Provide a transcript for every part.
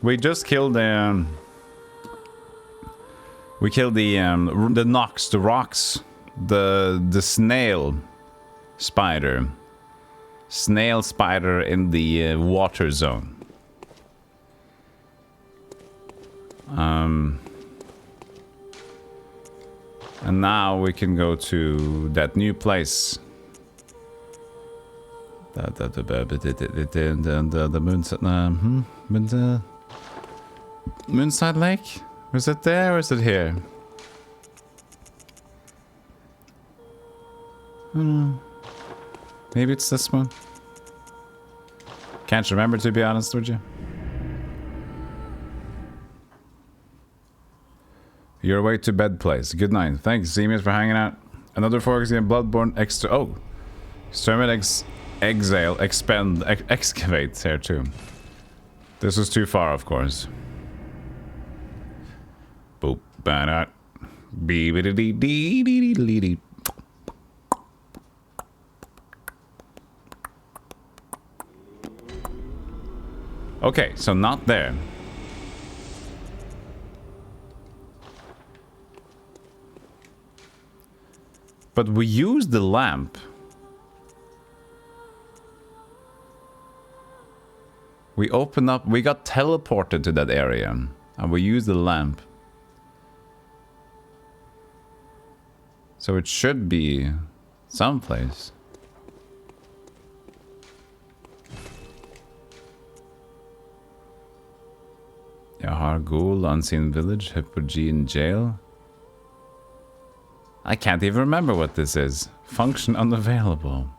We just killed the... we killed the Nox, the rocks, the snail spider. Snail spider in the water zone. And now we can go to that new place. The Moonside Lake? Was it there or is it here? Maybe it's this one. Can't remember, to be honest with you. Your way to bed place. Good night. Thanks, Zemius, for hanging out. Another focus in Bloodborne extra. Oh, exterminate, exile, expend, excavate here too. This was too far, of course. Boop, ba-da, bee-ba-da-dee-dee-dee-dee-dee. Okay, so not there. But we used the lamp. We opened up, we got teleported to that area. And we used the lamp. So it should be someplace. Yahar Ghul, Unseen Village, Hippogee in jail. I can't even remember what this is. Function unavailable.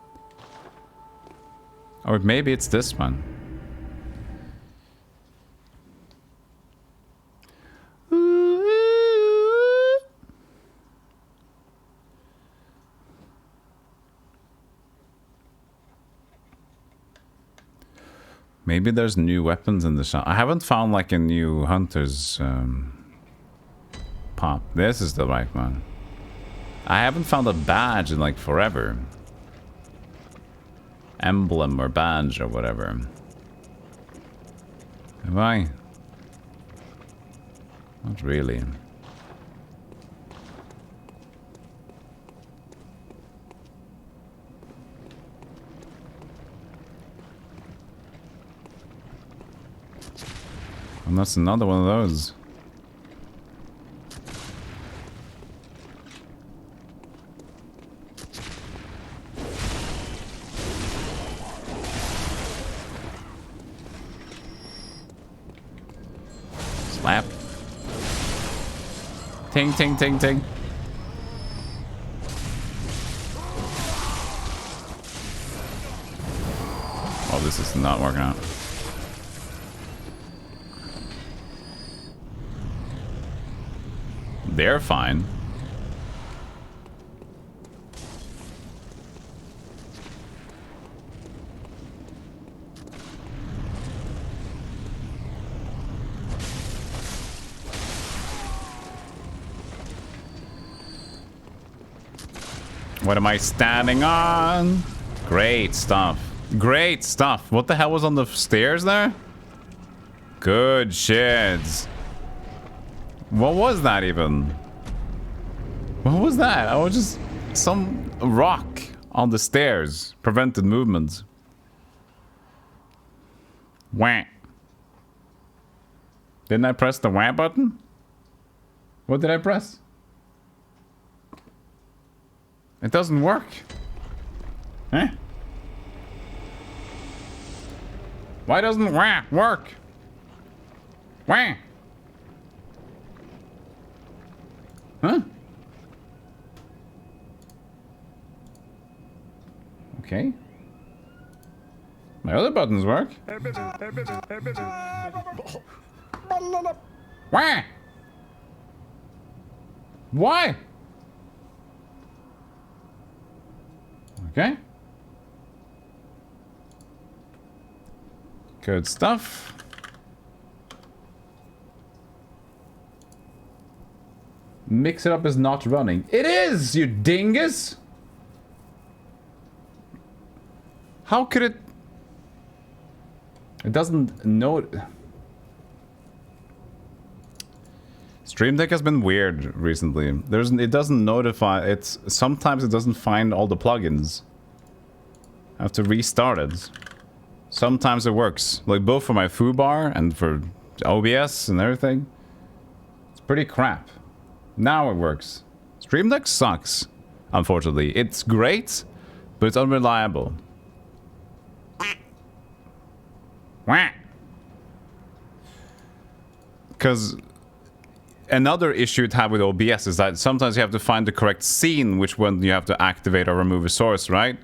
Or maybe it's this one. Maybe there's new weapons in the shop. I haven't found like a new hunter's pop. This is the right one. I haven't found a badge in like forever. Emblem or badge or whatever. Have I? Not really. And that's another one of those. Slap. Ting, ting, ting, ting. Oh, this is not working out. They're fine. What am I standing on? Great stuff. Great stuff. What the hell was on the stairs there? Good shit. What was that even? What was that? I was just... some rock on the stairs prevented movement. Wah. Didn't I press the wah button? What did I press? It doesn't work. Huh? Why doesn't wah work? Wah. Huh? Okay. My other buttons work. Wah! Why? Okay. Good stuff. Mix it up is not running. It is, you dingus! How could it... It doesn't know... Stream Deck has been weird recently. It doesn't notify. Sometimes it doesn't find all the plugins. I have to restart it. Sometimes it works, like both for my foobar and for OBS and everything. It's pretty crap. Now it works. Stream Deck sucks, unfortunately. It's great, but it's unreliable. Because another issue it had with OBS is that sometimes you have to find the correct scene, which one you have to activate or remove a source, right?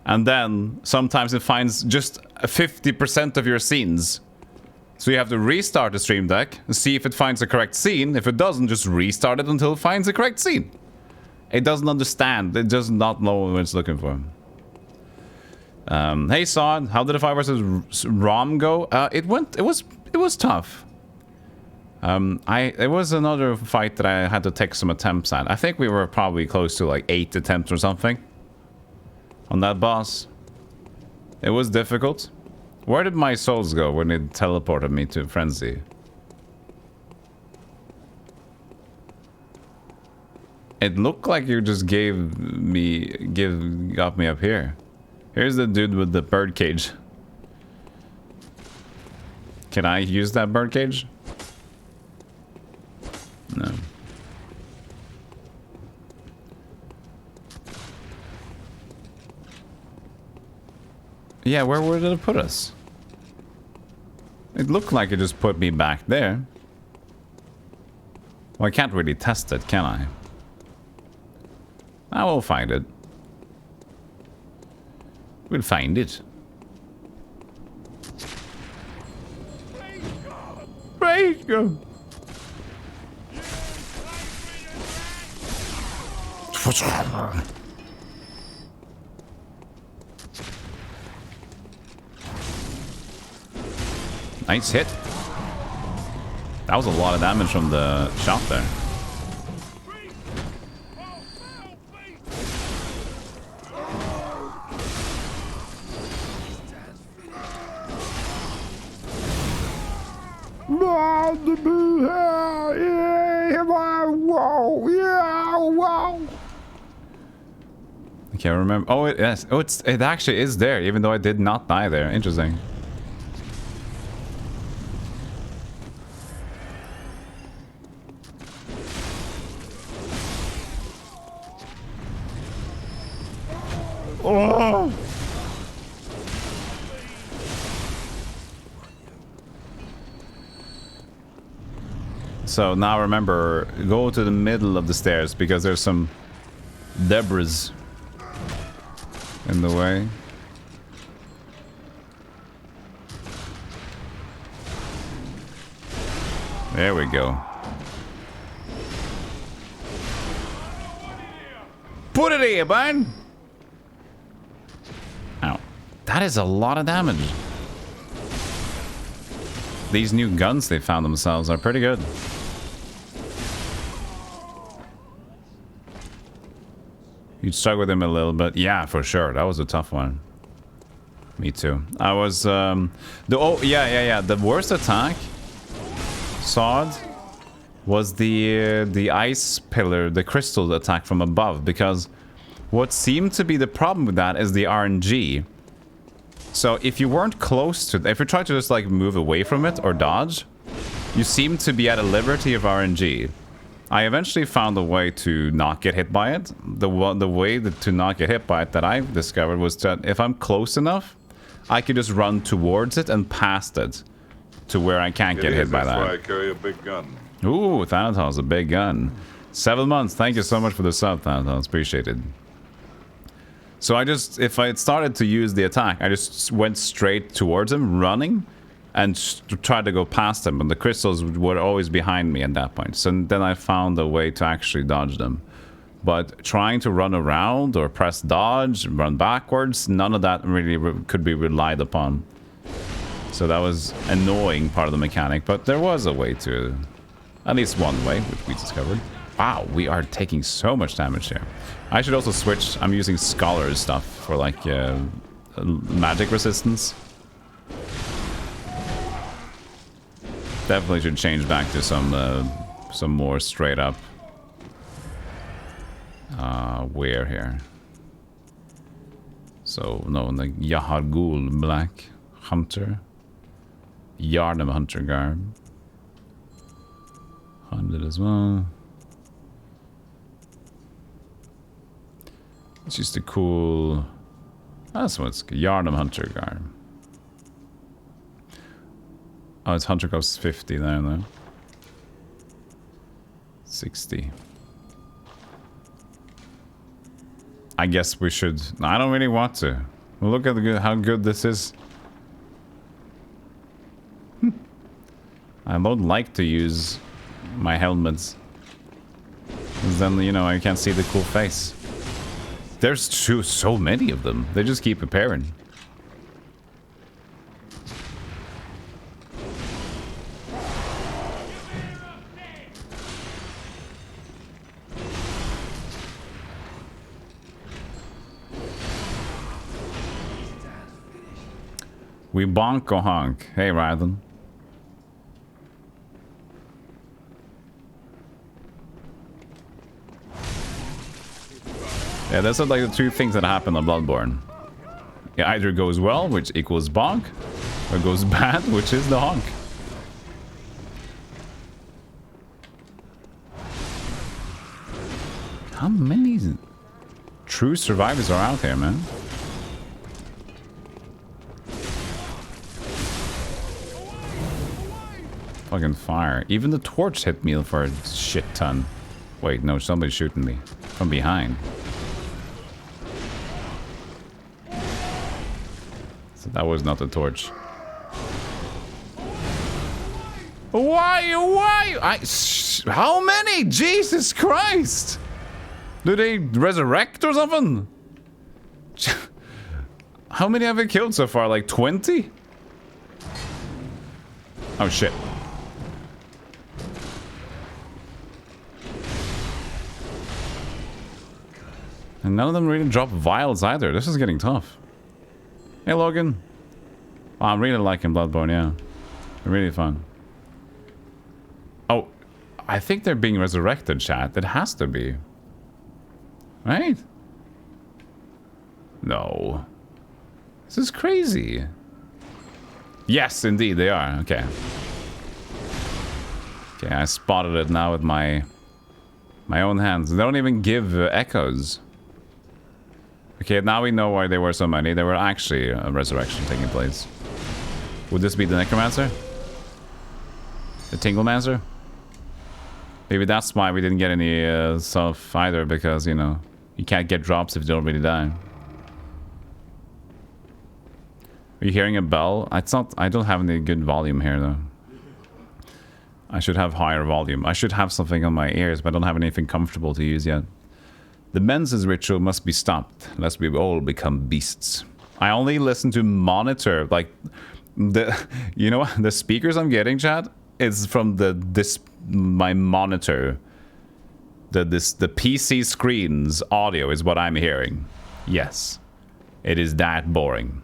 And then sometimes it finds just 50% of your scenes. So you have to restart the Stream Deck and see if it finds the correct scene. If it doesn't, just restart it until it finds the correct scene. It doesn't understand. It does not know what it's looking for. Hey Sod, how did the 5 versus ROM go? It was tough. It was another fight that I had to take some attempts at. I think we were probably close to like 8 attempts or something on that boss. It was difficult. Where did my souls go when it teleported me to Frenzy? It looked like you just got me up here. Here's the dude with the bird cage. Can I use that bird cage? No. Yeah, where did it put us? It looked like it just put me back there. Well, I can't really test it, can I? I will find it. We'll find it. Praise God. Nice hit. That was a lot of damage from the shot there. I can't remember. Oh, yes. Oh, it actually is there, even though I did not die there. Interesting. Oh. So now remember, go to the middle of the stairs because there's some debris in the way. There we go. Put it here, man! Ow. That is a lot of damage. These new guns they found themselves are pretty good. You'd struggle with him a little bit. Yeah, for sure. That was a tough one. Me too. I was, the worst attack, Sod, was the ice pillar, the crystal attack from above, because what seemed to be the problem with that is the RNG. So if you weren't close to it, if you tried to just like move away from it or dodge, you seem to be at a liberty of RNG. I eventually found a way to not get hit by it. The way to not get hit by it that I discovered was that if I'm close enough, I could just run towards it and past it to where I can't get hit by that. That's why I carry a big gun. Ooh, Thanatos, a big gun. 7 months. Thank you so much for the sub, Thanatos. Appreciated. So if I started to use the attack, I just went straight towards him, running, and tried to go past him, and the crystals were always behind me at that point. So then I found a way to actually dodge them. But trying to run around or press dodge, run backwards, none of that really could be relied upon. So that was annoying part of the mechanic, but there was a way to, at least one way, which we discovered. Wow, we are taking so much damage here. I should also switch. I'm using Scholar's stuff for like magic resistance. Definitely should change back to some some more straight up. Where here? So, no, the Yahargul Black Hunter. Yharnam Hunter Garb. 100 as well. It's just a cool... That's what's Yharnam Hunter Garb. Oh, its Hunter costs 50 there, though. 60. I guess we should... I don't really want to. Look at how good this is. I don't like to use my helmets. Because then, you know, I can't see the cool face. There's so many of them. They just keep appearing. We bonk or honk. Hey, Ryden. Yeah, those are like the two things that happen on Bloodborne. It either goes well, which equals bonk, or goes bad, which is the honk. How many true survivors are out here, man? Fucking fire. Even the torch hit me for a shit ton. Wait, no, somebody's shooting me from behind. So that was not the torch. Why? How many? Jesus Christ! Do they resurrect or something? How many have I killed so far? Like 20? Oh shit. And none of them really drop vials either. This is getting tough. Hey, Logan. Oh, I'm really liking Bloodborne, yeah. They're really fun. Oh, I think they're being resurrected, chat. It has to be. Right? No. This is crazy. Yes, indeed, they are. Okay. Okay, I spotted it now with my own hands. They don't even give echoes. Okay, now we know why there were so many. There were actually a resurrection taking place. Would this be the Necromancer? The Tinglemancer? Maybe that's why we didn't get any stuff either, because, you know, you can't get drops if you don't really die. Are you hearing a bell? It's not... I don't have any good volume here, though. I should have higher volume. I should have something on my ears, but I don't have anything comfortable to use yet. The menses ritual must be stopped, lest we all become beasts. I only listen to monitor, like, the, you know, the speakers I'm getting, chat, is from my monitor. The PC screen's audio is what I'm hearing. Yes. It is that boring.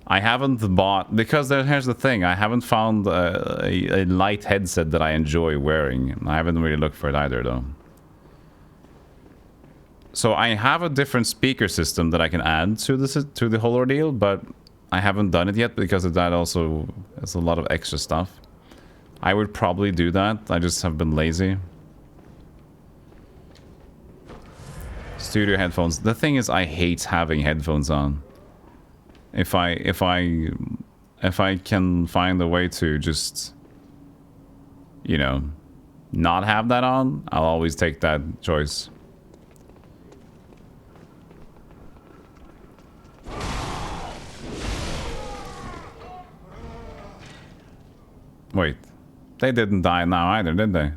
I haven't bought, because here's the thing, I haven't found a light headset that I enjoy wearing. I haven't really looked for it either, though. So I have a different speaker system that I can add to the whole ordeal, but I haven't done it yet because that also has a lot of extra stuff. I would probably do that. I just have been lazy. Studio headphones. The thing is, I hate having headphones on. If I can find a way to just, you know, not have that on, I'll always take that choice. Wait, they didn't die now either, did they?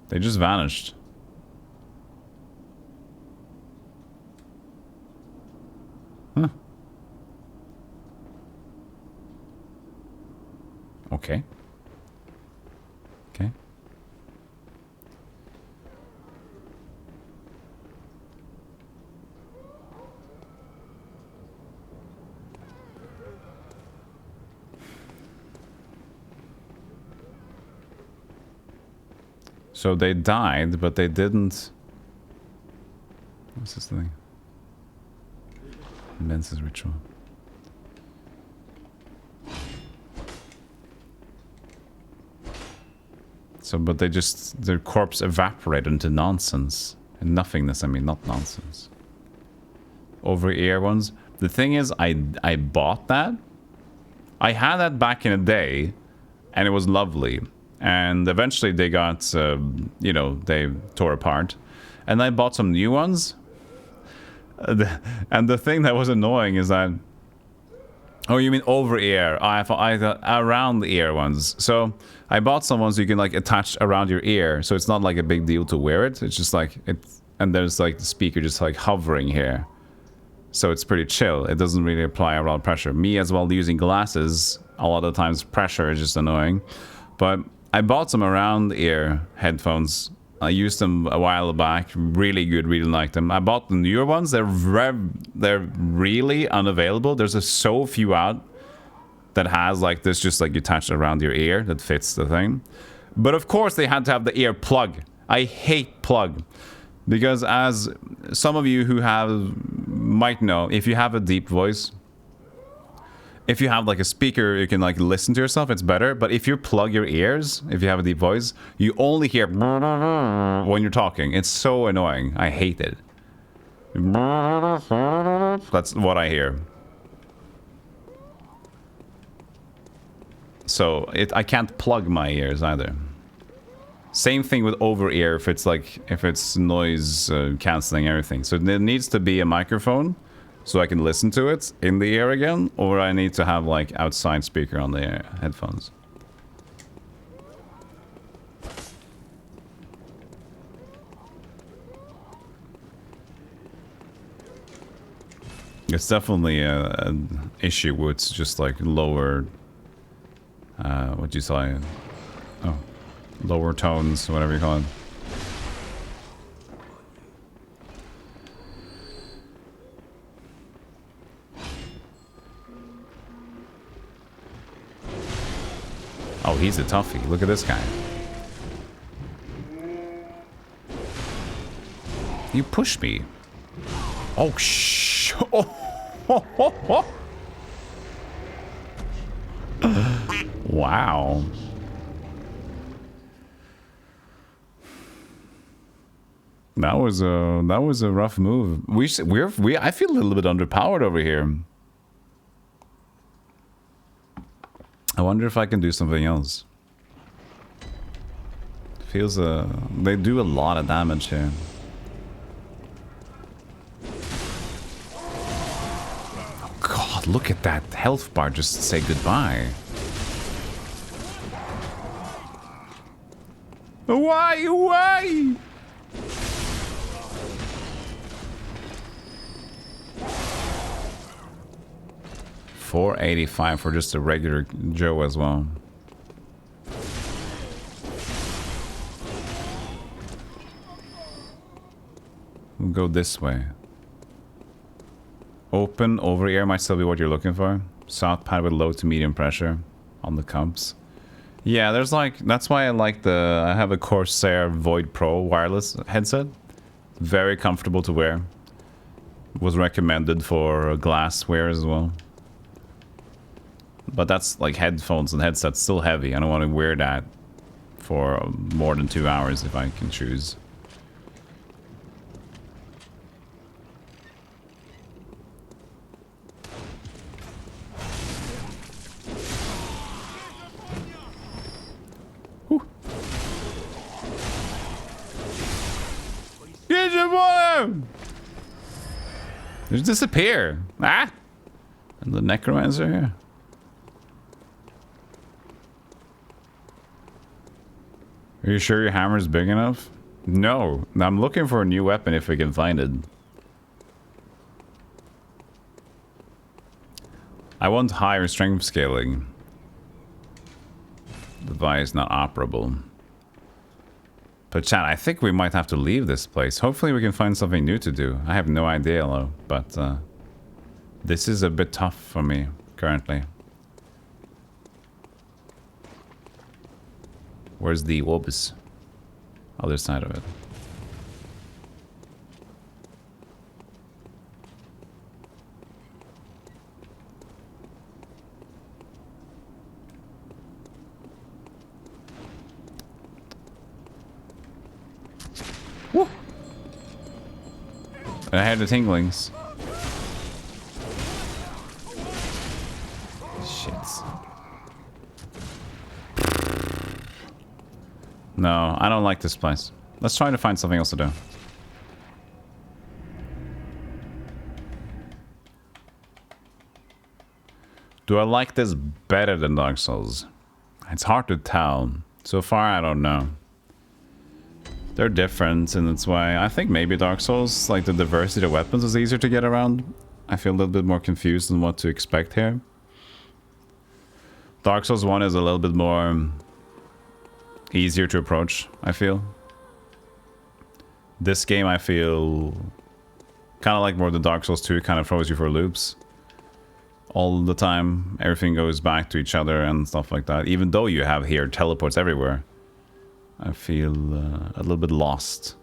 They just vanished. Huh. Okay. Okay. So they died, but they didn't... What's this thing? Menses ritual. So, but they just... Their corpse evaporated into nonsense. And nothingness, I mean, not nonsense. Over-ear ones. The thing is, I bought that. I had that back in the day, and it was lovely. And eventually they got, you know, they tore apart. And I bought some new ones. And the thing that was annoying is that... Oh, you mean over-ear? I thought around the ear ones. So I bought some ones you can like attach around your ear. So it's not like a big deal to wear it. It's just like... And there's like the speaker just like hovering here. So it's pretty chill. It doesn't really apply a lot of pressure. Me as well using glasses, a lot of times pressure is just annoying. But I bought some around ear headphones. I used them a while back. Really good, really liked them. I bought the newer ones. They're really unavailable. There's so few out that has like this just like attached around your ear that fits the thing. But of course they had to have the ear plug. I hate plug. Because as some of you who might know, if you have a deep voice, if you have like a speaker, you can like listen to yourself, it's better. But if you plug your ears, if you have a deep voice, you only hear when you're talking. It's so annoying. I hate it. That's what I hear. So I can't plug my ears either. Same thing with over-ear if it's noise cancelling everything. So there needs to be a microphone so I can listen to it in the ear again, or I need to have like outside speaker on the headphones. It's definitely an issue with just like lower, what do you say? Oh. Lower tones, whatever you call it. Oh, he's a toughie. Look at this guy. You pushed me. Oh, shh. Oh. Wow. That was a rough move. I feel a little bit underpowered over here. I wonder if I can do something else. Feels they do a lot of damage here. Oh God, look at that health bar just say goodbye. Why? 485 for just a regular Joe as well. We'll go this way. Open over ear might still be what you're looking for. South pad with low to medium pressure on the comps. Yeah, there's like, that's why I like I have a Corsair Void Pro wireless headset. Very comfortable to wear. Was recommended for glass wear as well. But that's like headphones and headsets, still heavy. I don't want to wear that for more than 2 hours if I can choose. Get your water! Just disappear. Ah! And the necromancer here. Are you sure your hammer's big enough? No. I'm looking for a new weapon if we can find it. I want higher strength scaling. The device not operable. But chat, I think we might have to leave this place. Hopefully we can find something new to do. I have no idea though, but this is a bit tough for me currently. Where's the orbs? Other side of it. Woo! I had the tinglings. Shit. No, I don't like this place. Let's try to find something else to do. Do I like this better than Dark Souls? It's hard to tell. So far, I don't know. They're different in its way. I think maybe Dark Souls, like the diversity of weapons is easier to get around. I feel a little bit more confused on what to expect here. Dark Souls 1 is a little bit more easier to approach, I feel. This game, I feel kind of like more the Dark Souls 2, kind of throws you for loops all the time. Everything goes back to each other and stuff like that. Even though you have here teleports everywhere, I feel a little bit lost.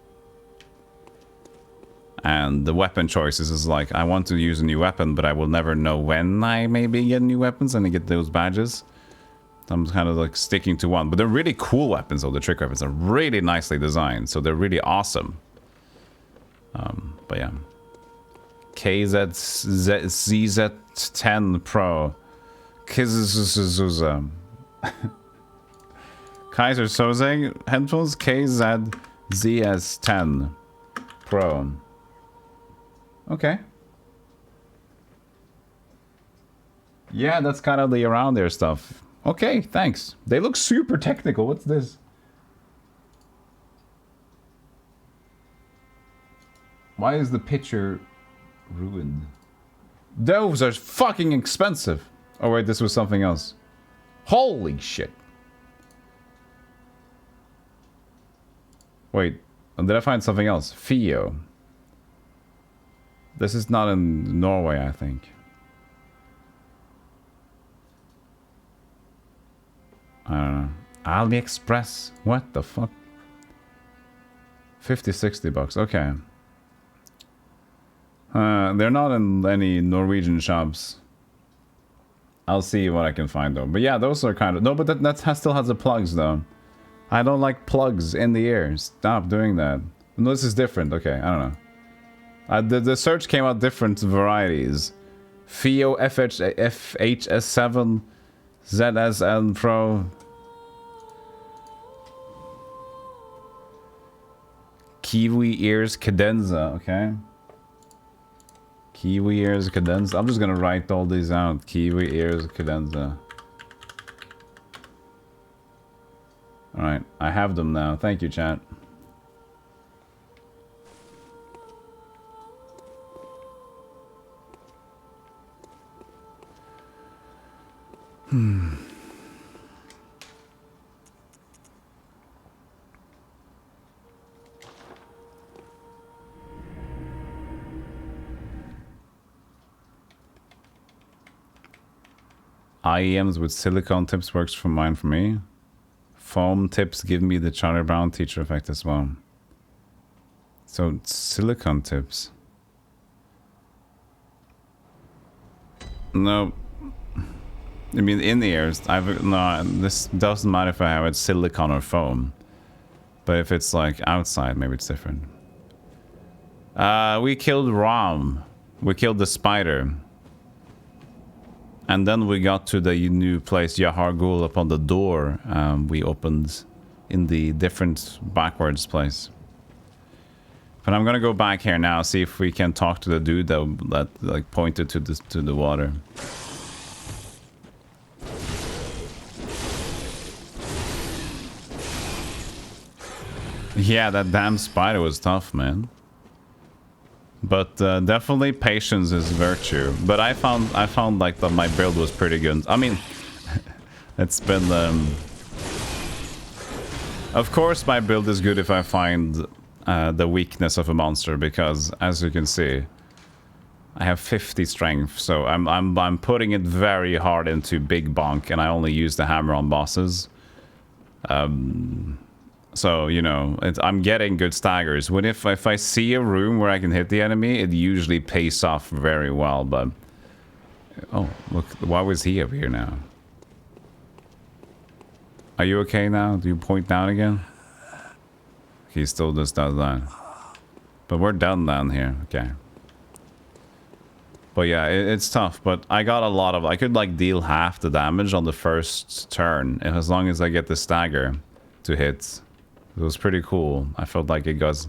And the weapon choices is like, I want to use a new weapon, but I will never know when I maybe get new weapons and I get those badges. I'm kind of like sticking to one. But they're really cool weapons, though. The trick weapons are really nicely designed, so they're really awesome. But yeah. KZZ10 Pro. Kaiser Soze headphones. KZZS10 Pro. Okay. Yeah, that's kind of the around there stuff. Okay, thanks. They look super technical. What's this? Why is the picture ruined? Those are fucking expensive. Oh wait, this was something else. Holy shit. Wait, did I find something else? Fio. This is not in Norway, I think. I don't know. AliExpress. What the fuck? 50-60 bucks. Okay. They're not in any Norwegian shops. I'll see what I can find though. But yeah, those are kind of... No, but that still has the plugs though. I don't like plugs in the ear. Stop doing that. No, this is different. Okay, I don't know. The search came out different varieties. Fio FHS7 ZSN Pro. Kiwi Ears Cadenza, okay. Kiwi Ears Cadenza. I'm just gonna write all these out. Kiwi Ears Cadenza. Alright, I have them now. Thank you, chat. IEMs with silicone tips works for mine for me. Foam tips give me the Charlie Brown teacher effect as well. So silicone tips. No. I mean in the ears. No, this doesn't matter if I have it silicone or foam. But if it's like outside, maybe it's different. We killed Ram. We killed the spider. And then we got to the new place, Yahar Ghul, upon the door we opened in the different backwards place. But I'm gonna go back here now, see if we can talk to the dude that like pointed to the water. Yeah, that damn spider was tough, man. But definitely patience is virtue. But I found like that my build was pretty good. I mean, it's been of course my build is good if I find the weakness of a monster, because as you can see, I have 50 strength, so I'm putting it very hard into big bonk, and I only use the hammer on bosses. So, you know, I'm getting good staggers. When if I see a room where I can hit the enemy, it usually pays off very well, but... Oh, look, why was he up here now? Are you okay now? Do you point down again? He still just does that. But we're done down here, okay. But yeah, it's tough, but I got a lot of... I could like deal half the damage on the first turn, as long as I get the stagger to hit. It was pretty cool. I felt like it got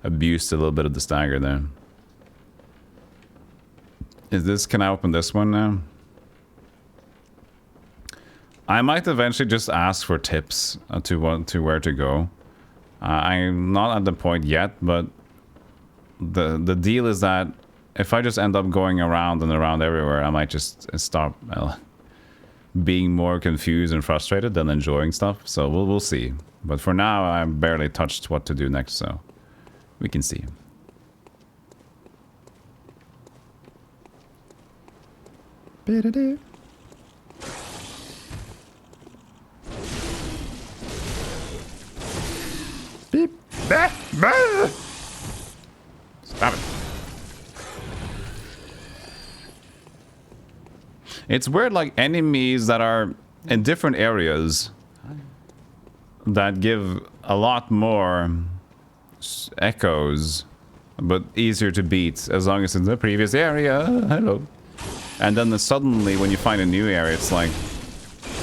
abused a little bit of the stagger there. Is this... Can I open this one now? I might eventually just ask for tips to where to go. I'm not at the point yet, but the deal is that if I just end up going around and around everywhere, I might just stop being more confused and frustrated than enjoying stuff. So we'll see. But for now, I barely touched what to do next, so we can see. Beep. Stop it. It's weird, like enemies that are in different areas that give a lot more echoes, but easier to beat as long as it's in the previous area. Hello. And then suddenly when you find a new area, it's like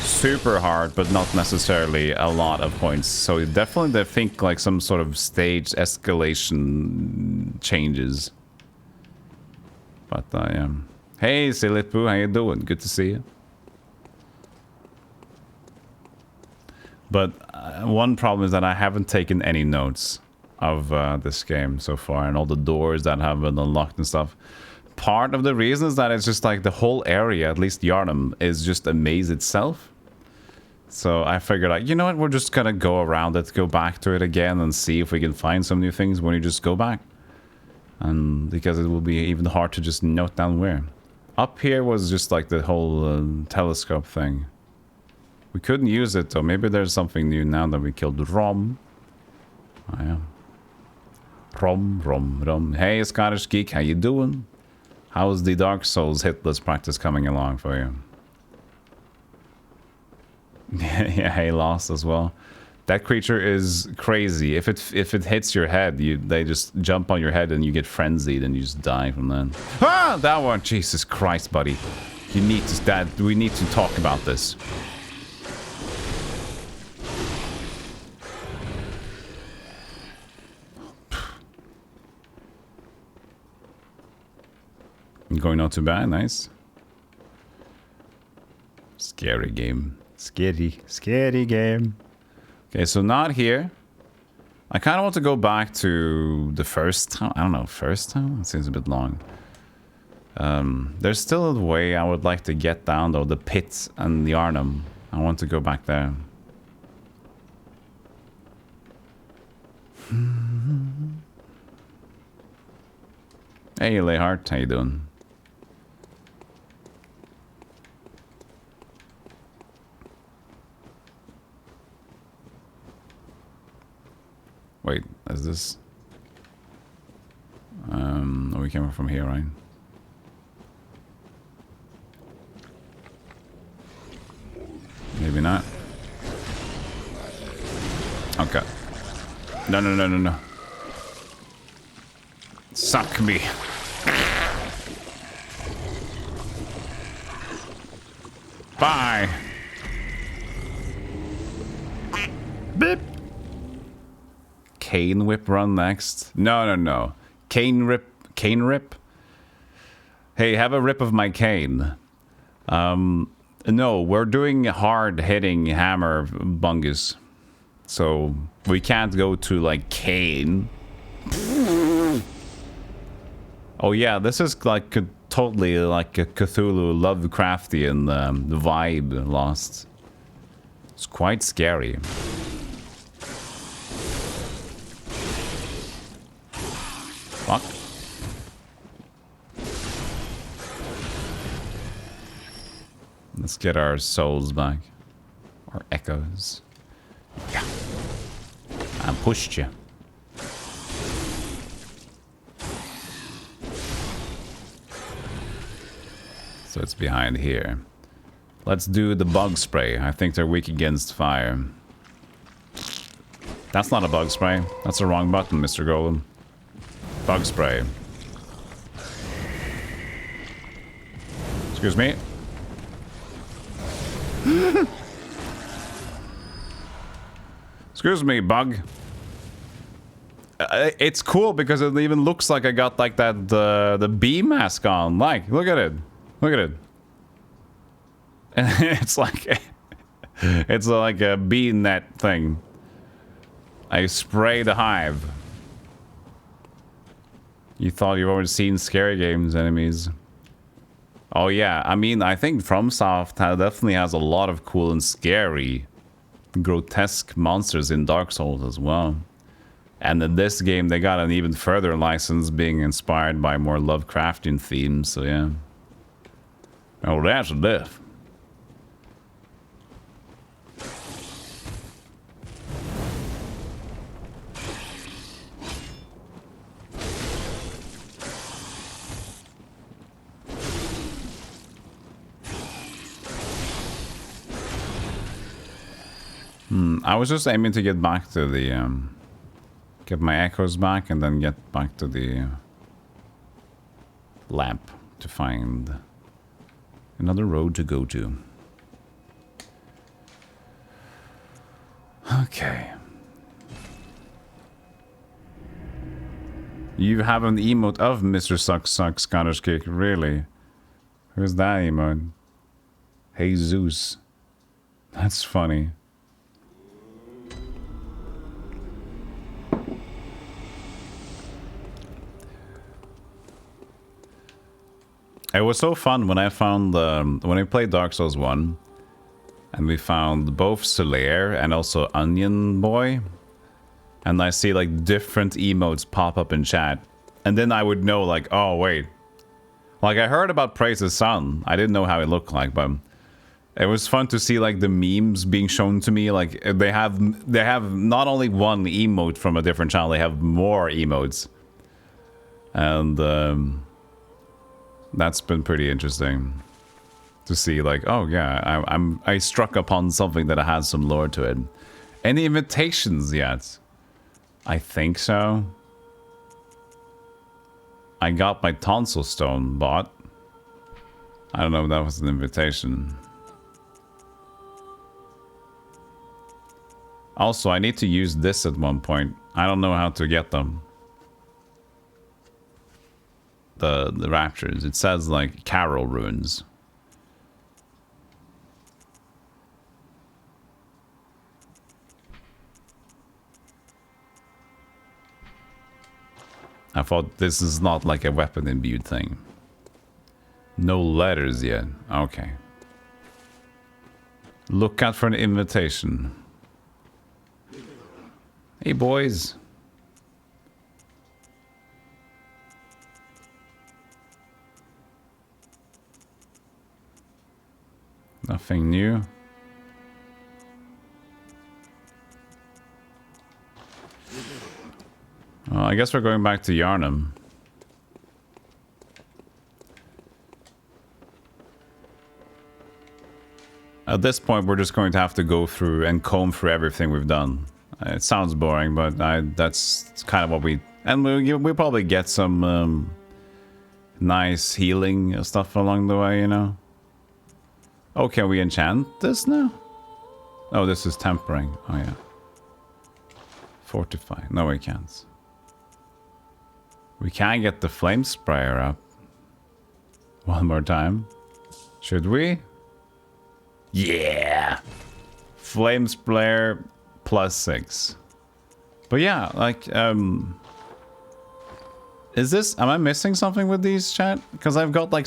super hard, but not necessarily a lot of points. So definitely they think like some sort of stage escalation changes. But yeah. Hey, Silitpoo, how you doing? Good to see you. But one problem is that I haven't taken any notes of this game so far, and all the doors that have been unlocked and stuff. Part of the reason is that it's just like the whole area, at least Yharnam, is just a maze itself. So I figured, like, you know what, we're just gonna go around it, go back to it again, and see if we can find some new things when you just go back. And because it will be even hard to just note down where. Up here was just like the whole telescope thing. We couldn't use it though. Maybe there's something new now that we killed Rom. Oh yeah. Rom. Hey, Scottish Geek, how you doing? How's the Dark Souls hitless practice coming along for you? Yeah, hey, Lost as well. That creature is crazy. If it hits your head, they just jump on your head and you get frenzied and you just die from that. Ah, that one! Jesus Christ, buddy. You need to... we need to talk about this. Going not too bad, nice. Scary game. Scary game. Okay, so not here. I kind of want to go back to the first town. I don't know, first town? It seems a bit long. There's still a way I would like to get down, though. The pits and the Yharnam. I want to go back there. Hey, Lehart, how you doing? Wait, is this... we came from here, right? Maybe not. Okay. No. Suck me. Bye. Beep. Cane whip run next. No. Cane rip. Hey, have a rip of my cane. No, we're doing hard hitting hammer bungus. So we can't go to like cane. Oh yeah, this is like totally like a Cthulhu Lovecraftian vibe, Lost. It's quite scary. Fuck. Let's get our souls back. Our echoes. Yeah. I pushed you. So it's behind here. Let's do the bug spray. I think they're weak against fire. That's not a bug spray. That's the wrong button, Mr. Golem. Bug spray. Excuse me. Excuse me, bug. It's cool because it even looks like I got like that the bee mask on. Like, look at it. Look at it. And it's like it's like a bee net thing. I spray the hive. You thought you've already seen scary games enemies. Oh yeah, I mean, I think FromSoft definitely has a lot of cool and scary, grotesque monsters in Dark Souls as well. And in this game, they got an even further license, being inspired by more Lovecraftian themes, so yeah. Oh, that's a death. I was just aiming to get back to the, get my echoes back and then get back to the lamp to find another road to go to. Okay. You have an emote of Mr. Sucks Scottish Kick, really? Who's that emote? Hey Zeus. That's funny. It was so fun when I found when I played Dark Souls 1 and we found both Solaire and also Onion Boy, and I see like different emotes pop up in chat, and then I would know like, oh wait, like I heard about Praise's son, I didn't know how it looked like, but it was fun to see like the memes being shown to me. Like they have not only one emote from a different channel, they have more emotes, and that's been pretty interesting to see. Like, oh yeah, I struck upon something that has some lore to it. Any invitations yet? I think so. I got my tonsil stone bought. I don't know if that was an invitation. Also, I need to use this at one point. I don't know how to get them. The raptures. It says like Carol runes. I thought this is not like a weapon imbued thing. No letters yet. Okay. Look out for an invitation. Hey boys. Nothing new. Well, I guess we're going back to Yharnam. At this point, we're just going to have to go through and comb through everything we've done. It sounds boring, but that's kind of what we... And we'll probably get some nice healing stuff along the way, you know? Oh, can we enchant this now? Oh, this is tempering. Oh, yeah. Fortify. No, we can't. We can get the flame sprayer up. One more time. Should we? Yeah! Flame sprayer +6. But yeah, like, is this... Am I missing something with these, chat? Because I've got, like,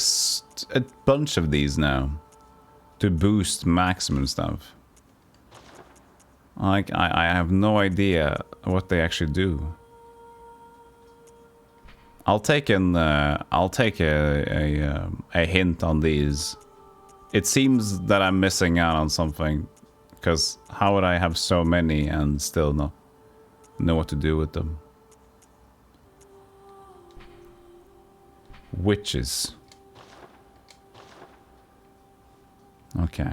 a bunch of these now. To boost maximum stuff. Like, I have no idea what they actually do. I'll take a hint on these. It seems that I'm missing out on something, because how would I have so many and still not? know what to do with them. Witches. Okay.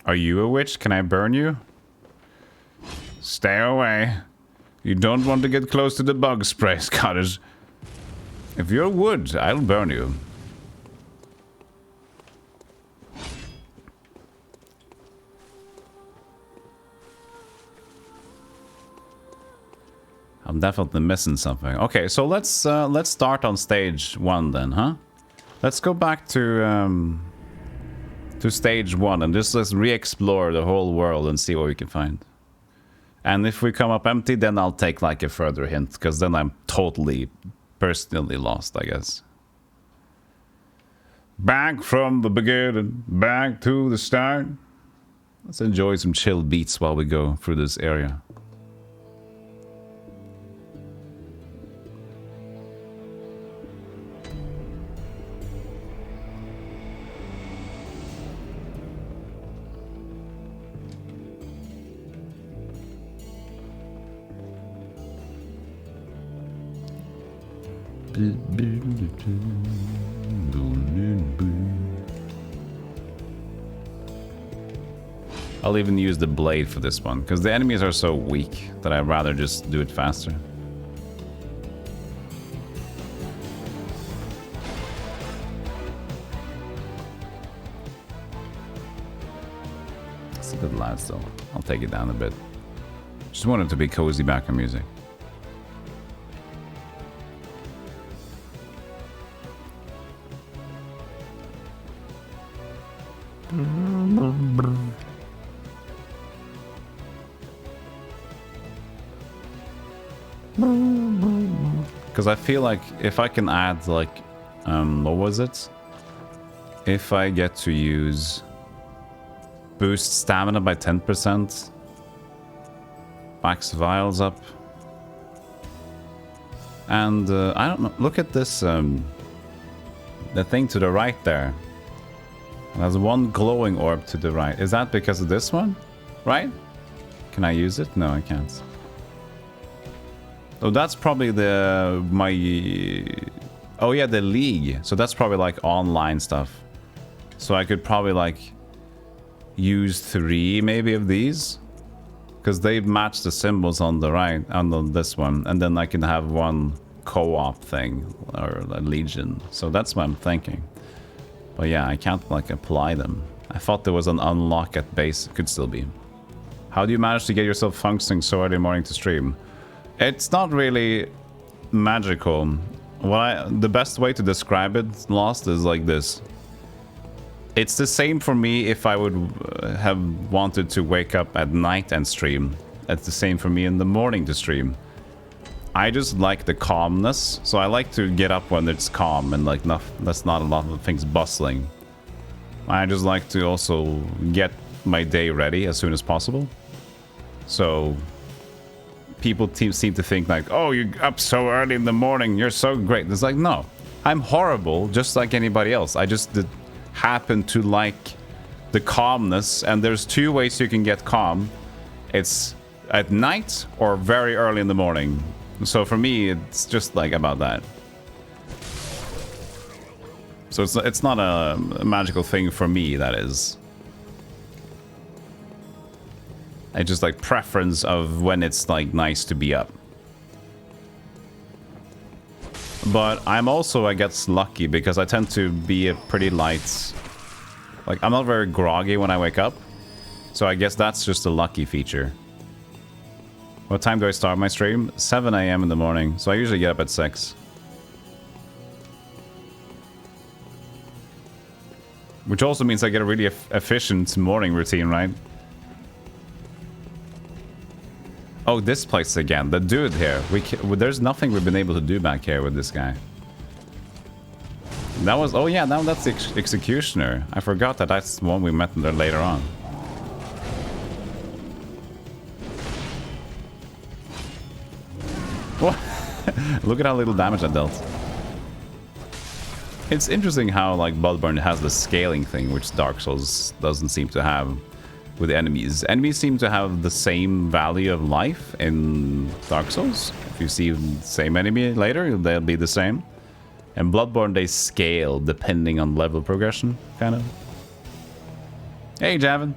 Are you a witch? Can I burn you? Stay away. You don't want to get close to the bug spray, Scottish. If you're wood, I'll burn you. I'm definitely missing something. Okay, so let's start on stage 1 then, huh? Let's go back to stage 1 and just let's re-explore the whole world and see what we can find. And if we come up empty, then I'll take like a further hint, because then I'm totally, personally lost, I guess. Back from the beginning, back to the start. Let's enjoy some chill beats while we go through this area. I'll even use the blade for this one, because the enemies are so weak that I'd rather just do it faster. It's a bit loud still. I'll take it down a bit. Just want it to be cozy background music. Because I feel like if I can add like, what was it? If I get to use boost stamina by 10%, max vials up, and I don't know, look at this, the thing to the right there. There's one glowing orb to the right. Is that because of this one? Right? Can I use it? No, I can't. Oh, that's probably the... Oh yeah, the league. So that's probably like online stuff. So I could probably like use 3 maybe of these. Because they match the symbols on the right, on this one. And then I can have one co-op thing, or a legion. So that's what I'm thinking. But yeah, I can't like apply them. I thought there was an unlock at base. Could still be. How do you manage to get yourself functioning so early in the morning to stream? It's not really magical. The best way to describe it, Lost, is like this. It's the same for me if I would have wanted to wake up at night and stream. It's the same for me in the morning to stream. I just like the calmness, so I like to get up when it's calm and like that's not a lot of things bustling. I just like to also get my day ready as soon as possible. So people seem to think like, oh, you're up so early in the morning, you're so great. It's like, no, I'm horrible just like anybody else. I just happen to like the calmness, and there's 2 ways you can get calm. It's at night or very early in the morning. So for me, it's just like about that. So it's not a magical thing for me, that is. I just like preference of when it's like nice to be up. But I'm also, I guess, lucky because I tend to be a pretty light. Like, I'm not very groggy when I wake up. So I guess that's just a lucky feature. What time do I start my stream? 7 AM in the morning. So I usually get up at 6. Which also means I get a really efficient morning routine, right? Oh, this place again. The dude here. There's nothing we've been able to do back here with this guy. That was... Oh yeah, now that's the Executioner. I forgot that that's one we met there later on. What? Look at how little damage that dealt. It's interesting how like Bloodborne has the scaling thing, which Dark Souls doesn't seem to have. with enemies. Enemies seem to have the same value of life in Dark Souls. If you see the same enemy later, they'll be the same. And Bloodborne, they scale depending on level progression, kind of. Hey, Javin.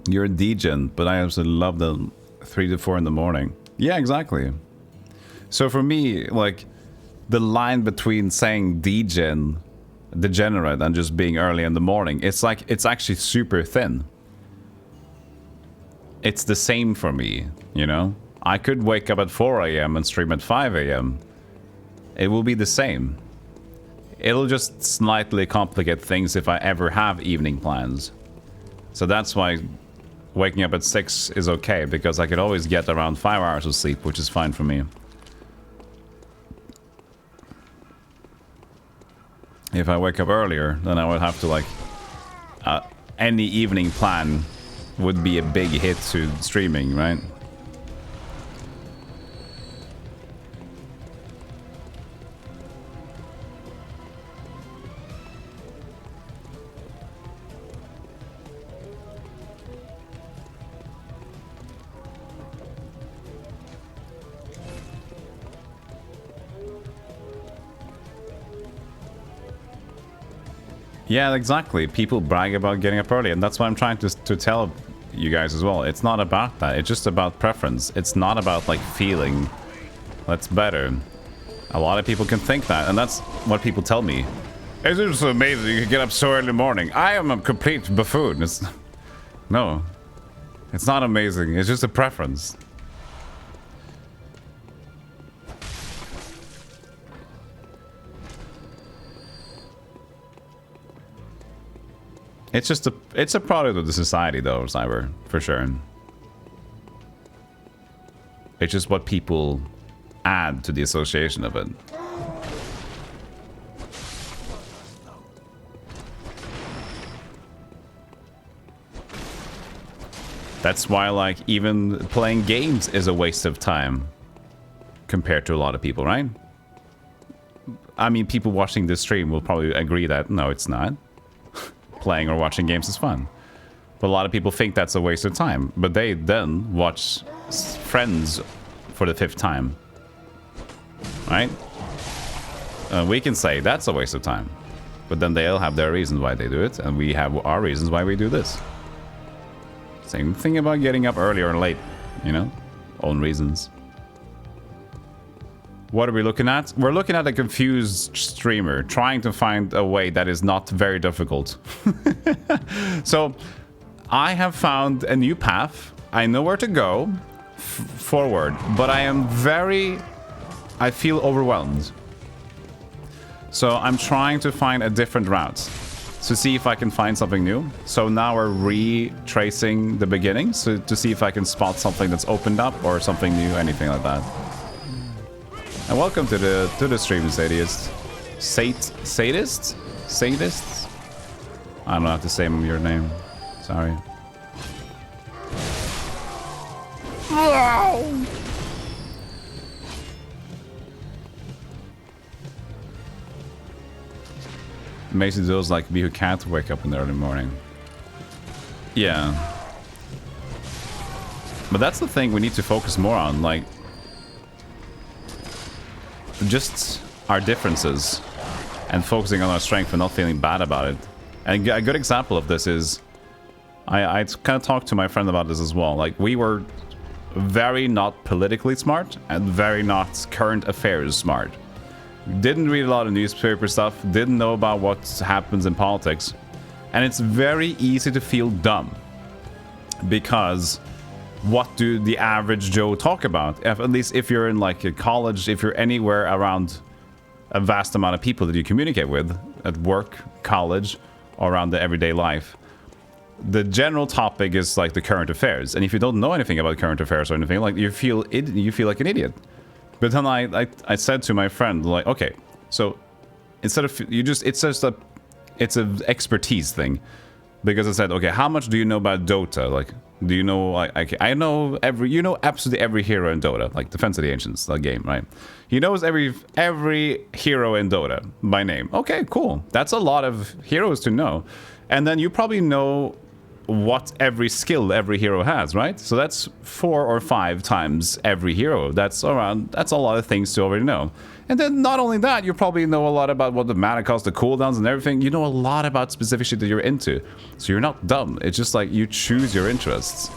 You're a degen, but I absolutely love the 3 to 4 in the morning. Yeah, exactly. So for me, like, the line between saying degen, degenerate, and just being early in the morning, it's like, it's actually super thin. It's the same for me, you know? I could wake up at 4 a.m. and stream at 5 a.m. It will be the same. It'll just slightly complicate things if I ever have evening plans. So that's why waking up at 6 is okay, because I could always get around 5 hours of sleep, which is fine for me. If I wake up earlier, then I would have to, like, any evening plan would be a big hit to streaming, right? Yeah, exactly. People brag about getting up early, and that's what I'm trying to tell you guys as well. It's not about that. It's just about preference. It's not about, like, feeling that's better. A lot of people can think that, and that's what people tell me. It's just amazing you can get up so early in the morning. I am a complete buffoon. No. It's not amazing. It's just a preference. It's a product of the society, though, Cyber, for sure. It's just what people add to the association of it. That's why, like, even playing games is a waste of time compared to a lot of people, right? I mean, people watching this stream will probably agree that no, it's not. Playing or watching games is fun. But a lot of people think that's a waste of time. But they then watch Friends for the 5th time. Right? We can say that's a waste of time. But then they'll have their reasons why they do it. And we have our reasons why we do this. Same thing about getting up earlier and late. You know? Own reasons. What are we looking at? We're looking at a confused streamer trying to find a way that is not very difficult. So, I have found a new path. I know where to go forward, but I feel overwhelmed. So, I'm trying to find a different route to see if I can find something new. So now we're retracing the beginning to see if I can spot something that's opened up or something new, anything like that. And welcome to the stream, Sadist. Sadist? Sadist? I don't know how to say your name. Sorry. Amazing those like me who can't wake up in the early morning. Yeah. But that's the thing we need to focus more on, like just our differences and focusing on our strength and not feeling bad about it. And a good example of this is I kind of talked to my friend about this as well. Like, we were very not politically smart and very not current affairs smart. Didn't read a lot of newspaper stuff, didn't know about what happens in politics. And it's very easy to feel dumb. Because what do the average Joe talk about? At least if you're in like a college, if you're anywhere around a vast amount of people that you communicate with at work, college, or around the everyday life. The general topic is like the current affairs. And if you don't know anything about current affairs or anything, like you feel like an idiot. But then I said to my friend, like, okay, so instead of it's an expertise thing. Because I said, okay, how much do you know about Dota? Like, do you know, like, I know you know absolutely every hero in Dota, like Defense of the Ancients, the game, right? He knows every hero in Dota by name. Okay, cool. That's a lot of heroes to know. And then you probably know what every skill every hero has, right? So that's 4 or 5 times every hero. That's a lot of things to already know. And then not only that, you probably know a lot about what the mana cost, the cooldowns and everything. You know a lot about specific shit that you're into. So you're not dumb. It's just like you choose your interests.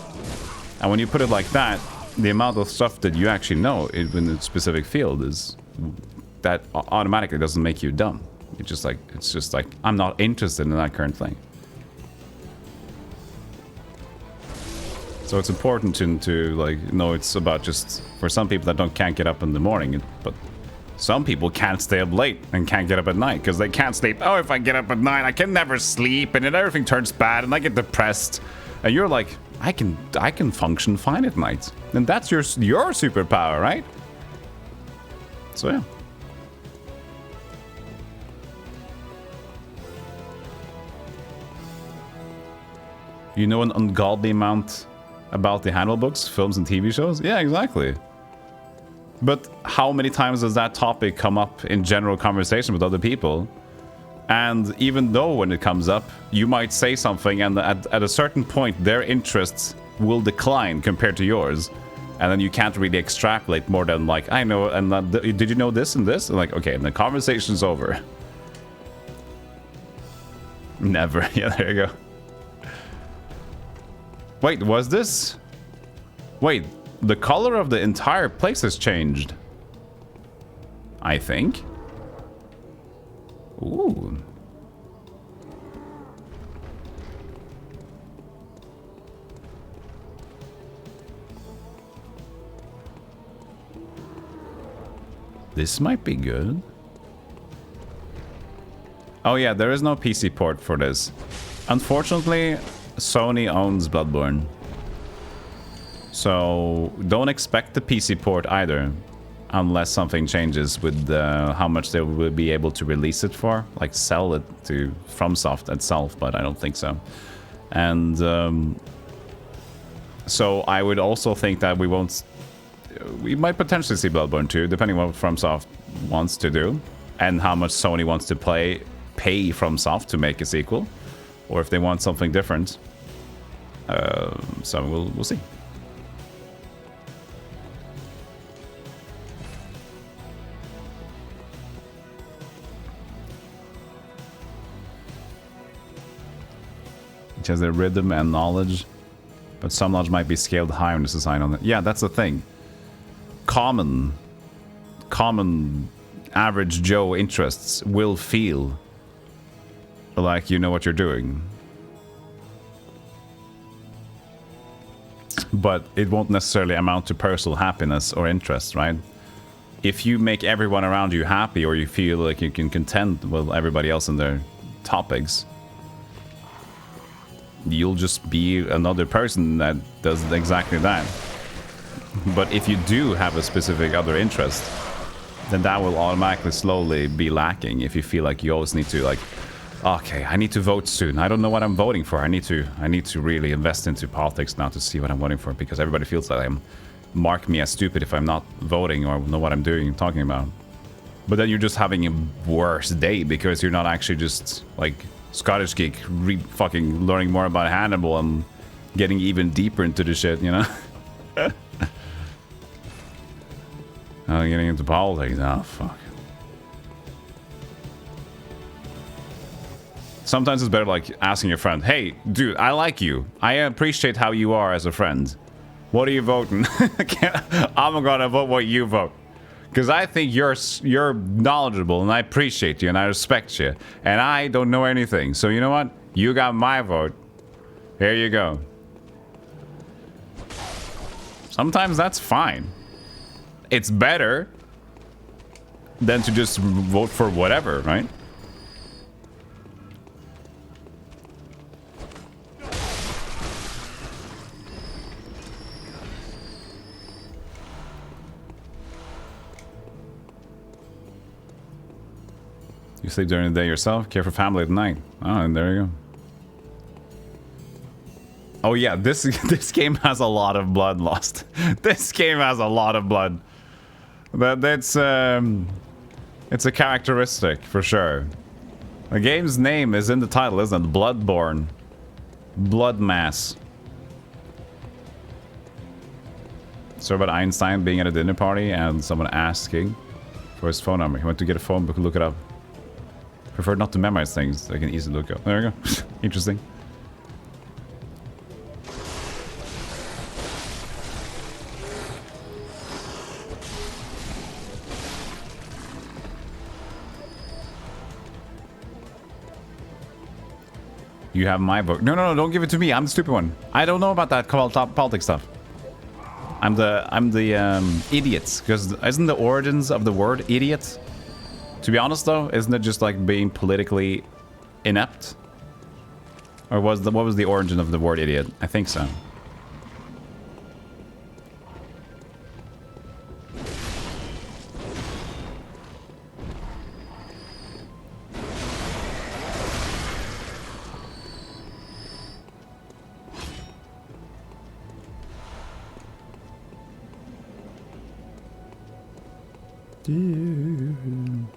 And when you put it like that, the amount of stuff that you actually know in a specific field is that automatically doesn't make you dumb. It's just like I'm not interested in that current thing. So it's important to like know it's about just for some people that can't get up in the morning, but some people can't stay up late and can't get up at night because they can't sleep. Oh, if I get up at night, I can never sleep, and then everything turns bad, and I get depressed. And you're like, I can function fine at night, and that's your superpower, right? So yeah. You know an ungodly amount about the handle books, films, and TV shows? Yeah, exactly. But how many times does that topic come up in general conversation with other people? And even though when it comes up, you might say something, and at a certain point, their interests will decline compared to yours. And then you can't really extrapolate more than like, I know, and did you know this and this? And like, okay, and the conversation's over. Never. Yeah, there you go. Wait, was this? Wait, the color of the entire place has changed. I think. Ooh. This might be good. Oh yeah, there is no PC port for this. Unfortunately, Sony owns Bloodborne. So don't expect the PC port either, unless something changes with how much they will be able to release it for, like sell it to FromSoft itself, but I don't think so. And so I would also think that we might potentially see Bloodborne 2, depending on what FromSoft wants to do, and how much Sony wants to pay FromSoft to make a sequel, or if they want something different. So we'll see. It has a rhythm and knowledge, but some knowledge might be scaled high when it's assigned on it. Yeah, that's the thing. Common average Joe interests will feel like you know what you're doing. But it won't necessarily amount to personal happiness or interest, right? If you make everyone around you happy, or you feel like you can contend with everybody else in their topics, you'll just be another person that does exactly that. But if you do have a specific other interest, then that will automatically slowly be lacking if you feel like you always need to, like, okay, I need to vote soon. I don't know what I'm voting for. I need to really invest into politics now to see what I'm voting for, because everybody feels that mark me as stupid if I'm not voting or know what I'm doing and talking about. But then you're just having a worse day because you're not actually just like Scottish Geek fucking learning more about Hannibal and getting even deeper into the shit, you know? Getting into politics. Oh, fuck. Sometimes it's better like asking your friend, hey, dude, I like you. I appreciate how you are as a friend. What are you voting? I'm gonna vote what you vote. Because I think you're knowledgeable and I appreciate you and I respect you. And I don't know anything. So you know what? You got my vote. Here you go. Sometimes that's fine. It's better than to just vote for whatever, right? You sleep during the day yourself, care for family at night. Oh, and there you go. Oh yeah, this game has a lot of blood lost. This game has a lot of blood. That's it's a characteristic for sure. The game's name is in the title, isn't it? Bloodborne. Blood mass. So about Einstein being at a dinner party and someone asking for his phone number. He went to get a phone book and look it up. Prefer not to memorize things. I can easily look up. There we go. Interesting. You have my book. No, don't give it to me. I'm the stupid one. I don't know about that politics stuff. I'm the idiots. Because isn't the origins of the word idiot? To be honest though, isn't it just like being politically inept? Or what was the origin of the word idiot? I think so.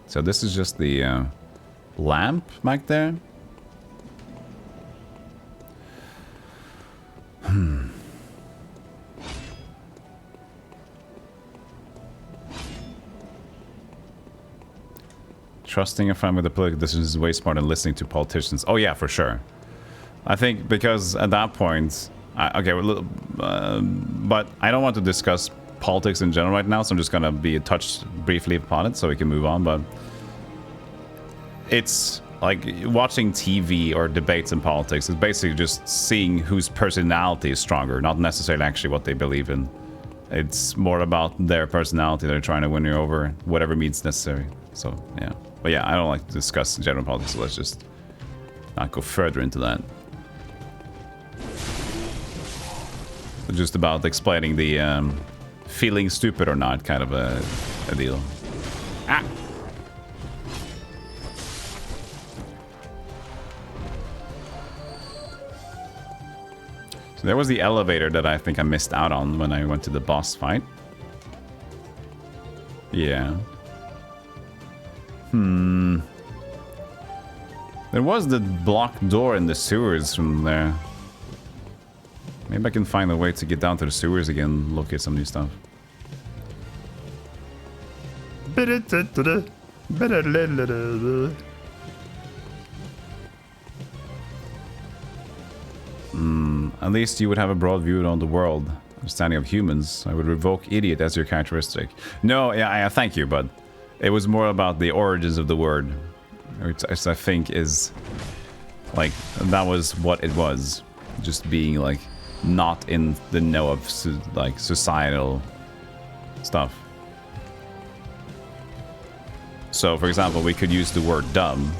So this is just the lamp back there. Trusting a friend with a political decision is way smarter than listening to politicians. Oh yeah, for sure. I think because at that point, okay, but I don't want to discuss politics in general right now, so I'm just gonna be touched briefly upon it so we can move on. But it's like watching TV or debates in politics is basically just seeing whose personality is stronger, not necessarily actually what they believe in. It's more about their personality. They're trying to win you over, whatever means necessary. So yeah, but yeah, I don't like to discuss general politics, so let's just not go further into that. It's just about explaining the feeling stupid or not kind of a deal. Ah! So there was the elevator that I think I missed out on when I went to the boss fight. Yeah. There was the blocked door in the sewers from there. Maybe I can find a way to get down to the sewers again and locate some new stuff. At least you would have a broad view on the world. Understanding of humans. I would revoke idiot as your characteristic. No, yeah, thank you, but it was more about the origins of the word. Which I think is like, that was what it was. Just being like not in the know of like societal stuff. So for example, we could use the word dumb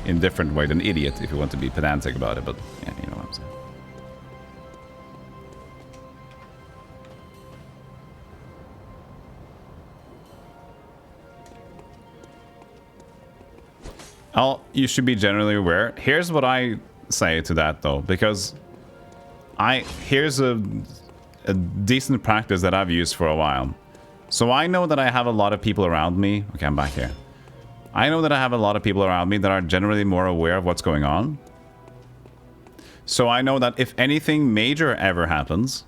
in a different way than idiot if you want to be pedantic about it, but yeah, you know what I'm saying. You should be generally aware. Here's what I say to that though, because here's a decent practice that I've used for a while. So I know that I have a lot of people around me. Okay, I'm back here. I know that I have a lot of people around me that are generally more aware of what's going on. So I know that if anything major ever happens,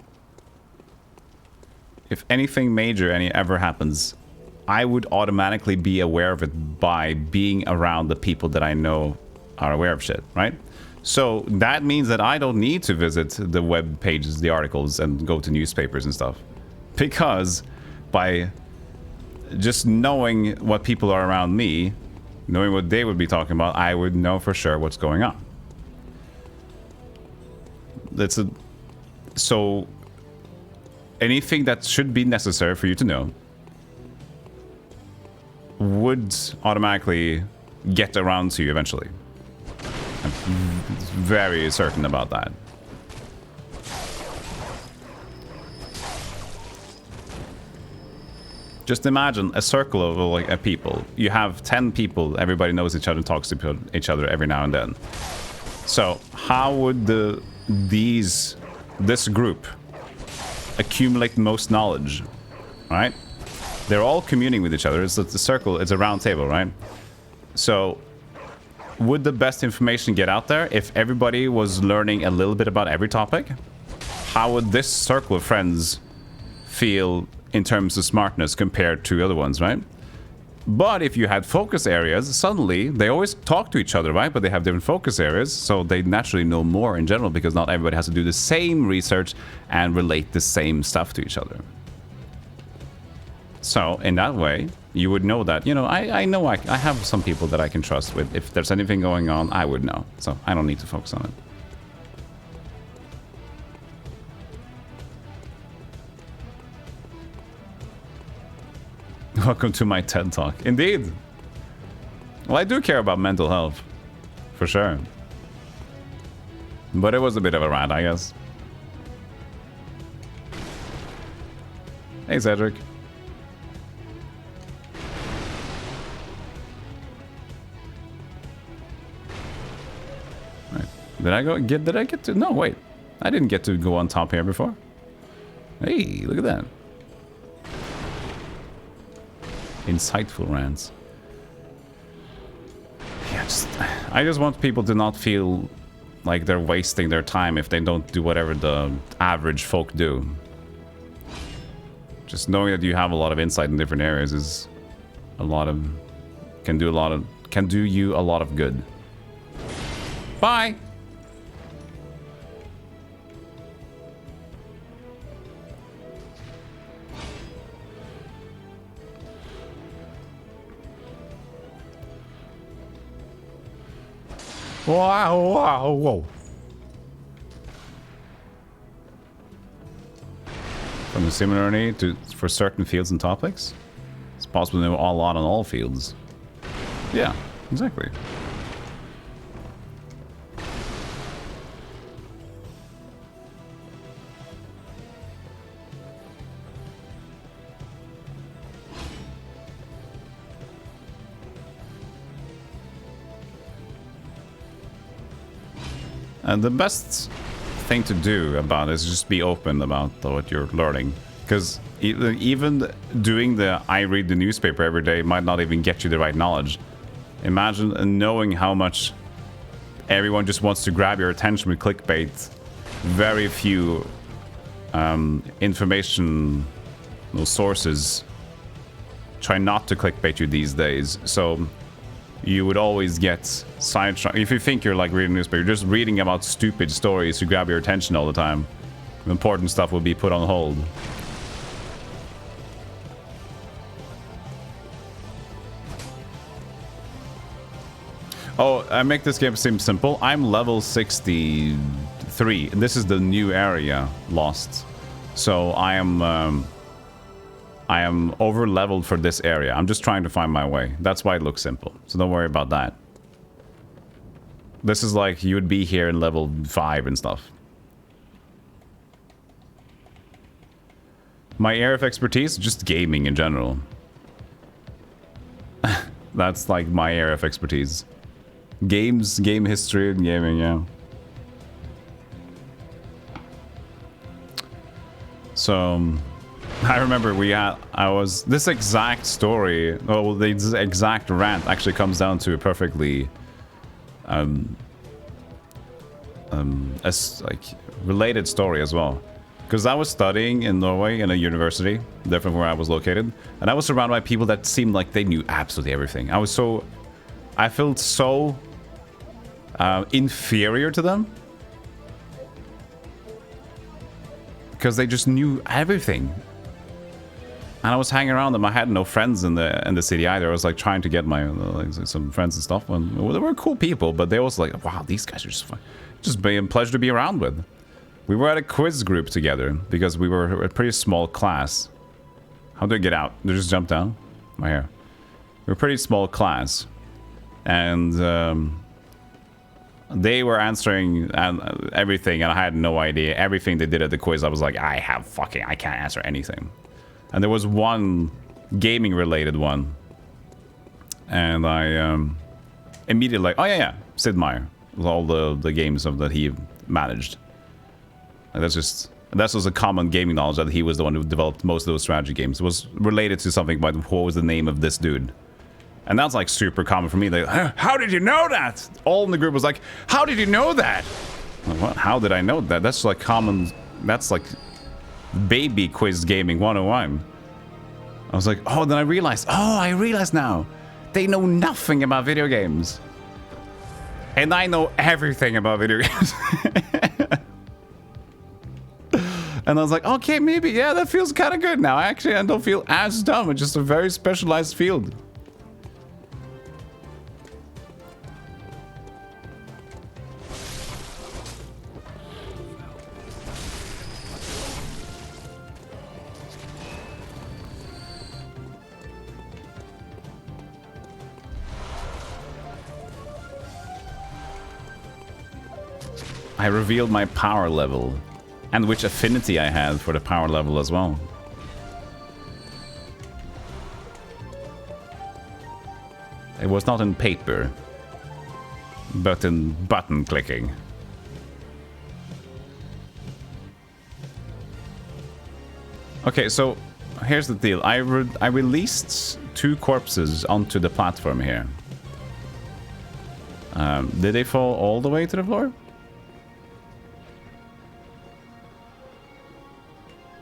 I would automatically be aware of it by being around the people that I know are aware of shit, right? So that means that I don't need to visit the web pages, the articles, and go to newspapers and stuff. Because by just knowing what people are around me, knowing what they would be talking about, I would know for sure what's going on. So anything that should be necessary for you to know would automatically get around to you eventually. I'm very certain about that. Just imagine a circle of like people. You have 10 people, everybody knows each other and talks to each other every now and then. So how would these this group accumulate most knowledge, right? They're all communing with each other. It's a circle, it's a round table, right? So would the best information get out there if everybody was learning a little bit about every topic? How would this circle of friends feel in terms of smartness compared to other ones, right? But if you had focus areas, suddenly they always talk to each other, right? But they have different focus areas, so they naturally know more in general because not everybody has to do the same research and relate the same stuff to each other. So in that way, you would know that, you know, I know I have some people that I can trust with. If there's anything going on, I would know. So I don't need to focus on it. Welcome to my TED Talk. Indeed. Well, I do care about mental health. For sure. But it was a bit of a rant, I guess. Hey, Cedric. Right. Did I get to... No, wait. I didn't get to go on top here before. Hey, look at that. Insightful rants. Yeah, I just want people to not feel like they're wasting their time if they don't do whatever the average folk do. Just knowing that you have a lot of insight in different areas is a lot of... can do you a lot of good. Bye! Wow, whoa. From the similarity for certain fields and topics, it's possible to know a lot on all fields. Yeah, exactly. And the best thing to do about it is just be open about what you're learning. Because even doing I read the newspaper every day might not even get you the right knowledge. Imagine knowing how much everyone just wants to grab your attention with clickbait. Very few information sources try not to clickbait you these days. So you would always get sidetracked. If you think you're like reading a newspaper, you're just reading about stupid stories to grab your attention all the time. Important stuff will be put on hold. Oh, I make this game seem simple. I'm level 63, and this is the new area, Lost. So I am over leveled for this area. I'm just trying to find my way. That's why it looks simple. So don't worry about that. This is like you would be here in level 5 and stuff. My area of expertise, just gaming in general. That's like my area of expertise. Games, game history, and gaming, yeah. So I remember this exact story, well, the exact rant actually comes down to a perfectly related story as well. Because I was studying in Norway in a university, different from where I was located, and I was surrounded by people that seemed like they knew absolutely everything. I felt so inferior to them. Because they just knew everything. And I was hanging around them. I had no friends in the city either. I was like trying to get my some friends and stuff. And they were cool people, but they was like, wow, these guys are just fun. Just being a pleasure to be around with. We were at a quiz group together because we were a pretty small class. How do I get out? Did I just jump down? My hair. We were a pretty small class, and they were answering everything, and I had no idea. Everything they did at the quiz, I was like, I can't answer anything. And there was one gaming related one, and I immediately like, oh yeah, Sid Meier, with all the games that he managed. Like, that's just a common gaming knowledge that he was the one who developed most of those strategy games. It was related to something about what was the name of this dude. And that's like super common for me. Like, how did you know that? All in the group was like, how did you know that? Like, what? How did I know that? That's like common. That's like baby quiz gaming 101. I was like, oh, then I realized. Oh, I realize now. They know nothing about video games. And I know everything about video games. And I was like, okay, maybe, yeah, that feels kind of good now. Actually, I don't feel as dumb. It's just a very specialized field. I revealed my power level and which affinity I had for the power level as well. It was not in paper, but in button clicking. Okay, so here's the deal. I released 2 corpses onto the platform here. Did they fall all the way to the floor?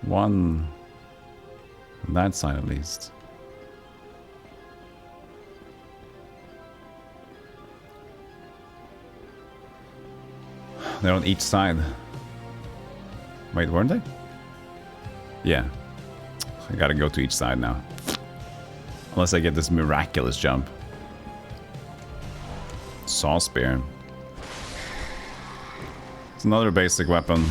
One on that side at least. They're on each side. Wait, weren't they? Yeah. I gotta go to each side now. Unless I get this miraculous jump. Saw spear. It's another basic weapon.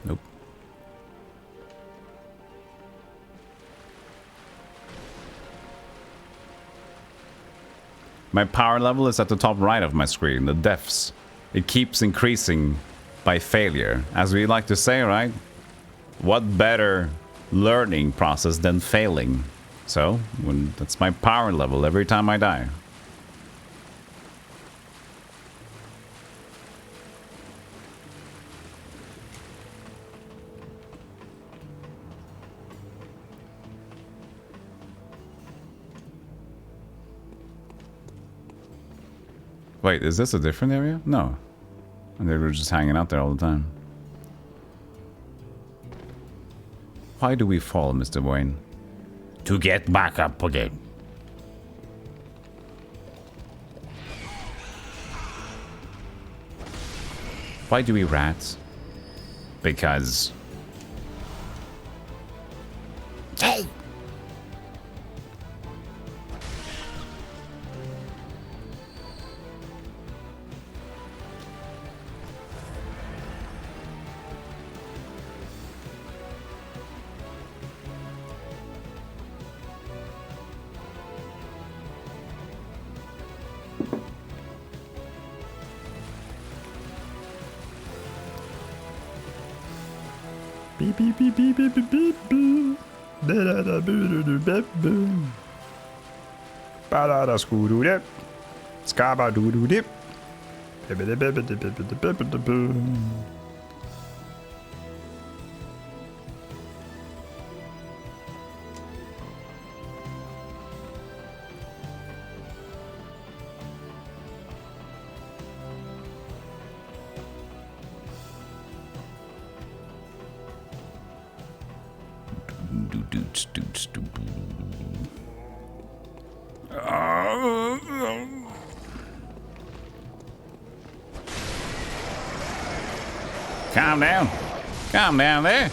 Nope. My power level is at the top right of my screen, the deaths. It keeps increasing by failure. As we like to say, right? What better learning process than failing? So, that's my power level every time I die. Wait, is this a different area? No. And they were just hanging out there all the time. Why do we fall, Mr. Wayne? To get back up again. Why do we rat? Because... Hey! Beep beep beep beep beep beep beep beep. Da da da boo doo beep boo. Ba da da scoo doo dip. Scaba doo doo dip. Beep beep beep beep beep beep beep beep boo. Calm down. Calm down there.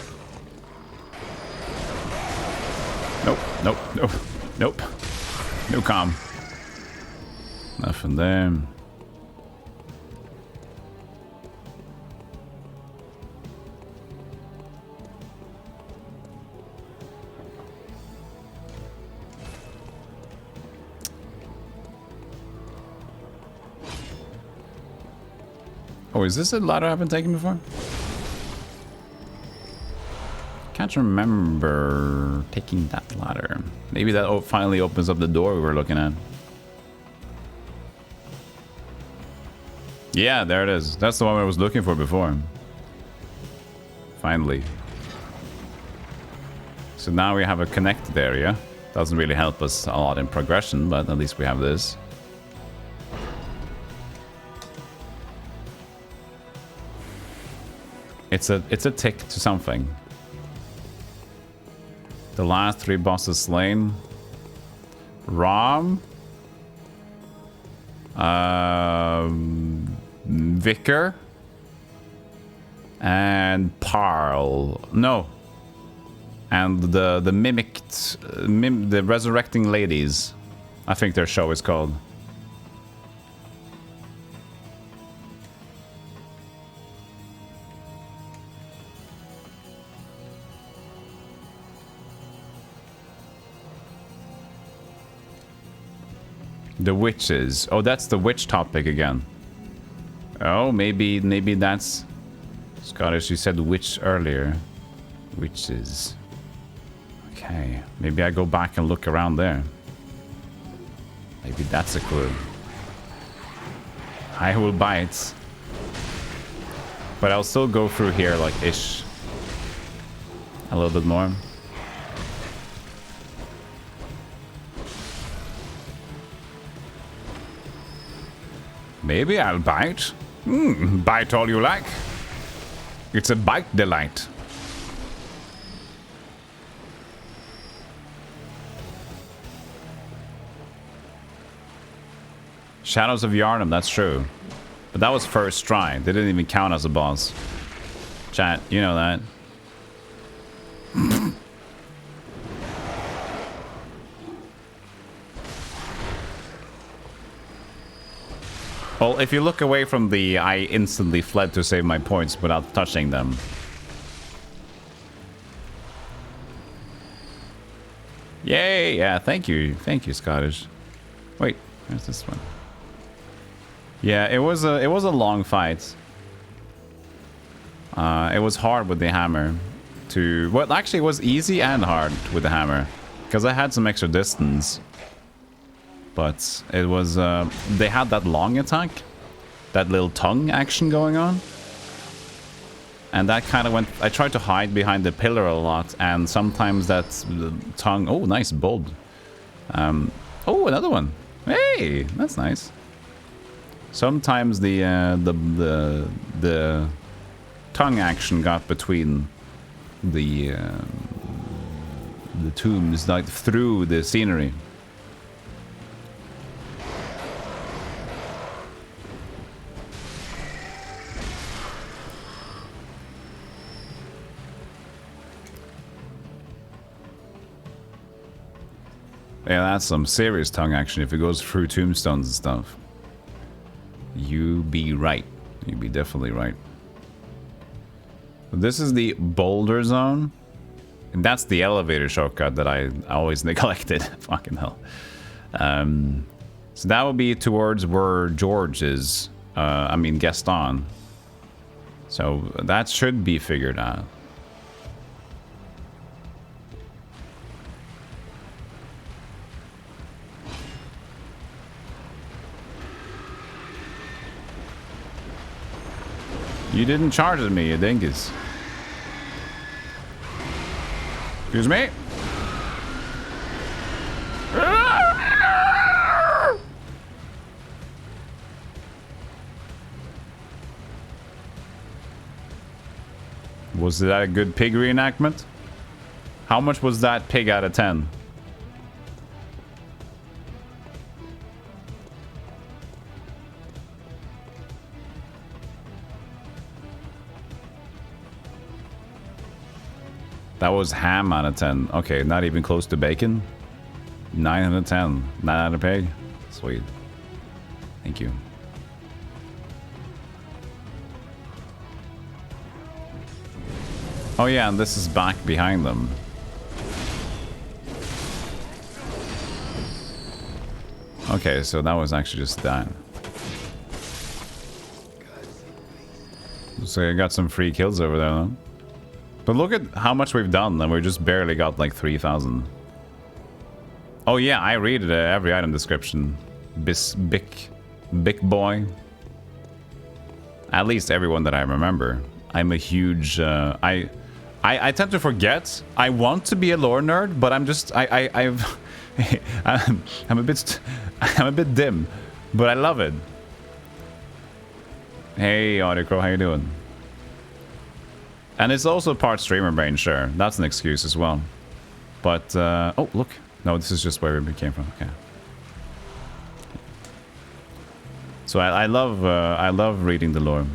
Nope, nope, nope, nope. No calm. Nothing there. Oh, is this a ladder I've been taking before? Can't remember taking that ladder. Maybe that finally opens up the door we were looking at. Yeah, there it is. That's the one I was looking for before. Finally. So now we have a connected area. Doesn't really help us a lot in progression, but at least we have this. It's a tick to something. The last 3 bosses slain. Rom. Vicar. And Parl. No. And the mimicked... the resurrecting ladies. I think their show is called. The witches. Oh, that's the witch topic again. Oh, maybe that's... Scottish, you said witch earlier. Witches. Okay. Maybe I go back and look around there. Maybe that's a clue. I will bite. But I'll still go through here like ish. A little bit more. Maybe I'll bite. Bite all you like. It's a bite delight. Shadows of Yharnam, that's true. But that was first try. They didn't even count as a boss. Chat, you know that. Well, if you look away from the I instantly fled to save my points without touching them. Yay! Yeah, thank you. Thank you, Scottish. Wait, where's this one? Yeah, it was a long fight. It was hard with the hammer to... Well, actually it was easy and hard with the hammer. Because I had some extra distance. But it was... they had that long attack. That little tongue action going on. And that kind of went... I tried to hide behind the pillar a lot. And sometimes that tongue... Oh, nice bulb. Oh, another one. Hey, that's nice. Sometimes the tongue action got between the tombs, like through the scenery. Yeah, that's some serious tongue action if it goes through tombstones and stuff. You be right. You be definitely right. This is the boulder zone. And that's the elevator shortcut that I always neglected. Fucking hell. So that will be towards where George is. I mean Gaston. So that should be figured out. You didn't charge at me, you dingus. Excuse me? Was that a good pig reenactment? How much was that pig out of 10? That was ham out of 10. Okay, not even close to bacon. 9 out of 10. 9 out of pig. Sweet. Thank you. Oh yeah, and this is back behind them. Okay, so that was actually just that. So I got some free kills over there though. But look at how much we've done, and we just barely got like 3,000. Oh yeah, I read every item description. Big boy. At least everyone that I remember. I'm a huge... I tend to forget. I want to be a lore nerd, but I'm just... I'm a bit dim, but I love it. Hey, Audicro, how you doing? And it's also part streamer brain, sure. That's an excuse as well. But, oh, look. No, this is just where we came from. Okay. So I love reading the lore.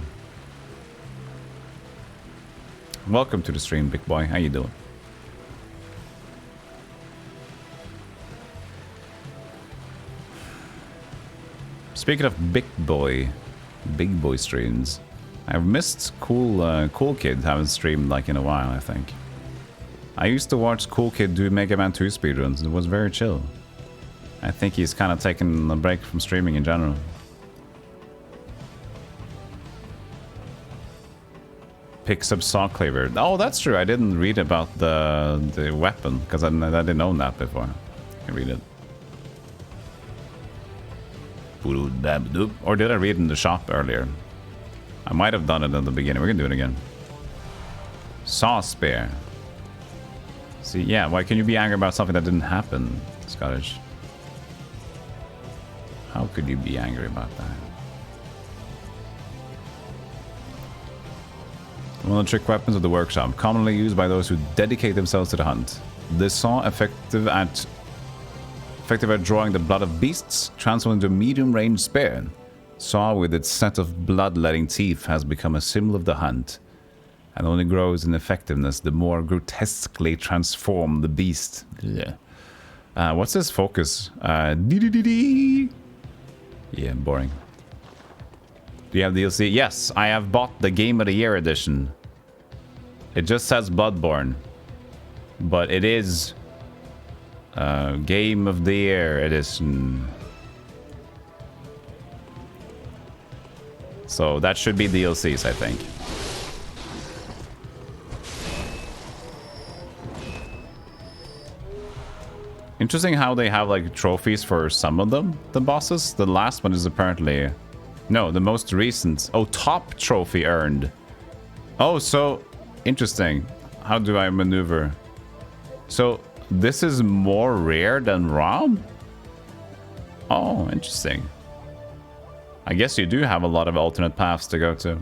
Welcome to the stream, big boy. How you doing? Speaking of big boy streams, I've missed Cool Kid haven't streamed like in a while, I think. I used to watch Cool Kid do Mega Man 2 speedruns. It was very chill. I think he's kind of taken a break from streaming in general. Picks up saw cleaver. Oh, that's true. I didn't read about the weapon because I didn't own that before. I read it. Or did I read in the shop earlier? I might have done it in the beginning. We can do it again. Saw spear. See, yeah, why can you be angry about something that didn't happen, Scottish? How could you be angry about that? One of the trick weapons of the workshop, commonly used by those who dedicate themselves to the hunt. This saw, effective at drawing the blood of beasts, transformed into a medium-range spear. Saw with its set of blood-letting teeth has become a symbol of the hunt, and only grows in effectiveness the more grotesquely transform the beast. Yeah. What's this focus? Yeah, boring. Do you have DLC? Yes, I have bought the Game of the Year edition. It just says Bloodborne, but it is Game of the Year edition. So that should be DLCs, I think. Interesting how they have like trophies for some of them, the bosses. The last one is apparently... No, the most recent. Oh, top trophy earned. Oh, so interesting. How do I maneuver? So this is more rare than ROM? Oh, interesting. I guess you do have a lot of alternate paths to go to.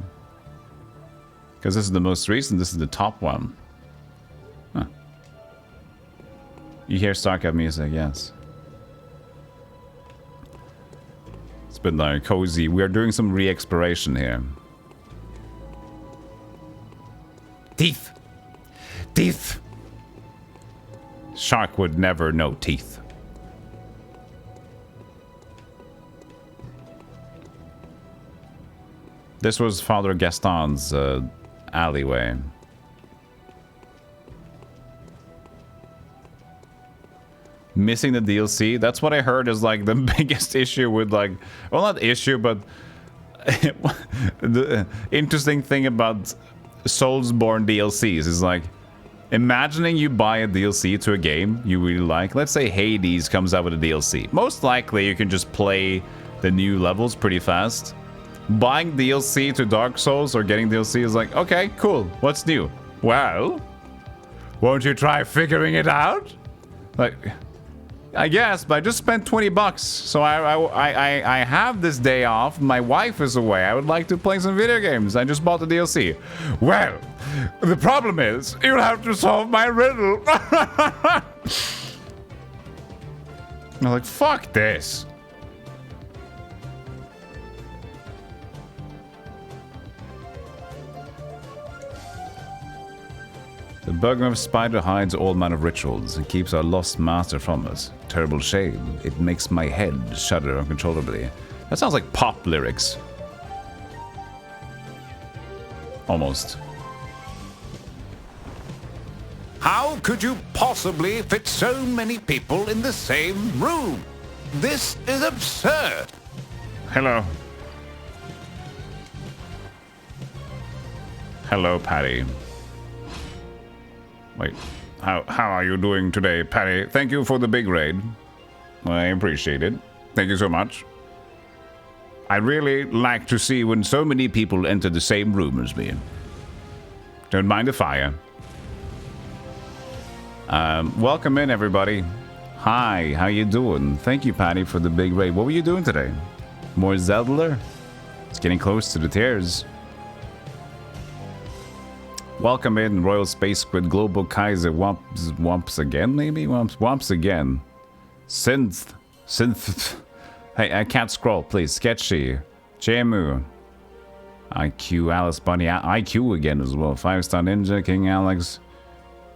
Because this is the most recent, this is the top one. Huh. You hear StarCraft music, yes. It's been like cozy. We are doing some re-exploration here. Teeth! Teeth! Shark would never know teeth. This was Father Gaston's alleyway. Missing the DLC, that's what I heard is like the biggest issue with like, well, not issue, but the interesting thing about Soulsborne DLCs is like, imagining you buy a DLC to a game you really like. Let's say Hades comes out with a DLC. Most likely you can just play the new levels pretty fast. Buying DLC to Dark Souls or getting DLC is like, okay, cool. What's new? Well, won't you try figuring it out? Like, I guess, but I just spent 20 bucks. So I have this day off. My wife is away. I would like to play some video games. I just bought the DLC. Well, the problem is you'll have to solve my riddle. I'm like, fuck this. The bugger spider hides all manner of rituals and keeps our lost master from us. Terrible shame. It makes my head shudder uncontrollably. That sounds like pop lyrics. Almost. How could you possibly fit so many people in the same room? This is absurd. Hello. Hello, Patty. Wait, how are you doing today, Patty? Thank you for the big raid. I appreciate it. Thank you so much. I really like to see when so many people enter the same room as me. Don't mind the fire. Welcome in, everybody. Hi, how you doing? Thank you, Patty, for the big raid. What were you doing today? More Zelda? It's getting close to the tears. Welcome in, Royal Space Squid, Global Kaiser, Wumps again, maybe? Wumps again. Synth. Hey, I can't scroll, please. Sketchy. Jemu. IQ, Alice Bunny, IQ again as well. 5-star Ninja, King Alex.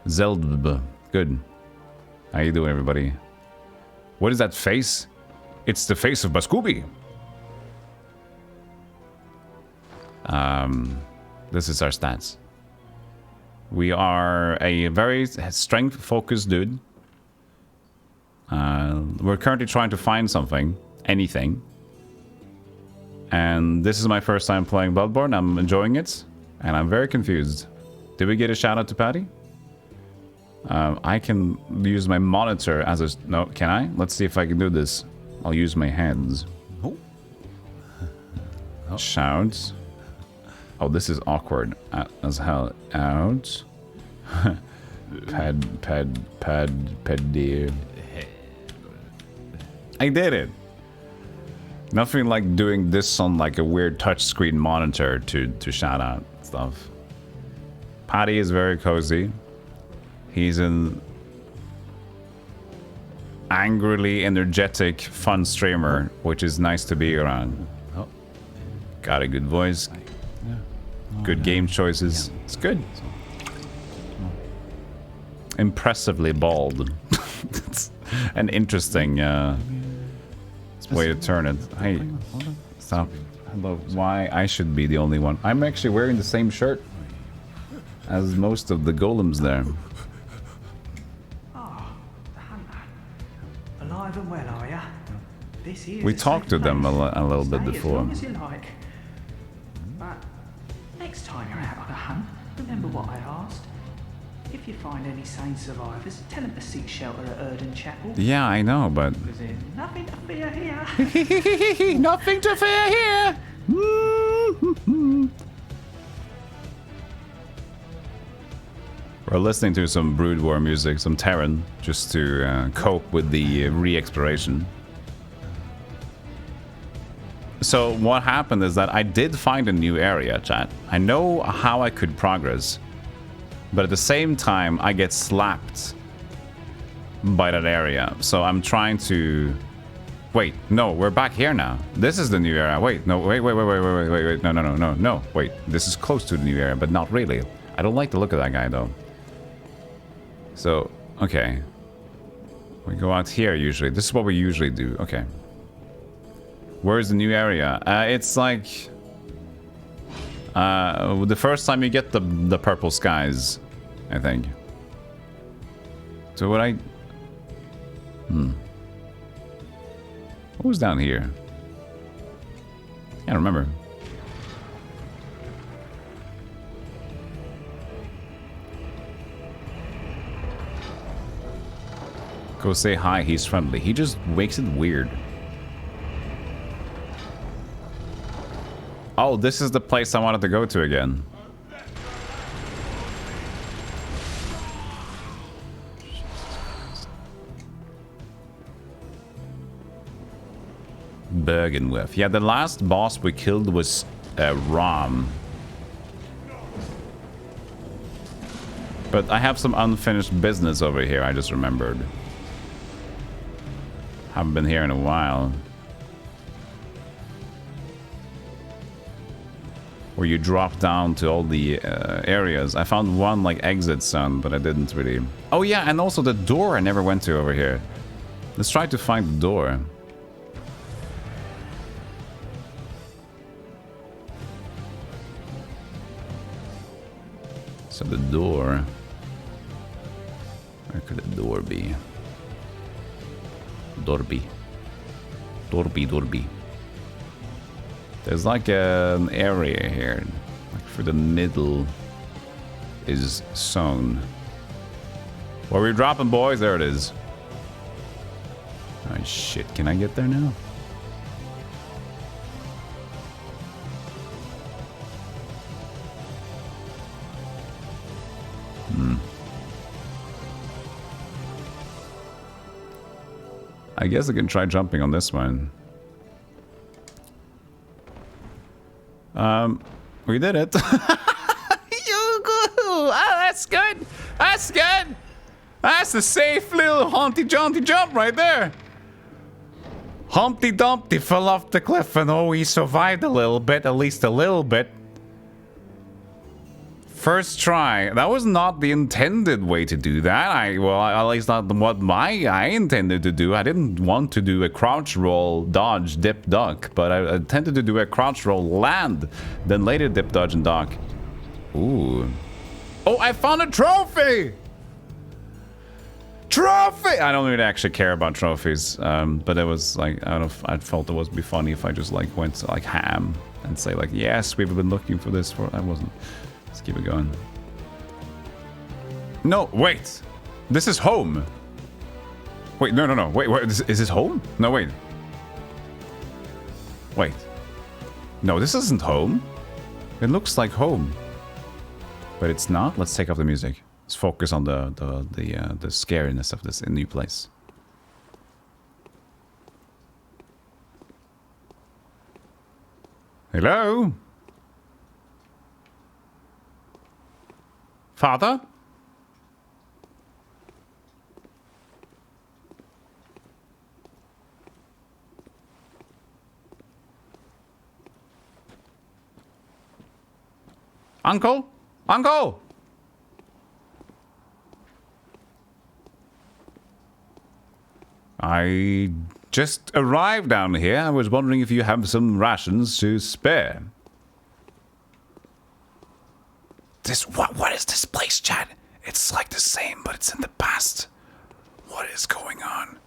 Zelda. Good. How you doing, everybody? What is that face? It's the face of Baskubi. This is our stats. We are a very strength-focused dude. We're currently trying to find something. Anything. And this is my first time playing Bloodborne. I'm enjoying it. And I'm very confused. Did we get a shout out to Patty? I can use my monitor as a... No, can I? Let's see if I can do this. I'll use my hands. Oh. Shout. Oh, this is awkward as hell. Out. Pad, dear. I did it. Nothing like doing this on like a weird touchscreen monitor to shout out stuff. Patty is very cozy. He's an angrily energetic, fun streamer, which is nice to be around. Oh. Got a good voice. Yeah. Oh, good game choices. It's good. Impressively bald. It's an interesting way to turn it. Hey, stop. Hello. Why I should be the only one? I'm actually wearing the same shirt as most of the golems there. Alive and well, are ya? This is we talked to them a little bit before. As long as you like. But next time you're out on a hunt, remember what I asked. If you find any sane survivors, tell them to seek shelter at Erden Chapel. Yeah, I know, but... Nothing to fear here. Nothing to fear here. We're listening to some Brood War music, some Terran, just to cope with the re-exploration. So what happened is that I did find a new area, chat. I know how I could progress. But at the same time, I get slapped by that area. So I'm trying to... Wait, no, we're back here now. This is the new area. Wait, no, wait. No. Wait, this is close to the new area, but not really. I don't like the look of that guy, though. So, okay. We go out here, usually. This is what we usually do. Okay. Where's the new area? It's like... the first time you get the purple skies, I think. So what I... What was down here? I don't remember. Go say hi, he's friendly. He just makes it weird. Oh, this is the place I wanted to go to again. Bergenworth. Yeah, the last boss we killed was Ram. But I have some unfinished business over here, I just remembered. Haven't been here in a while. Where you drop down to all the areas. I found one like exit zone, but I didn't really... Oh yeah, and also the door I never went to over here. Let's try to find the door. So the door... Where could the door be? Dorby. There's like an area here, like for the middle is zone. Where we dropping, boys? There it is. Oh shit, can I get there now? I guess I can try jumping on this one. We did it. Oh, that's good. That's good. That's a safe little Humpty Dumpty jump right there. Humpty Dumpty fell off the cliff and oh, he survived a little bit, at least a little bit. First try. That was not the intended way to do that. Well, at least not what I intended to do. I didn't want to do a crouch roll, dodge, dip, duck, but I intended to do a crouch roll, land, then later dip, dodge, and duck. Ooh. Oh, I found a trophy! Trophy! I don't really actually care about trophies, but it was like, I don't know if I felt it would be funny if I just like went to like ham and say like, yes, we've been looking for this for, I wasn't. Let's keep it going. No, wait. This is home. Wait, no. Wait, is this home? No, wait. Wait. No, this isn't home. It looks like home. But it's not. Let's take off the music. Let's focus on the scariness of this new place. Hello? Father? Uncle? Uncle! I just arrived down here. I was wondering if you have some rations to spare. What is this place, Chad? It's like the same, but it's in the past. What is going on?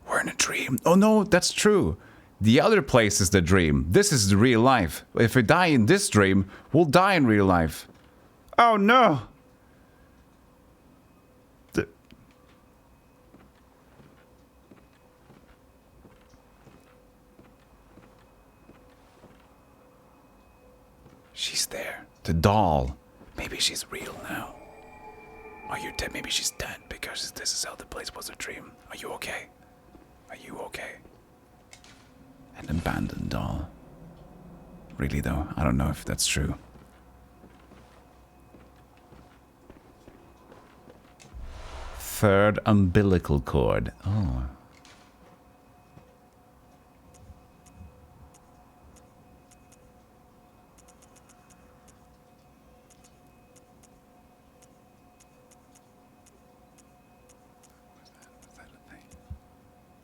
We're in a dream. Oh no, that's true. The other place is the dream. This is the real life. If we die in this dream, we'll die in real life. Oh no! She's there. The doll. Maybe she's real now. Are you dead? Maybe she's dead because this is how the place was a dream. Are you okay? Are you okay? An abandoned doll. Really though, I don't know if that's true. Third umbilical cord. Oh.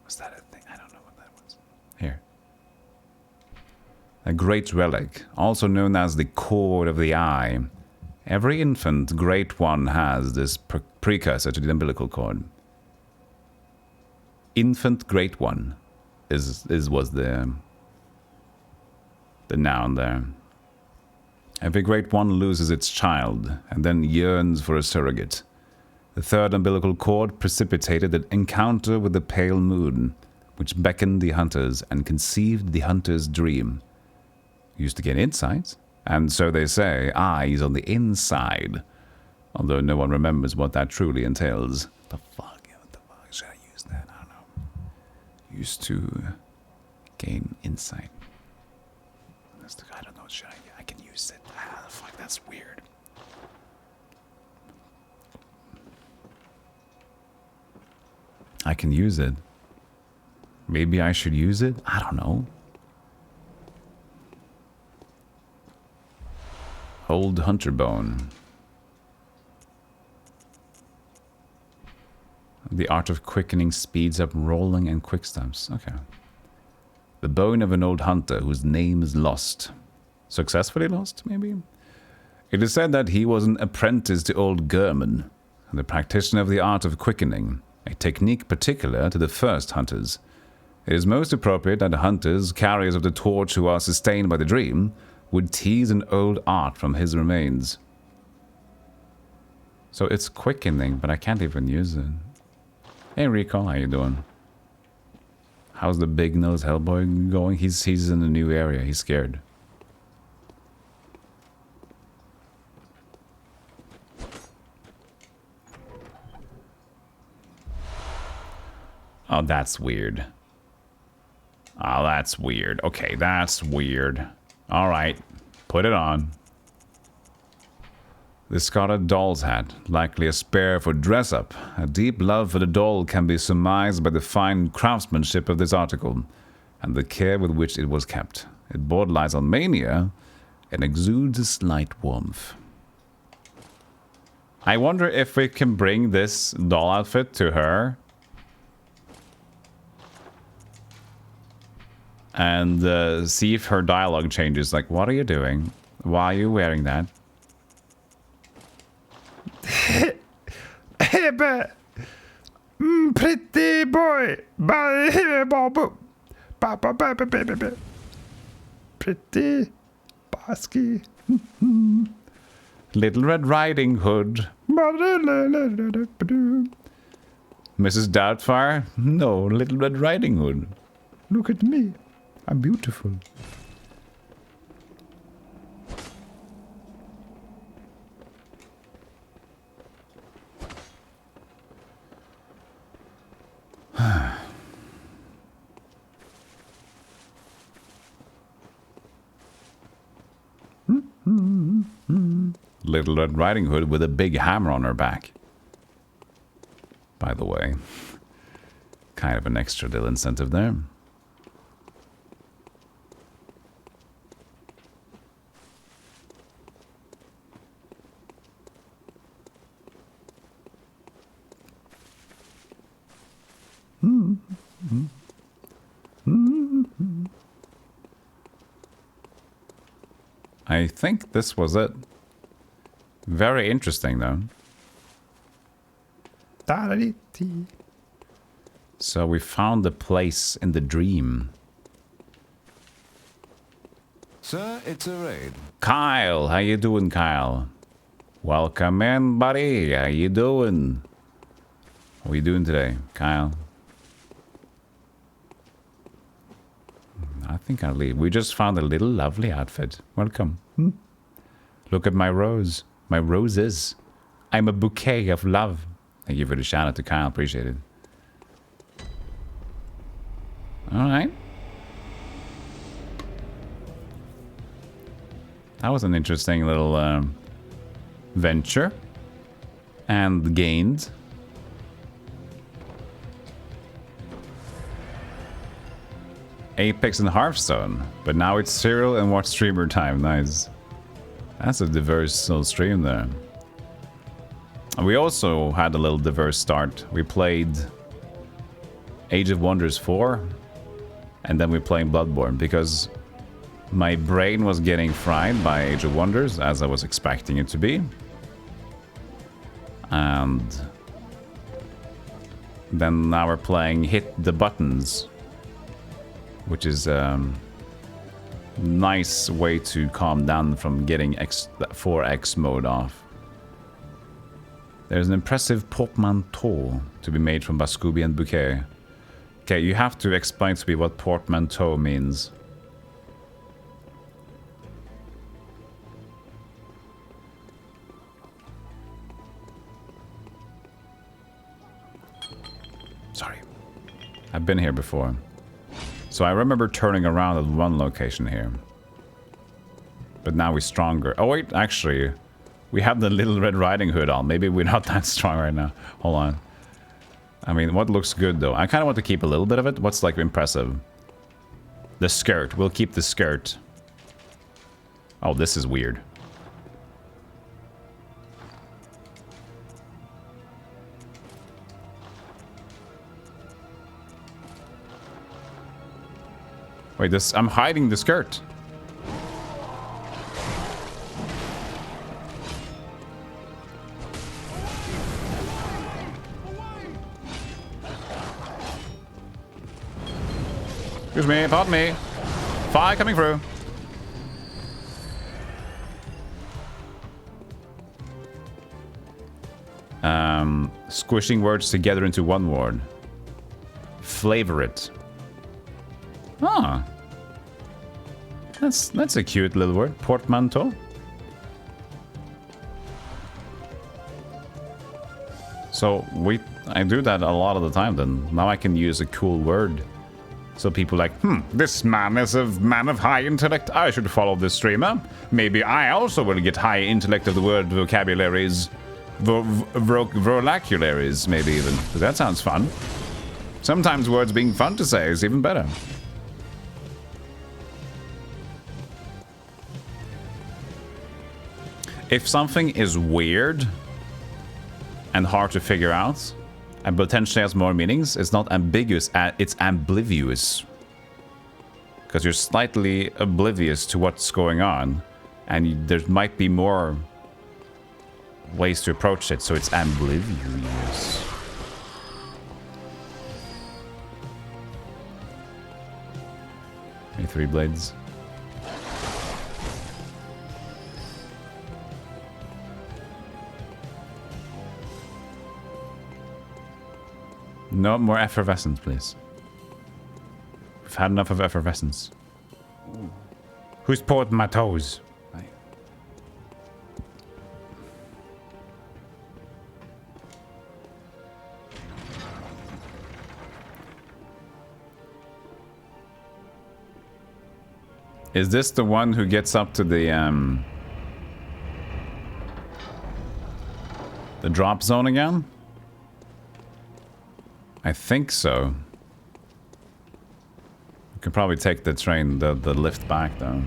Was that a thing? I don't know what that was. Here. A great relic, also known as the cord of the eye. Every infant great one has this precursor to the umbilical cord. Infant great one was the noun there. Every great one loses its child and then yearns for a surrogate. The third umbilical cord precipitated an encounter with the pale moon, which beckoned the hunters and conceived the hunter's dream. Used to get insights, and so they say, eyes on the inside. Although no one remembers what that truly entails. What the fuck should I use that? I don't know. Used to gain insight. I don't know. Should I can use it. Ah, fuck, that's weird. I can use it. Maybe I should use it? I don't know. Old hunter bone. The art of quickening speeds up rolling and quick steps. Okay. The bone of an old hunter whose name is lost. Successfully lost, maybe? It is said that he was an apprentice to old German, the practitioner of the art of quickening, a technique particular to the first hunters. It is most appropriate that the hunters, carriers of the torch who are sustained by the dream, would tease an old art from his remains. So it's quickening, but I can't even use it. Hey Rico, how you doing? How's the big nose Hellboy going? He's in a new area. He's scared. Oh, that's weird. Oh, that's weird. Okay, that's weird. All right, put it on. Discarded doll's hat, likely a spare for dress-up. A deep love for the doll can be surmised by the fine craftsmanship of this article and the care with which it was kept. It borderlines on mania and exudes a slight warmth. I wonder if we can bring this doll outfit to her and see if her dialogue changes. Like, what are you doing? Why are you wearing that? Pretty boy. Pretty basky. Little Red Riding Hood. Mrs. Doubtfire? No, Little Red Riding Hood. Look at me. I'm beautiful. Little Red Riding Hood with a big hammer on her back. By the way, kind of an extra little incentive there. I think this was it. Very interesting, though. So we found the place in the dream. Sir, it's a raid. Kyle, how you doing, Kyle? Welcome in, buddy. How you doing? What are you doing today, Kyle? I think I'll leave. We just found a little lovely outfit. Welcome. Look at my rose. My roses. I'm a bouquet of love. Thank you for the shout out to Kyle. Appreciate it. Alright. That was an interesting little venture. And gained. Apex and Hearthstone. But now it's Cyril and Watch Streamer time. Nice. That's a diverse little stream there. And we also had a little diverse start. We played Age of Wonders 4. And then we played Bloodborne. Because my brain was getting fried by Age of Wonders. As I was expecting it to be. And then now we're playing Hit the Buttons. Which is a nice way to calm down from getting 4X mode off. There's an impressive portmanteau to be made from Bascubi and Bouquet. Okay, you have to explain to me what portmanteau means. Sorry. I've been here before. So I remember turning around at one location here. But now we're stronger. Oh wait, actually, we have the Little Red Riding Hood on. Maybe we're not that strong right now. Hold on. I mean, what looks good though? I kind of want to keep a little bit of it. What's like impressive? The skirt. We'll keep the skirt. Oh, this is weird. Wait, this... I'm hiding the skirt. Excuse me, pardon me. Fire coming through. Squishing words together into one word. Flavor it. Ah. That's a cute little word. Portmanteau. So I do that a lot of the time then. Now I can use a cool word. So people like, this man is a man of high intellect. I should follow this streamer. Maybe I also will get high intellect of the word vocabularies. Vernacularies, maybe even. But that sounds fun. Sometimes words being fun to say is even better. If something is weird and hard to figure out, and potentially has more meanings, it's not ambiguous, it's ambivalous. Because you're slightly oblivious to what's going on, and there might be more ways to approach it, so it's ambivalous. Three blades. No more effervescence, please. We've had enough of effervescence. Who's pawing my toes? Is this the one who gets up to the drop zone again? I think so. We can probably take the train, the lift back though.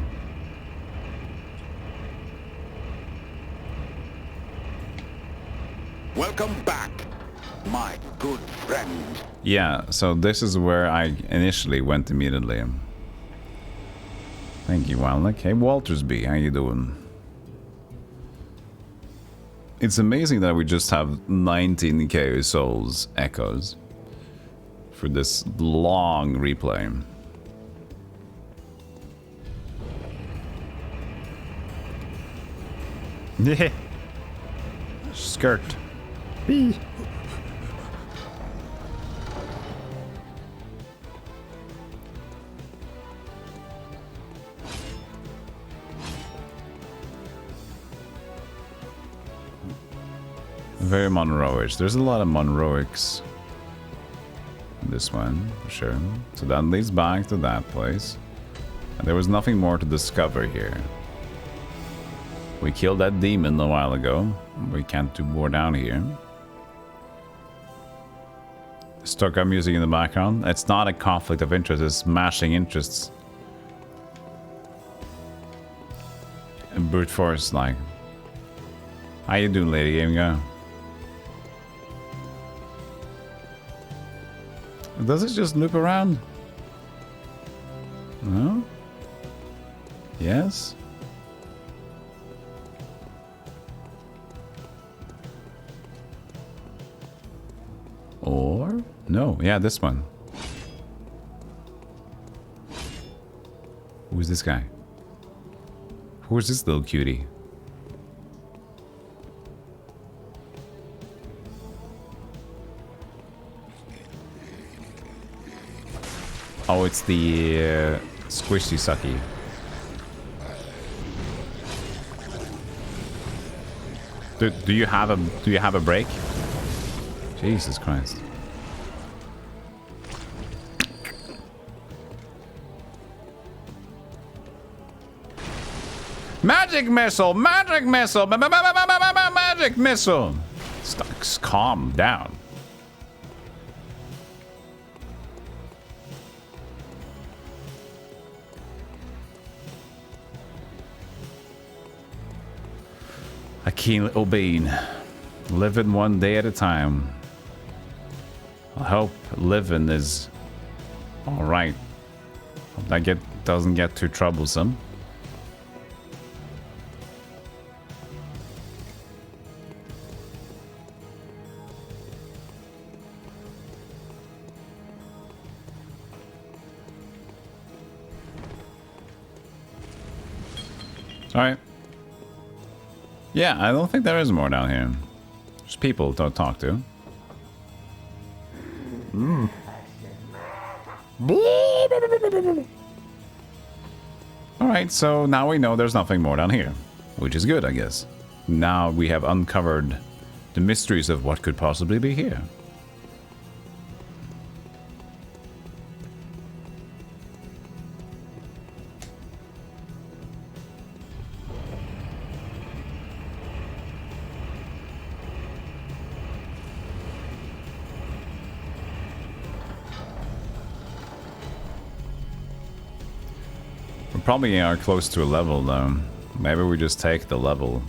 Welcome back, my good friend. Yeah, so this is where I initially went immediately. Thank you, Wildlick. Hey, Waltersby, how you doing? It's amazing that we just have 19k souls echoes for this long replay. Yeah. Skirt. Bee. Very Monroe-ish. There's a lot of Monroics. This one, for sure. So that leads back to that place. And there was nothing more to discover here. We killed that demon a while ago. We can't do more down here. Stuck up music in the background. It's not a conflict of interest, it's mashing interests. And brute force, like. How you doing, Lady Game Guy? Does it just loop around? No? Yes? Or? No, yeah, this one. Who's this guy? Who's this little cutie? Oh, it's the squishy sucky. Do you have a break? Jesus Christ. Magic missile! Magic missile! Magic missile! Stocks, calm down. A keen little bean. Living one day at a time. I hope living is alright. Hope that doesn't get too troublesome. Alright. Yeah, I don't think there is more down here. Just people to talk to. Alright, so now we know there's nothing more down here. Which is good, I guess. Now we have uncovered The mysteries of what could possibly be here. We probably are close to a level though. Maybe we just take the level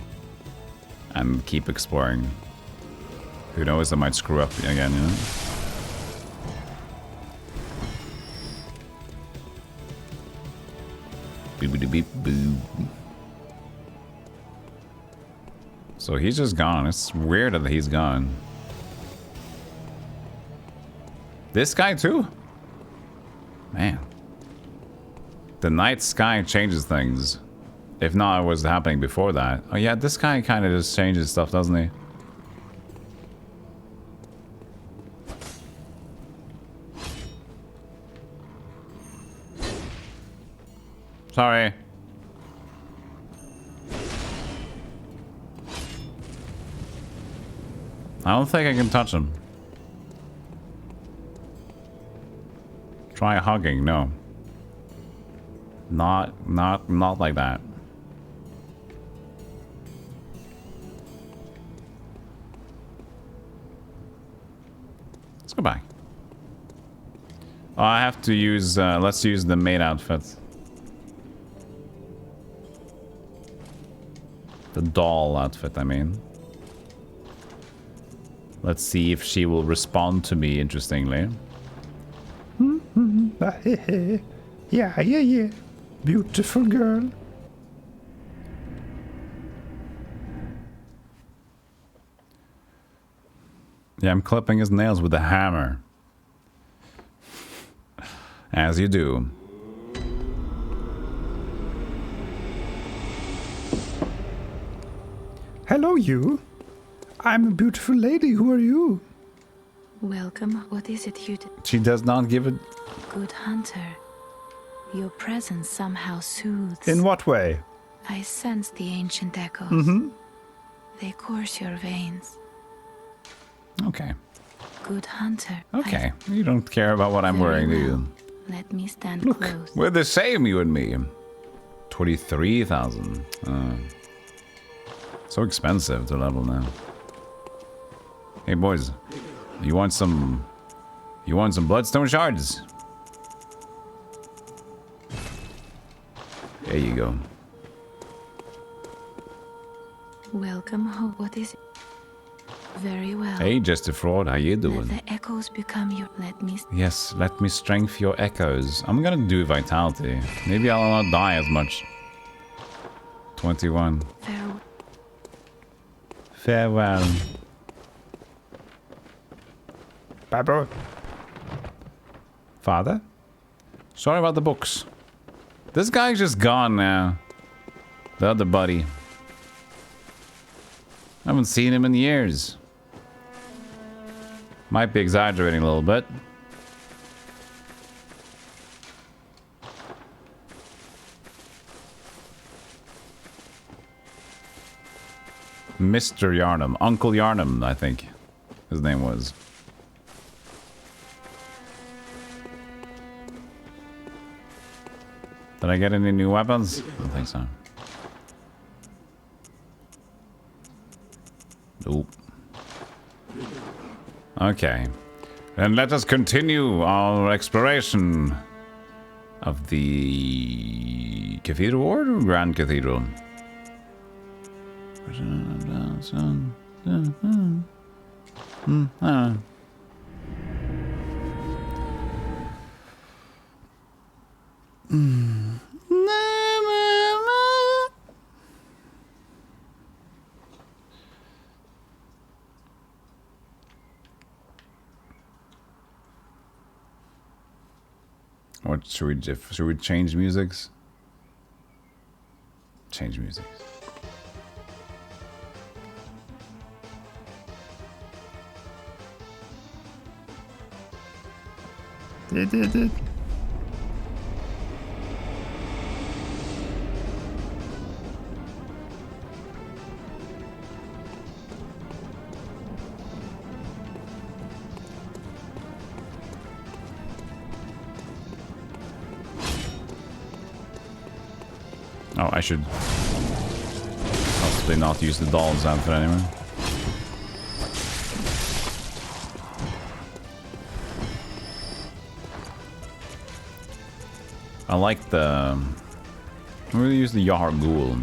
and keep exploring. Who knows, I might screw up again, you know? Beep boo. So he's just gone. It's weird that he's gone. This guy too? Man. The night sky changes things. If not, it was happening before that. Oh yeah, this guy kind of just changes stuff, doesn't he? Sorry. I don't think I can touch him. Try hugging, no. Not like that. Let's go back. Oh, I have to use, let's use the maid outfit. The doll outfit, I mean. Let's see if she will respond to me, interestingly. Yeah. Beautiful girl. Yeah, I'm clipping his nails with a hammer. As you do. Hello, you. I'm a beautiful lady. Who are you? Welcome. What is it you do? She does not give it. Good hunter. Your presence somehow soothes. In what way? I sense the ancient echoes. Mm-hmm. They course your veins. Okay. Good hunter. Okay. You don't care about what I'm wearing, do you? Let me stand Look, close. we're the same, you and me. 23,000. So expensive to level now. Hey boys, you want some bloodstone shards? There you go. Welcome home. What is it? Very well. Hey, Just a Fraud, how you doing? Let the echoes become your. Let me. Yes, let me strengthen your echoes. I'm gonna do vitality. Maybe I'll not die as much. 21. Farewell. Babu. Father? Sorry about the books. This guy's just gone now. The other buddy. I haven't seen him in years. Might be exaggerating a little bit. Mr. Yarnum. Uncle Yarnum, I think his name was. Did I get any new weapons? I don't think so. Nope. Okay. Then let us continue our exploration of the Cathedral or Grand Cathedral. What should we do? Should we change musics? Change music. Did. Oh, I should possibly not use the doll's outfit anyway. I like the... I'm gonna use the Yahar Ghoul.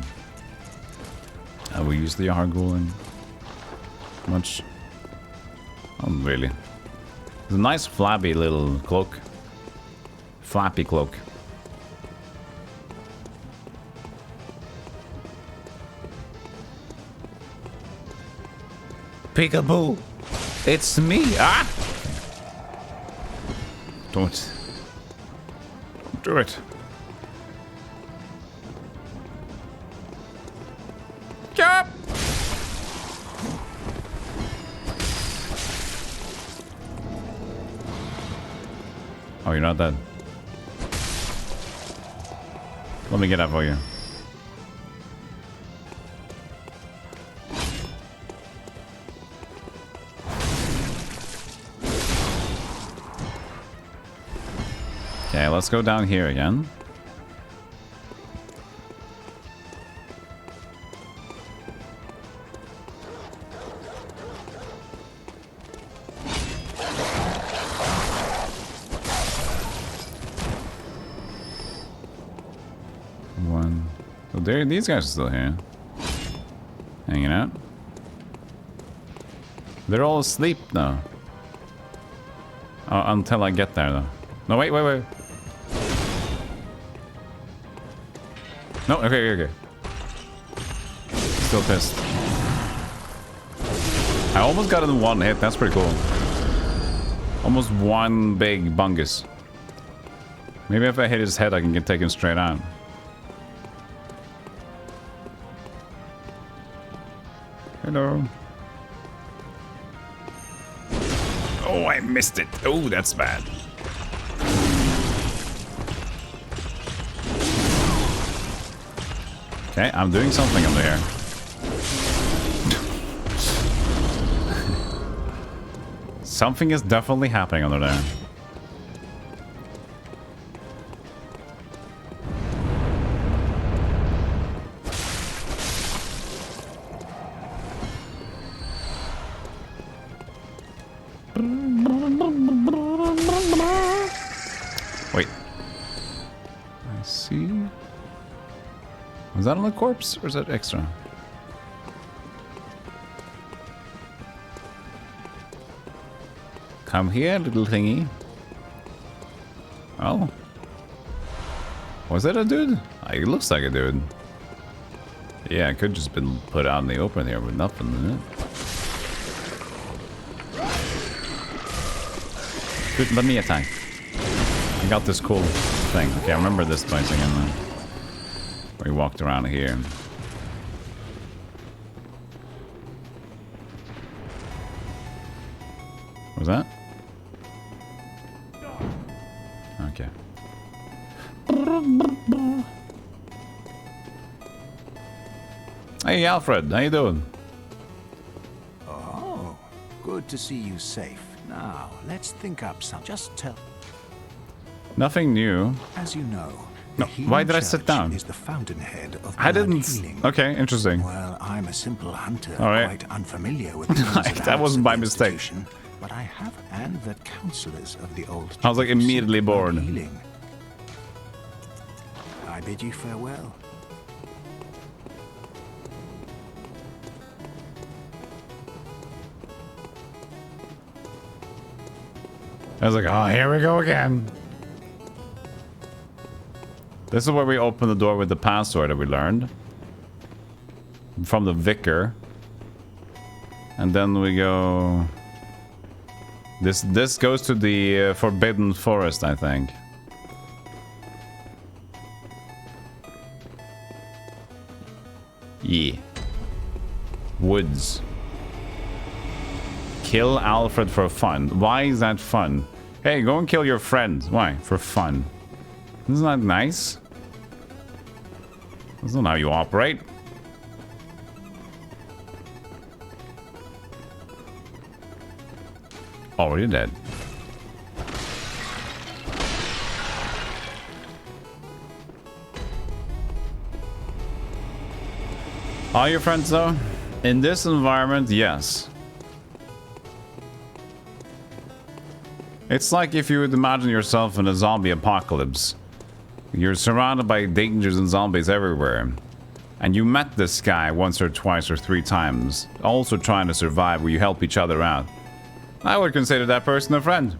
Have we used the Yahar Ghoul in much? Oh, really? It's a nice flabby little cloak. Flappy cloak. Peekaboo! It's me! Ah! Don't do it. Yup! Oh, you're not dead. Let me get up for you. Okay, let's go down here again. One. So there, these guys are still here. Hanging out. They're all asleep now. Oh, until I get there, though. No, wait. No, okay. Still pissed. I almost got it in one hit. That's pretty cool. Almost one big bungus. Maybe if I hit his head, I can take him straight out. Hello. Oh, I missed it. Oh, that's bad. Okay, I'm doing something under here. Something is definitely happening under there. Wait. I see. Was that on the corpse or is that extra? Come here, little thingy. Oh. Was that a dude? It looks like a dude. Yeah, it could just been put out in the open here with nothing in it. Dude, let me attack. I got this cool thing. Okay, I remember this place again now. We walked around here. What was that? Okay. Hey, Alfred, how you doing? Oh, good to see you safe. Now, let's think up some. Just tell. Nothing new. As you know, No, why did I sit down? Is the fountainhead of I blood didn't. healing. Okay, interesting. Well, I'm a simple hunter, All right. quite unfamiliar with the ins and That outs wasn't of my the mistake. institution, but I have and the counselors of the old. I was like church immediately seek blood bored. healing. I bid you farewell. I was like, oh, here we go again. This is where we open the door with the password that we learned from the vicar, and then we go. This goes to the Forbidden Forest, I think. Yeah. Woods. Kill Alfred for fun. Why is that fun? Hey, go and kill your friend. Why? For fun. Isn't that nice? That's not how you operate. Already dead. Are your friends though? In this environment, yes. It's like if you would imagine yourself in a zombie apocalypse. You're surrounded by dangers and zombies everywhere. And you met this guy once or twice or 3 times, also trying to survive, where you help each other out. I would consider that person a friend.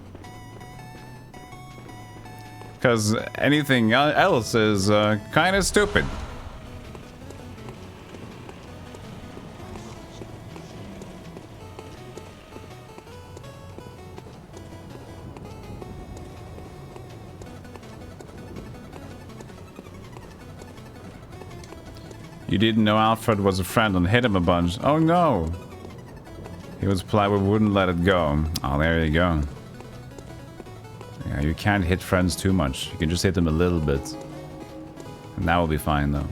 Because anything else is kind of stupid. You didn't know Alfred was a friend and hit him a bunch. Oh no! He was plywood, wouldn't let it go. Oh, there you go. Yeah, you can't hit friends too much. You can just hit them a little bit. And that will be fine though.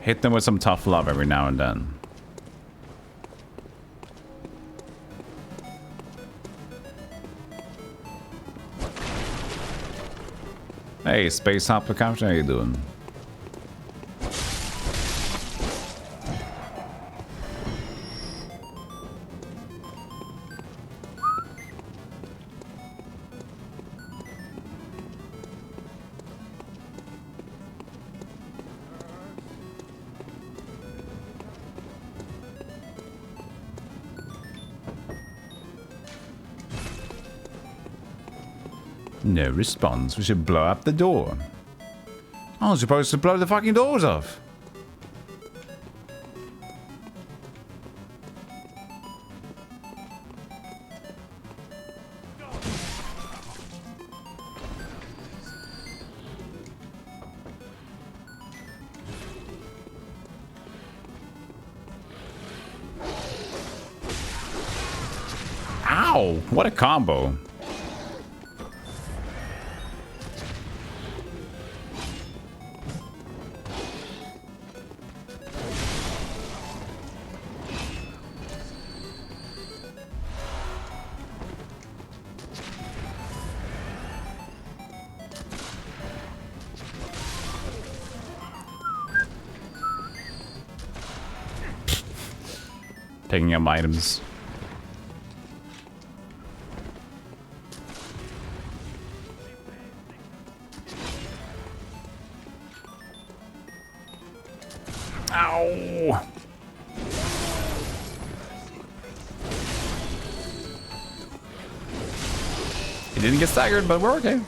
Hit them with some tough love every now and then. Hey, Space Applicant, how you doing? No response. We should blow up the door. I was supposed to blow the fucking doors off. Ow! What a combo. Picking up items. Ow! He didn't get staggered, but we're okay.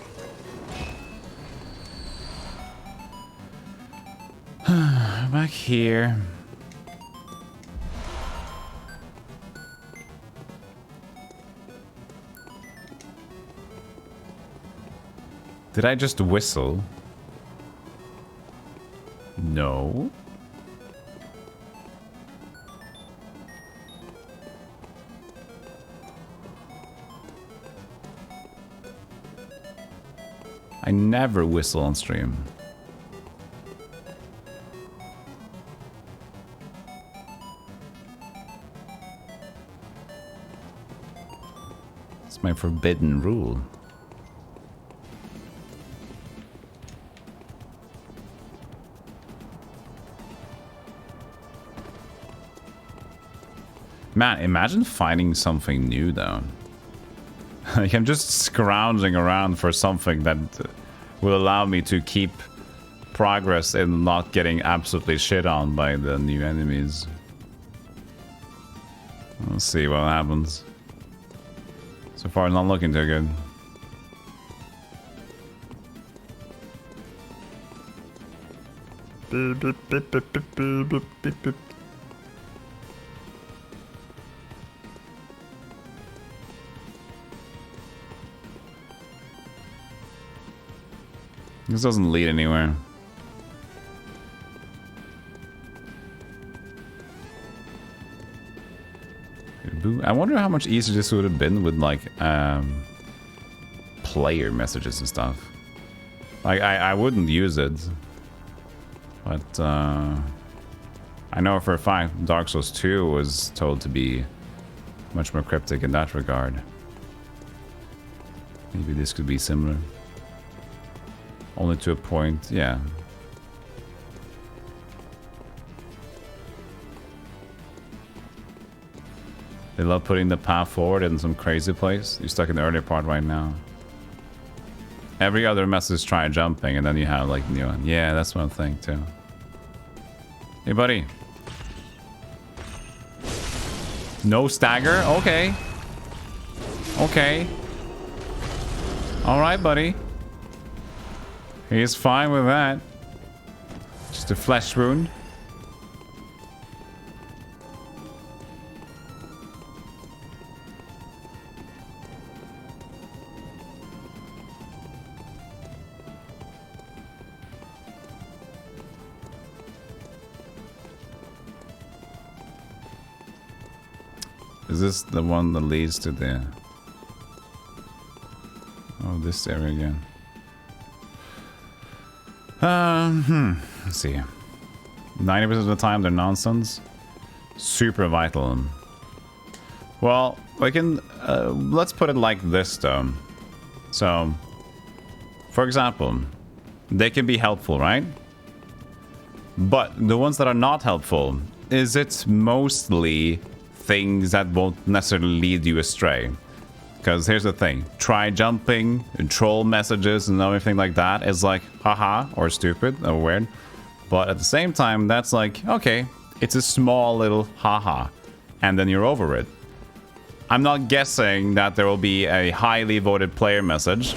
Back here. Did I just whistle? No. I never whistle on stream. It's my forbidden rule. Man, imagine finding something new though. Like, I'm just scrounging around for something that will allow me to keep progress and not getting absolutely shit on by the new enemies. Let's see what happens. So far, it's not looking too good. Beep, beep, beep, beep, beep, beep, beep, beep. This doesn't lead anywhere. I wonder how much easier this would have been with like player messages and stuff. Like I wouldn't use it, but I know for a fact Dark Souls 2 was told to be much more cryptic in that regard. Maybe this could be similar. Only to a point, yeah. They love putting the path forward in some crazy place. You're stuck in the earlier part right now. Every other message try jumping, and then you have like new one. Yeah, that's one thing too. Hey, buddy. No stagger? Okay. Okay. Alright, buddy. He's fine with that. Just a flesh wound. Is this the one that leads to the... Oh, this area again. Let's see. 90% of the time they're nonsense. Super vital. Well, we can... let's put it like this, though. So, for example, they can be helpful, right? But the ones that are not helpful, is it mostly things that won't necessarily lead you astray? Because here's the thing, try jumping, troll messages and everything like that is like, haha, or stupid, or weird. But at the same time, that's like, okay, it's a small little haha, and then you're over it. I'm not guessing that there will be a highly voted player message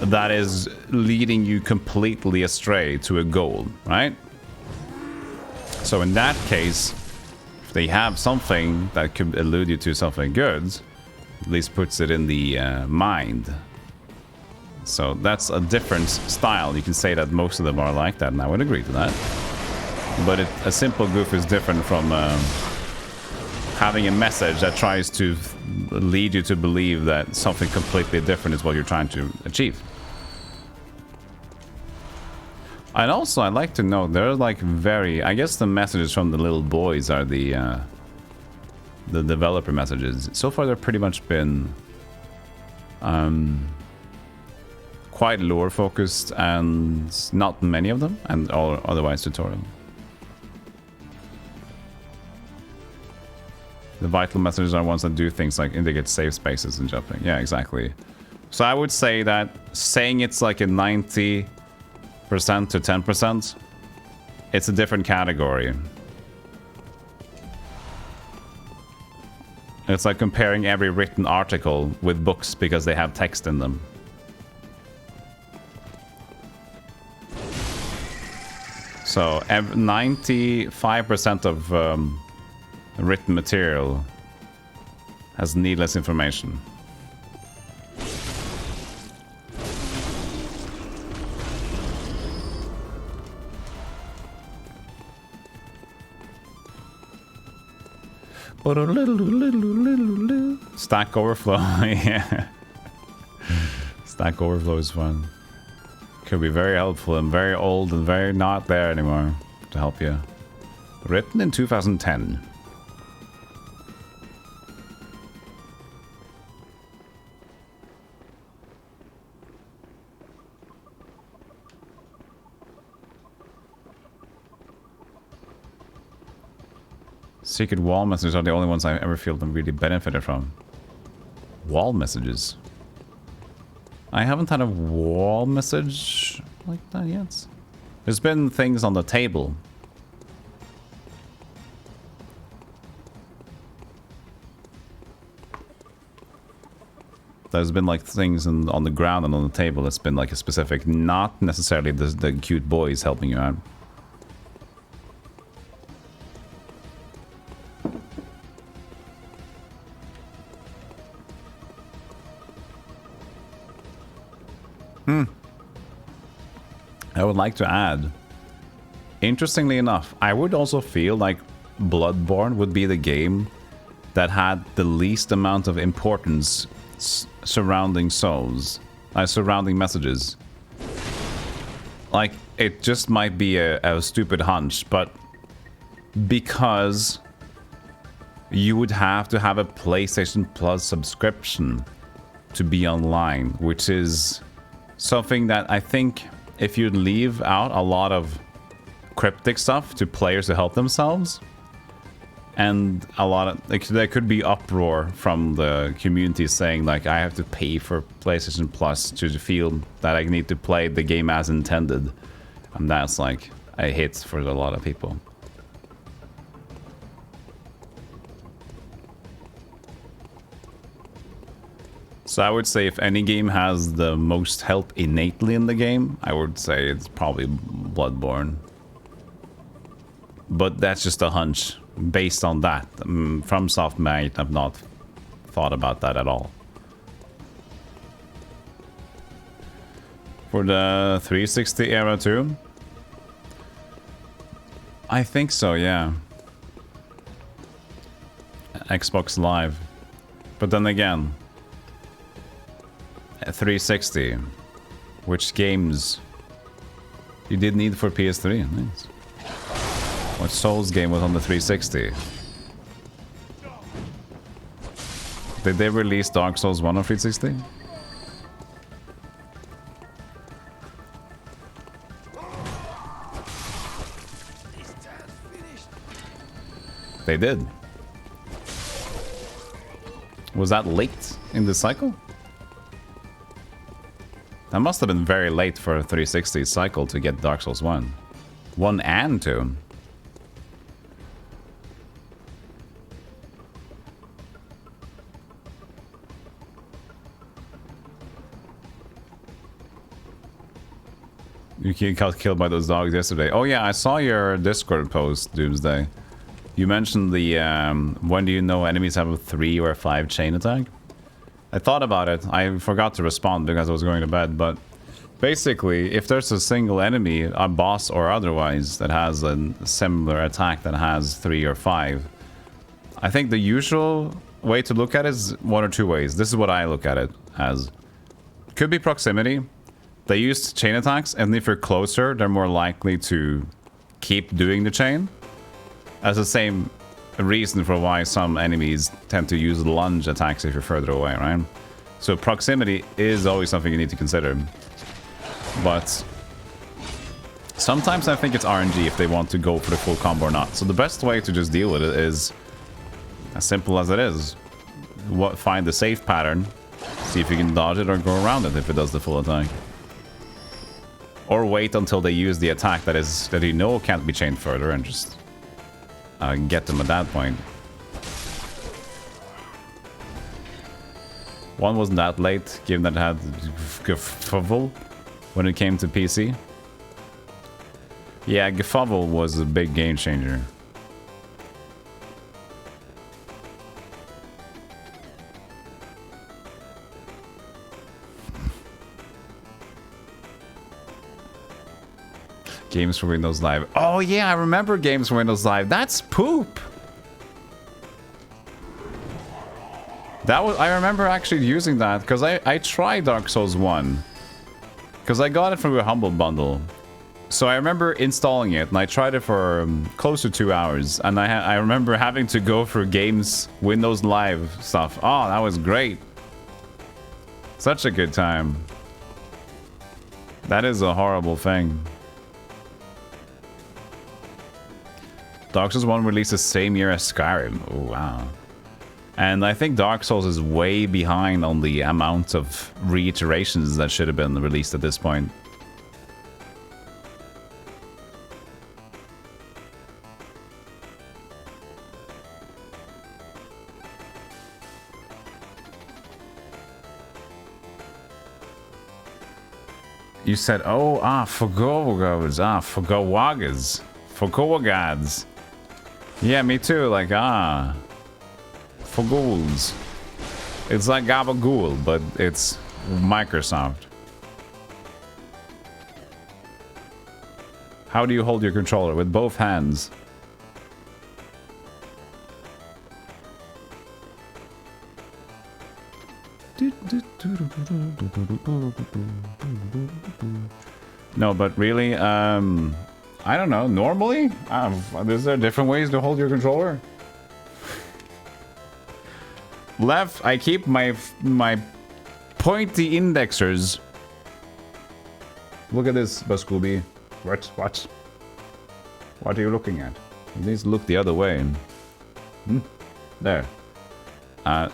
that is leading you completely astray to a goal, right? So in that case, if they have something that could allude you to something good, at least puts it in the mind. So that's a different style. You can say that most of them are like that, and I would agree to that. But a simple goof is different from having a message that tries to lead you to believe that something completely different is what you're trying to achieve. And also, I'd like to know, they're like very... I guess the messages from the little boys are the developer messages. So far, they've pretty much been quite lore focused, and not many of them, and all otherwise tutorial. The vital messages are ones that do things like indicate safe spaces and jumping. Yeah, exactly. So I would say that saying it's like a 90% to 10%, it's a different category. It's like comparing every written article with books because they have text in them. So 95% of written material has needless information. Stack Overflow, yeah. Stack Overflow is fun. Could be very helpful and very old and very not there anymore to help you. Written in 2010. Secret wall messages are the only ones I ever feel them really benefited from. Wall messages? I haven't had a wall message like that yet. There's been things on the table. There's been like things on the ground and on the table that's been like a specific, not necessarily the cute boys helping you out. I would like to add, interestingly enough, I would also feel like Bloodborne would be the game that had the least amount of importance surrounding souls, surrounding messages. Like, it just might be a stupid hunch, but because you would have to have a PlayStation Plus subscription to be online, which is something that I think if you leave out a lot of cryptic stuff to players to help themselves, And a lot of like there could be uproar from the community saying like I have to pay for PlayStation Plus to feel that I need to play the game as intended, and that's like a hit for a lot of people. So I would say if any game has the most help innately in the game, I would say it's probably Bloodborne. But that's just a hunch. Based on that, FromSoft might have not thought about that at all. For the 360 era too? I think so, yeah. Xbox Live. But then again, 360. Which games you did need for PS3? Nice. What Souls game was on the 360? Did they release Dark Souls 1 on 360? They did. Was that late in the cycle? That must have been very late for a 360 cycle to get Dark Souls 1. 1 and 2. You got killed by those dogs yesterday. Oh yeah, I saw your Discord post, Doomsday. You mentioned the when do you know enemies have a 3 or 5 chain attack? I thought about it. I forgot to respond because I was going to bed, but basically, if there's a single enemy, a boss or otherwise, that has a similar attack that has 3 or 5, I think the usual way to look at it is one or two ways. This is what I look at it as. Could be proximity. They use chain attacks, and if you're closer, they're more likely to keep doing the chain. As the same reason for why some enemies tend to use lunge attacks if you're further away, right? So proximity is always something you need to consider. But sometimes I think it's RNG if they want to go for the full combo or not. So the best way to just deal with it is as simple as it is. Find the safe pattern, see if you can dodge it or go around it if it does the full attack. Or wait until they use the attack that you know can't be chained further and just get them at that point. One wasn't that late, given that it had Gefuvel when it came to PC. Yeah, Gefuvel was a big game changer. Games for Windows Live. Oh yeah, I remember Games for Windows Live. That's poop. That was, I remember actually using that because I tried Dark Souls 1 because I got it from a Humble Bundle. So I remember installing it and I tried it for close to 2 hours, and I remember having to go through Games Windows Live stuff. Oh, that was great. Such a good time. That is a horrible thing. Dark Souls 1 released the same year as Skyrim. Oh, wow. And I think Dark Souls is way behind on the amount of reiterations that should have been released at this point. You said, oh, Fogowagas, Fogowagas, Fogowagas. Yeah, me too, like, Fogools. It's like Gabagool, but it's Microsoft. How do you hold your controller? With both hands. No, but really, I don't know. Normally, is there different ways to hold your controller? Left, I keep my pointy indexers. Look at this, Bascooby. What? What are you looking at? You need to look the other way. There.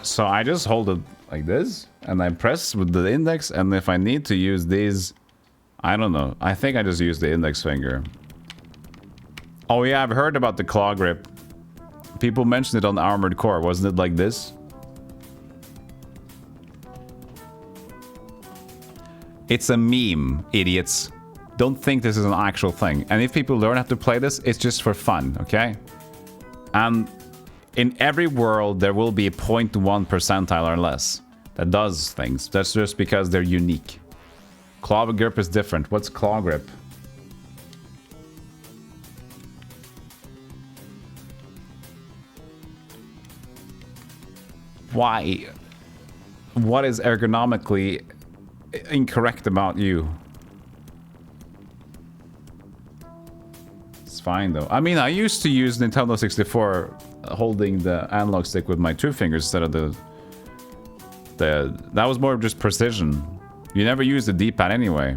So I just hold it like this, and I press with the index, and if I need to use these, I don't know. I think I just use the index finger. Oh yeah, I've heard about the claw grip. People mentioned it on Armored Core. Wasn't it like this? It's a meme, idiots. Don't think this is an actual thing. And if people learn how to play this, it's just for fun, okay? And in every world, there will be a 0.1 percentile or less that does things. That's just because they're unique. Claw grip is different. What's claw grip? Why? What is ergonomically incorrect about you? It's fine though. I mean, I used to use Nintendo 64 holding the analog stick with my 2 fingers instead of the that was more just precision. You never use the D-pad anyway.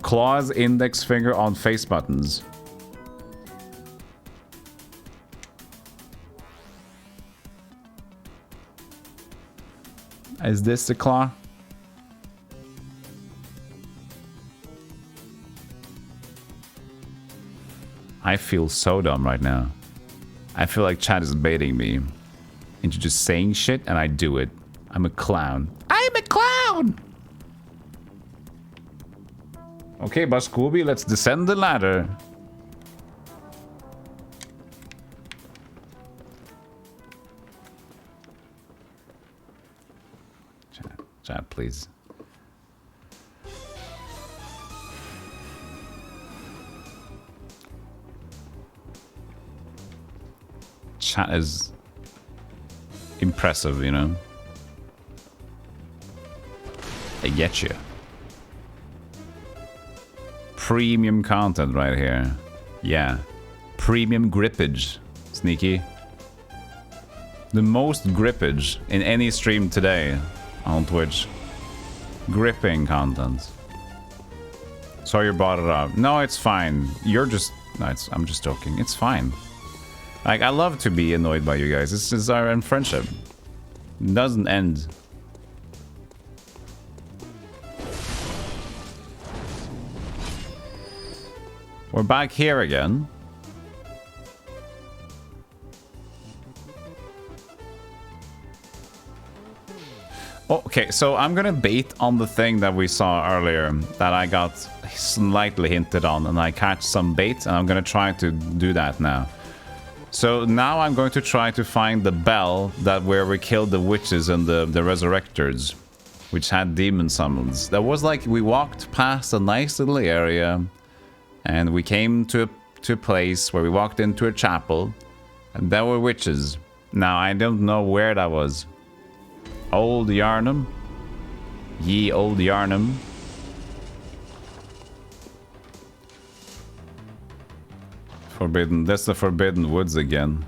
Claws, index finger on face buttons. Is this the claw? I feel so dumb right now. I feel like chat is baiting me into just saying shit, and I do it. I'm a clown. I'm a clown! Okay, Boss Scooby, let's descend the ladder. Chat, please. Chat is impressive, you know? I get you. Premium content right here. Yeah. Premium grippage. Sneaky. The most grippage in any stream today on Twitch. Gripping content. Sorry you brought it up. No, it's fine. You're just... No, I'm just joking. It's fine. Like, I love to be annoyed by you guys. This is our friendship. It doesn't end. We're back here again. Okay, so I'm gonna bait on the thing that we saw earlier that I got slightly hinted on, and I catch some bait, and I'm gonna try to do that now. So now I'm going to try to find the bell that where we killed the witches and the resurrectors, which had demon summons. That was like we walked past a nice little area, and we came to a place where we walked into a chapel, and there were witches. Now I don't know where that was. Old Yarnum? Ye old Yarnum? Forbidden. That's the Forbidden Woods again.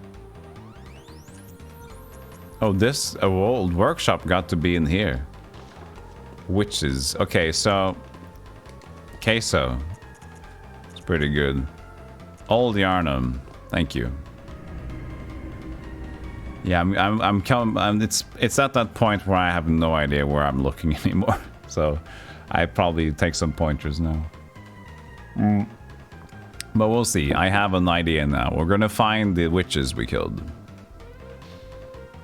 Oh, this old workshop got to be in here. Witches. Okay, so... Queso. It's pretty good. Old Yarnum. Thank you. Yeah, it's at that point where I have no idea where I'm looking anymore. So I probably take some pointers now. But we'll see. I have an idea now. We're gonna find the witches we killed.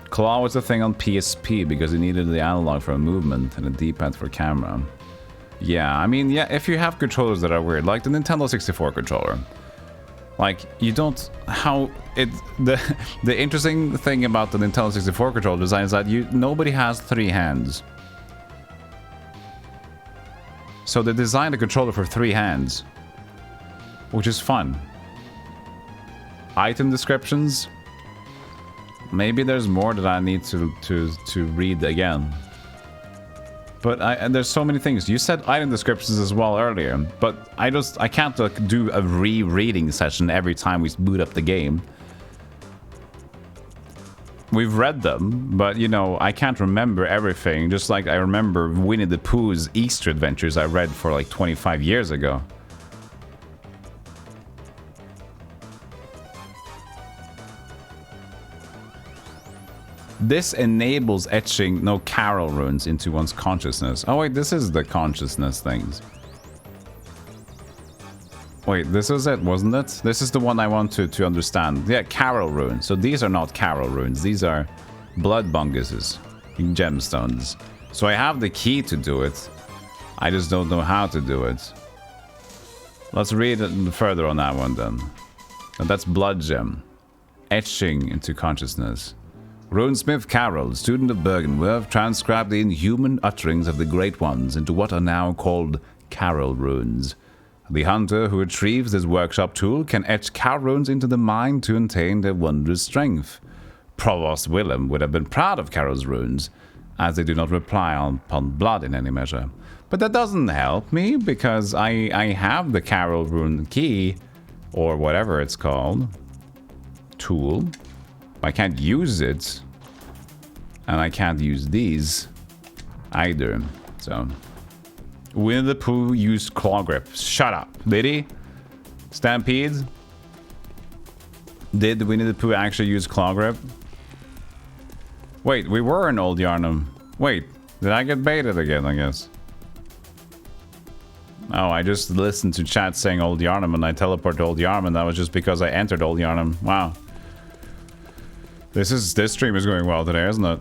Claw was a thing on PSP because it needed the analog for movement and a D-pad for camera. Yeah, I mean, yeah, if you have controllers that are weird, like the Nintendo 64 controller. Like, you don't... The interesting thing about the Nintendo 64 controller design is that nobody has 3 hands. So they designed a controller for 3 hands. Which is fun. Item descriptions? Maybe there's more that I need to read again. But and there's so many things. You said item descriptions as well earlier, but I can't do a rereading session every time we boot up the game. We've read them, but you know, I can't remember everything. Just like I remember Winnie the Pooh's Easter adventures I read for like 25 years ago. This enables etching no Carol runes into one's consciousness. Oh wait, this is the consciousness things. Wait, this is it, wasn't it? This is the one I want to understand. Yeah, Carol runes. So these are not Carol runes. These are blood bunguses, gemstones. So I have the key to do it. I just don't know how to do it. Let's read it further on that one then. And that's blood gem. Etching into consciousness. Runesmith Carol, student of Bergenwerth, transcribed the inhuman utterings of the Great Ones into what are now called Carol runes. The hunter who retrieves this workshop tool can etch Carol runes into the mind to attain their wondrous strength. Provost Willem would have been proud of Carol's runes, as they do not rely upon blood in any measure. But that doesn't help me, because I have the Carol rune key, or whatever it's called, tool. I can't use it, and I can't use these either, so... Winnie the Pooh used claw grip. Shut up. Did he? Stampede? Did Winnie the Pooh actually use claw grip? Wait, we were in Old Yarnum. Wait, did I get baited again, I guess? Oh, I just listened to chat saying Old Yarnum and I teleported to Old Yarnum. That was just because I entered Old Yarnum. Wow. This stream is going well today, isn't it?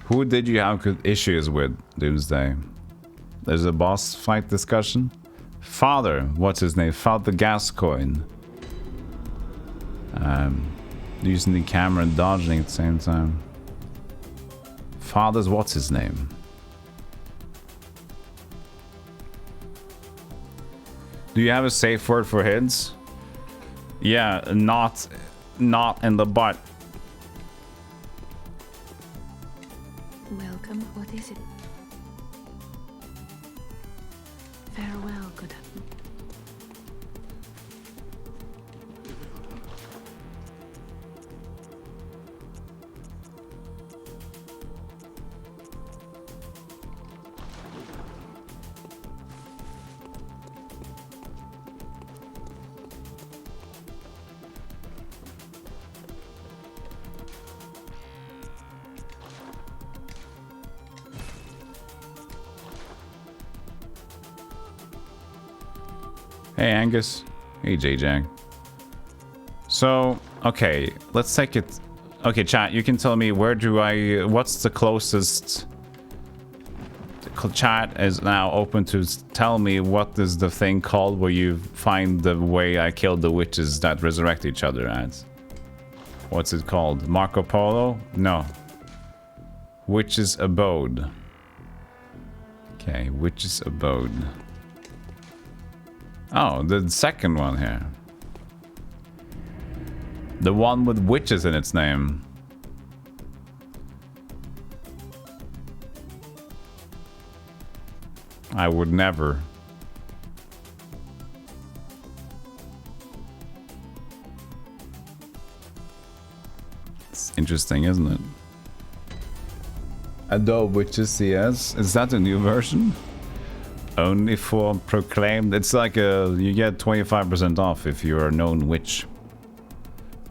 Who did you have issues with, Doomsday? There's a boss fight discussion? Father, what's his name? Father Gascoigne. Using the camera and dodging at the same time. Father's what's his name? Do you have a safe word for heads? Yeah, not in the butt. Welcome. What is it? Farewell, good. Hey Angus. Hey JJ. So, okay, let's take it. Okay, chat, you can tell me what's the closest. Chat is now open to tell me what is the thing called where you find the way I killed the witches that resurrect each other at. What's it called? Marco Polo? No. Witch's Abode. Okay, Witch's Abode. Oh, the second one here. The one with witches in its name. I would never. It's interesting, isn't it? Adobe Witches CS. Is that a new version? Only for proclaimed. It's like you get 25% off if you're a known witch.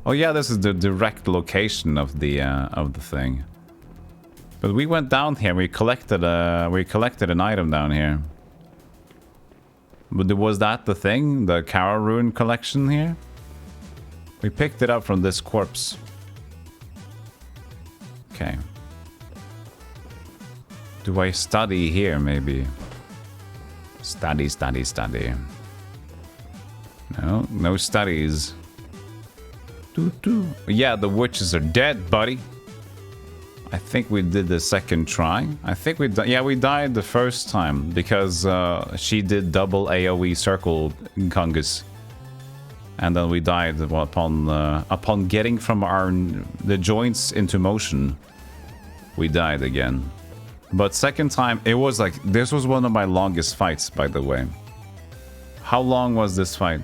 Oh yeah, this is the direct location of the thing. But we went down here. We collected an item down here. But was that the thing? The Carol Rune collection here? We picked it up from this corpse. Okay. Do I study here maybe? Study. No, no studies. Yeah, the witches are dead, buddy. I think we did the second try. I think we died the first time because she did double AoE circle Kungus. And then we died upon getting from the joints into motion. We died again. But second time, it was like, this was one of my longest fights, by the way. How long was this fight?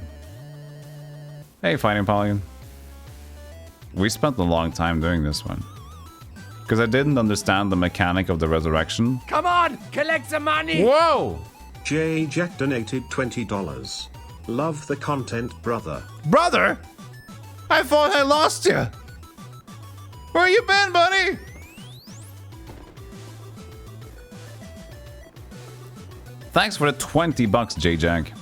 Hey, Fighting Polygon. We spent a long time doing this one. Because I didn't understand the mechanic of the resurrection. Come on, collect the money! Whoa! J Jack donated $20. Love the content, brother. Brother? I thought I lost you. Where you been, buddy? Thanks for the $20, J-Jack.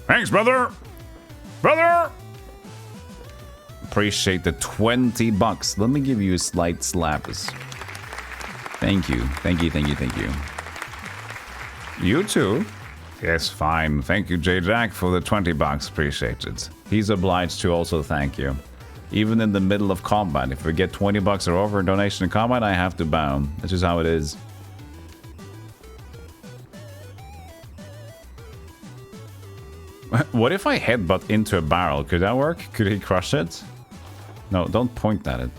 Thanks, brother. Brother! Appreciate the $20. Let me give you a slight slappers. Thank you. Thank you, thank you, thank you. You too? Yes, fine. Thank you, J-Jack, for the $20. Appreciate it. He's obliged to also thank you. Even in the middle of combat. If we get $20 or over in donation in combat, I have to bow. That's just how it is. What if I headbutt into a barrel? Could that work? Could he crush it? No, don't point at it.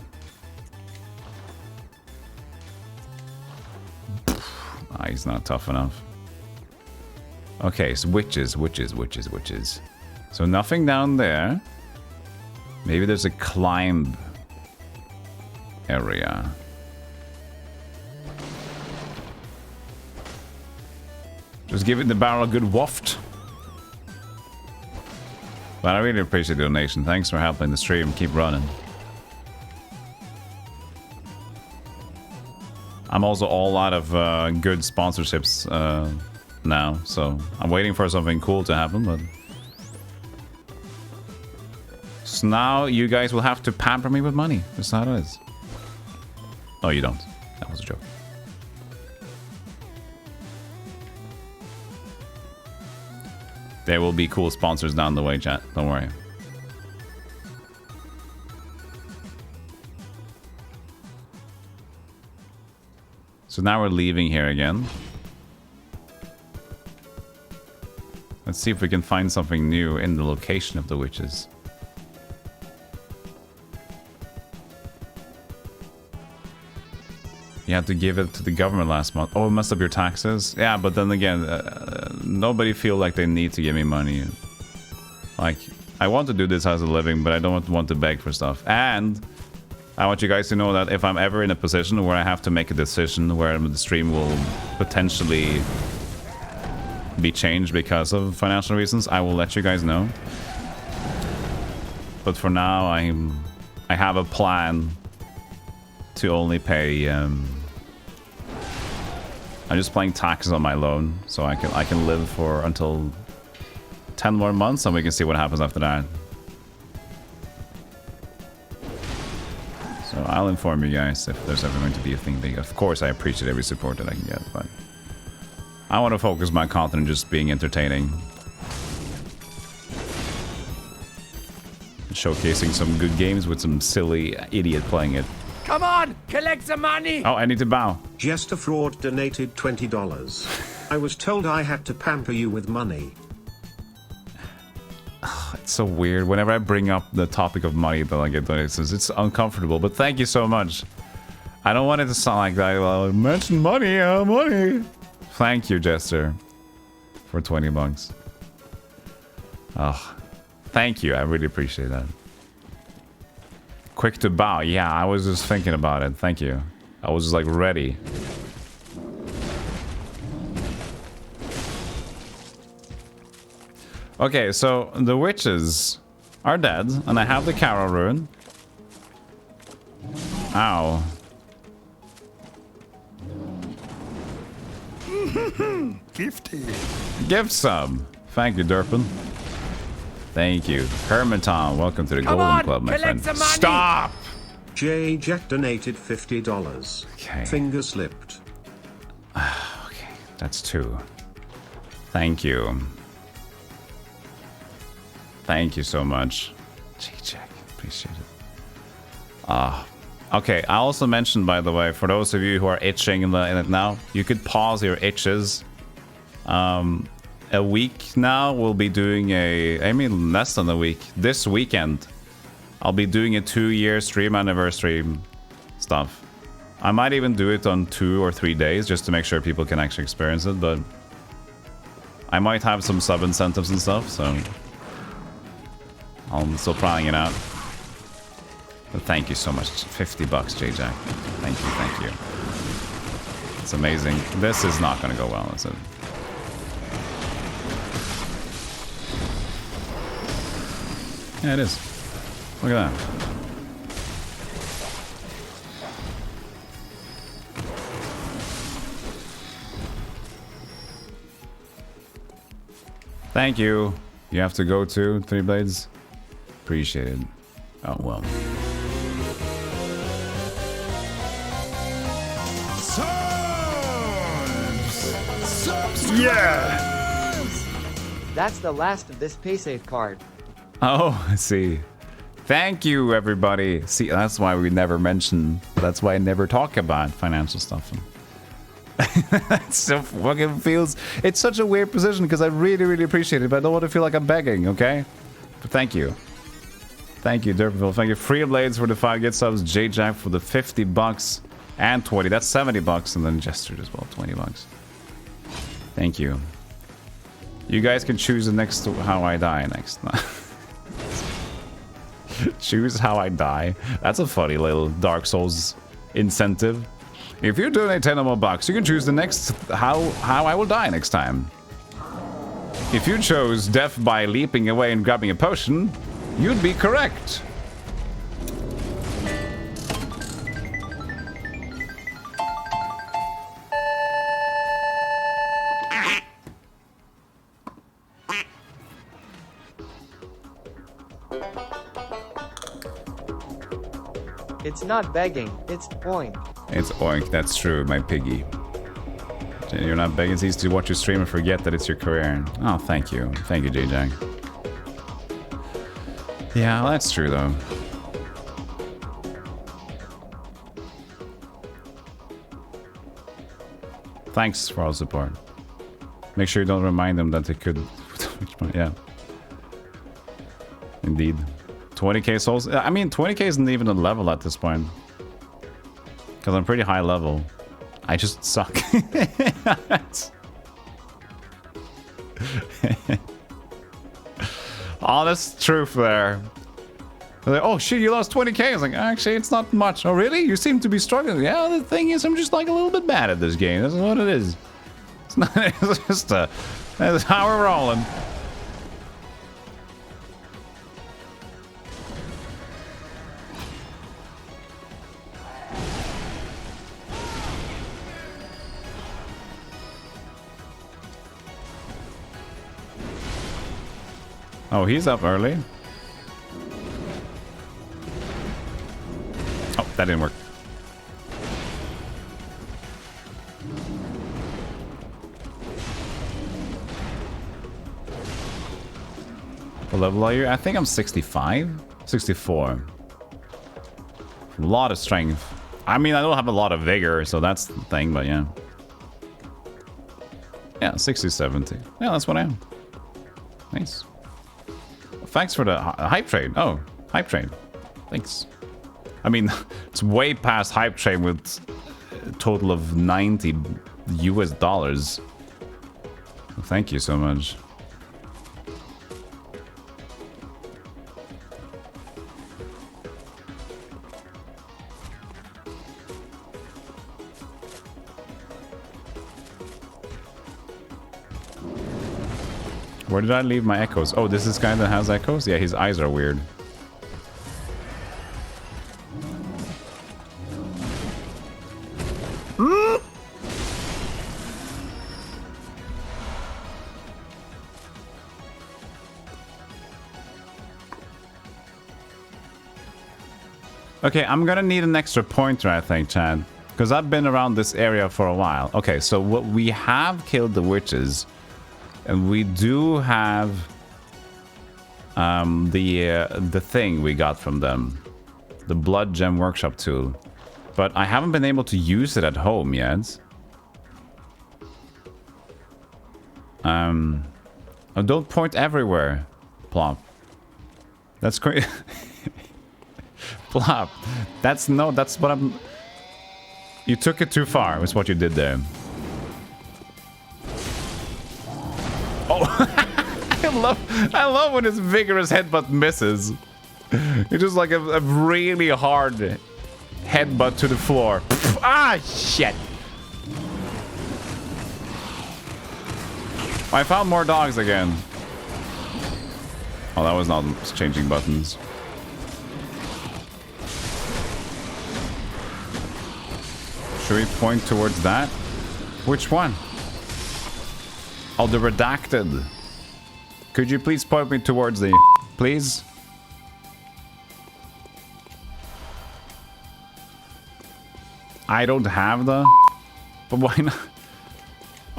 Ah, he's not tough enough. Okay, so witches. So nothing down there. Maybe there's a climb area. Just give it the barrel a good waft. But I really appreciate the donation. Thanks for helping the stream keep running. I'm also all out of good sponsorships now, so I'm waiting for something cool to happen, but... So now you guys will have to pamper me with money. That's how it is. No, you don't. That was a joke. There will be cool sponsors down the way, chat. Don't worry. So now we're leaving here again. Let's see if we can find something new in the location of the witches. You had to give it to the government last month. Oh, it messed up your taxes? Yeah, but then again, nobody feel like they need to give me money. Like, I want to do this as a living, but I don't want to beg for stuff. And I want you guys to know that if I'm ever in a position where I have to make a decision where the stream will potentially be changed because of financial reasons, I will let you guys know. But for now, I have a plan to only pay. I'm just paying taxes on my loan, so I can live for until 10 more months, and we can see what happens after that. So I'll inform you guys if there's ever going to be a thing. Of course, I appreciate every support that I can get, but I want to focus my content on just being entertaining, showcasing some good games with some silly idiot playing it. Come on, collect the money! Oh, I need to bow. Jester Fraud donated $20. I was told I had to pamper you with money. It's so weird. Whenever I bring up the topic of money that I get donations, it's uncomfortable. But thank you so much. I don't want it to sound like that. Well, mention money, money. Thank you, Jester, for $20. Oh, thank you. I really appreciate that. Quick to bow. Yeah, I was just thinking about it. Thank you. I was just like ready. Okay, so the witches are dead, and I have the Carol rune. Ow. Gifty. Gift sub. Thank you, Durpin. Thank you. Hermiton, welcome to the Golden Club, my friend. Stop! J Jack donated $50. Okay. Finger slipped. Okay, that's 2. Thank you. Thank you so much. G-Jack, appreciate it. Okay, I also mentioned, by the way, for those of you who are itching in it now, you could pause your itches. A week now, we'll be doing less than a week. This weekend, I'll be doing a 2-year stream anniversary stuff. I might even do it on 2 or 3 days just to make sure people can actually experience it, but I might have some sub incentives and stuff, so I'm still trying it out. But thank you so much. 50 bucks, J-Jack. Thank you, thank you. It's amazing. This is not going to go well, is it? Yeah, it is. Look at that. Thank you. You have to go to 3 Blades. Appreciate it. Oh, well. Yeah! That's the last of this paysafe card. Oh, I see. Thank you, everybody. See, that's why we never mention. That's why I never talk about financial stuff. It's so fucking feels. It's such a weird position because I really, really appreciate it, but I don't want to feel like I'm begging. Okay, but thank you. Thank you, Derpville. Thank you, Free Blades for the 5 get subs, J-Jack for the 50 bucks and 20. That's 70 bucks, and then Gestured as well, 20 bucks. Thank you. You guys can choose the next how I die next. Choose how I die. That's a funny little Dark Souls incentive. If you donate 10 or more bucks, you can choose the next how I will die next time. If you chose death by leaping away and grabbing a potion, you'd be correct. It's not begging, it's oink. It's oink, that's true, my piggy. You're not begging, it's easy to watch your stream and forget that it's your career. Oh, thank you. Thank you, J-Jack. Yeah, well, that's true, though. Thanks for all the support. Make sure you don't remind them that they could... yeah. Indeed. 20k souls? I mean, 20k isn't even a level at this point. Because I'm pretty high level. I just suck. Honest truth there. Like, oh shit, you lost 20k. I was like, actually, it's not much. Oh really? You seem to be struggling. Yeah, the thing is, I'm just like a little bit bad at this game. That's what it is. It's not. It's just that's how we're rolling. Oh, he's up early. Oh, that didn't work. What level are you? I think I'm 65? 64. A lot of strength. I mean, I don't have a lot of vigor, so that's the thing, but yeah. Yeah, 60, 70. Yeah, that's what I am. Nice. Thanks for the hype train. Oh, hype train. Thanks. I mean, it's way past hype train with a total of 90 US dollars. Thank you so much. Where did I leave my echoes? Oh, this is guy that has echoes? Yeah, his eyes are weird. Okay, I'm gonna need an extra pointer, I think, Chad. Because I've been around this area for a while. Okay, so what we have killed the witches. And we do have the thing we got from them. The Blood Gem Workshop tool. But I haven't been able to use it at home yet. Oh, don't point everywhere, Plop. That's crazy. Plop. That's what I'm... You took it too far, is what you did there. Oh, I love when his vigorous headbutt misses. It's just like a really hard headbutt to the floor. Ah, shit. I found more dogs again. Oh, that was not changing buttons. Should we point towards that? Which one? Oh, the redacted. Could you please point me towards the... Please? I don't have the... But why not?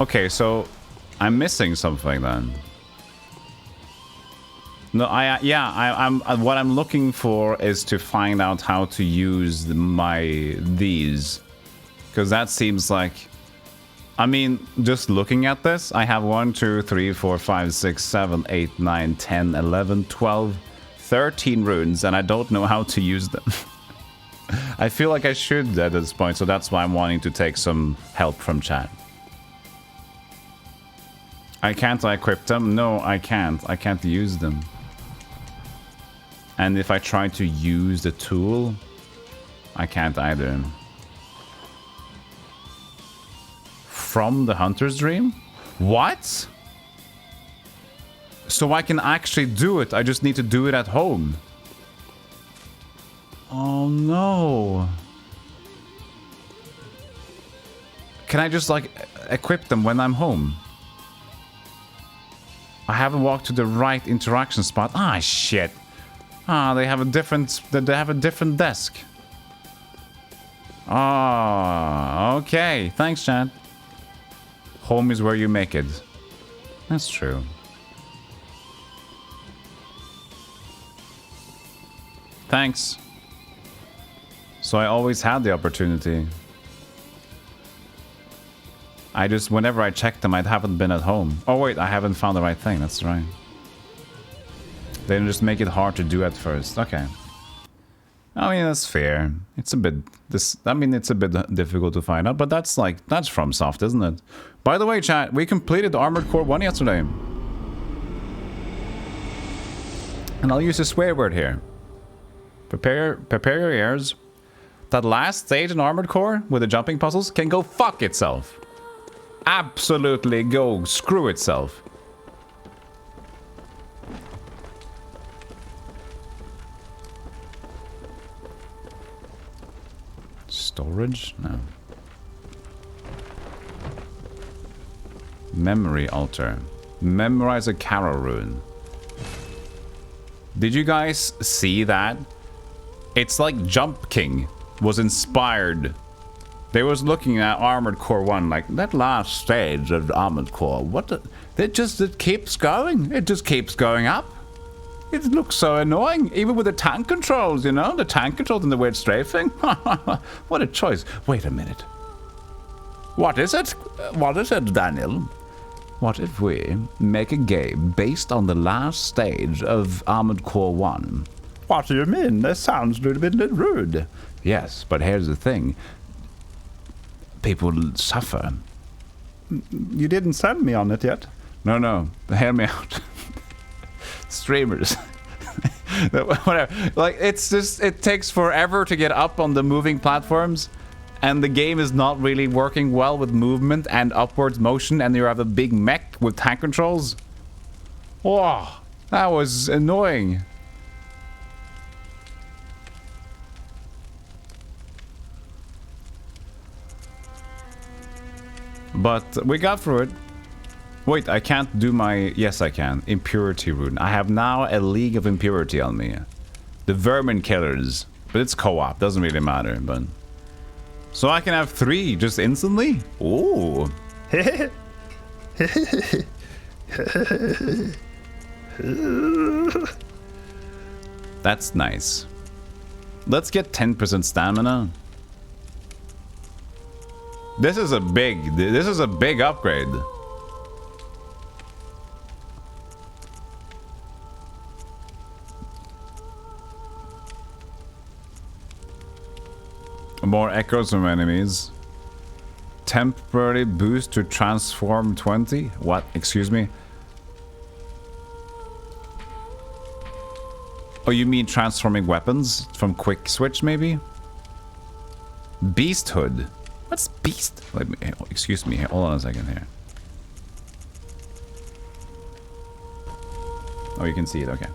Okay, so... I'm missing something then. No, I'm what I'm looking for is to find out how to use these. Because that seems like... I mean, just looking at this, I have 1, 2, 3, 4, 5, 6, 7, 8, 9, 10, 11, 12, 13 runes, and I don't know how to use them. I feel like I should at this point, so that's why I'm wanting to take some help from chat. I can't equip them? No, I can't. I can't use them. And if I try to use the tool, I can't either. From the Hunter's Dream? What? So I can actually do it. I just need to do it at home. Oh no. Can I just like equip them when I'm home? I haven't walked to the right interaction spot. Ah, shit. Ah, they have a different desk. Ah, okay. Thanks, Chad. Home is where you make it. That's true. Thanks. So I always had the opportunity. I just, whenever I checked them, I haven't been at home. Oh wait, I haven't found the right thing. That's right. They just make it hard to do at first. Okay. I mean, that's fair. It's a bit... it's a bit difficult to find out, but that's from soft, isn't it? By the way, chat, we completed Armored Core 1 yesterday. And I'll use a swear word here. Prepare your ears. That last stage in Armored Core with the jumping puzzles can go fuck itself. Absolutely go screw itself. Storage? No. Memory altar. Memorize a Carol rune. Did you guys see that? It's like Jump King was inspired. They was looking at Armored Core 1 like, that last stage of Armored Core, it keeps going. It just keeps going up. It looks so annoying, even with the tank controls, you know? The tank controls and the weird strafing. What a choice. Wait a minute. What is it? What is it, Daniel? What if we make a game based on the last stage of Armored Core 1? What do you mean? That sounds a little bit rude. Yes, but here's the thing. People suffer. You didn't send me on it yet. No. Hear me out. Streamers. Whatever. Like, it's just, it takes forever to get up on the moving platforms, and the game is not really working well with movement and upwards motion, and you have a big mech with tank controls. Oh, that was annoying. But we got through it. Wait, I can't do my... Yes, I can. Impurity rune. I have now a League of Impurity on me. The Vermin Killers. But it's co-op. Doesn't really matter, but... So I can have 3 just instantly? Ooh. That's nice. Let's get 10% stamina. This is a big upgrade. More echoes from enemies. Temporary boost to transform 20. What? Excuse me. Oh, you mean transforming weapons from quick switch, maybe? Beasthood. What's beast? Let me, excuse me, hold on a second here. Oh, you can see it, okay.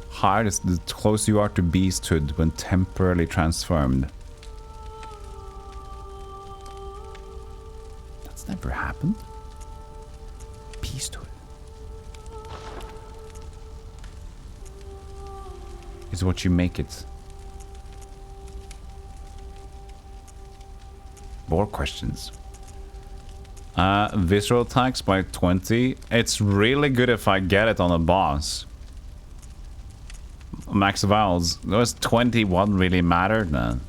Hard is the closer you are to beasthood when temporarily transformed. That's never happened. Beasthood. Is what you make it. More questions. Visceral attacks by 20. It's really good if I get it on a boss. Max vowels. Does 21 really matter? No.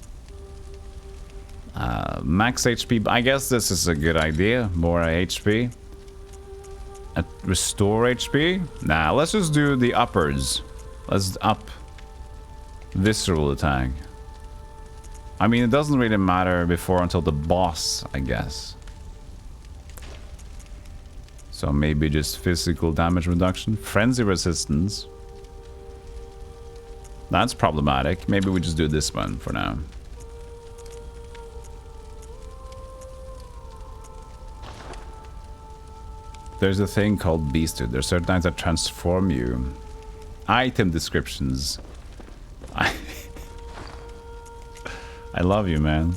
Max HP. I guess this is a good idea. More HP. Restore HP. Nah, let's just do the uppers. Let's up visceral attack. I mean, it doesn't really matter before until the boss, I guess. So maybe just physical damage reduction. Frenzy resistance. That's problematic. Maybe we just do this one for now. There's a thing called Beasthood. There's certain items that transform you. Item descriptions. I love you, man.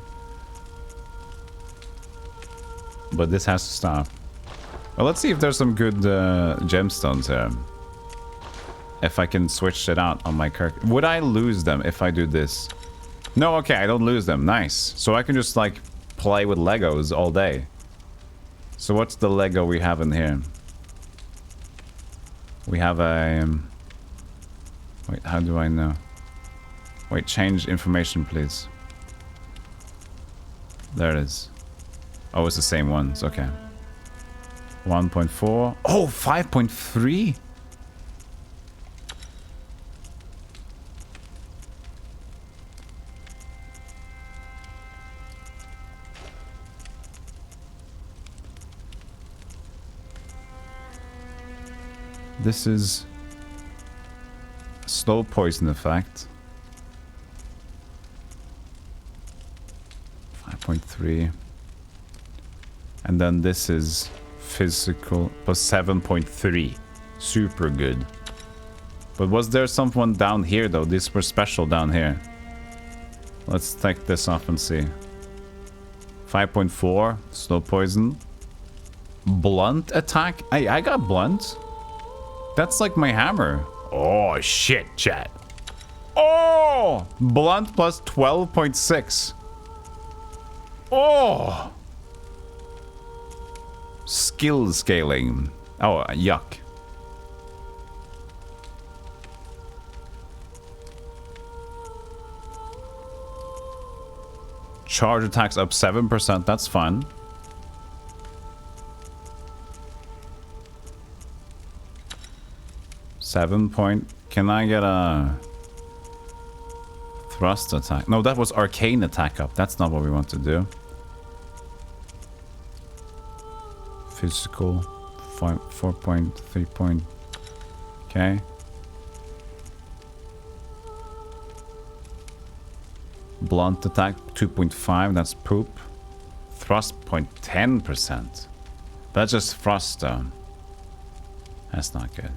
But this has to stop. Well, let's see if there's some good gemstones here. If I can switch it out on my character. Would I lose them if I do this? No, okay, I don't lose them. Nice. So I can just, like, play with Legos all day. So what's the Lego we have in here? We have a... wait, how do I know? Wait, change information, please. There it is. Oh, it's the same ones. Okay. 1.4. Oh, 5.3? This is slow poison effect. 5.3. And then this is physical plus 7.3. Super good. But was there someone down here though? These were special down here. Let's take this off and see. 5.4 slow poison. Blunt attack? I got blunt. That's like my hammer. Oh shit, chat. Oh! Blunt plus 12.6. Oh! Skill scaling. Oh, yuck. Charge attacks up 7%. That's fun. Can I get a thrust attack? No, that was arcane attack up. That's not what we want to do. Physical 4.3 point. Okay. Blunt attack 2.5. That's poop. Thrust 0.10%. That's just thrust though. That's not good.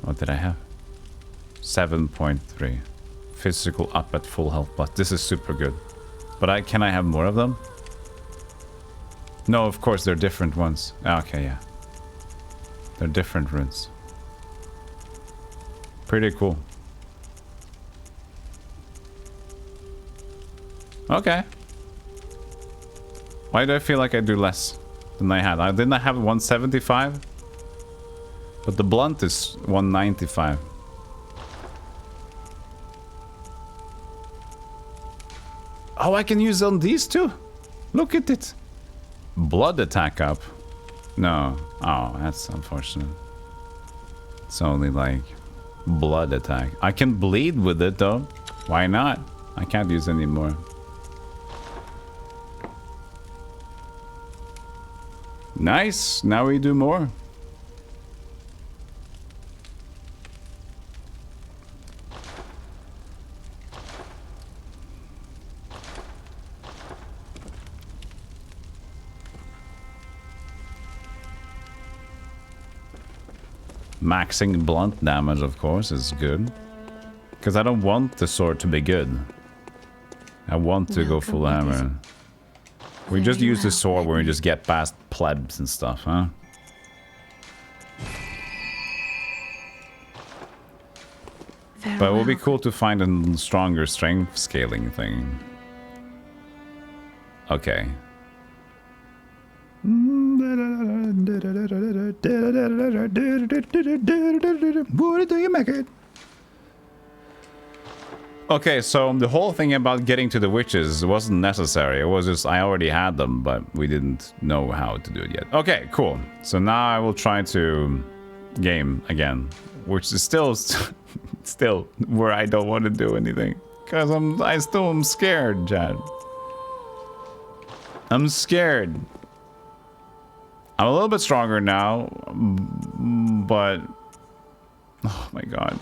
What did I have? 7.3. Physical up at full health plus. This is super good. But can I have more of them? No, of course they're different ones. Okay, yeah. They're different runes. Pretty cool. Okay. Why do I feel like I do less than I had? Didn't I have 175? But the blunt is 195. Oh, I can use on these too. Look at it. Blood attack up. No. Oh, that's unfortunate. It's only like blood attack. I can bleed with it though. Why not? I can't use any more. Nice. Now we do more. Maxing blunt damage, of course, is good. Because I don't want the sword to be good. I want to go full hammer. We just use the sword where we just get past plebs and stuff, huh? But it would be cool to find a stronger strength scaling thing. Okay. What do you make it? Okay, so the whole thing about getting to the witches wasn't necessary. It was just I already had them, but we didn't know how to do it yet. Okay, cool. So now I will try to game again, which is still still where I don't want to do anything because I still am scared, Chad. I'm scared. I'm a little bit stronger now, but oh my god.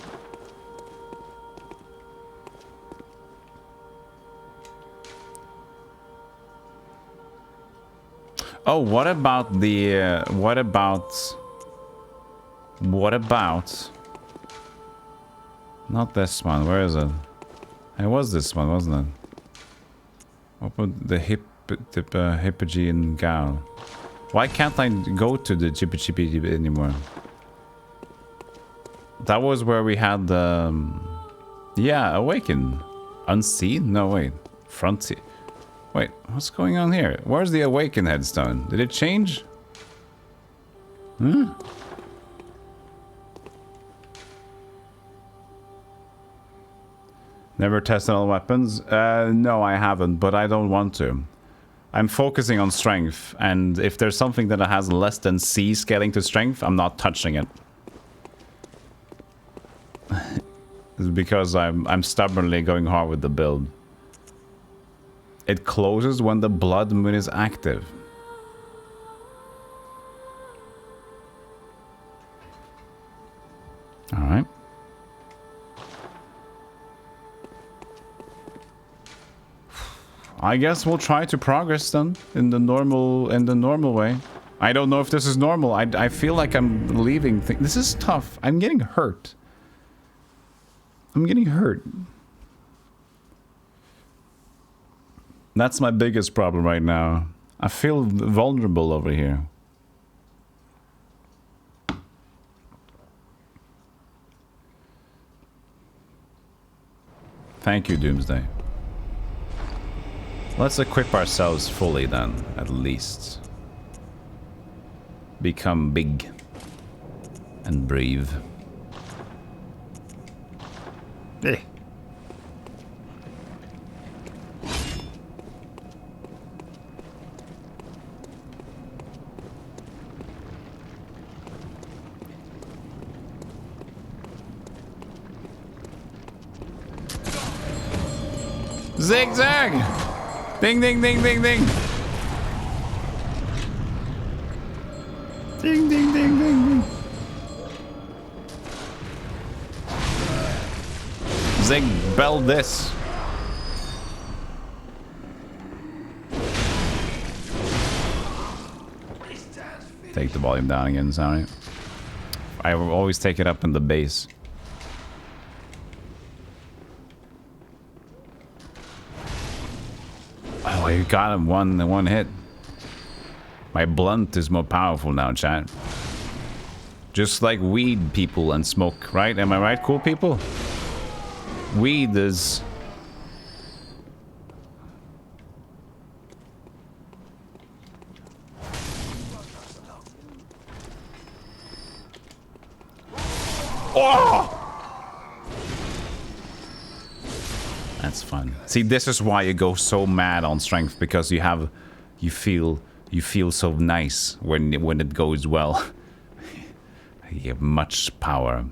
Oh, what about the, what about, not this one, where is it? It was this one, wasn't it? Open the Hippogean Gal. Why can't I go to the Chippy Chippy anymore? That was where we had the, yeah, Awaken. Unseen? No, wait. Frontier. Wait, what's going on here? Where's the Awaken headstone? Did it change? Hmm? Never tested all weapons? No, I haven't, but I don't want to. I'm focusing on strength, and if there's something that has less than C scaling to strength, I'm not touching it. It's because I'm stubbornly going hard with the build. It closes when the blood moon is active. All right. I guess we'll try to progress then in the normal way. I don't know if this is normal. I feel like I'm leaving things. This is tough. I'm getting hurt. I'm getting hurt. That's my biggest problem right now. I feel vulnerable over here. Thank you, Doomsday. Let's equip ourselves fully then, at least. Become big and brave. Eh. Zigzag! Ding, ding, ding, ding, ding. Ding, ding, ding, ding, ding. Zig, bell this. Take the volume down again, sorry. I will always take it up in the bass. Oh, you got him one hit. My blunt is more powerful now, chat. Just like weed people and smoke, right? Am I right, cool people? Weed is... Oh! That's fun. See, this is why you go so mad on strength, because you feel so nice when it goes well. You have much power.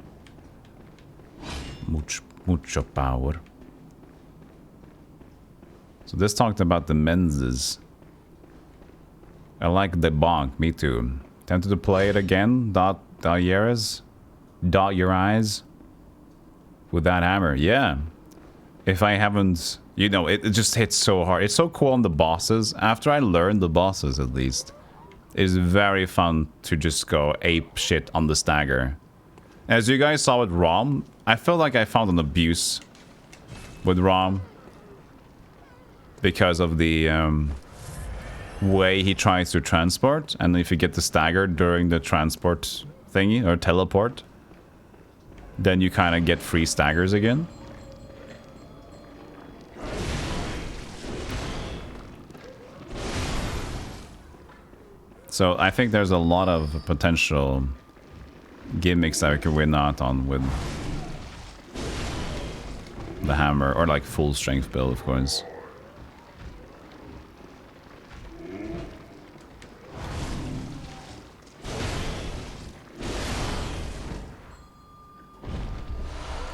Mucho power. So this talked about the menses. I like the bonk, me too. Tempted to play it again, dot your eyes with that hammer. Yeah. If I haven't, you know, it just hits so hard. It's so cool on the bosses. After I learned the bosses, at least, it's very fun to just go ape shit on the stagger. As you guys saw with Rom, I felt like I found an abuse with Rom because of the way he tries to transport, and if you get the stagger during the transport thingy or teleport, then you kind of get free staggers again. So I think there's a lot of potential gimmicks that we can win out on with the hammer, or like full strength build, of course.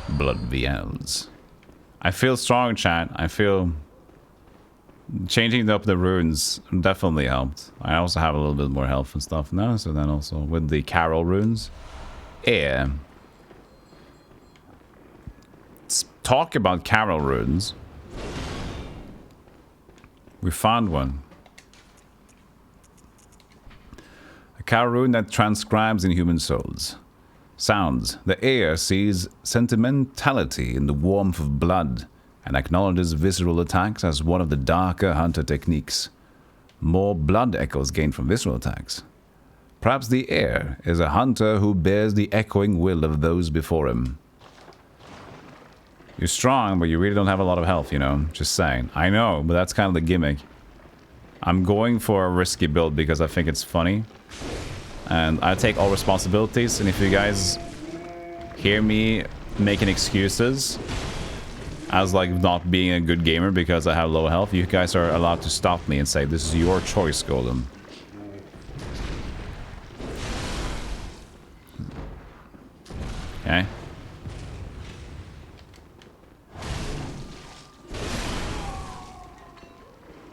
Blood VLs. I feel strong, chat. I feel changing up the runes definitely helped. I also have a little bit more health and stuff now, so then also with the Carol runes. Yeah. Let's talk about Carol runes. We found one. A Carol rune that transcribes in human souls. Sounds. The ear sees sentimentality in the warmth of blood and acknowledges visceral attacks as one of the darker hunter techniques. More blood echoes gained from visceral attacks. Perhaps the ear is a hunter who bears the echoing will of those before him. You're strong, but you really don't have a lot of health, you know? Just saying. I know, but that's kind of the gimmick. I'm going for a risky build because I think it's funny. And I take all responsibilities, and if you guys hear me making excuses as like not being a good gamer because I have low health, you guys are allowed to stop me and say, this is your choice, Golem. Okay?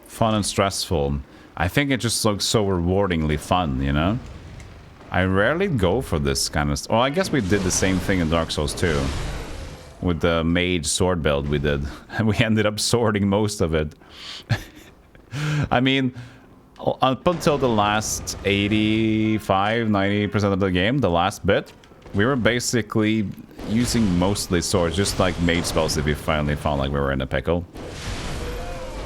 Fun and stressful. I think it just looks so rewardingly fun, you know? I rarely go for this kind of... Well, I guess we did the same thing in Dark Souls 2. With the mage sword build we did. And we ended up sorting most of it. I mean, up until the last 85-90% of the game, the last bit, we were basically using mostly swords, just like mage spells if we finally found like we were in a pickle.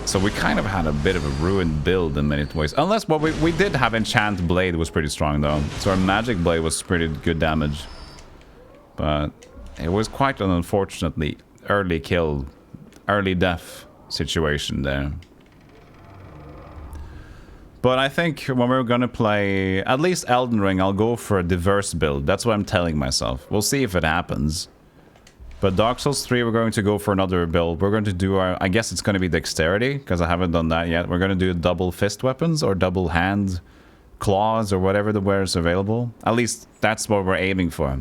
So we kind of had a bit of a ruined build in many ways. Unless what we did have enchant blade was pretty strong though. So our magic blade was pretty good damage. But it was quite an unfortunately early kill, early death situation there. But I think when we're gonna play at least Elden Ring, I'll go for a diverse build. That's what I'm telling myself. We'll see if it happens. But Dark Souls 3, we're going to go for another build. We're going to do our... I guess it's going to be dexterity, because I haven't done that yet. We're going to do double fist weapons, or double hand claws, or whatever the where is available. At least, that's what we're aiming for.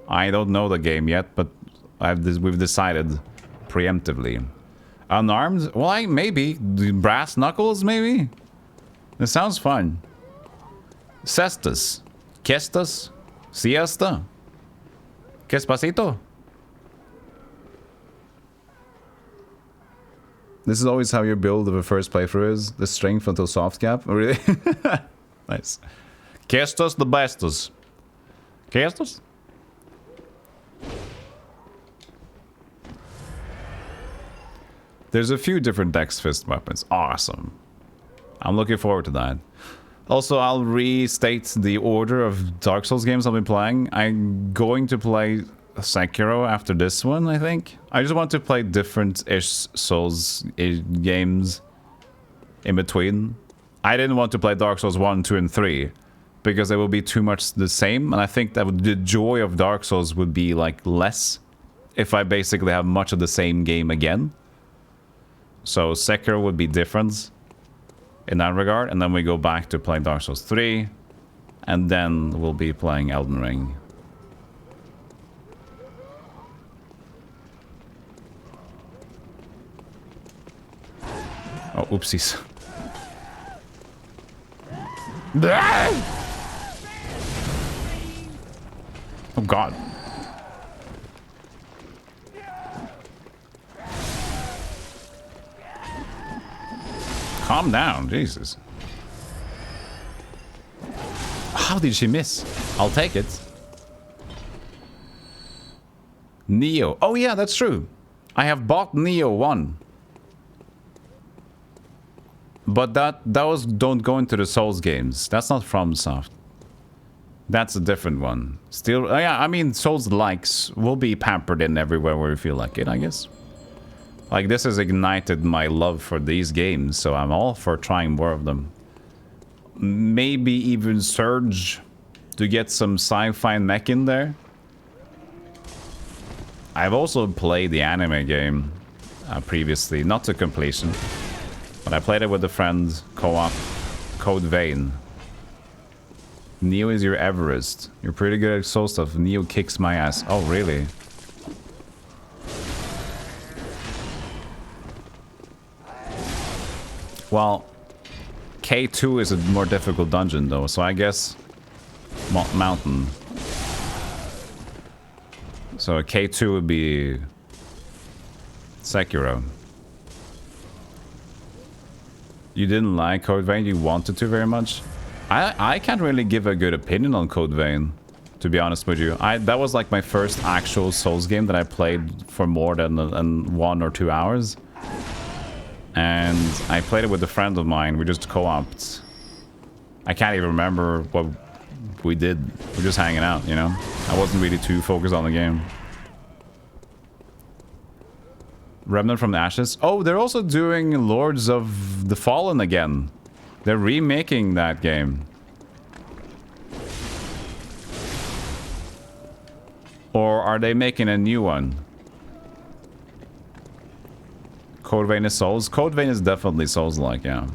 I don't know the game yet, but we've decided preemptively. Unarmed? Well, maybe. Brass knuckles, maybe? It sounds fun. Cestus. Kestas. Siesta. Quespacito. This is always how your build of a first playthrough is. The strength until soft cap. Oh, really? Nice. Kestos the bestos. Kestos? There's a few different dex fist weapons. Awesome. I'm looking forward to that. Also, I'll restate the order of Dark Souls games I'll be playing. I'm going to play Sekiro after this one, I think. I just want to play different-ish Souls games in between. I didn't want to play Dark Souls 1, 2, and 3 because it will be too much the same, and I think that the joy of Dark Souls would be like less if I basically have much of the same game again. So Sekiro would be different in that regard, and then we go back to playing Dark Souls 3, and then we'll be playing Elden Ring. oopsies. Oh god. Calm down, Jesus. How did she miss? I'll take it. Neo. Oh yeah, that's true. I have bought Neo 1. But those don't go into the Souls games. That's not FromSoft. That's a different one. Still, yeah, I mean, Souls likes will be pampered in everywhere where you feel like it, I guess. Like, this has ignited my love for these games, so I'm all for trying more of them. Maybe even Surge to get some sci-fi mech in there. I've also played the anime game previously, not to completion. But I played it with a friend, co-op, Code Vein. Neo is your Everest. You're pretty good at soul stuff. Neo kicks my ass. Oh, really? Well, K2 is a more difficult dungeon, though, so I guess Mountain. So K2 would be Sekiro. You didn't like Code Vein? You wanted to very much? I can't really give a good opinion on Code Vein, to be honest with you. That was like my first actual Souls game that I played for more than 1 or 2 hours. And I played it with a friend of mine. We just co-opted. I can't even remember what we did. We're just hanging out, you know? I wasn't really too focused on the game. Remnant from the Ashes. Oh, they're also doing Lords of the Fallen again. They're remaking that game. Or are they making a new one? Code Vein is Souls? Code Vein is definitely Souls-like, yeah.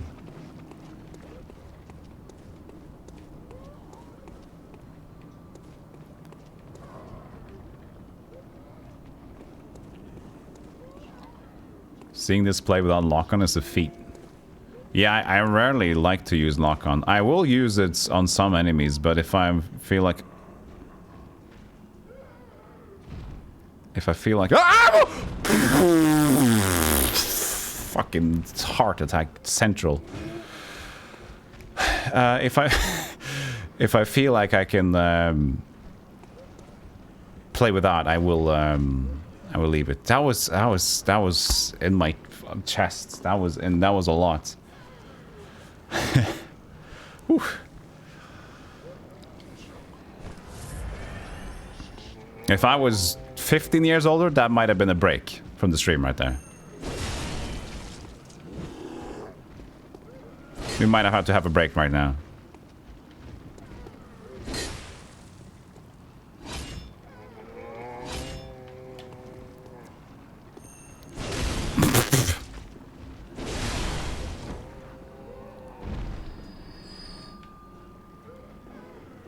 Seeing this play without lock-on is a feat. Yeah, I rarely like to use lock-on. I will use it on some enemies, but if I feel like... Ah! Fucking heart attack central. If I feel like I can play without, I will leave it. That was in my chest. That was a lot. If I was 15 years older, that might have been a break from the stream right there. We might have had to have a break right now.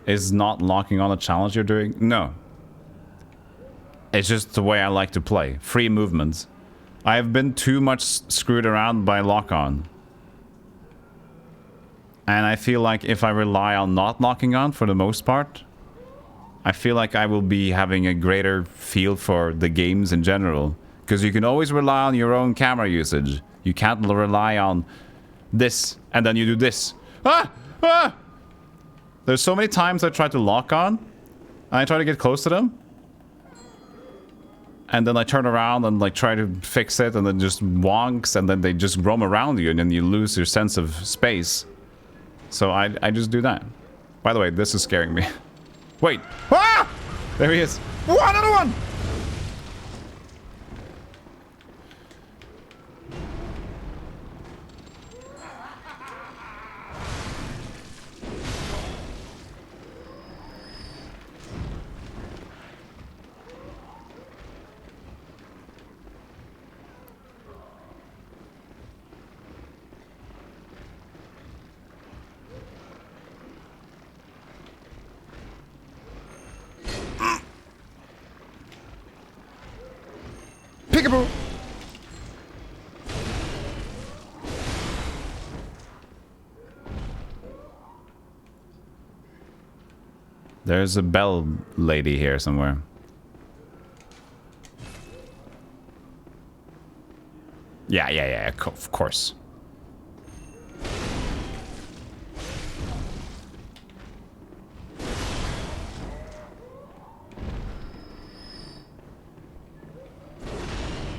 Is not locking on a challenge you're doing? No. It's just the way I like to play. Free movements. I've been too much screwed around by lock-on. And I feel like if I rely on not locking on for the most part, I feel like I will be having a greater feel for the games in general. Because you can always rely on your own camera usage. You can't rely on this, and then you do this. Ah! Ah! There's so many times I try to lock on, and I try to get close to them. And then I turn around and like try to fix it, and then just wonks, and then they just roam around you, and then you lose your sense of space. So I just do that. By the way, this is scaring me. Wait. Ah! There he is. Another one! Peekaboo! There's a bell lady here somewhere. Yeah, of course.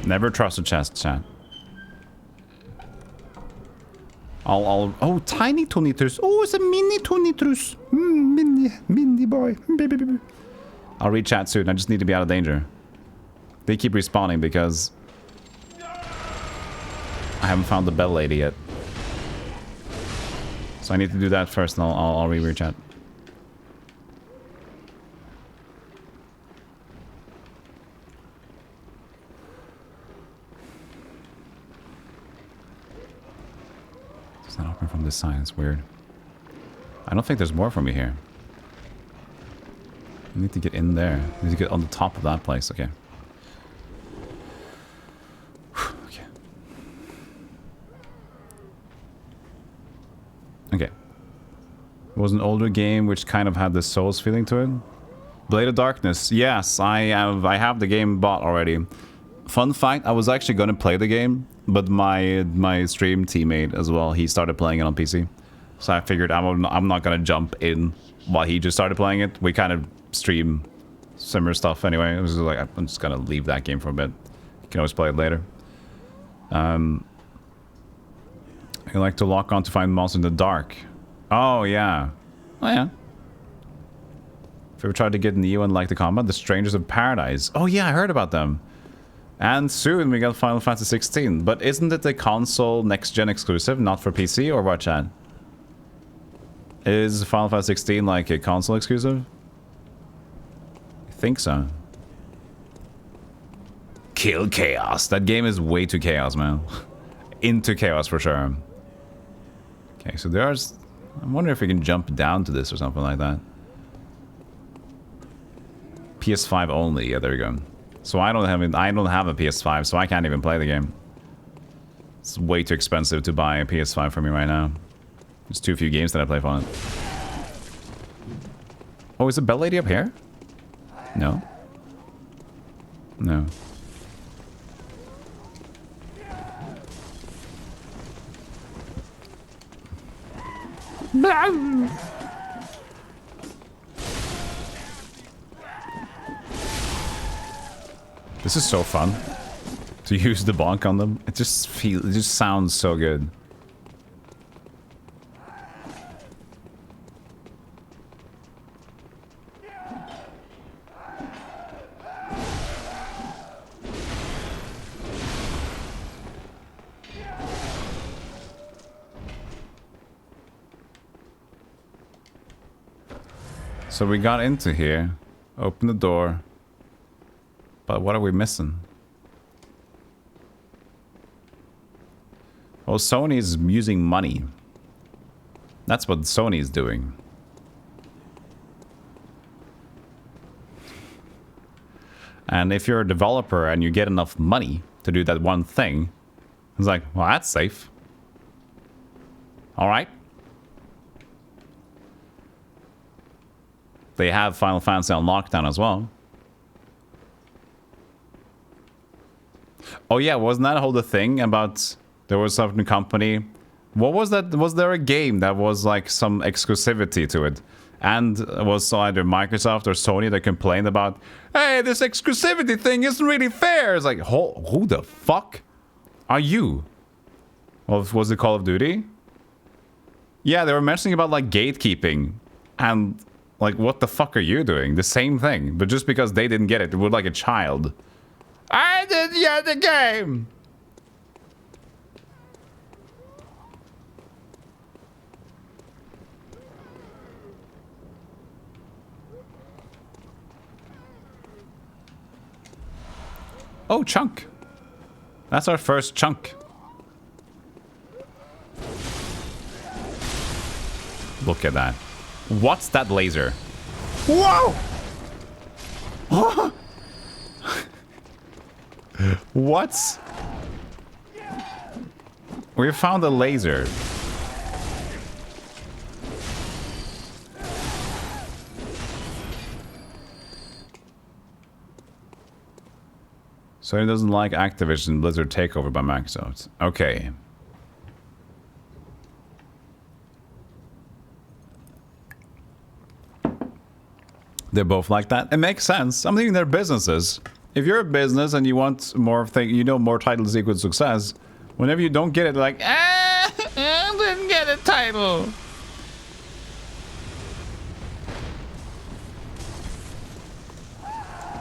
Never trust a chest, chat. Oh, tiny Tonitrus. Oh, it's a mini Tonitrus. Mini boy. Baby. I'll read chat soon. I just need to be out of danger. They keep respawning because I haven't found the bell lady yet. So I need to do that first, and I'll reread chat. It's not open from this side. It's weird. I don't think there's more for me here. I need to get in there. I need to get on the top of that place. Okay. Okay. Okay. It was an older game which kind of had this Souls feeling to it. Blade of Darkness. Yes, I have the game bought already. Fun fact, I was actually going to play the game, but my stream teammate as well, he started playing it on PC. So I figured I'm not going to jump in while he just started playing it. We kind of stream similar stuff anyway. It was like, I'm just going to leave that game for a bit. You can always play it later. I like to lock on to find monsters in the dark. Oh, yeah. Oh, yeah. If you ever tried to get Neo and like the combat, the Strangers of Paradise. Oh, yeah, I heard about them. And soon we got Final Fantasy 16. But isn't it a console next-gen exclusive, not for PC, or what, chat? Is Final Fantasy 16 like a console exclusive? I think so. Kill Chaos. That game is way too chaos, man. Into chaos for sure. Okay, so there's... I wonder if we can jump down to this or something like that. PS5 only. Yeah, there we go. So I don't have a PS5, so I can't even play the game. It's way too expensive to buy a PS5 for me right now. There's too few games that I play on it. Oh, is the bell lady up here? No. No. This is so fun to use the bonk on them. It just sounds so good. So we got into here, open the door, but what are we missing? Well, Sony's using money. That's what Sony's doing. And if you're a developer and you get enough money to do that one thing, it's like, well, that's safe. All right. They have Final Fantasy on lockdown as well. Oh yeah, wasn't that a whole thing about there was some company? What was that? Was there a game that was like some exclusivity to it? And was either Microsoft or Sony that complained about, hey, this exclusivity thing isn't really fair. It's like, who the fuck are you? Well, was it Call of Duty? Yeah, they were mentioning about like gatekeeping and like, what the fuck are you doing? The same thing, but just because they didn't get it, it was like a child. I didn't get the game! Oh, chunk. That's our first chunk. Look at that. What's that laser? Whoa! What? We found a laser. So he doesn't like Activision Blizzard takeover by Microsoft. Okay. They're both like that. It makes sense. I'm thinking they're businesses. If you're a business and you want more more titles equal success, whenever you don't get it, like, I didn't get a title.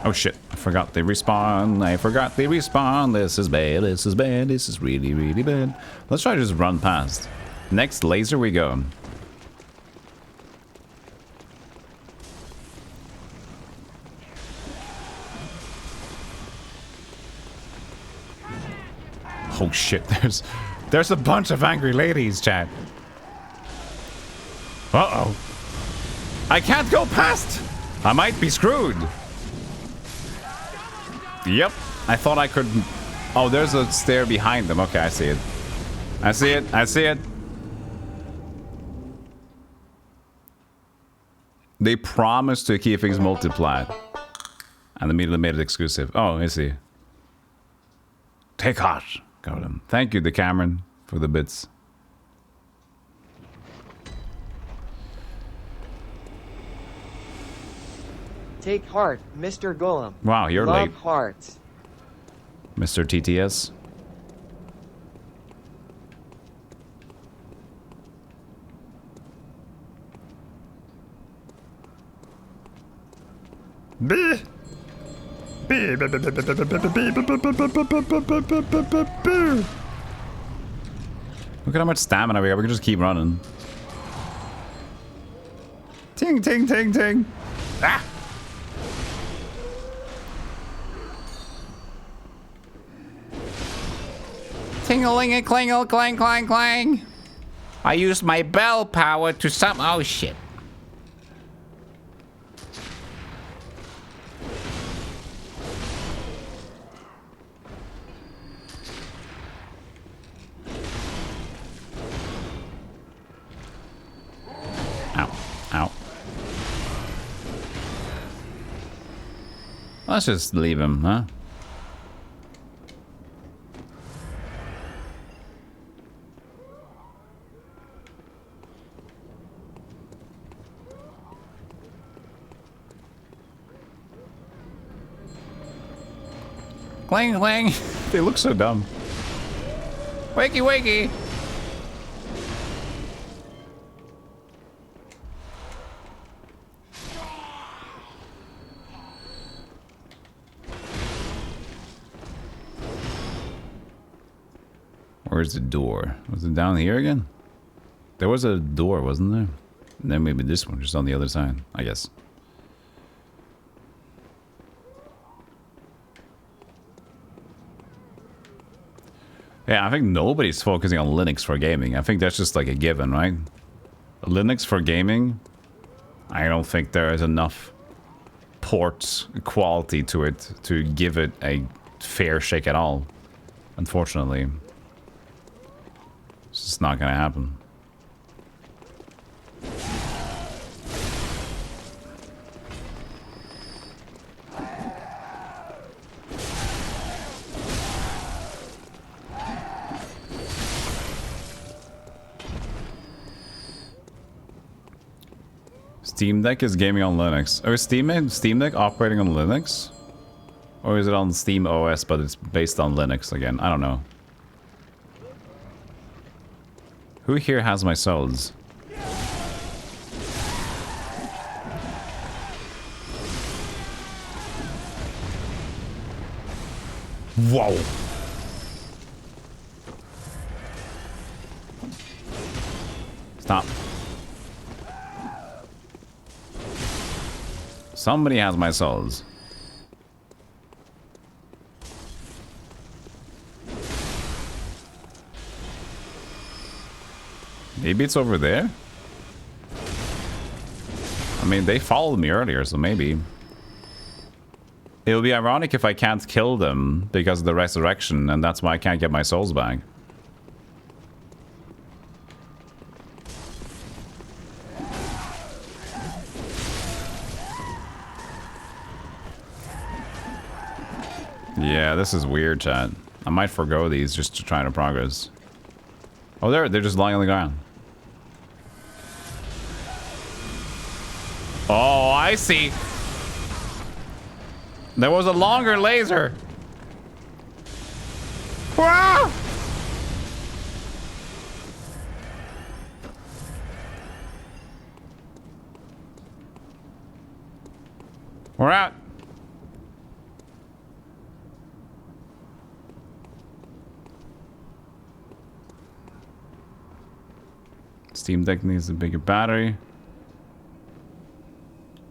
Oh shit, I forgot they respawn. I forgot they respawn. This is bad, this is bad, this is really, really bad. Let's try to just run past. Next laser we go. Oh shit, there's a bunch of angry ladies, chat. Uh-oh. I can't go past! I might be screwed. Yep, I thought I could... Oh, there's a stair behind them. Okay, I see it. I see it, I see it. They promised to keep things multiplied. And immediately made it exclusive. Oh, I see. Take heart. Got him. Thank you, Decameron, for the bits. Take heart, Mr. Golem. Wow, you're Love late. Hearts. Mr. TTS. Look at how much stamina we got. We can just keep running. Ting, ting, ting, ting. Ah! Ting-a-ling-a-cling-a, clang, clang, clang. I used my bell power to some... Oh, shit. Ow. Ow. Let's just leave him, huh? Clang, clang. They look so dumb. Wakey, wakey. Where's the door? Was it down here again? There was a door, wasn't there? And then maybe this one, just on the other side, I guess. Yeah, I think nobody's focusing on Linux for gaming. I think that's just like a given, right? Linux for gaming, I don't think there is enough port quality to it to give it a fair shake at all. Unfortunately. It's just not gonna happen. Steam Deck is gaming on Linux. Or is Steam Deck operating on Linux? Or is it on Steam OS but it's based on Linux again? I don't know. Who here has my souls? Whoa! Stop. Somebody has my souls. Maybe it's over there? I mean, they followed me earlier, so maybe. It would be ironic if I can't kill them because of the resurrection, and that's why I can't get my souls back. Yeah, this is weird, chat. I might forgo these just to try to progress. Oh, they're just lying on the ground. Oh, I see. There was a longer laser. Wow! We're out. Steam Deck needs a bigger battery.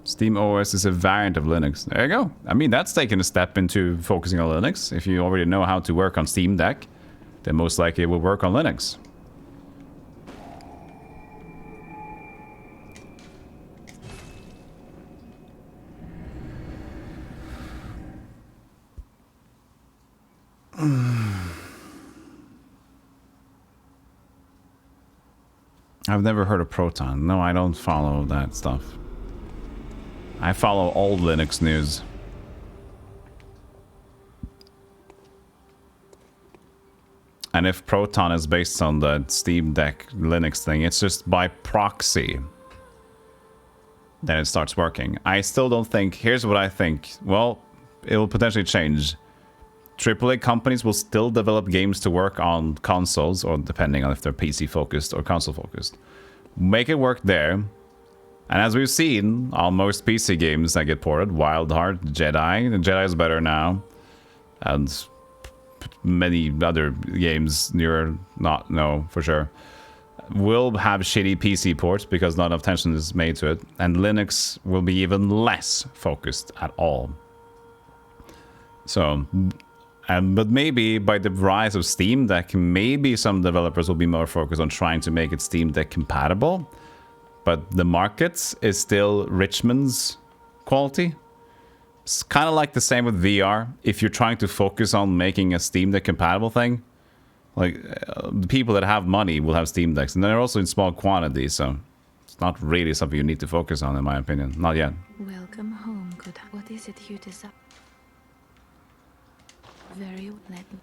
Steam OS is a variant of Linux. There you go. I mean, that's taking a step into focusing on Linux. If you already know how to work on Steam Deck, then most likely it will work on Linux. I've never heard of Proton. No, I don't follow that stuff. I follow old Linux news. And if Proton is based on the Steam Deck Linux thing, it's just by proxy. Then it starts working. I still don't think... Here's what I think. Well, it will potentially change. AAA companies will still develop games to work on consoles, or depending on if they're PC focused or console focused. Make it work there. And as we've seen on most PC games that get ported, Wild Heart, Jedi, the Jedi is better now. And many other games near not, no, for sure, will have shitty PC ports because not enough attention is made to it. And Linux will be even less focused at all. So... but maybe by the rise of Steam Deck, maybe some developers will be more focused on trying to make it Steam Deck compatible. But the market is still Richmond's quality. It's kind of like the same with VR. If you're trying to focus on making a Steam Deck compatible thing, like the people that have money will have Steam Decks. And they're also in small quantities, so it's not really something you need to focus on, in my opinion. Not yet. Welcome home, good. What is it you desire? Very let me.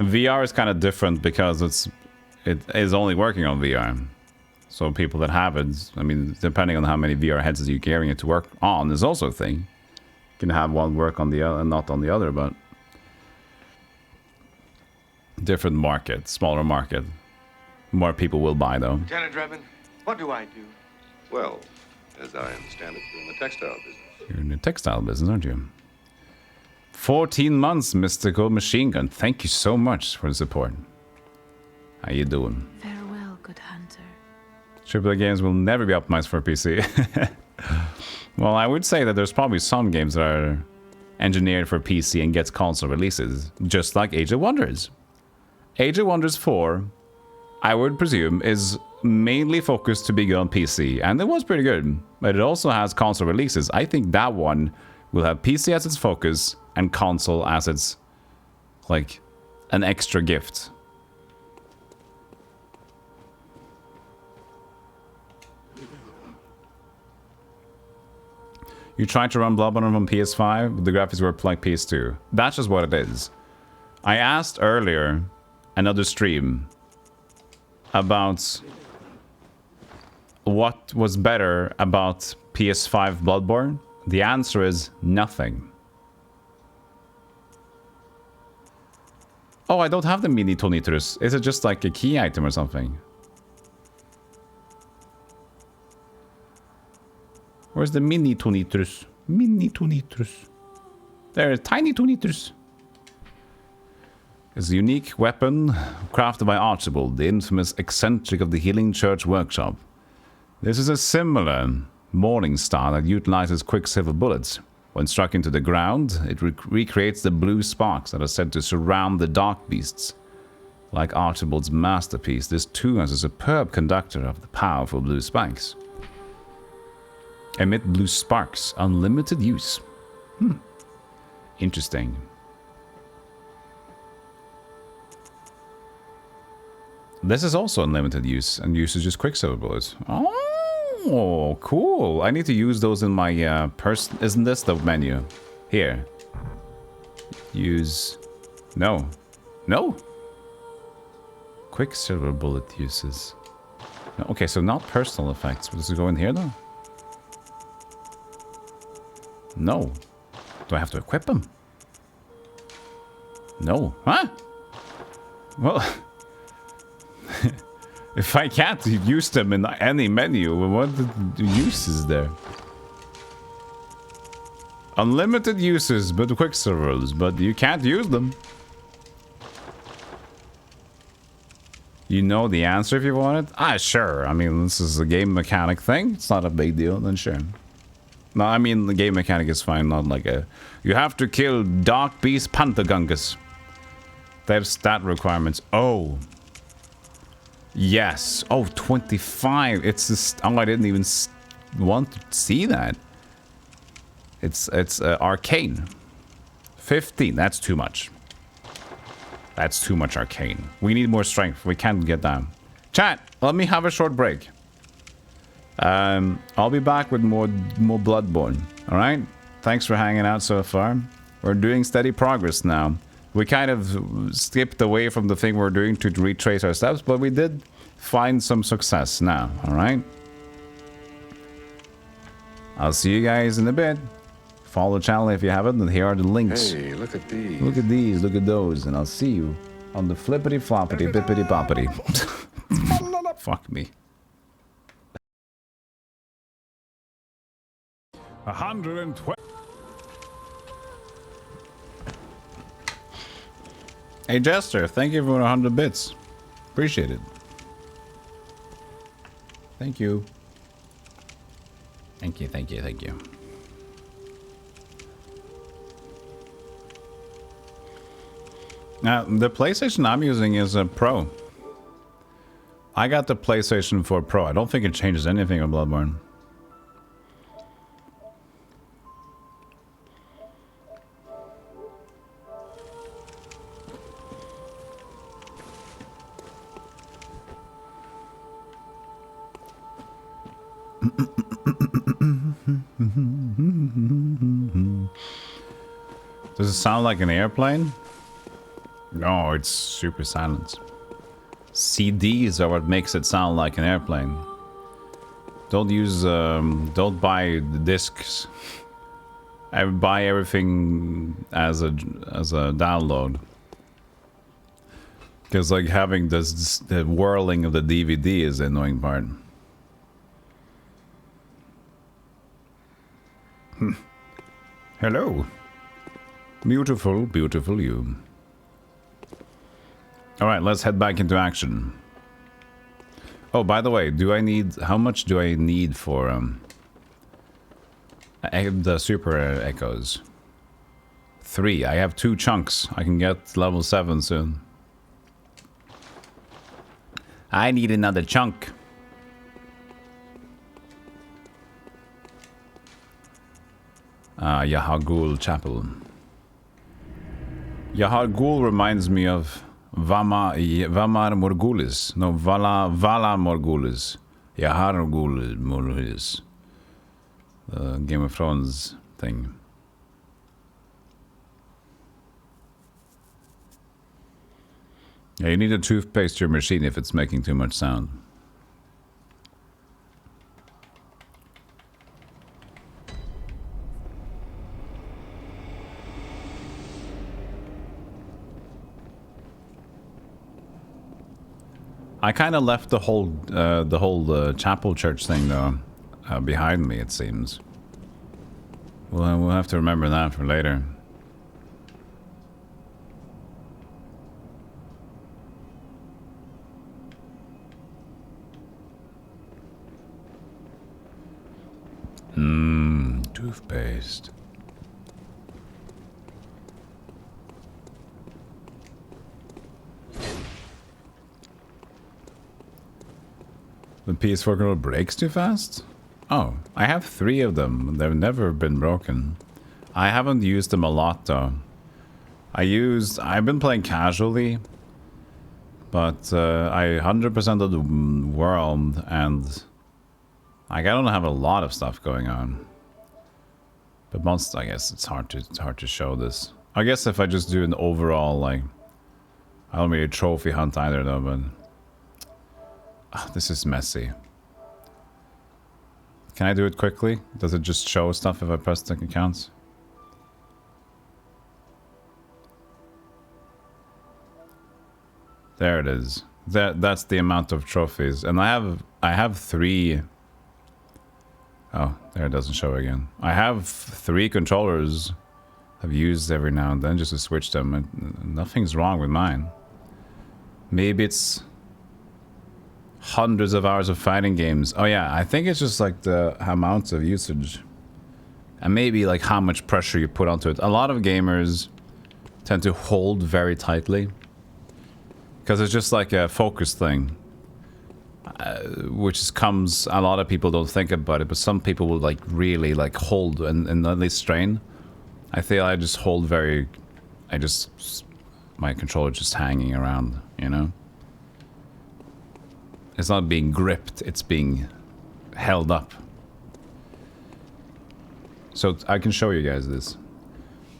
VR is kind of different because it is only working on VR. So people that have it, I mean, depending on how many VR headsets you're gearing it to work on, is also a thing. You can have one work on the other and not on the other, but different market, smaller market. More people will buy though. Lieutenant Drebin, what do I do? Well, as I understand it, you're in the textile business. You're in the textile business, aren't you? 14 months, Mystical Machine Gun. Thank you so much for the support. How you doing? Farewell, good hunter. AAA games will never be optimized for PC. Well, I would say that there's probably some games that are engineered for PC and gets console releases, just like Age of Wonders. Age of Wonders 4, I would presume, is mainly focused to be good on PC, and it was pretty good, but it also has console releases. I think that one will have PC as its focus and console as its, like, an extra gift. You tried to run Bloodborne on PS5, but the graphics were like PS2. That's just what it is. I asked earlier, another stream, about what was better about PS5 Bloodborne. The answer is nothing. Oh, I don't have the mini tonitrus. Is it just like a key item or something? Where's the mini tonitrus? Mini tonitrus. There, tiny tonitrus. It's a unique weapon crafted by Archibald, the infamous eccentric of the Healing Church Workshop. This is a similar Morning Star that utilizes quicksilver bullets. When struck into the ground, it recreates the blue sparks that are said to surround the dark beasts. Like Archibald's masterpiece, this too has a superb conductor of the powerful blue spikes. Emit blue sparks, unlimited use. Interesting. This is also unlimited use and uses just quicksilver bullets. Oh, cool. I need to use those in my Isn't this the menu? Here. Use... No. No! Quicksilver bullet uses. No, okay, so not personal effects. Does it go in here, though? No. Do I have to equip them? No. Huh? Well... if I can't use them in any menu, what use is there? Unlimited uses, but quicksilvers, but you can't use them. You know the answer if you want it? Ah, sure. I mean, this is a game mechanic thing. It's not a big deal, then sure. No, I mean, the game mechanic is fine, not like a... You have to kill Dark Beast Pantagungus. They have stat requirements. Oh. Yes. Oh, 25. It's just... Oh, I didn't even want to see that. It's arcane. 15. That's too much. That's too much arcane. We need more strength. We can't get down. Chat, let me have a short break. I'll be back with more Bloodborne. All right? Thanks for hanging out so far. We're doing steady progress now. We kind of skipped away from the thing we're doing to retrace our steps, but we did find some success now. All right? I'll see you guys in a bit. Follow the channel if you haven't, and here are the links. Hey, look at these. Look at these, look at those, and I'll see you on the flippity floppity bippity boppity. Fuck me. 120. Hey Jester, thank you for 100 bits. Appreciate it. Thank you. Thank you, thank you, thank you. Now, the PlayStation I'm using is a Pro. I got the PlayStation 4 Pro. I don't think it changes anything on Bloodborne. Does it sound like an airplane? No, it's super silent. CDs are what makes it sound like an airplane. Don't use, don't buy discs. I buy everything as a download. Because like having this, the whirling of the DVD is the annoying part. Hello. Beautiful, beautiful you. Alright, let's head back into action. Oh, by the way, how much do I need for the super echoes? 3. I have 2 chunks. I can get level 7 soon. I need another chunk. Yahagul Chapel. Yahagul reminds me of Vamar Morgulis. No, Vala Morgulis. Yahar Morgulis. The Game of Thrones thing. Yeah, you need to toothpaste your machine if it's making too much sound. I kind of left the whole chapel church thing though behind me. It seems. We'll have to remember that for later. Toothpaste. The PS4 controller breaks too fast? Oh, I have 3 of them. They've never been broken. I haven't used them a lot though. I've been playing casually, but I 100% of the world, and I don't have a lot of stuff going on. But most, I guess it's hard to show this. I guess if I just do an overall, like... I don't really trophy hunt either, though, but... this is messy. Can I do it quickly? Does it just show stuff if I press the accounts? There it is. That's the amount of trophies. And I have 3... Oh, there it doesn't show again. I have 3 controllers I've used every now and then just to switch them. And nothing's wrong with mine. Maybe it's hundreds of hours of fighting games. Oh yeah, I think it's just like the amount of usage. And maybe like how much pressure you put onto it. A lot of gamers tend to hold very tightly. Because it's just like a focus thing. Which comes, a lot of people don't think about it, but some people will like really like hold and at least strain. I feel I just hold very, my controller just hanging around, you know? It's not being gripped, it's being held up. So I can show you guys this.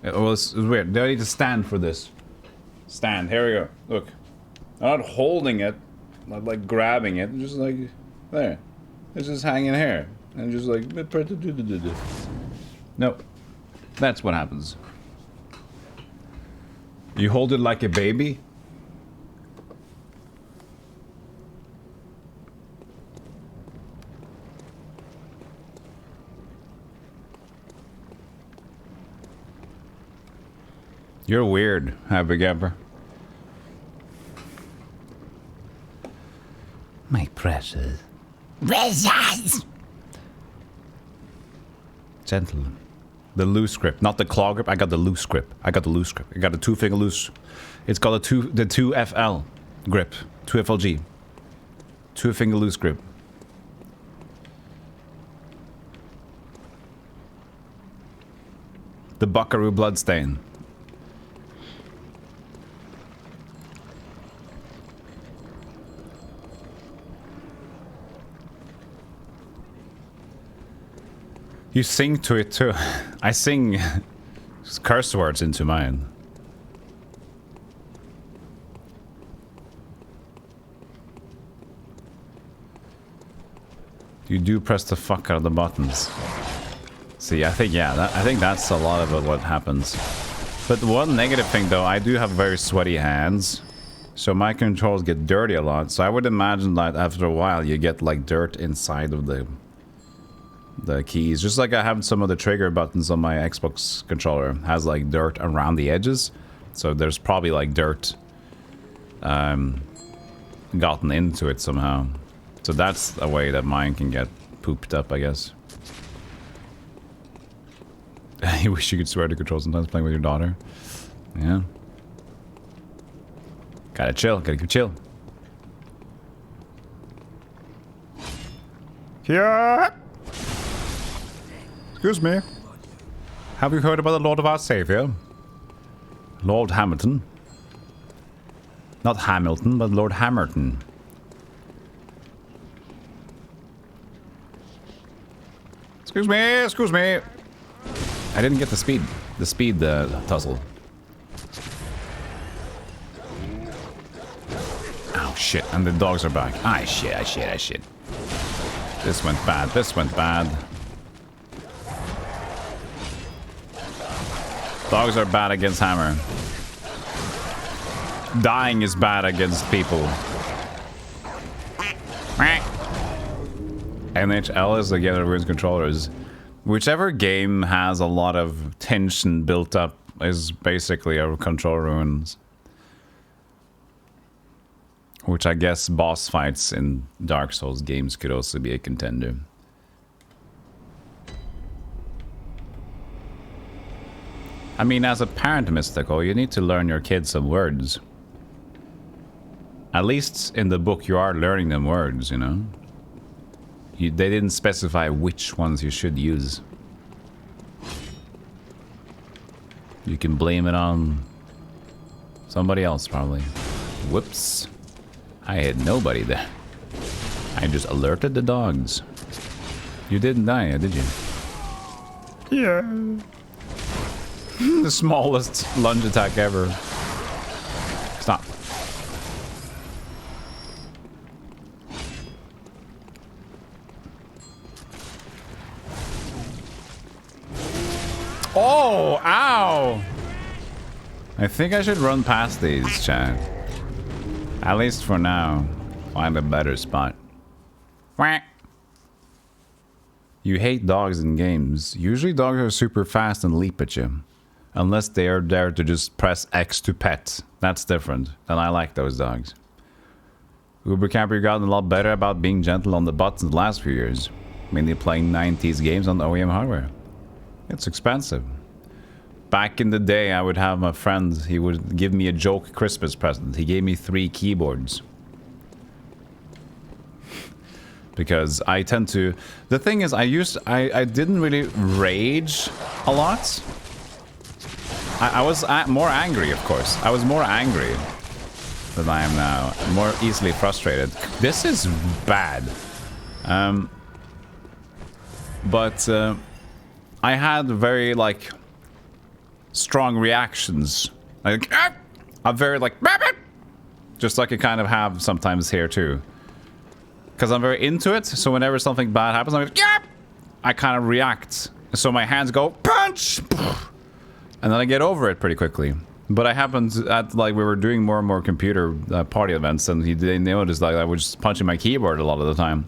Well, it's weird. Do I need to stand for this? Stand, here we go. Look. I'm not holding it, not like grabbing it, just like, there. It's just hanging here. And just like, no. That's what happens. You hold it like a baby? You're weird, Happy Gapper. My precious. Precious! Gentle. The loose grip, not the claw grip. I got the loose grip. I got the loose grip. I got a 2-finger loose. It's got the 2FL grip. 2FLG. 2-finger loose grip. The Buckaroo Bloodstain. You sing to it too. I sing curse words into mine. You do press the fuck out of the buttons. See, I think, yeah, I think that's a lot of what happens. But one negative thing though, I do have very sweaty hands. So my controls get dirty a lot. So I would imagine that after a while you get like dirt inside of the keys, just like I have some of the trigger buttons on my Xbox controller has like dirt around the edges, so there's probably like dirt gotten into it somehow. So that's a way that mine can get pooped up, I guess. You wish you could swear to control sometimes playing with your daughter. Yeah. Gotta chill, gotta keep chill. Yeah. Excuse me. Have you heard about the Lord of our Savior? Lord Hamilton. Not Hamilton, but Lord Hammerton. Excuse me, excuse me. I didn't get the speed tussle. Oh shit, and the dogs are back. Ah shit, ah shit, ah shit. This went bad, this went bad. Dogs are bad against Hammer. Dying is bad against people. NHL is the game that ruins controllers. Whichever game has a lot of tension built up is basically a control ruins. Which I guess boss fights in Dark Souls games could also be a contender. I mean, as a parent, Mystical, you need to learn your kids some words. At least in the book you are learning them words, you know? They didn't specify which ones you should use. You can blame it on somebody else, probably. Whoops. I had nobody there. I just alerted the dogs. You didn't die, did you? Yeah. The smallest lunge attack ever. Stop. Oh, ow! I think I should run past these, chat. At least for now. Find a better spot. Quack. You hate dogs in games. Usually dogs are super fast and leap at you. Unless they are there to just press X to pet. That's different. And I like those dogs. Uber Camper gotten a lot better about being gentle on the buttons the last few years. Mainly playing 90s games on OEM hardware. It's expensive. Back in the day, I would have my friend, he would give me a joke Christmas present. He gave me 3 keyboards. Because I tend to... The thing is, I didn't really rage a lot. I was more angry, of course. I was more angry than I am now. More easily frustrated. This is bad. But I had very, like, strong reactions. Like, I'm very, like, just like I kind of have sometimes here, too. Because I'm very into it, so whenever something bad happens, I'm like, I kind of react. So my hands go, punch! And then I get over it pretty quickly. But I happened at, like, we were doing more and more computer party events, and they noticed that I was just punching my keyboard a lot of the time.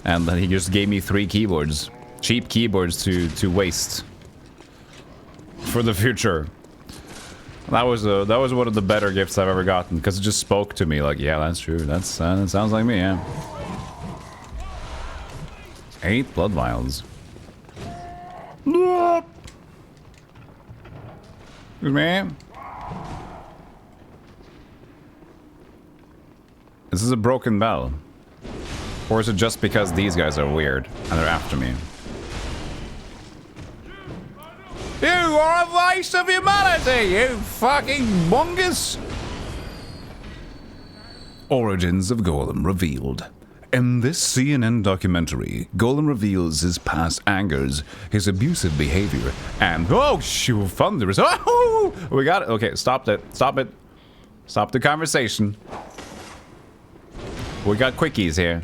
And then he just gave me 3 keyboards. Cheap keyboards to waste. For the future. That was one of the better gifts I've ever gotten, because it just spoke to me like, yeah, that's true. That sounds like me, yeah. 8 blood vials. Excuse me. Is this a broken bell? Or is it just because these guys are weird and they're after me? You are a vice of humanity, you fucking bungus! Origins of Golem revealed. In this CNN documentary, Golem reveals his past angers, his abusive behavior, and oh shoot, thunderous! Oh, we got it. Okay, stop it. Stop it. Stop the conversation. We got quickies here.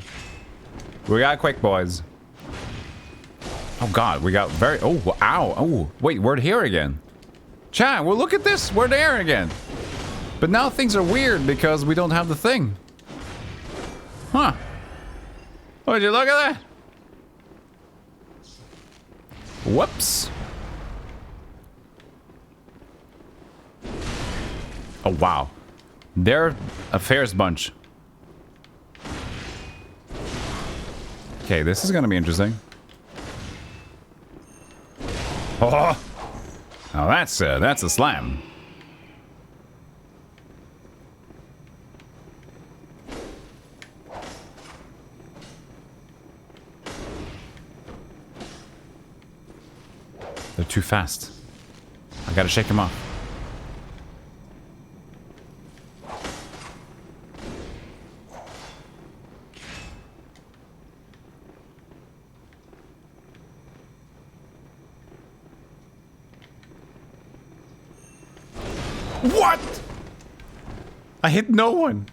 We got quick boys. Oh god, we got very... Oh, ow. Oh, wait, we're here again. Chat, well look at this. We're there again. But now things are weird because we don't have the thing. Huh. Would you look at that? Whoops. Oh, wow. They're a fierce bunch. Okay, this is gonna be interesting. Oh, now that's a slam. They're too fast. I gotta shake them off. What? I hit no one.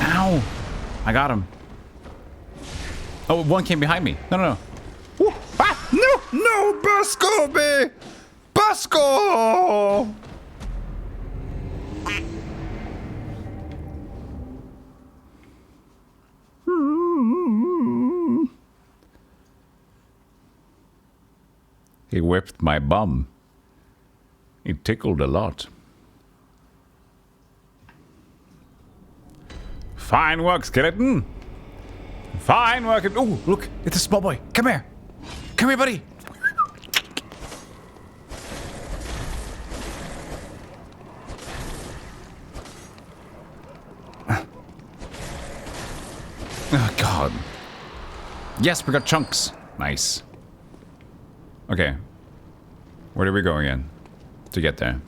Ow. I got him. Oh, one came behind me. No, no, no. Ooh. Ah, no, no, Basco, baby. Basco. He whipped my bum. It tickled a lot. Fine work, skeleton. Fine work. Oh, look, it's a small boy. Come here. Come here, buddy. Oh, God. Yes, we got chunks. Nice. Okay. Where do we go again? To get there.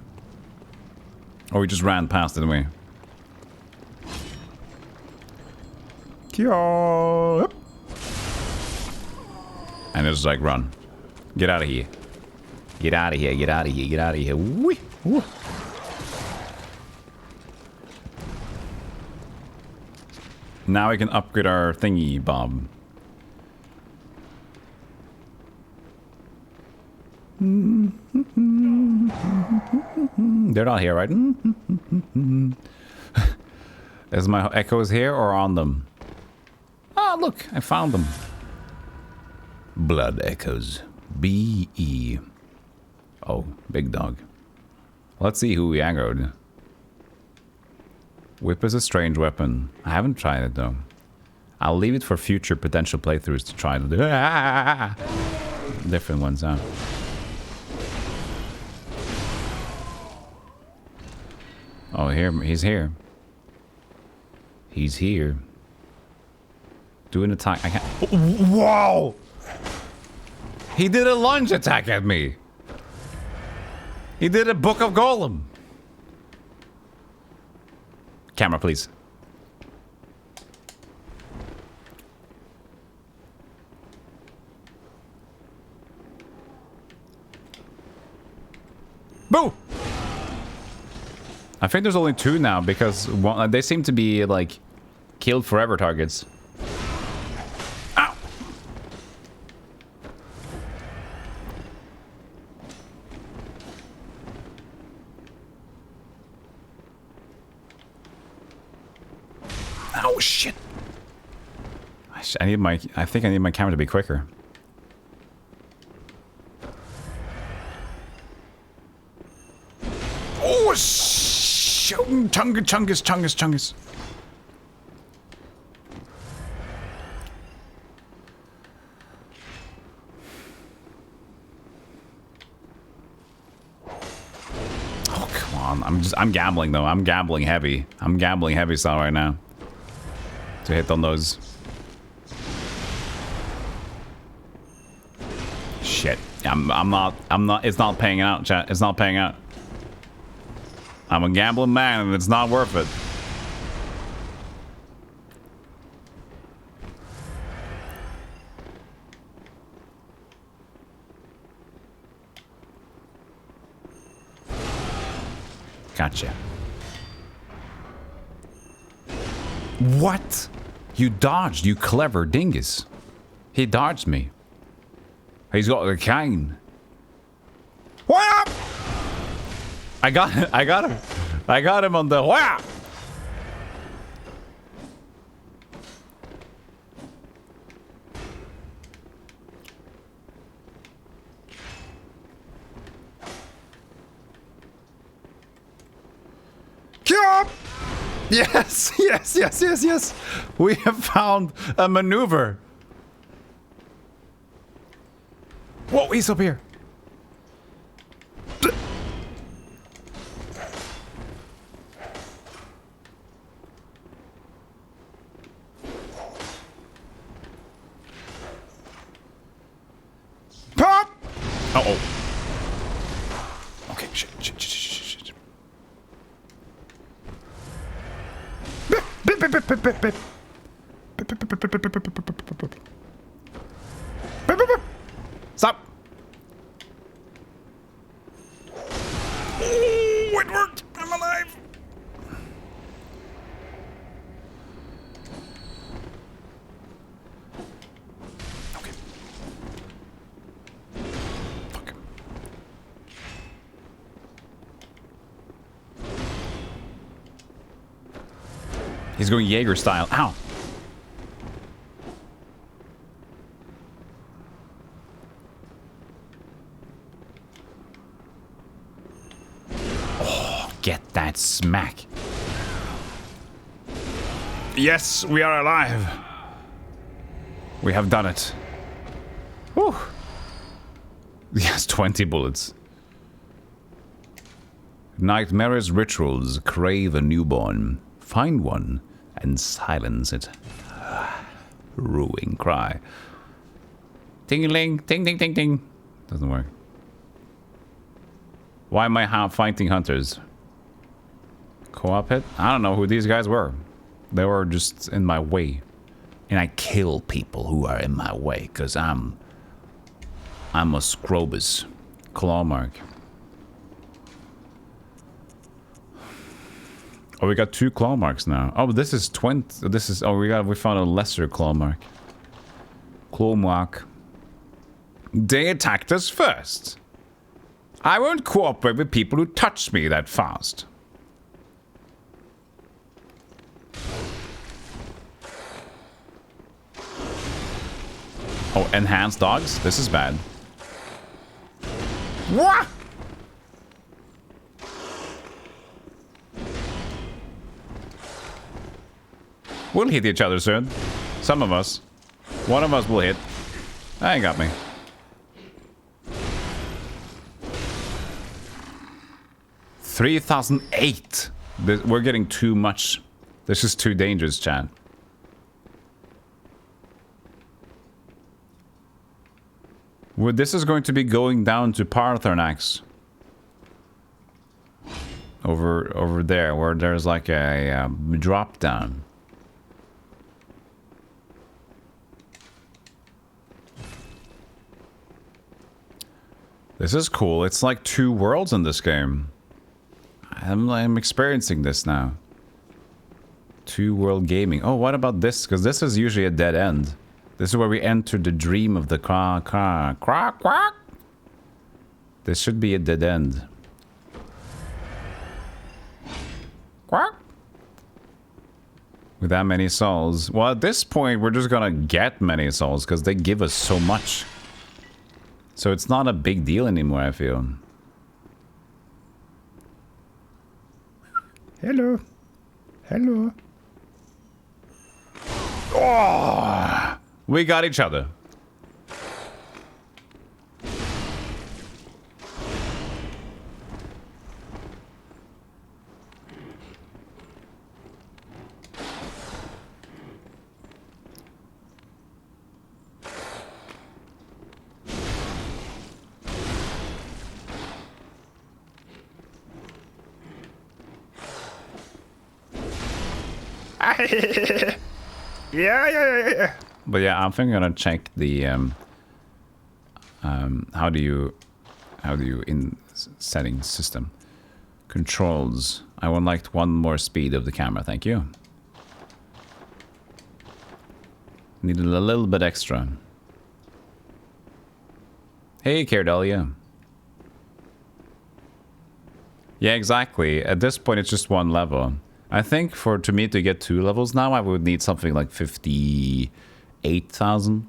Or we just ran past it, didn't we? Kia. And it's like, run. Get out of here. Get out of here, get out of here, get out of here. Whee! Woo. Now we can upgrade our thingy, Bob. They're not here, right? Is my echoes here or on them? Ah, look, I found them. Blood echoes. B-E. Oh, big dog. Let's see who we aggroed. Whip is a strange weapon. I haven't tried it though. I'll leave it for future potential playthroughs to try the different ones out. Oh, here, he's here. He's here. Do an attack. I can't. Wow! He did a lunge attack at me. He did a Book of Golem. Camera, please. Boo! I think there's only 2 now because they seem to be like killed forever targets. Ow! Oh shit! I need my. I think I need my camera to be quicker. Oh shit! Chungus. Oh come on! I'm gambling though. I'm gambling heavy. I'm gambling heavy style right now. To hit on those. Shit. I'm not, it's not paying out, chat. It's not paying out. I'm a gambling man and it's not worth it. Gotcha. What? You dodged, you clever dingus. He dodged me. He's got a cane. What up? I got him. I got him on the what? Yes. We have found a maneuver. Whoa, he's up here. Pop! Uh-oh. Okay, shit. Stop! Oh, it worked! I'm alive! Okay. Fuck. He's going Jaeger style. Ow! Get that smack. Yes, we are alive. We have done it. Whew. Yes, 20 bullets. Nightmare's rituals crave a newborn. Find one and silence it. Ruing cry. Ting-a-ling, ting. Doesn't work. Why am I fighting hunters? Co-op hit? I don't know who these guys were. They were just in my way. And I kill people who are in my way, because I'm a Scrobus. Claw mark. Oh, we got 2 claw marks now. Oh, this is 20. This is... Oh, we found a lesser claw mark. Claw mark. They attacked us first. I won't cooperate with people who touch me that fast. Oh, enhanced dogs? This is bad. What? We'll hit each other soon. Some of us. One of us will hit. That got me. $3,008. We're getting too much. This is too dangerous, Chad. Well, this is going to be going down to Parthernax. Over there, where there's like a drop down. This is cool. It's like 2 worlds in this game. I'm experiencing this now. 2 world gaming. Oh, what about this? Because this is usually a dead end. This is where we enter the dream of the quack. This should be a dead end. Quack. With that many souls. Well, at this point, we're just gonna get many souls because they give us so much. So it's not a big deal anymore, I feel. Hello. Hello. Oh, we got each other. Yeah. But yeah, I think I'm gonna check the how do you in settings system controls. I would like 1 more speed of the camera, thank you. Needed a little bit extra. Hey, Caredelia. Yeah, exactly. At this point, it's just 1 level. I think to me to get 2 levels now, I would need something like 58,000.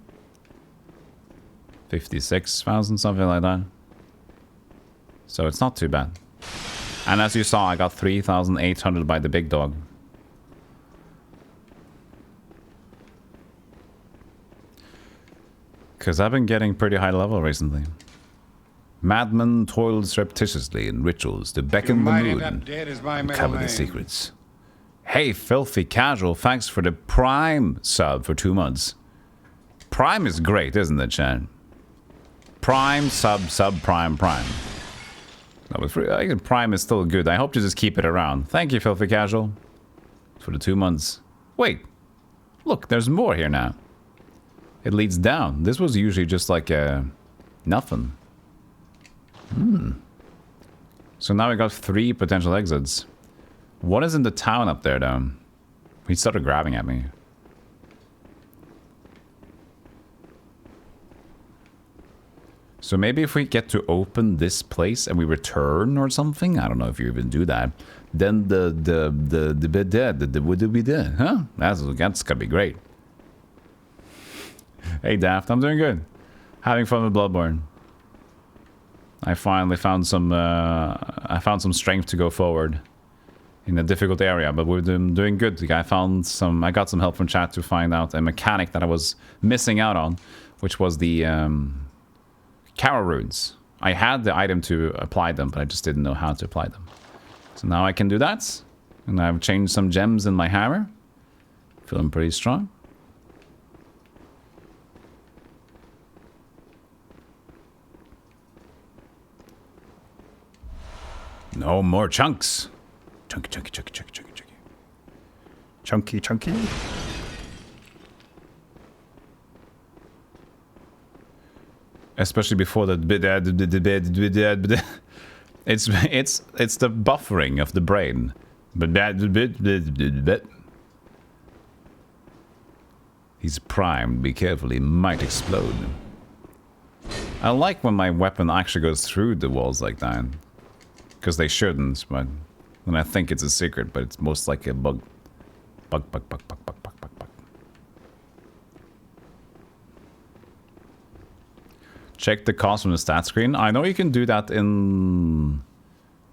56,000, something like that. So it's not too bad. And as you saw, I got 3,800 by the big dog. Because I've been getting pretty high level recently. Madman toils surreptitiously in rituals to beckon the mood and uncover the secrets. Hey, Filthy Casual, thanks for the Prime sub for 2 months. Prime is great, isn't it, Chan? Prime, sub, Prime. That was free. I think Prime is still good. I hope to just keep it around. Thank you, Filthy Casual, for the 2 months. Wait, look, there's more here now. It leads down. This was usually just like nothing. So now we got 3 potential exits. What is in the town up there, though? He started grabbing at me. So maybe if we get to open this place and we return or something, I don't know if you even do that, then the would be there, huh? That's gonna be great. Hey Daft, I'm doing good. Having fun with Bloodborne. I finally found some strength to go forward in a difficult area, but we're doing good. I got some help from chat to find out a mechanic that I was missing out on, which was the Carol runes. I had the item to apply them, but I just didn't know how to apply them. So now I can do that, and I've changed some gems in my hammer. Feeling pretty strong. No more chunks. Chunky, chunky, chunky, chunky, chunky, chunky. Chunky, chunky. Especially before the it's the buffering of the brain. He's primed. Be careful, he might explode. I like when my weapon actually goes through the walls like that. Because they shouldn't, but when I think it's a secret, but it's most like a bug. Bug. Check the cost from the stat screen. I know you can do that in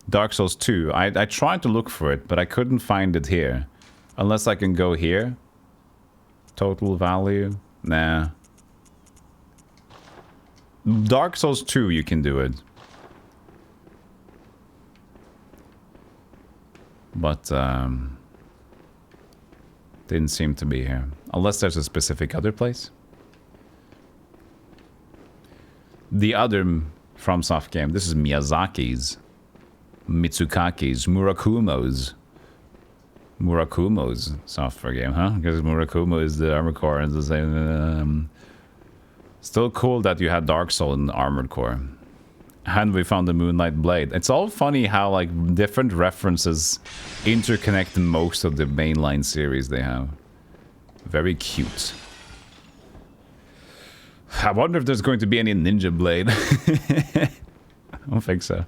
Dark Souls 2. I tried to look for it, but I couldn't find it here. Unless I can go here. Total value. Nah. Dark Souls 2 you can do it. But didn't seem to be here. Unless there's a specific other place. The other FromSoft game. This is Miyazaki's. Mitsukaki's. Murakumo's software game, huh? Because Murakumo is the Armored Core and the same. Still cool that you had Dark Soul in Armored Core. And we found the Moonlight Blade. It's all funny how like different references interconnect most of the mainline series they have. Very cute. I wonder if there's going to be any Ninja Blade. I don't think so.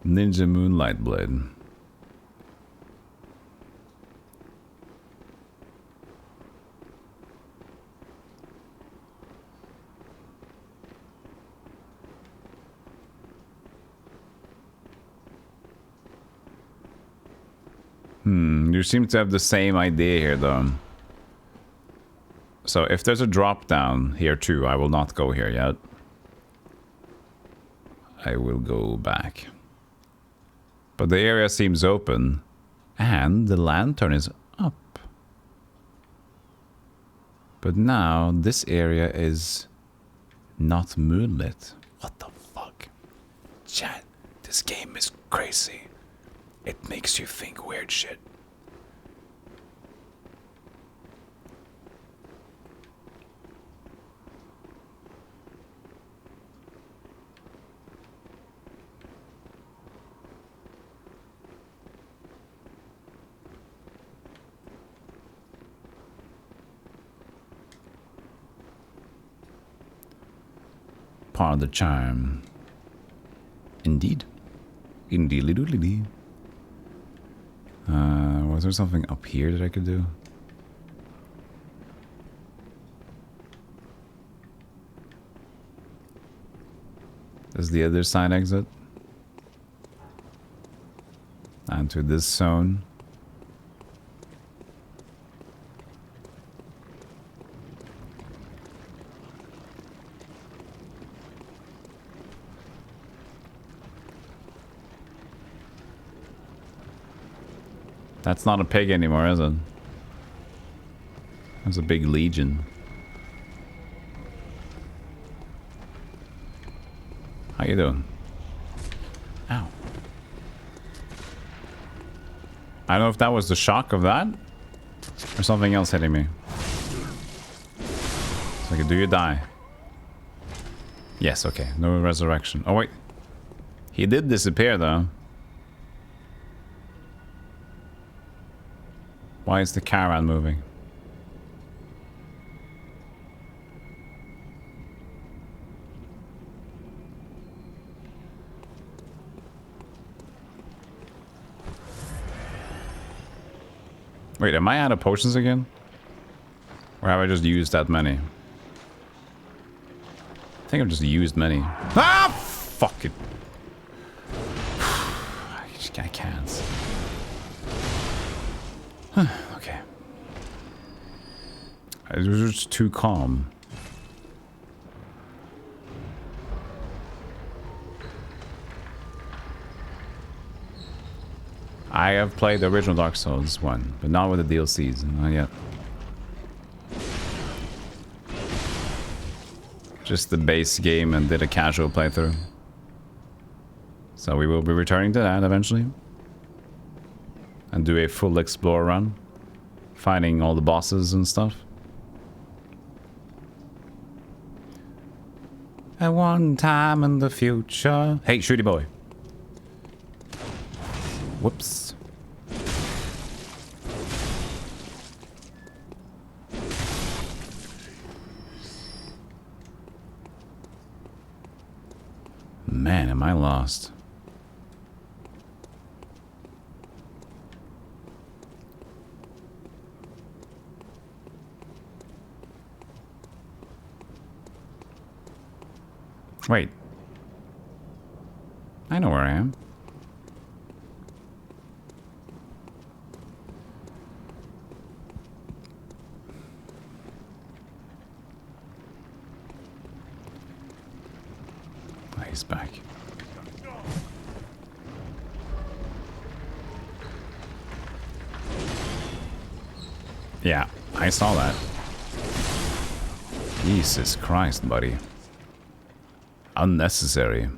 Ninja Moonlight Blade. You seem to have the same idea here, though. So if there's a drop down here too, I will not go here yet. I will go back. But the area seems open, and the lantern is up. But now this area is not moonlit. What the fuck? Chat, this game is crazy. It makes you think weird shit. Part of the charm. Indeed. Indeed. Was there something up here that I could do? This is the other side exit. Onto this zone. That's not a pig anymore, is it? That's a big legion. How you doing? Ow. I don't know if that was the shock of that or something else hitting me. It's like, do you die? Yes, okay. No resurrection. Oh, wait. He did disappear, though. Why is the caravan moving? Wait, am I out of potions again? Or have I just used that many? I think I've just used many. Ah! Fuck it. I can't. Okay. It was just too calm. I have played the original Dark Souls 1, but not with the DLCs. Not yet. Just the base game and did a casual playthrough. So we will be returning to that eventually. And do a full explore run. Finding all the bosses and stuff. At one time in the future. Hey, shooty boy. Whoops. Man, am I lost. Wait. I know where I am. Oh, he's back. Yeah, I saw that. Jesus Christ, buddy. Unnecessary.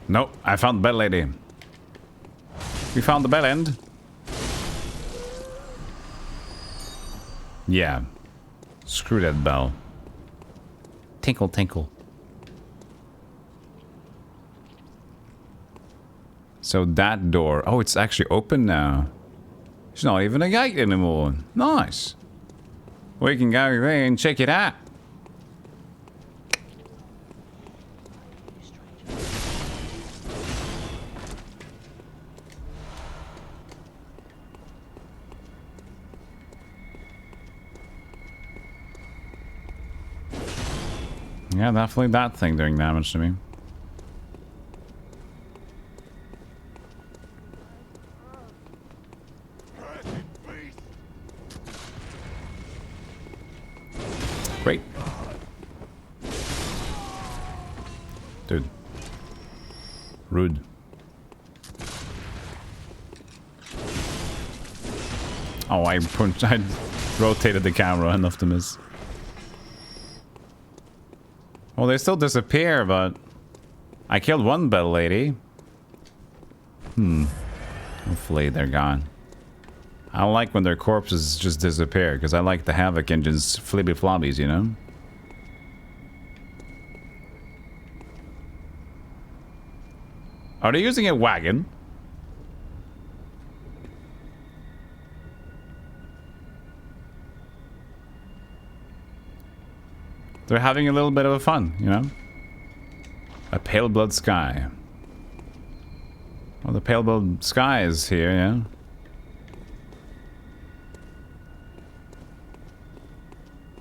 Nope, I found the bell lady. We found the bell end. Yeah. Screw that bell. Tinkle, tinkle. So that door... Oh, it's actually open now. It's not even a gate anymore. Nice. We can go there and check it out. Yeah, definitely that thing doing damage to me. Great. Dude. Rude. Oh, I rotated the camera enough to miss. Well, they still disappear, but... I killed one bell lady. Hopefully they're gone. I don't like when their corpses just disappear, because I like the Havoc Engine's flibby flobbies, you know? Are they using a wagon? They're having a little bit of a fun, you know? A pale blood sky. Well, the pale blood sky is here, yeah?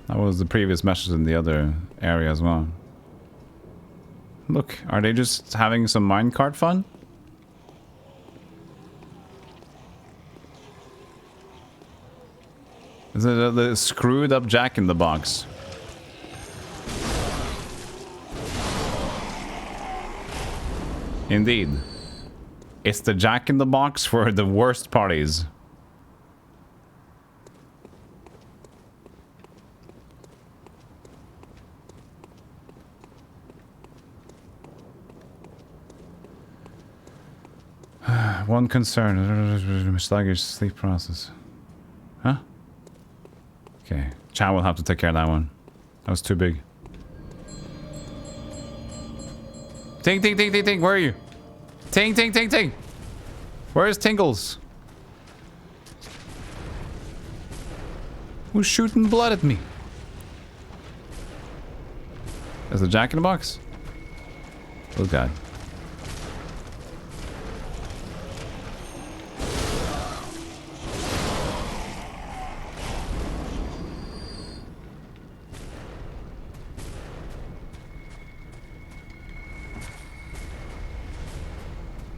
That was the previous message in the other area as well. Look, are they just having some minecart fun? Is it the screwed up Jack in the Box? Indeed. It's the Jack in the Box for the worst parties. One concern, sluggish sleep process. Huh? Okay, Chow will have to take care of that one. That was too big. Ting, ting, ting, ting, ting, where are you? Ting, ting, ting, ting. Where's Tingles? Who's shooting blood at me? Is the Jack in the Box? Oh god.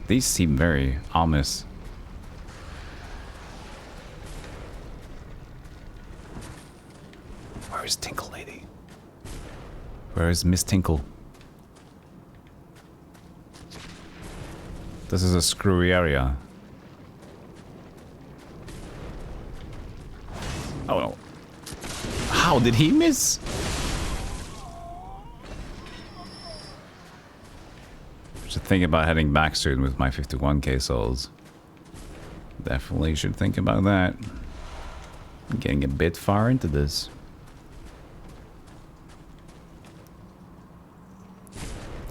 These seem very ominous. Where is Miss Tinkle? This is a screwy area. Oh no. How did he miss? Should think about heading back soon with my 51k souls. Definitely should think about that. I'm getting a bit far into this.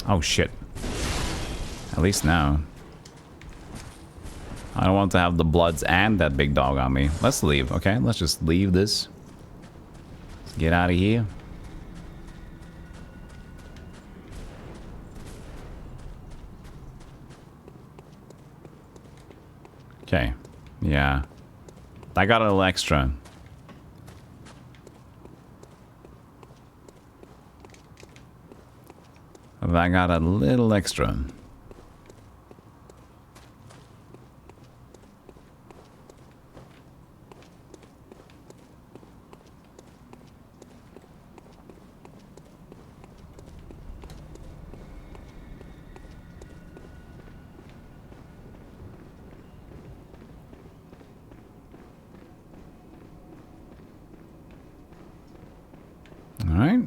Oh shit. At least now. I don't want to have the Bloods and that big dog on me. Let's leave, okay? Let's just leave this. Let's get out of here. Okay. Yeah. I got a little extra. I got a little extra. All right.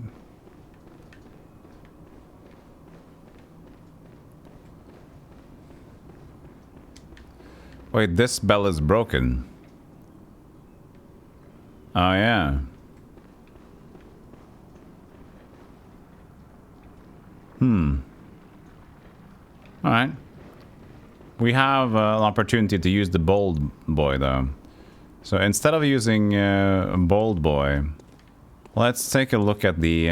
Wait, this bell is broken. Oh, yeah. Alright. We have an opportunity to use the bold boy, though. So instead of using bold boy, let's take a look at the...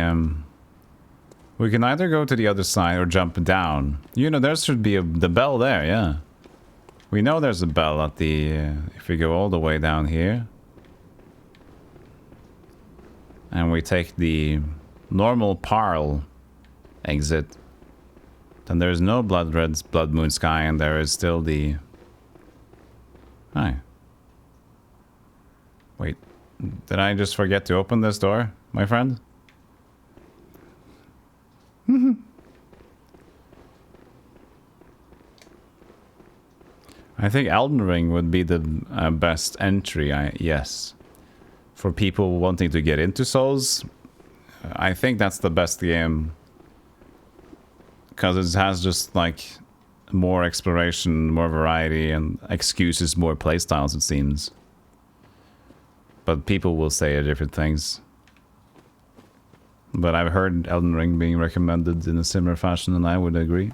we can either go to the other side or jump down. You know, there should be the bell there, yeah. We know there's a bell at the... if we go all the way down here. And we take the normal Parl exit. Then there's no Blood Red's Blood Moon Sky, and there is still the... Hi. Wait. Did I just forget to open this door, my friend? I think Elden Ring would be the best entry, yes. For people wanting to get into Souls, I think that's the best game. Because it has just, like, more exploration, more variety, and excuses more playstyles, it seems. But people will say different things. But I've heard Elden Ring being recommended in a similar fashion, and I would agree.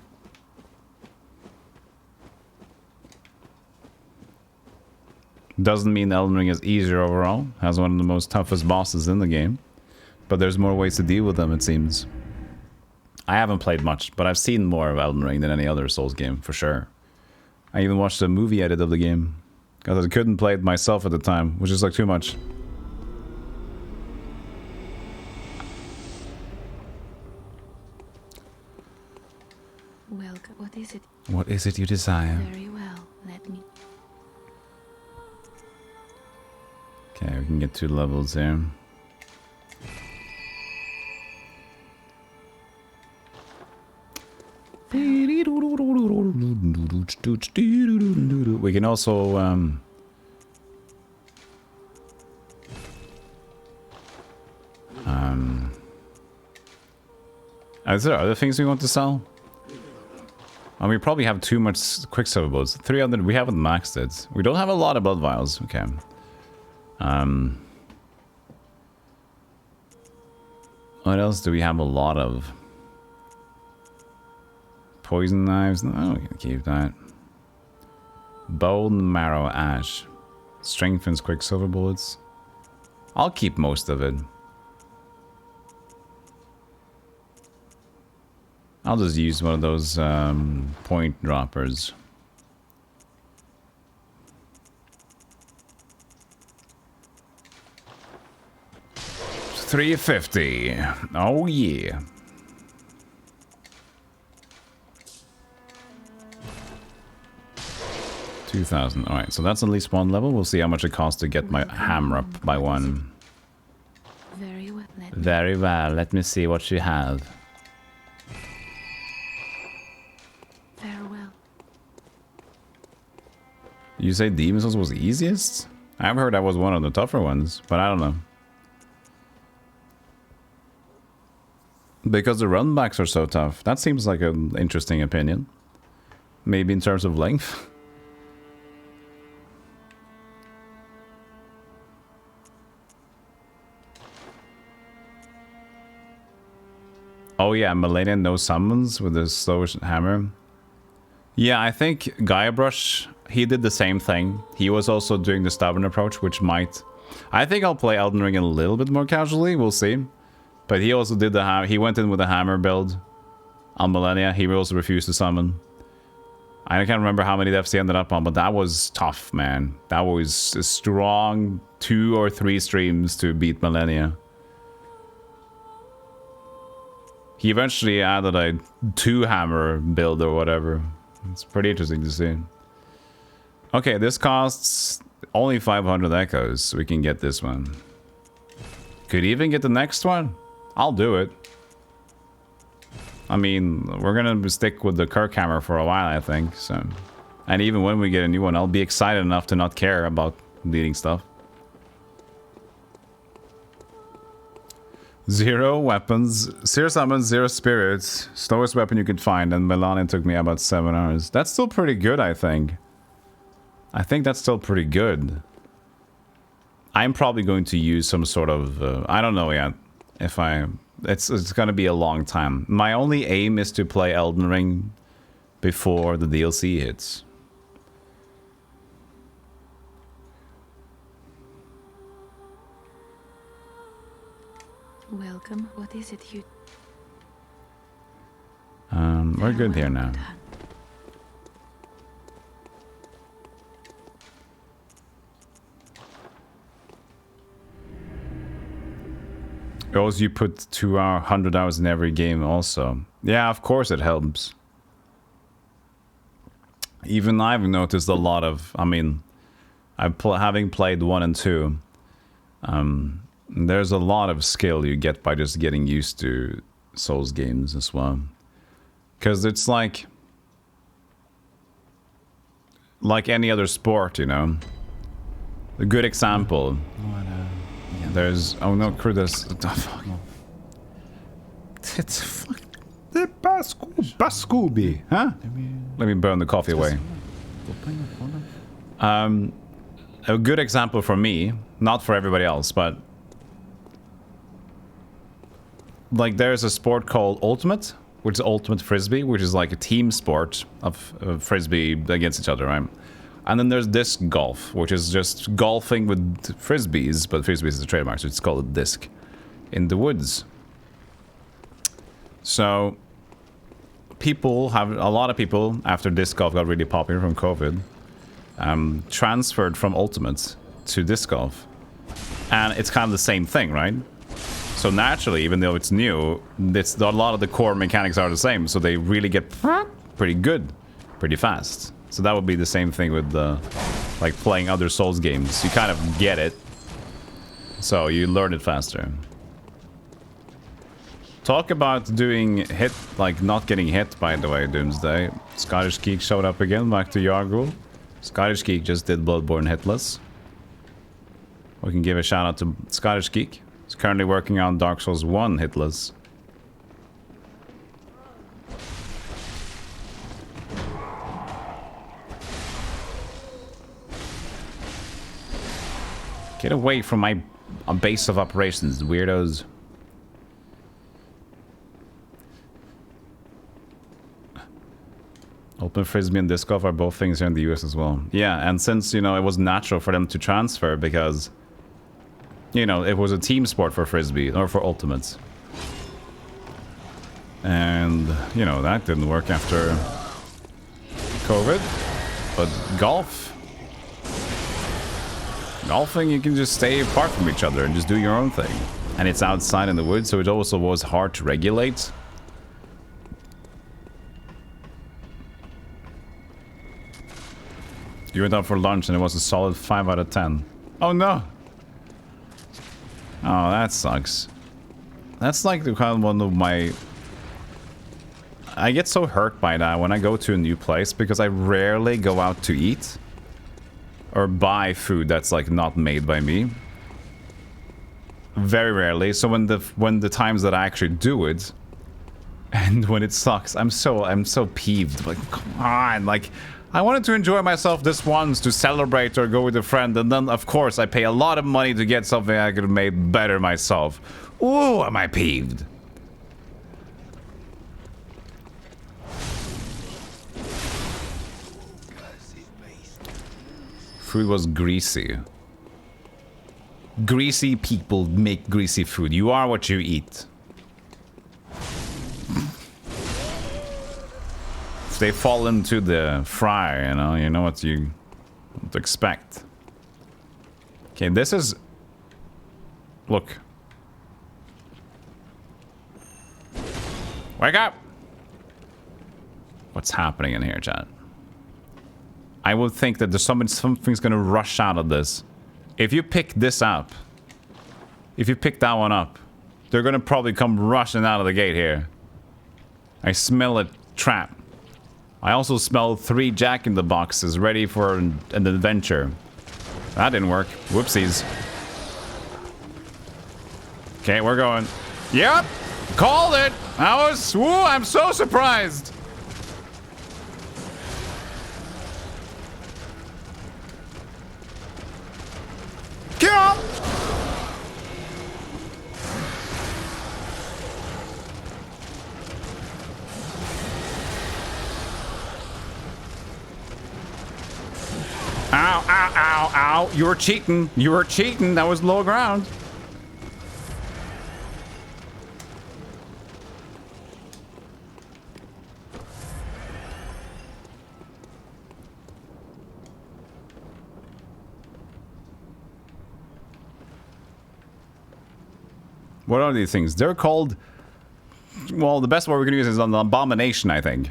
Doesn't mean Elden Ring is easier overall. Has one of the most toughest bosses in the game. But there's more ways to deal with them, it seems. I haven't played much, but I've seen more of Elden Ring than any other Souls game, for sure. I even watched a movie edit of the game. Because I couldn't play it myself at the time, which is like too much. Welcome. What is it? What is it you desire? Very well. Let me. Okay, we can get 2 levels here. We can also is there other things we want to sell? And we probably have too much Quicksilver bullets. 300, we haven't maxed it. We don't have a lot of blood vials. Okay. What else do we have a lot of? Poison knives? No, we can keep that. Bone marrow ash. Strengthens Quicksilver bullets. I'll keep most of it. I'll just use one of those point droppers. $350. Oh yeah. $2,000. All right, so that's at least 1 level. We'll see how much it costs to get my hammer up by 1. Very well. Let Very well. Let me see what you have. Farewell. You say Demon Souls was the easiest? I've heard that was one of the tougher ones, but I don't know. Because the runbacks are so tough. That seems like an interesting opinion. Maybe in terms of length. Oh yeah, Millennium no summons with the slow hammer. Yeah, I think Guybrush, he did the same thing. He was also doing the stubborn approach, which might... I think I'll play Elden Ring a little bit more casually, we'll see. But he also did the he went in with a hammer build on Millennia. He also refused to summon. I can't remember how many deaths he ended up on, but that was tough, man. That was a strong 2 or 3 streams to beat Millennia. He eventually added a 2-hammer build or whatever. It's pretty interesting to see. Okay, this costs only 500 echoes, so we can get this one. Could even get the next one. I'll do it. I mean, we're gonna stick with the Kirk hammer for a while, I think. So, and even when we get a new one, I'll be excited enough to not care about leading stuff. 0 weapons, 0 summons, 0 spirits. Slowest weapon you could find, and Melania took me about 7 hours. That's still pretty good, I think. I think that's still pretty good. I'm probably going to use some sort of... I don't know yet. If I... It's gonna be a long time. My only aim is to play Elden Ring before the DLC hits. Welcome. What is it you... We're good here now. Also, you put 100 hours in every game also. Yeah, of course it helps. Even I've noticed a lot of... I mean, having played 1 and 2, there's a lot of skill you get by just getting used to Souls games as well. Because it's like any other sport, you know. A good example... There's... Oh no, Crudas. Oh, fuck. It's fuck... The Bascooby, huh? Let me burn the coffee away. A good example for me, not for everybody else, but... Like, there's a sport called Ultimate, which is Ultimate Frisbee, which is like a team sport of Frisbee against each other, right? And then there's disc golf, which is just golfing with frisbees, but frisbees is a trademark, so it's called a disc, in the woods. So, a lot of people, after disc golf got really popular from COVID, transferred from Ultimate to disc golf. And it's kind of the same thing, right? So naturally, even though it's new, a lot of the core mechanics are the same, so they really get pretty good, pretty fast. So that would be the same thing with like playing other Souls games. You kind of get it, so you learn it faster. Talk about doing hit, like not getting hit, by the way, Doomsday. Scottish Geek showed up again, back to Yargul. Scottish Geek just did Bloodborne hitless. We can give a shout out to Scottish Geek. He's currently working on Dark Souls 1 hitless. Get away from my base of operations, weirdos. Open Frisbee and Disc Golf are both things here in the US as well. Yeah, and since, you know, it was natural for them to transfer because, you know, it was a team sport for Frisbee, or for Ultimates. And, you know, that didn't work after COVID. But golfing, you can just stay apart from each other and just do your own thing. And it's outside in the woods, so it also was hard to regulate. You went out for lunch and it was a solid 5 out of 10. Oh no! Oh, that sucks. That's like the kind of one of my... I get so hurt by that when I go to a new place because I rarely go out to eat or buy food that's like not made by me. Very rarely. So when the times that I actually do it and when it sucks, I'm so peeved. Like, come on, like I wanted to enjoy myself this once to celebrate or go with a friend, and then of course I pay a lot of money to get something I could have made better myself. Ooh, am I peeved? Food was greasy. Greasy people make greasy food. You are what you eat. If they fall into the fry, you know what you expect. Okay, this is... Look. Wake up! What's happening in here, chat? I would think that there's something's gonna rush out of this. If you pick this up, if you pick that one up, they're gonna probably come rushing out of the gate here. I smell a trap. I also smell 3 Jack-in-the-Boxes ready for an adventure. That didn't work. Whoopsies. Okay, we're going. Yep! Called it! I'm so surprised! Get up! Ow, ow, ow, ow. You were cheating. You were cheating. That was low ground. What are these things? They're called... Well, the best word we're going to use is an abomination, I think.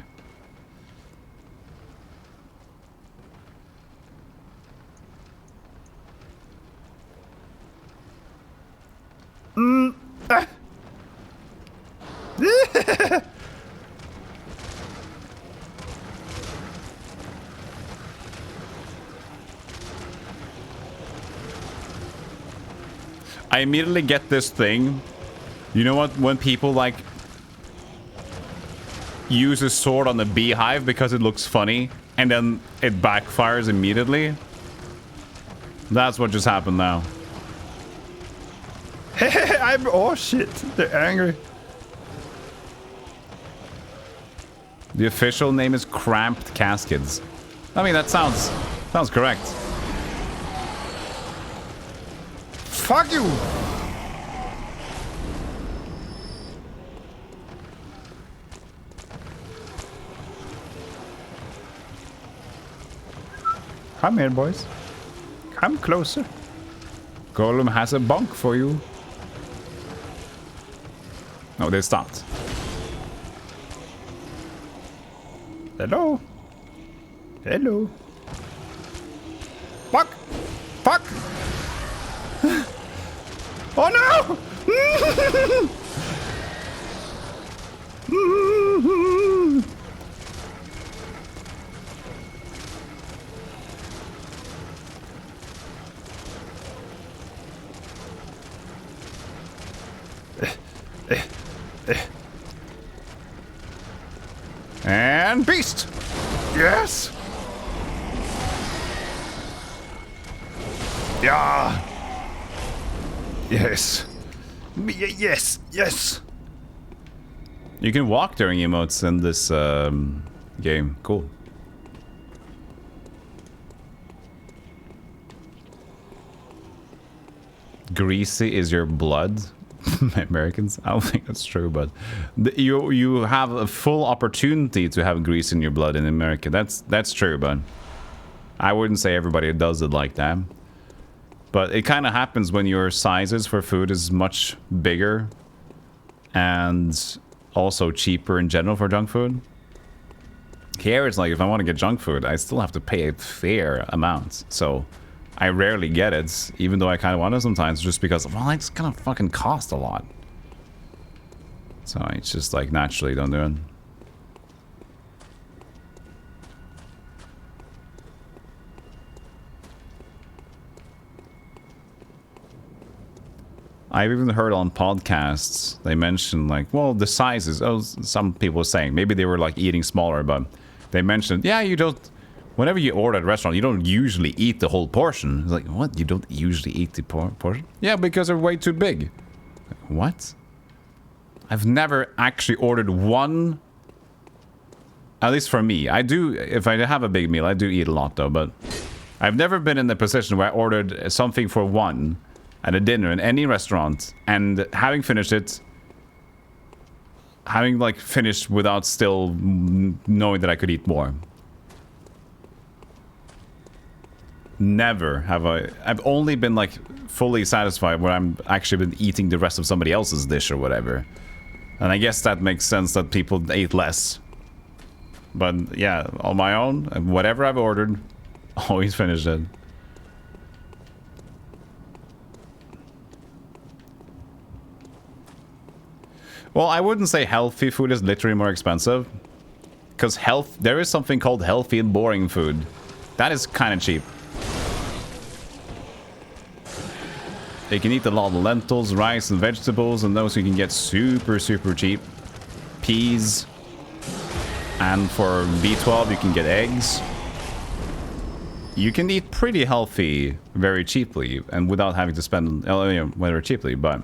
I immediately get this thing. You know what? When people like use a sword on the beehive because it looks funny and then it backfires immediately. That's what just happened now. Oh shit, they're angry. The official name is Cramped Caskets. I mean, that sounds correct. Fuck you! Come here, boys. Come closer. Golem has a bunk for you. Oh, they stopped. Hello? Hello? Fuck! Fuck! Oh no! And beast! Yes! Yeah! Yes! Yes! Yes! You can walk during emotes in this game. Cool. Greasy is your blood? Americans? I don't think that's true, but you have a full opportunity to have grease in your blood in America. That's true, but I wouldn't say everybody does it like that. But it kind of happens when your sizes for food is much bigger and also cheaper in general for junk food. Here it's like if I want to get junk food, I still have to pay a fair amount. So I rarely get it, even though I kind of want it sometimes, just because, well, it's gonna fucking cost a lot. So it's just like naturally don't do it. I've even heard on podcasts, they mentioned like, well, the sizes. Oh, some people were saying maybe they were like eating smaller, but they mentioned, yeah, you don't, whenever you order at a restaurant, you don't usually eat the whole portion. It's like, what? You don't usually eat the portion? Yeah, because they're way too big. Like, what? I've never actually ordered one, at least for me. I do, if I have a big meal, I do eat a lot though, but I've never been in the position where I ordered something for one at a dinner in any restaurant, and having finished it, having like finished without still knowing that I could eat more. Never have I. I've only been like fully satisfied when I'm actually been eating the rest of somebody else's dish or whatever. And I guess that makes sense that people ate less. But yeah, on my own, whatever I've ordered, always finished it. Well, I wouldn't say healthy food is literally more expensive. Because there is something called healthy and boring food. That is kind of cheap. You can eat a lot of lentils, rice, and vegetables, and those you can get super, super cheap. Peas. And for B12, you can get eggs. You can eat pretty healthy very cheaply, and without having to spend, whatever cheaply, but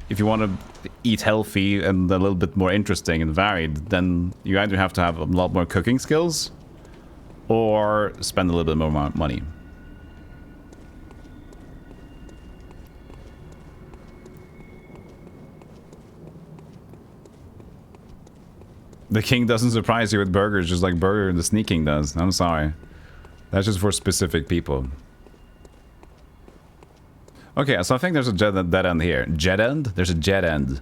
if you want to eat healthy and a little bit more interesting and varied, then you either have to have a lot more cooking skills or spend a little bit more money. The king doesn't surprise you with burgers just like Burger the Sneak King does. I'm sorry. That's just for specific people. Okay, so I think there's a dead end here. Jet end? There's a jet end.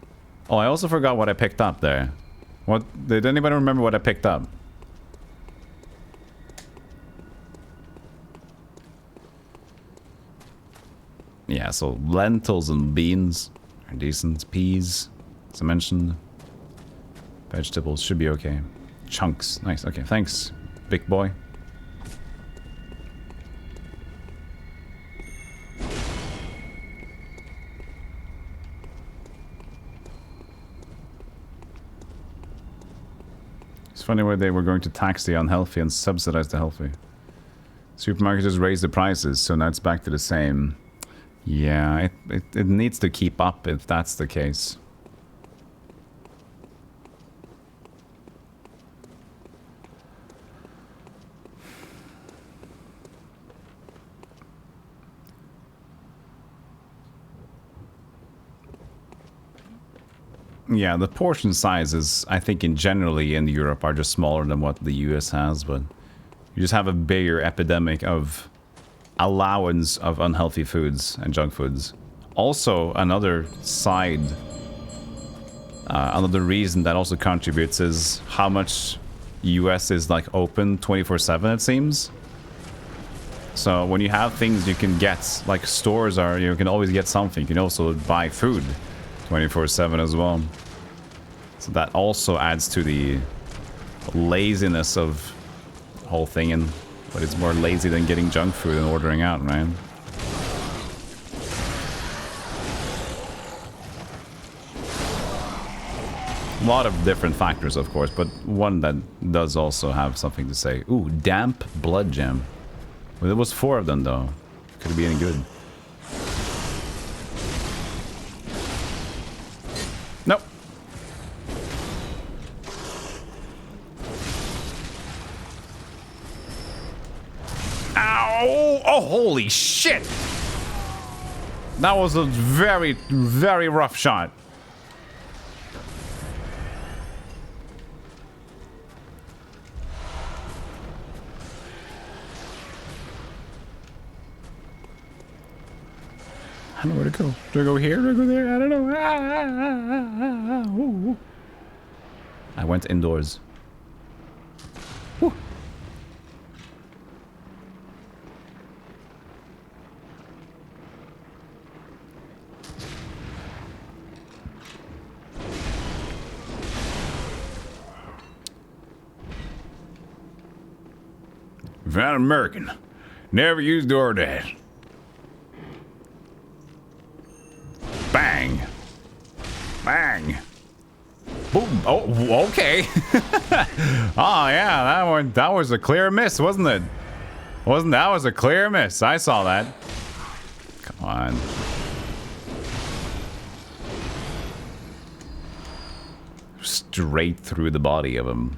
Oh, I also forgot what I picked up there. What? Did anybody remember what I picked up? Yeah, so lentils and beans are decent. Peas, as I mentioned. Vegetables should be okay. Chunks. Nice. Okay, thanks, big boy. It's funny where they were going to tax the unhealthy and subsidize the healthy. Supermarkets just raised the prices, so now it's back to the same. Yeah, it needs to keep up if that's the case. Yeah, the portion sizes, I think generally in Europe are just smaller than what the US has, but you just have a bigger epidemic of allowance of unhealthy foods and junk foods. Also, another side, another reason that also contributes is how much US is like open 24/7, it seems. So when you have things you can get, like stores are, you can always get something. You can also buy food 24/7 as well. So that also adds to the laziness of the whole thing, but it's more lazy than getting junk food and ordering out, right? A lot of different factors, of course, but one that does also have something to say. Ooh, damp blood gem. Well, there was 4 of them though. Could it be any good? Nope. Ow! Oh, holy shit! That was a very, very rough shot. I don't know where to go. Do I go here? Do I go there? I don't know. I went indoors. Whew. Not American. Never used DoorDash. Bang. Bang. Boom. Oh, okay. Oh, yeah, that was a clear miss, wasn't it? That was a clear miss. I saw that. Come on. Straight through the body of him.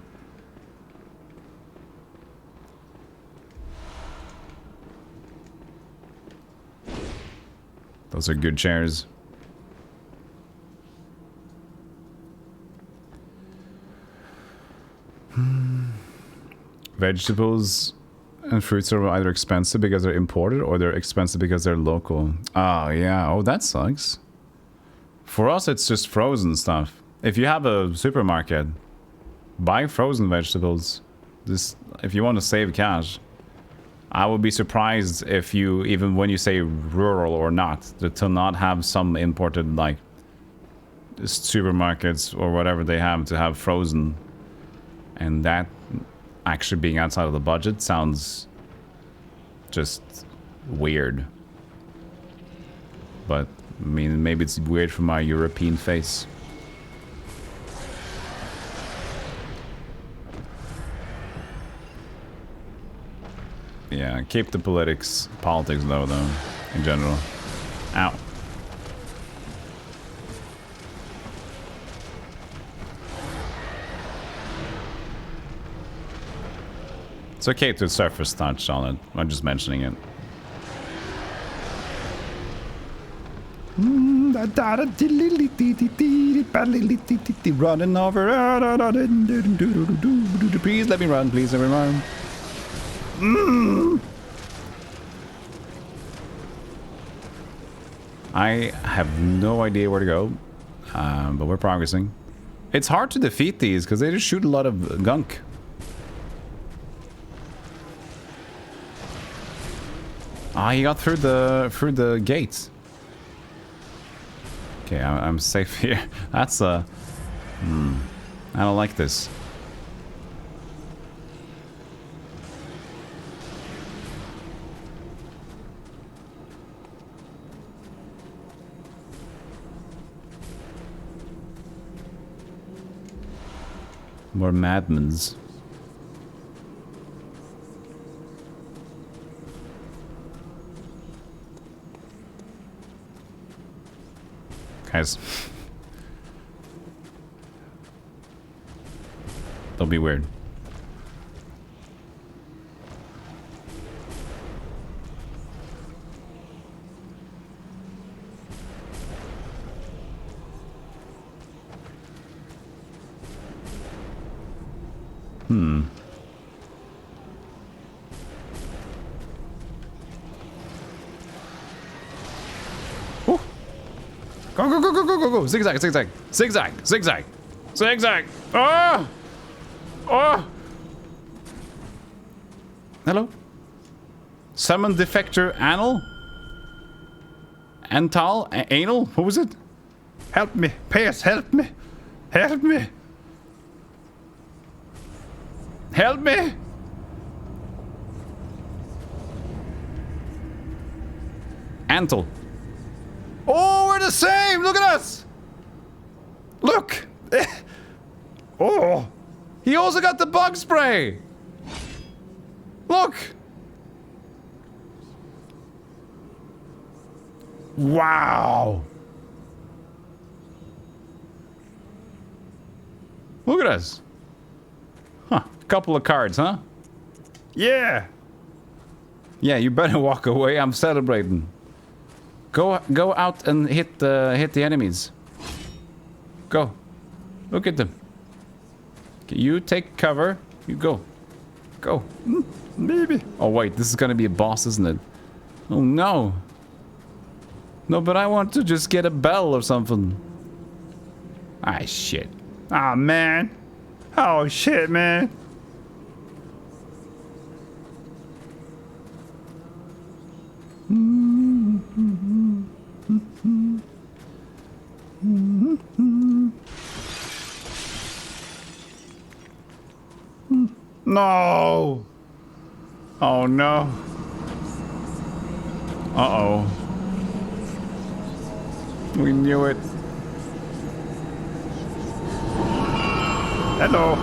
Those are good chairs. Vegetables and fruits are either expensive because they're imported or they're expensive because they're local. Oh, yeah. Oh, that sucks. For us, it's just frozen stuff. If you have a supermarket, buy frozen vegetables. If you want to save cash. I would be surprised if you, even when you say rural or not, to not have some imported, like, supermarkets or whatever they have to have frozen. And that actually being outside of the budget sounds just weird. But, I mean, maybe it's weird from my European face. Yeah, keep the politics low, though, in general. Ow. It's okay to surface touch on it. I'm just mentioning it. Running over. Please let me run. Please let me run. I have no idea where to go, but we're progressing. It's hard to defeat these because they just shoot a lot of gunk. Ah, he got through the gates. Okay, I'm safe here. That's I don't like this. More madmans. Guys. Don't be weird. Ooh. Go. Zigzag. Oh! Oh! Hello? Summon defector anal? Antal? Anal? What was it? Help me. Please, help me. Help me. Help me! Antal. Oh, we're the same! Look at us! Look! Oh! He also got the bug spray! Look! Wow! Look at us. Huh. Couple of cards, huh? Yeah. Yeah, you better walk away. I'm celebrating. Go out and hit the enemies. Go. Look at them. You take cover. You go. Go. Maybe. Oh wait, this is gonna be a boss, isn't it? Oh no. No, but I want to just get a bell or something. Ah shit. Ah man. Oh shit, man. No. Oh no. Uh-oh. We knew it. Hello.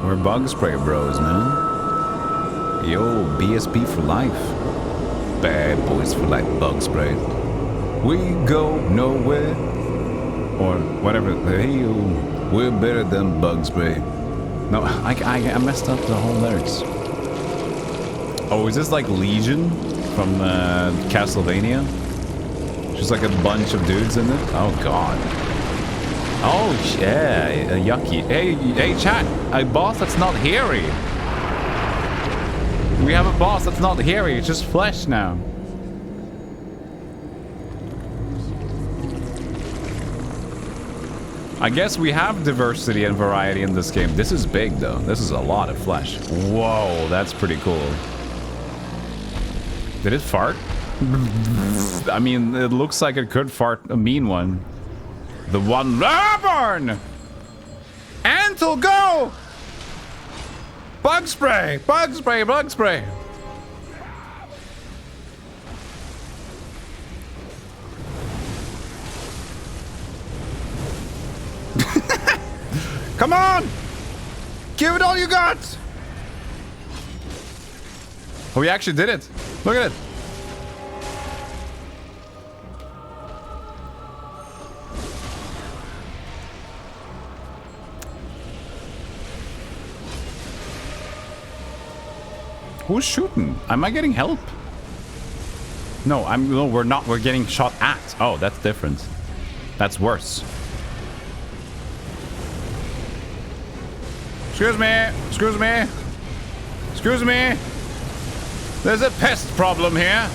We're bug spray bros, man. Yo, BSP for life. Bad boys for life, bug spray. We go nowhere. Or whatever. Hey, we're better than bug spray. No, I messed up the whole lyrics. Oh, is this like Legion from Castlevania? Just like a bunch of dudes in it? Oh god. Oh yeah, yucky. Hey chat, a boss that's not hairy. We have a boss that's not hairy, it's just flesh now. I guess we have diversity and variety in this game. This is big though. This is a lot of flesh. Whoa, that's pretty cool. Did it fart? I mean, it looks like it could fart a mean one. The one... Bloodborne! Antle, go! Bug spray! Bug spray! Bug spray! Come on! Give it all you got! Oh, we actually did it. Look at it. Who's shooting? Am I getting help? No, no, we're not. We're getting shot at. Oh, that's different. That's worse. Excuse me. Excuse me. Excuse me. There's a pest problem here.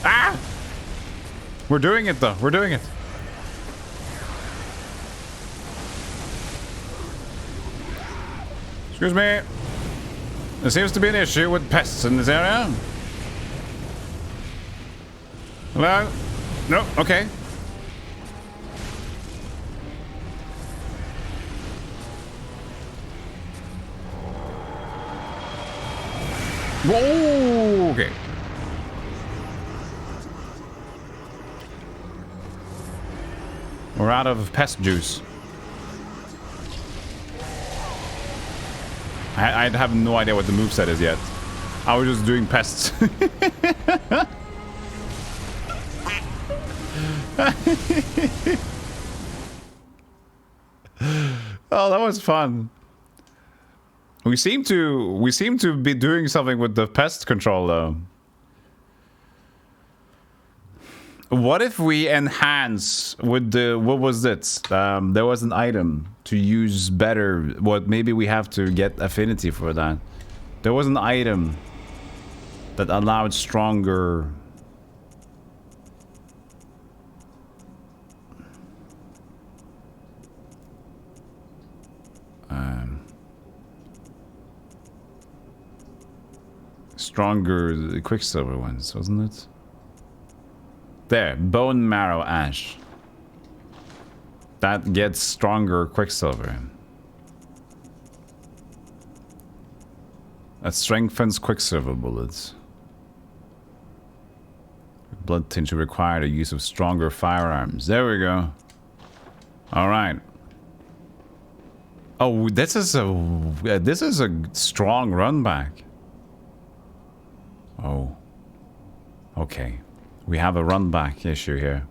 Ah! We're doing it though. We're doing it. Excuse me. There seems to be an issue with pests in this area. Hello? No, okay. Whoa, okay. We're out of pest juice. I have no idea what the moveset is yet. I was just doing pests. Oh, that was fun. We seem to be doing something with the pest control though. What if we enhance with the, what was it? There was an item to use better. What, maybe we have to get affinity for that. There was an item that allowed stronger. Stronger Quicksilver ones, wasn't it? There, Bone Marrow Ash. That gets stronger Quicksilver. That strengthens Quicksilver bullets. Blood tincture require the use of stronger firearms. There we go. Alright. Oh, this is a strong run back. Oh. Okay. We have a run back issue here.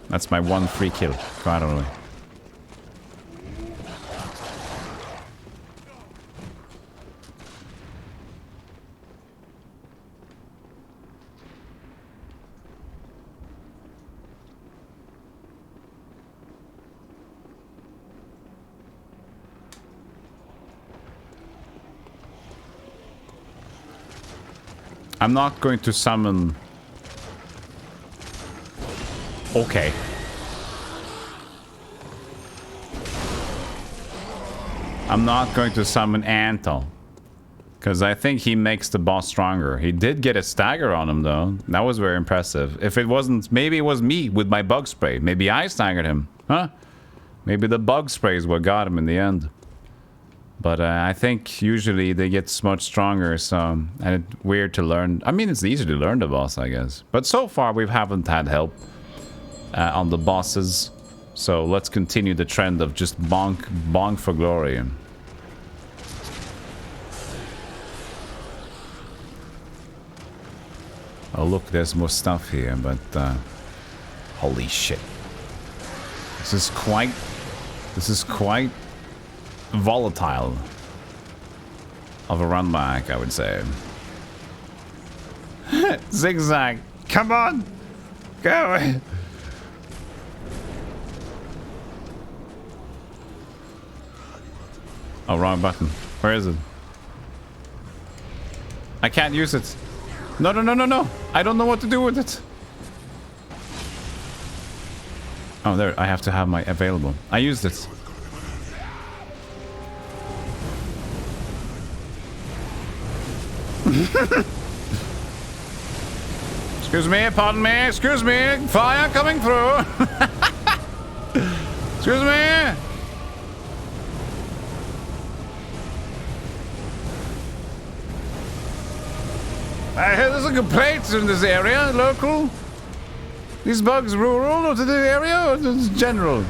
That's my one free kill. Go out of the way. I'm not going to summon... Okay. I'm not going to summon Antal. Because I think he makes the boss stronger. He did get a stagger on him, though. That was very impressive. If it wasn't... Maybe it was me with my bug spray. Maybe I staggered him. Huh? Maybe the bug spray is what got him in the end. But I think usually they get much stronger, so... And it's weird to learn. I mean, it's easy to learn the boss, I guess. But so far, we haven't had help on the bosses. So let's continue the trend of just bonk for glory. Oh look, there's more stuff here, but holy shit. This is quite volatile of a run back, I would say. Zigzag, come on! Go! Oh, wrong button. Where is it? I can't use it. No, no, no, no, no. I don't know what to do with it. Oh, there. I have to have my available. I used it. Excuse me, pardon me, excuse me. Fire coming through. Excuse me. I hear there's a complaint in this area, local. These bugs rural or to the area or just general?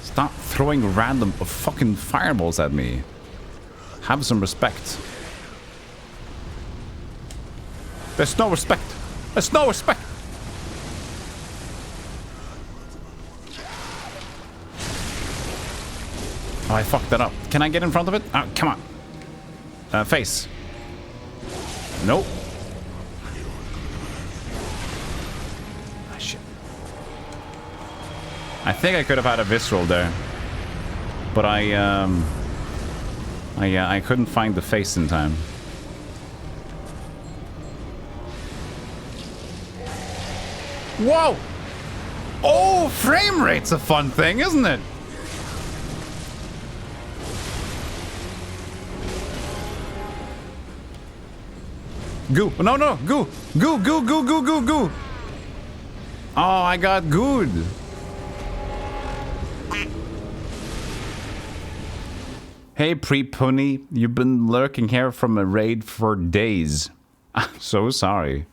Stop throwing random fucking fireballs at me. Have some respect. There's no respect. There's no respect. Oh, I fucked that up. Can I get in front of it? Oh, come on. Face. Nope. Ah, shit. I think I could have had a visceral there. But I couldn't find the face in time. Whoa! Oh, frame rate's a fun thing, isn't it? Goo. No, no. Goo. Goo, goo, goo, goo, goo, goo. Oh, I got good. Hey, Pre-Pony. You've been lurking here from a raid for days. I'm so sorry.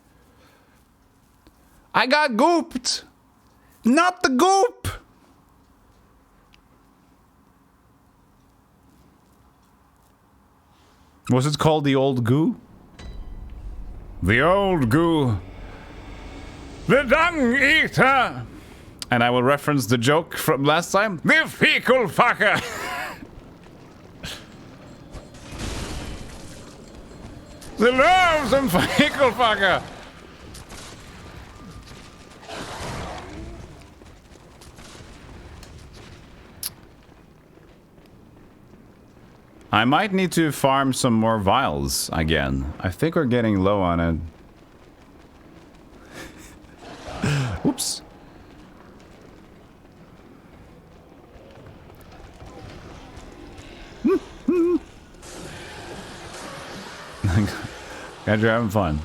I got gooped! Not the goop! Was it called the old goo? The old goo. The dung eater! And I will reference the joke from last time. The fecal fucker! The loathsome fecal fucker! I might need to farm some more vials again. I think we're getting low on it. Oops. Glad you're having fun.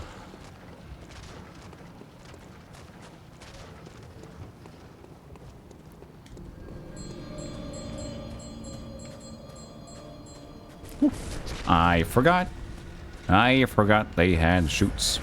I forgot they had shoots.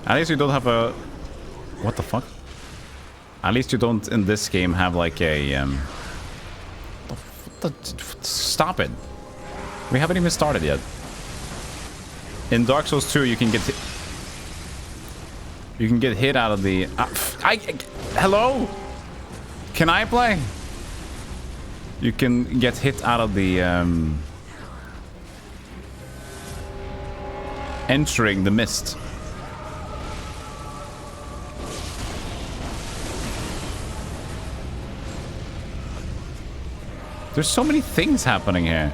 At least we don't have a... What the fuck? At least you don't in this game have like a stop it. We haven't even started yet. In Dark Souls 2 you can get hit out of the hello? Can I play? You can get hit out of the entering the mist. There's so many things happening here.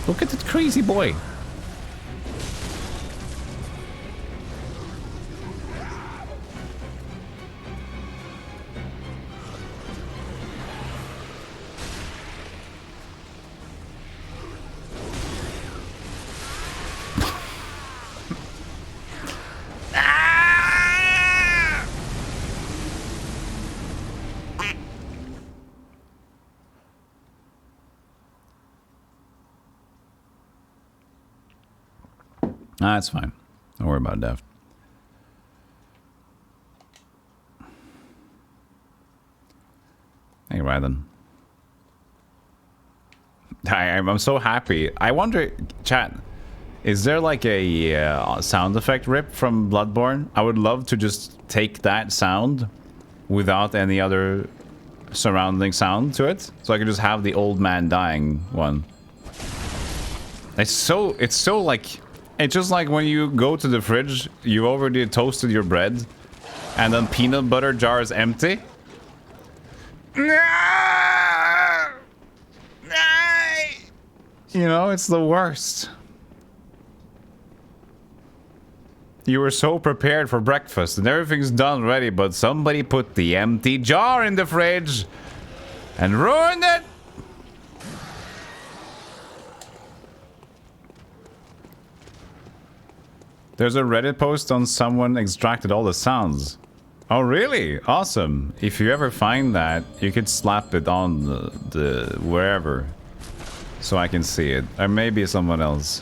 Look at that crazy boy. Nah, it's fine. Don't worry about Deft. Hey, Ryden. I'm so happy. I wonder, chat, is there like a sound effect rip from Bloodborne? I would love to just take that sound without any other surrounding sound to it, so I can just have the old man dying one. It's so like, it's just like when you go to the fridge, you already toasted your bread, and then peanut butter jar is empty. You know, it's the worst. You were so prepared for breakfast and everything's done ready, but somebody put the empty jar in the fridge and ruined it. There's a Reddit post on someone extracted all the sounds. Oh, really? Awesome. If you ever find that, you could slap it on the wherever, so I can see it. Or maybe someone else.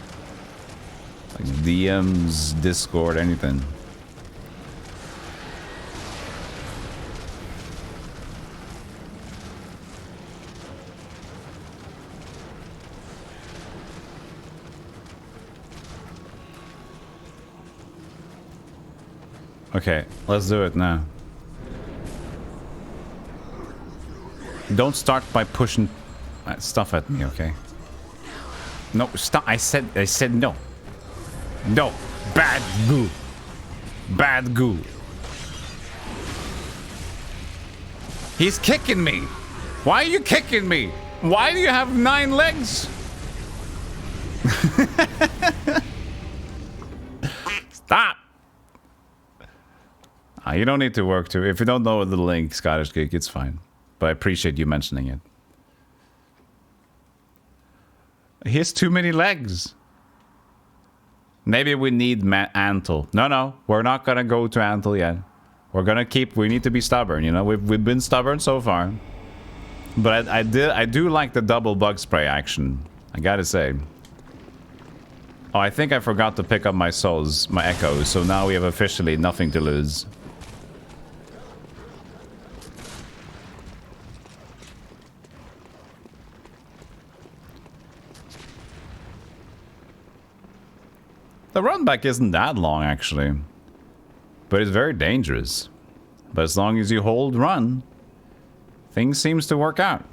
Like DMs, Discord, anything. Okay, let's do it now. Don't start by pushing stuff at me, okay? No, stop. I said no. No. Bad goo. Bad goo. He's kicking me. Why are you kicking me? Why do you have 9 legs? Stop. You don't need to work too. If you don't know the link, Scottish Geek, it's fine. But I appreciate you mentioning it. He has too many legs. Maybe we need Antle. No, we're not gonna go to Antle yet. We're gonna keep. We need to be stubborn. You know, we've been stubborn so far. But I do like the double bug spray action. I gotta say. Oh, I think I forgot to pick up my souls, my echoes. So now we have officially nothing to lose. The run back isn't that long, actually. But it's very dangerous. But as long as you hold run, things seems to work out.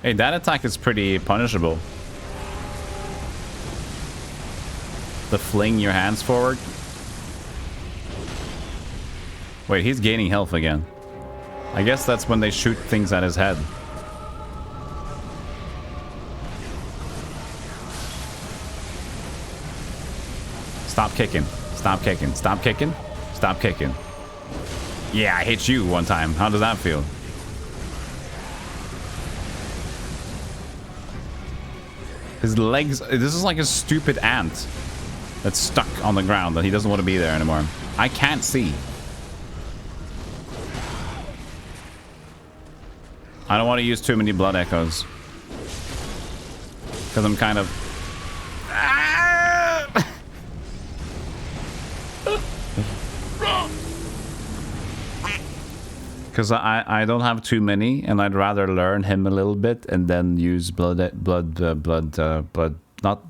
Hey, that attack is pretty punishable. The fling your hands forward. Wait, he's gaining health again. I guess that's when they shoot things at his head. Stop kicking. Stop kicking. Stop kicking. Stop kicking. Yeah, I hit you one time. How does that feel? His legs... This is like a stupid ant that's stuck on the ground, that he doesn't want to be there anymore. I can't see. I don't want to use too many blood echoes. Because I'm kind of... Because I don't have too many, and I'd rather learn him a little bit and then use not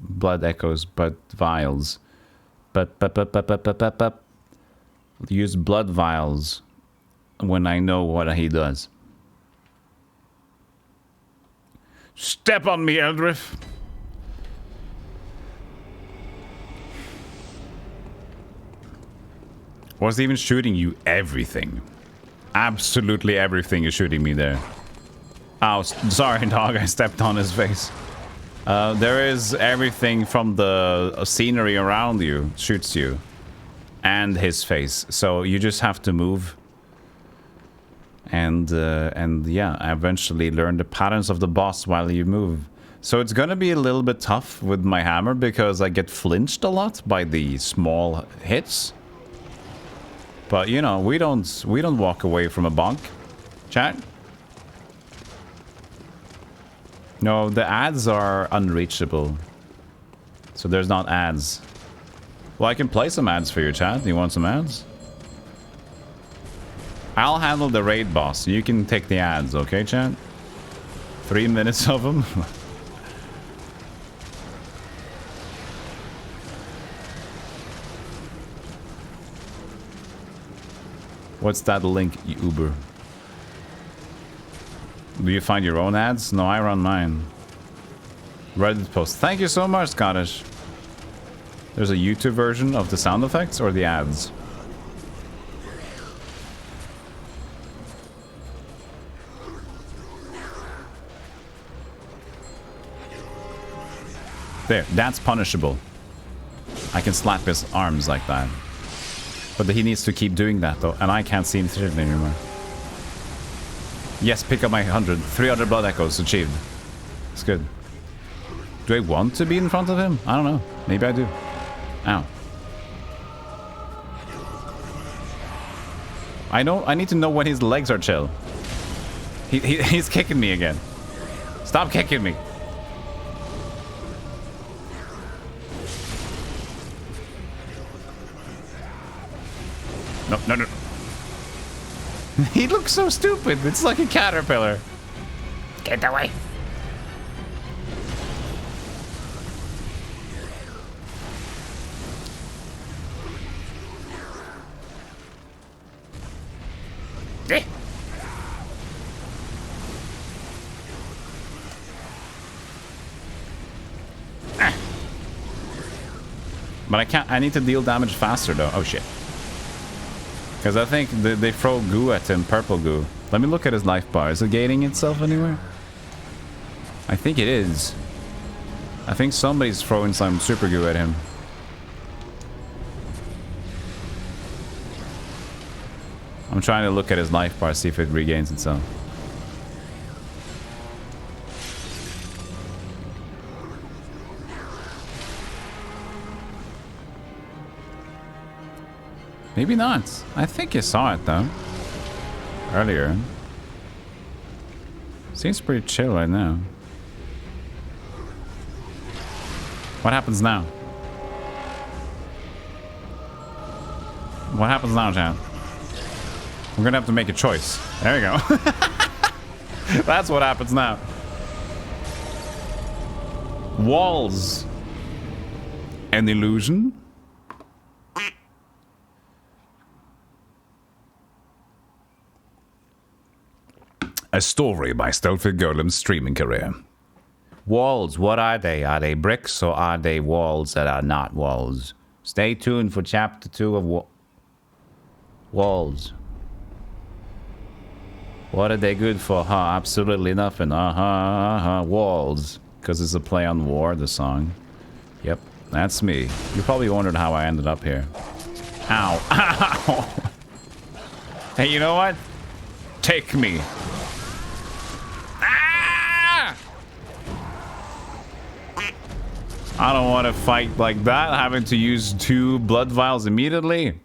blood echoes, but vials. But use blood vials when I know what he does. Step on me, Eldrith. Was even shooting you? Everything. Absolutely everything is shooting me there. Oh, sorry, dog. I stepped on his face. There is everything from the scenery around you shoots you. And his face. So you just have to move. And yeah, I eventually learn the patterns of the boss while you move. So it's gonna be a little bit tough with my hammer because I get flinched a lot by the small hits. But you know, we don't walk away from a bonk. Chat. No, the ads are unreachable. So there's not ads. Well, I can play some ads for you, chat. Do you want some ads? I'll handle the raid boss. You can take the ads, okay, chat? 3 minutes of them. What's that link, you Uber? Do you find your own ads? No, I run mine. Reddit post. Thank you so much, Scottish. There's a YouTube version of the sound effects or the ads? There, that's punishable. I can slap his arms like that. But he needs to keep doing that though, and I can't see him through it anymore. Yes, pick up my 300 blood echoes achieved. It's good. Do I want to be in front of him? I don't know. Maybe I do. Ow. I need to know when his legs are chill. He's kicking me again. Stop kicking me. No, no, no. He looks so stupid. It's like a caterpillar. Get away. But I can't. I need to deal damage faster though. Oh shit. Because I think they throw goo at him, purple goo. Let me look at his life bar. Is it gaining itself anywhere? I think it is. I think somebody's throwing some super goo at him. I'm trying to look at his life bar, see if it regains itself. Maybe not. I think I saw it though. Earlier. Seems pretty chill right now. What happens now? What happens now, chat? We're gonna have to make a choice. There you go. That's what happens now. Walls. An illusion? A story by Stealthy Golem's streaming career. Walls, what are they? Are they bricks or are they walls that are not walls? Stay tuned for chapter 2 of Walls. What are they good for? Absolutely nothing. Walls. Because it's a play on War, the song. Yep, that's me. You probably wondered how I ended up here. Ow. Ow. Hey, you know what? Take me. Ah! I don't want to fight like that, having to use 2 blood vials immediately.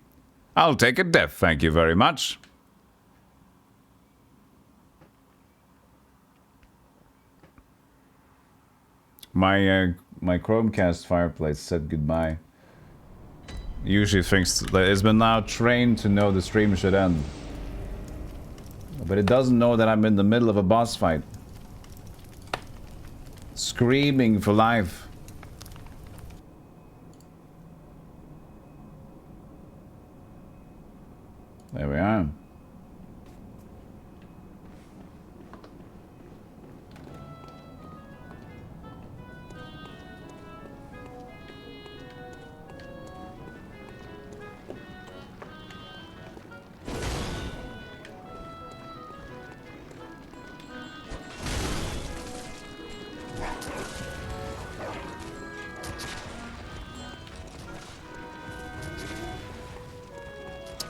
I'll take a death, thank you very much. My Chromecast fireplace said goodbye. Usually thinks that it's been now trained to know the stream should end. But it doesn't know that I'm in the middle of a boss fight. Screaming for life. There we are.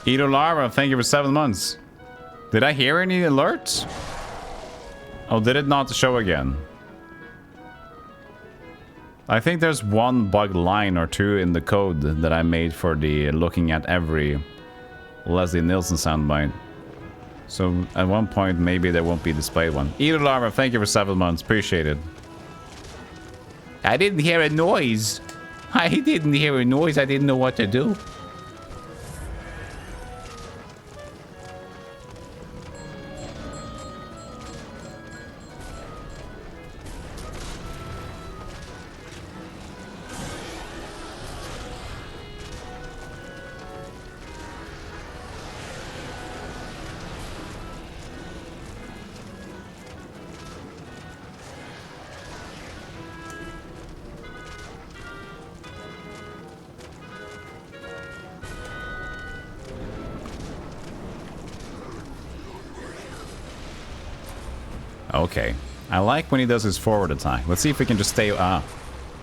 Edo Larva, thank you for 7 months. Did I hear any alerts? Oh, did it not show again? I think there's 1 bugged line or 2 in the code that I made for the looking at every Leslie Nielsen soundbite. So at one point, maybe there won't be displayed one. Edo Larva, thank you for 7 months. Appreciate it. I didn't hear a noise. I didn't hear a noise. I didn't know what to do. Okay. I like when he does his forward attack. Let's see if we can just stay...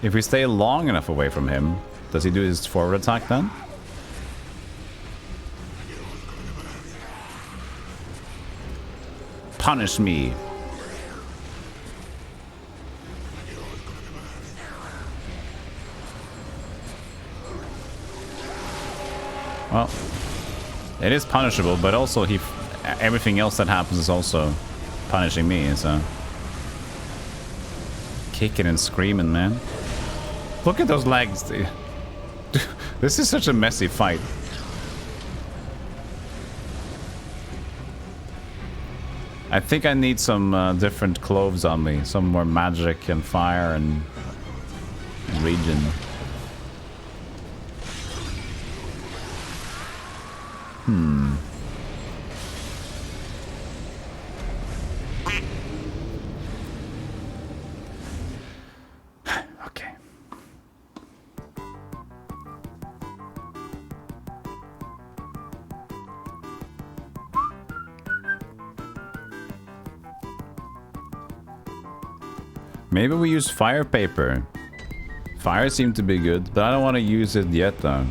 if we stay long enough away from him, does he do his forward attack then? Punish me. Well, it is punishable, but also everything else that happens is also punishing me, so... Kicking and screaming, man. Look at those legs, dude. This is such a messy fight. I think I need some different clothes on me. Some more magic and fire and regen. Okay. Maybe we use fire paper. Fire seemed to be good, but I don't want to use it yet though.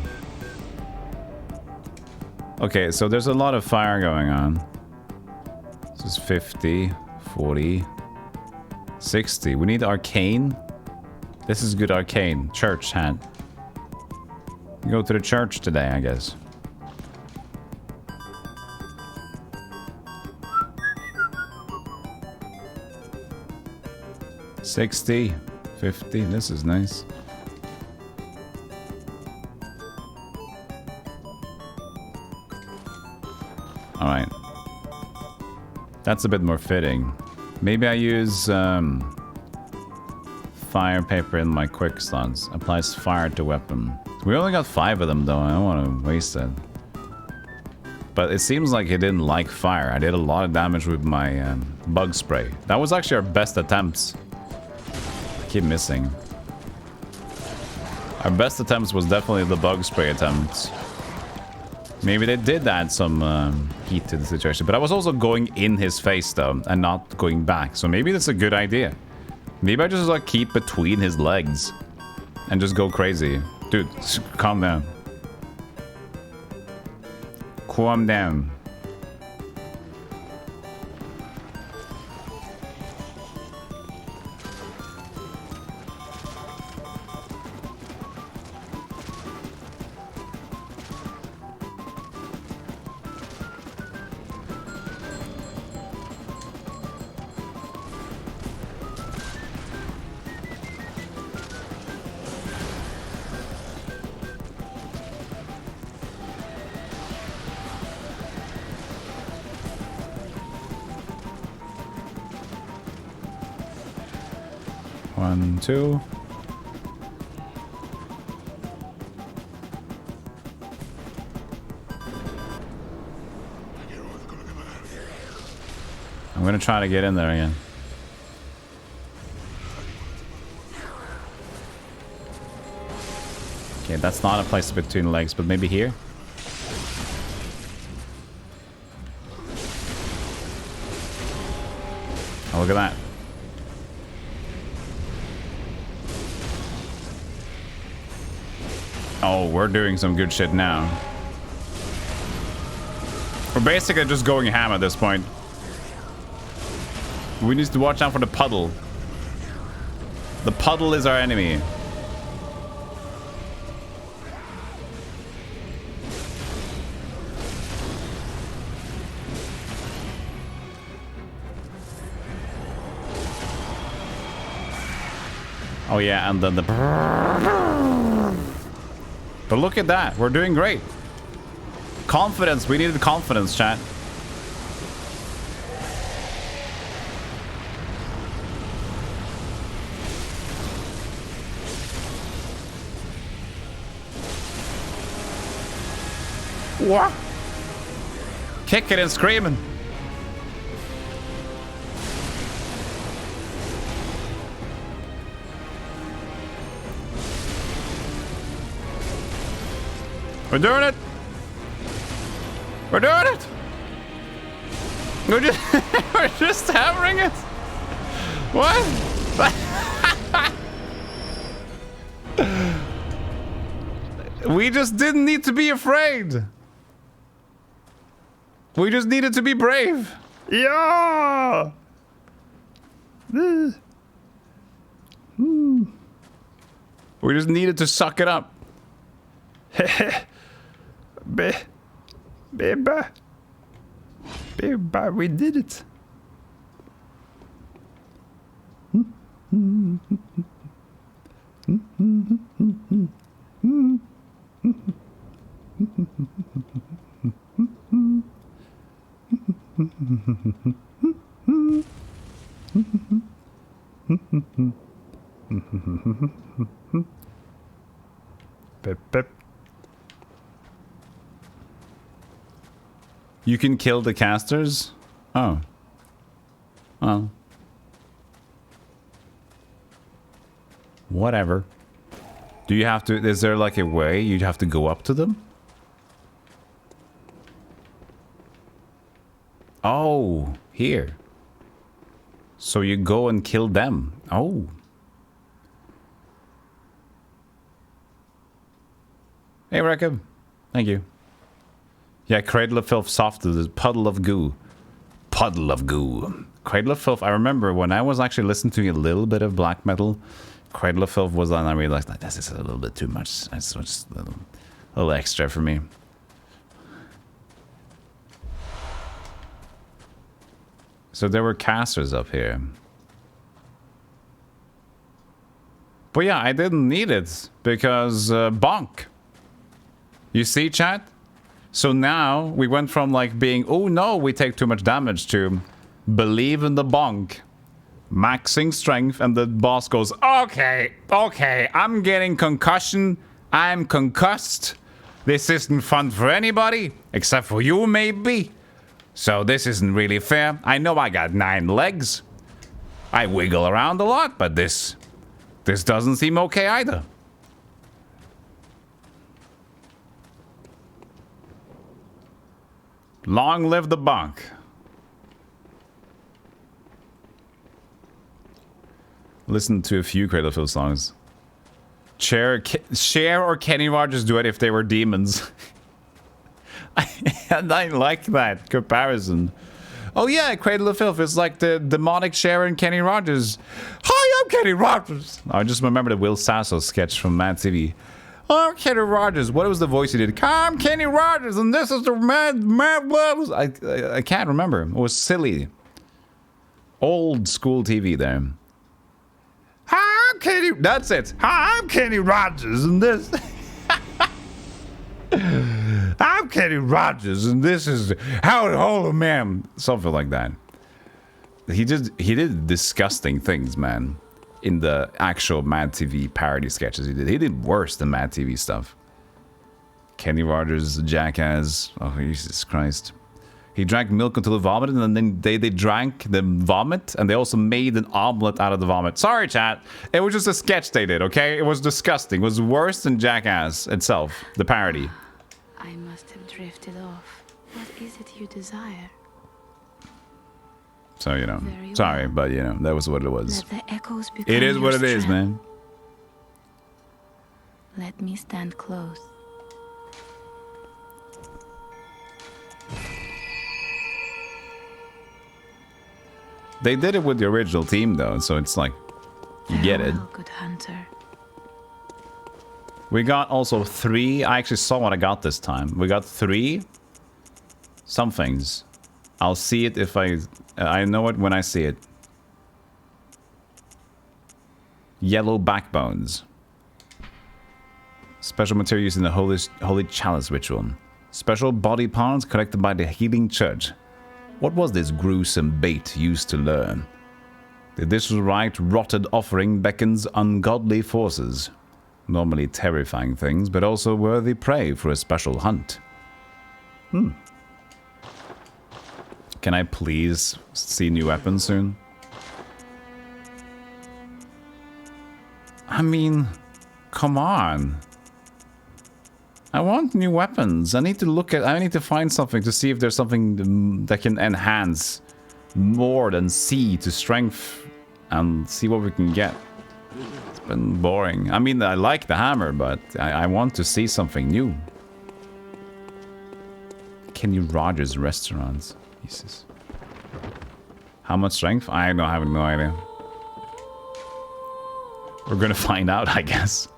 Okay, so there's a lot of fire going on. This is 50, 40, 60. We need arcane. This is good arcane. Church hat. Go to the church today, I guess. $60, $50. This is nice. Alright. That's a bit more fitting. Maybe I use fire paper in my quick slots. Applies fire to weapon. We only got 5 of them though. I don't want to waste it. But it seems like he didn't like fire. I did a lot of damage with my bug spray. That was actually our best attempts. I keep missing. Our best attempts was definitely the bug spray attempts. Maybe they did add some heat to the situation. But I was also going in his face, though, and not going back. So maybe that's a good idea. Maybe I just, like, keep between his legs and just go crazy. Dude, calm down. Calm down. One, two. I'm gonna try to get in there again. Okay, that's not a place between legs, but maybe here? Oh, look at that. Oh, we're doing some good shit now. We're basically just going ham at this point. We need to watch out for the puddle. The puddle is our enemy. Oh yeah, and then the... But look at that. We're doing great. Confidence. We needed confidence, chat. What? Kicking and screaming. We're doing it. We're doing it. We're just hammering it. What? We just didn't need to be afraid. We just needed to be brave. Yeah. We just needed to suck it up. Beba, we did it. Pep, pep. You can kill the casters? Oh. Oh. Whatever. Do you have to... Is there like a way you'd have to go up to them? Oh, here. So you go and kill them. Oh. Hey, Rekab. Thank you. Yeah, Cradle of Filth soft is puddle of goo. Puddle of goo. Cradle of Filth, I remember when I was actually listening to a little bit of black metal, Cradle of Filth was on, I realized like, this is a little bit too much. It's just a little extra for me. So there were casters up here. But yeah, I didn't need it because bonk. You see, chat? So now we went from like being, oh no, we take too much damage to believe in the bonk. Maxing strength, and the boss goes, okay, I'm getting concussion. I'm concussed. This isn't fun for anybody, except for you, maybe. So this isn't really fair. I know I got 9 legs. I wiggle around a lot, but this doesn't seem okay either. Long live the bunk. Listen to a few Cradle of Filth songs. Cher or Kenny Rogers do it if they were demons. And I like that comparison. Oh yeah, Cradle of Filth is like the demonic Cher and Kenny Rogers. Hi, I'm Kenny Rogers. I just remember the Will Sasso sketch from Mad TV. Oh, Kenny Rogers. What was the voice he did? I'm Kenny Rogers, and this is the Mad World. I can't remember. It was silly. Old school TV there. Hi, I'm Kenny. That's it. Hi, I'm Kenny Rogers, and this. I'm Kenny Rogers, and this is how to hold a man. Something like that. He did disgusting things, man. In the actual Mad TV parody sketches he did worse than Mad TV stuff. Kenny Rogers, jackass. Oh, Jesus Christ. He drank milk until he vomited, and then they drank the vomit, and they also made an omelet out of the vomit. Sorry, chat. It was just a sketch they did, okay? It was disgusting. It was worse than Jackass itself, the parody. I must have drifted off. What is it you desire? So, you know, sorry, but, you know, that was what it was. Let the echoes become It is what it your is, strength. man. Let me stand close. They did it with the original team, though, so it's like, you get it. Farewell, good hunter. We got also 3. I actually saw what I got this time. We got 3 somethings. I'll see it if I know it when I see it. Yellow backbones. Special material used in the Holy Chalice ritual. Special body parts collected by the Healing Church. What was this gruesome bait used to lure? The disrespect rotted offering beckons ungodly forces. Normally terrifying things, but also worthy prey for a special hunt. Can I please see new weapons soon? I mean, come on. I want new weapons. I need to find something to see if there's something that can enhance more than C to strength and see what we can get. It's been boring. I mean, I like the hammer, but I want to see something new. Kenny Rogers restaurants. Jesus. How much strength? I have no idea. We're gonna find out, I guess.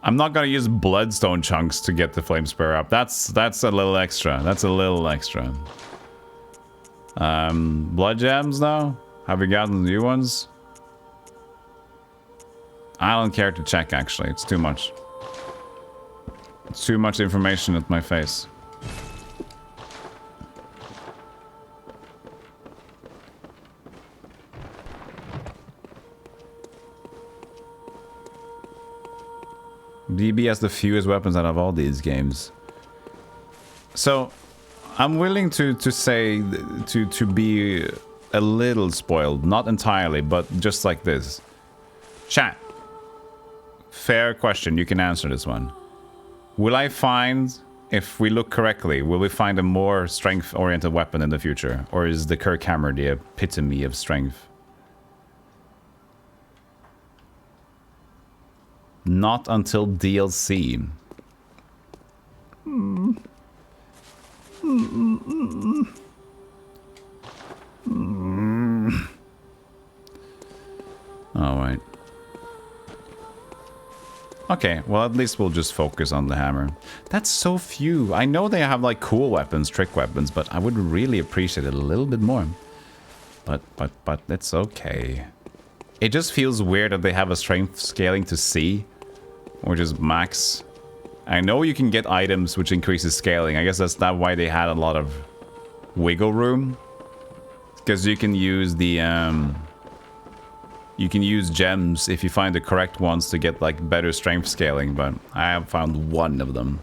I'm not gonna use bloodstone chunks to get the flame spur up. That's a little extra. That's a little extra. Blood gems though? Have we gotten new ones? I don't care to check actually. It's too much. It's too much information at my face. DB has the fewest weapons out of all these games. So, I'm willing to say, to be a little spoiled. Not entirely, but just like this. Chat. Fair question, you can answer this one. Will I find, if we look correctly, will we find a more strength-oriented weapon in the future? Or is the Kirk Hammer the epitome of strength? Not until DLC. Alright. Okay, well at least we'll just focus on the hammer. That's so few. I know they have like cool weapons, trick weapons, but I would really appreciate it a little bit more. But it's okay. It just feels weird that they have a strength scaling to C. Which is max. I know you can get items which increases scaling. I guess that's not why they had a lot of wiggle room. Because you can use the You can use gems if you find the correct ones to get like better strength scaling, but I have found one of them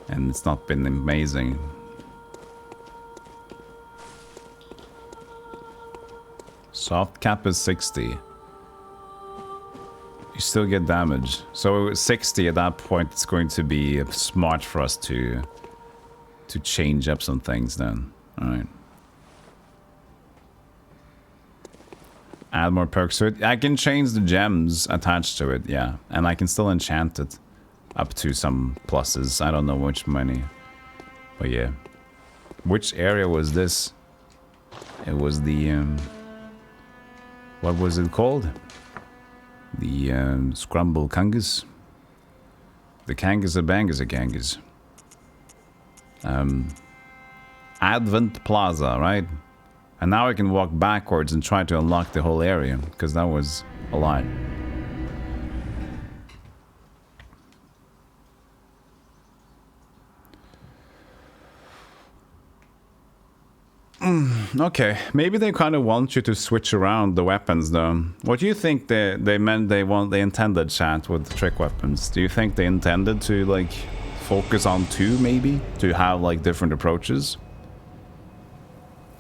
and it's not been amazing. Soft cap is 60. You still get damage. So 60 at that point, it's going to be smart for us to change up some things then. Alright. Add more perks to it. I can change the gems attached to it, yeah. And I can still enchant it up to some pluses. I don't know which many. But yeah. Which area was this? It was the... what was it called? The Scrumble Kangas. The Kangas are Bangas are Kangas. Advent Plaza, right? And now I can walk backwards and try to unlock the whole area, because that was a lot. Okay, maybe they kind of want you to switch around the weapons, though. What do you think they intended, chat, with the trick weapons? Do you think they intended to like focus on two, maybe, to have like different approaches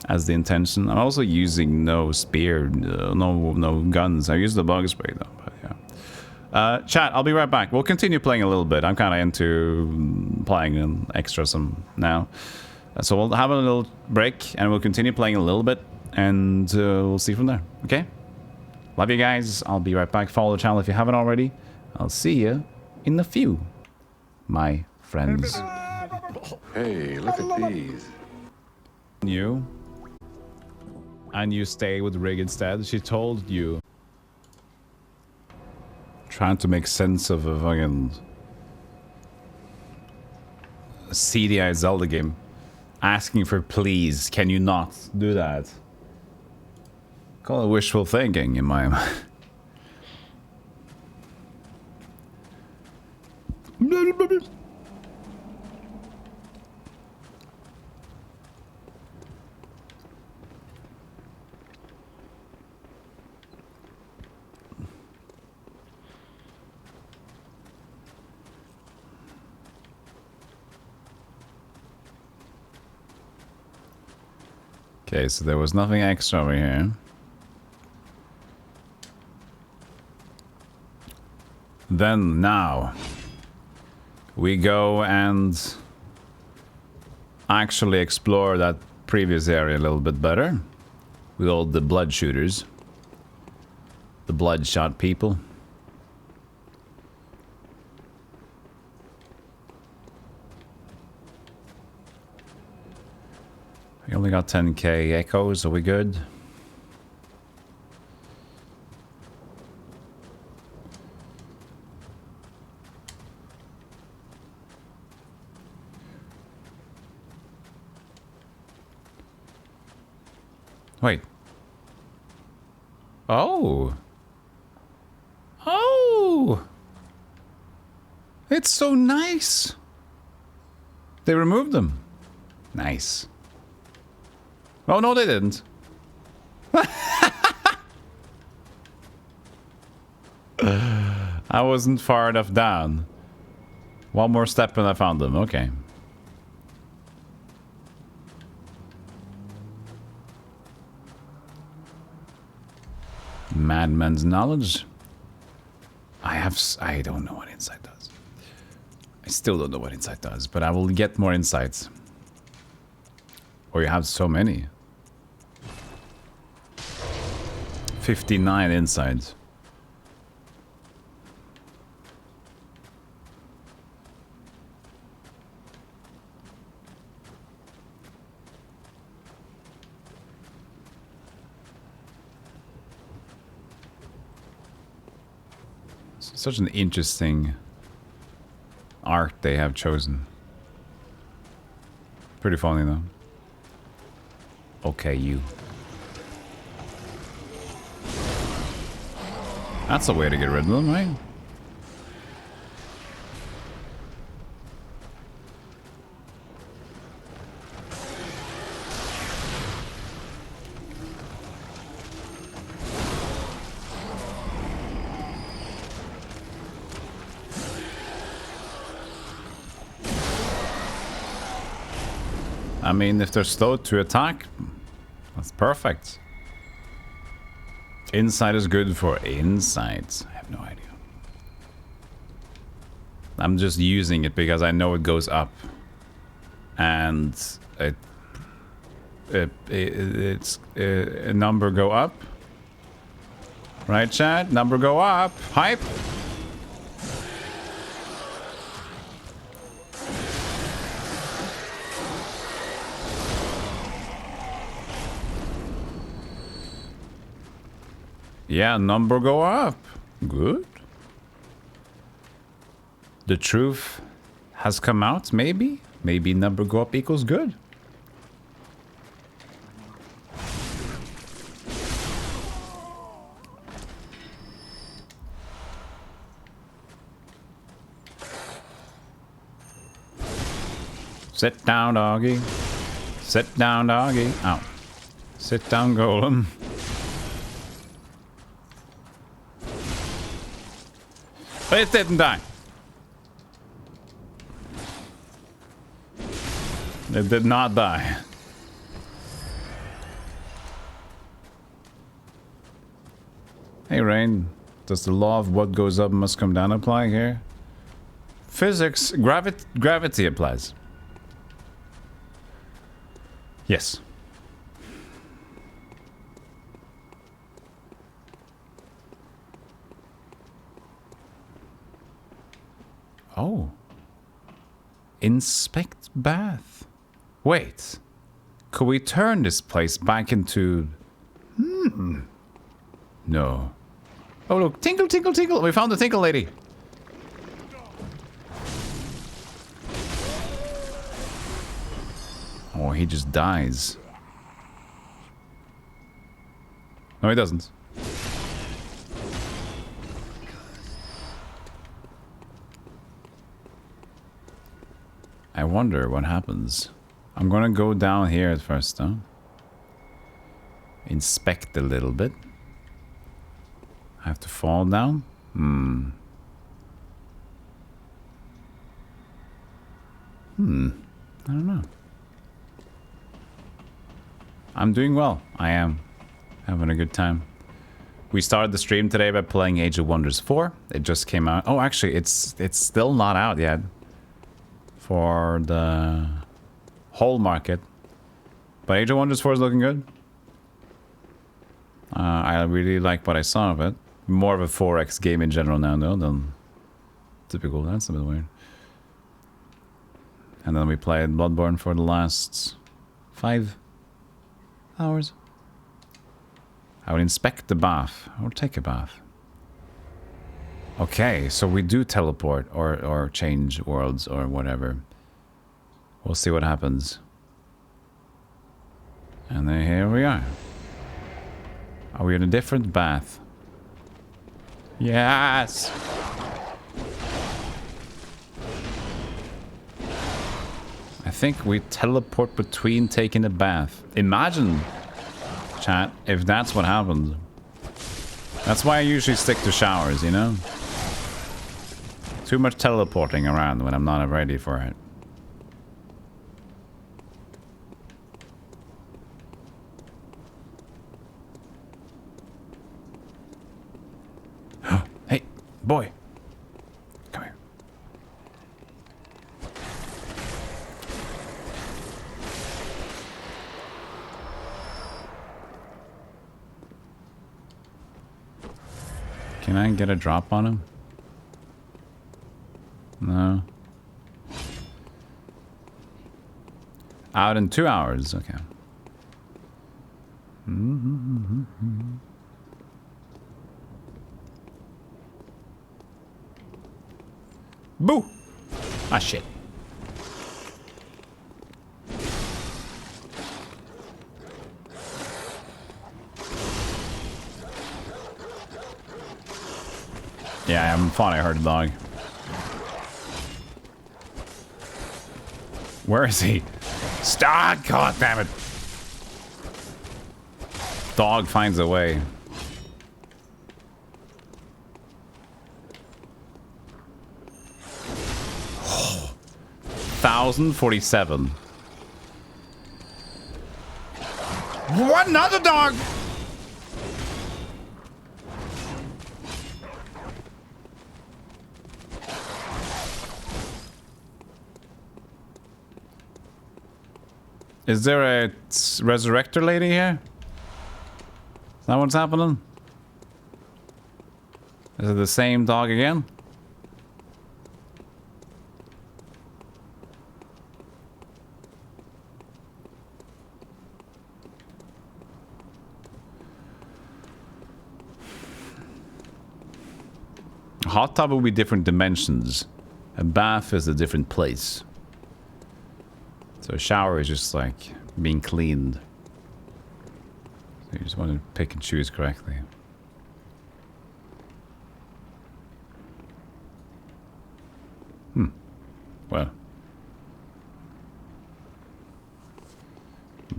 as the intention? I'm also using no spear, no guns. I use the bug spray though. But yeah. Chat, I'll be right back. We'll continue playing a little bit. I'm kind of into playing an extra some now. So we'll have a little break and we'll continue playing a little bit and we'll see from there. Okay? Love you guys. I'll be right back. Follow the channel if you haven't already. I'll see you in a few, my friends. Hey, look at these. You. And you stay with Rig instead. She told you. Trying to make sense of a fucking CDI Zelda game. Asking for please, can you not do that? Call it wishful thinking in my mind. Okay, so there was nothing extra over here. Then, now, we go and actually explore that previous area a little bit better. With all the blood shooters. The bloodshot people. We only got 10k echoes, are we good? Wait. Oh! Oh! It's so nice! They removed them. Nice. Oh, no, they didn't. I wasn't far enough down. One more step and I found them. Okay. Madman's knowledge. I don't know what insight does. I still don't know what insight does, but I will get more insights. Or you have so many. 59 insides. Such an interesting art they have chosen. Pretty funny though. Okay, you. That's a way to get rid of them, right? I mean, if they're slow to attack, that's perfect. Insight is good for insights. I have no idea. I'm just using it because I know it goes up. And it's a number go up. Right, chat? Number go up. Hype. Yeah, number go up. Good. The truth has come out, maybe? Maybe number go up equals good. Sit down, doggy. Sit down, doggy. Ow. Sit down, golem. It didn't die. It did not die. Hey, Rain. Does the law of what goes up must come down apply here? Physics, gravity applies. Yes. Oh. Inspect bath. Wait. Could we turn this place back into... No. Oh, look. Tinkle, tinkle, tinkle. We found the tinkle lady. Oh, he just dies. No, he doesn't. I wonder what happens. I'm gonna go down here at first, though. Inspect a little bit. I have to fall down? I don't know. I'm doing well. I am. Having a good time. We started the stream today by playing Age of Wonders 4. It just came out. Oh, actually, it's still not out yet. For the whole market. But Age of Wonders 4 is looking good. I really like what I saw of it. More of a 4X game in general now, though, than typical. That's a bit weird. And then we played Bloodborne for the last 5 hours. I would inspect the bath. I would take a bath. Okay, so we do teleport or change worlds or whatever. We'll see what happens. And then here we are. Are we in a different bath? Yes! I think we teleport between taking a bath. Imagine, chat, if that's what happens. That's why I usually stick to showers, you know? Too much teleporting around when I'm not ready for it. Hey, boy. Come here. Can I get a drop on him? No. Out in 2 hours. Okay. Boo! Ah, shit. Yeah, I'm fine. I heard a dog. Where is he? Stop! God damn it. Dog finds a way. Oh, 1,047. What? Another dog? Is there a resurrector lady here? Is that what's happening? Is it the same dog again? A hot tub will be different dimensions. A bath is a different place. So a shower is just like being cleaned. So you just want to pick and choose correctly. Well.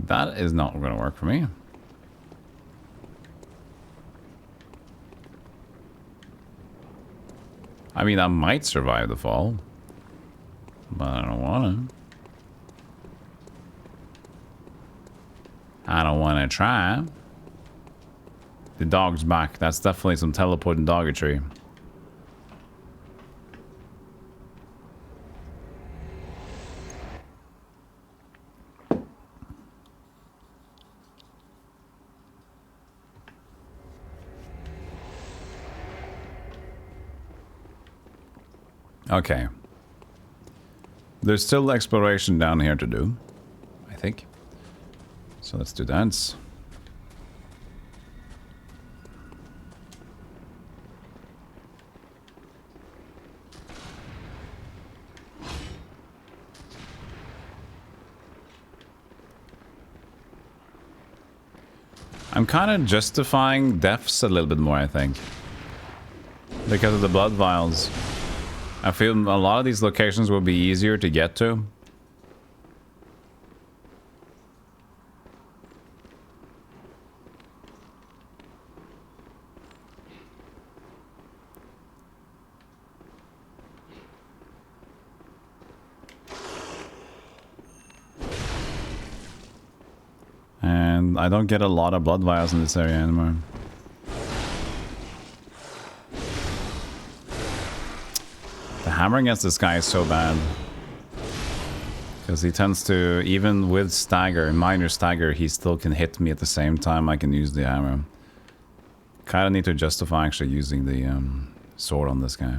That is not going to work for me. I mean, I might survive the fall. But I don't want to. I don't want to try. The dog's back. That's definitely some teleporting doggetry. Okay. There's still exploration down here to do, I think. So let's do that. I'm kind of justifying deaths a little bit more, I think. Because of the blood vials. I feel a lot of these locations will be easier to get to. And I don't get a lot of blood vials in this area anymore. The hammer against this guy is so bad. Because he tends to, even with stagger, minor stagger, he still can hit me at the same time I can use the hammer. Kinda need to justify actually using the sword on this guy.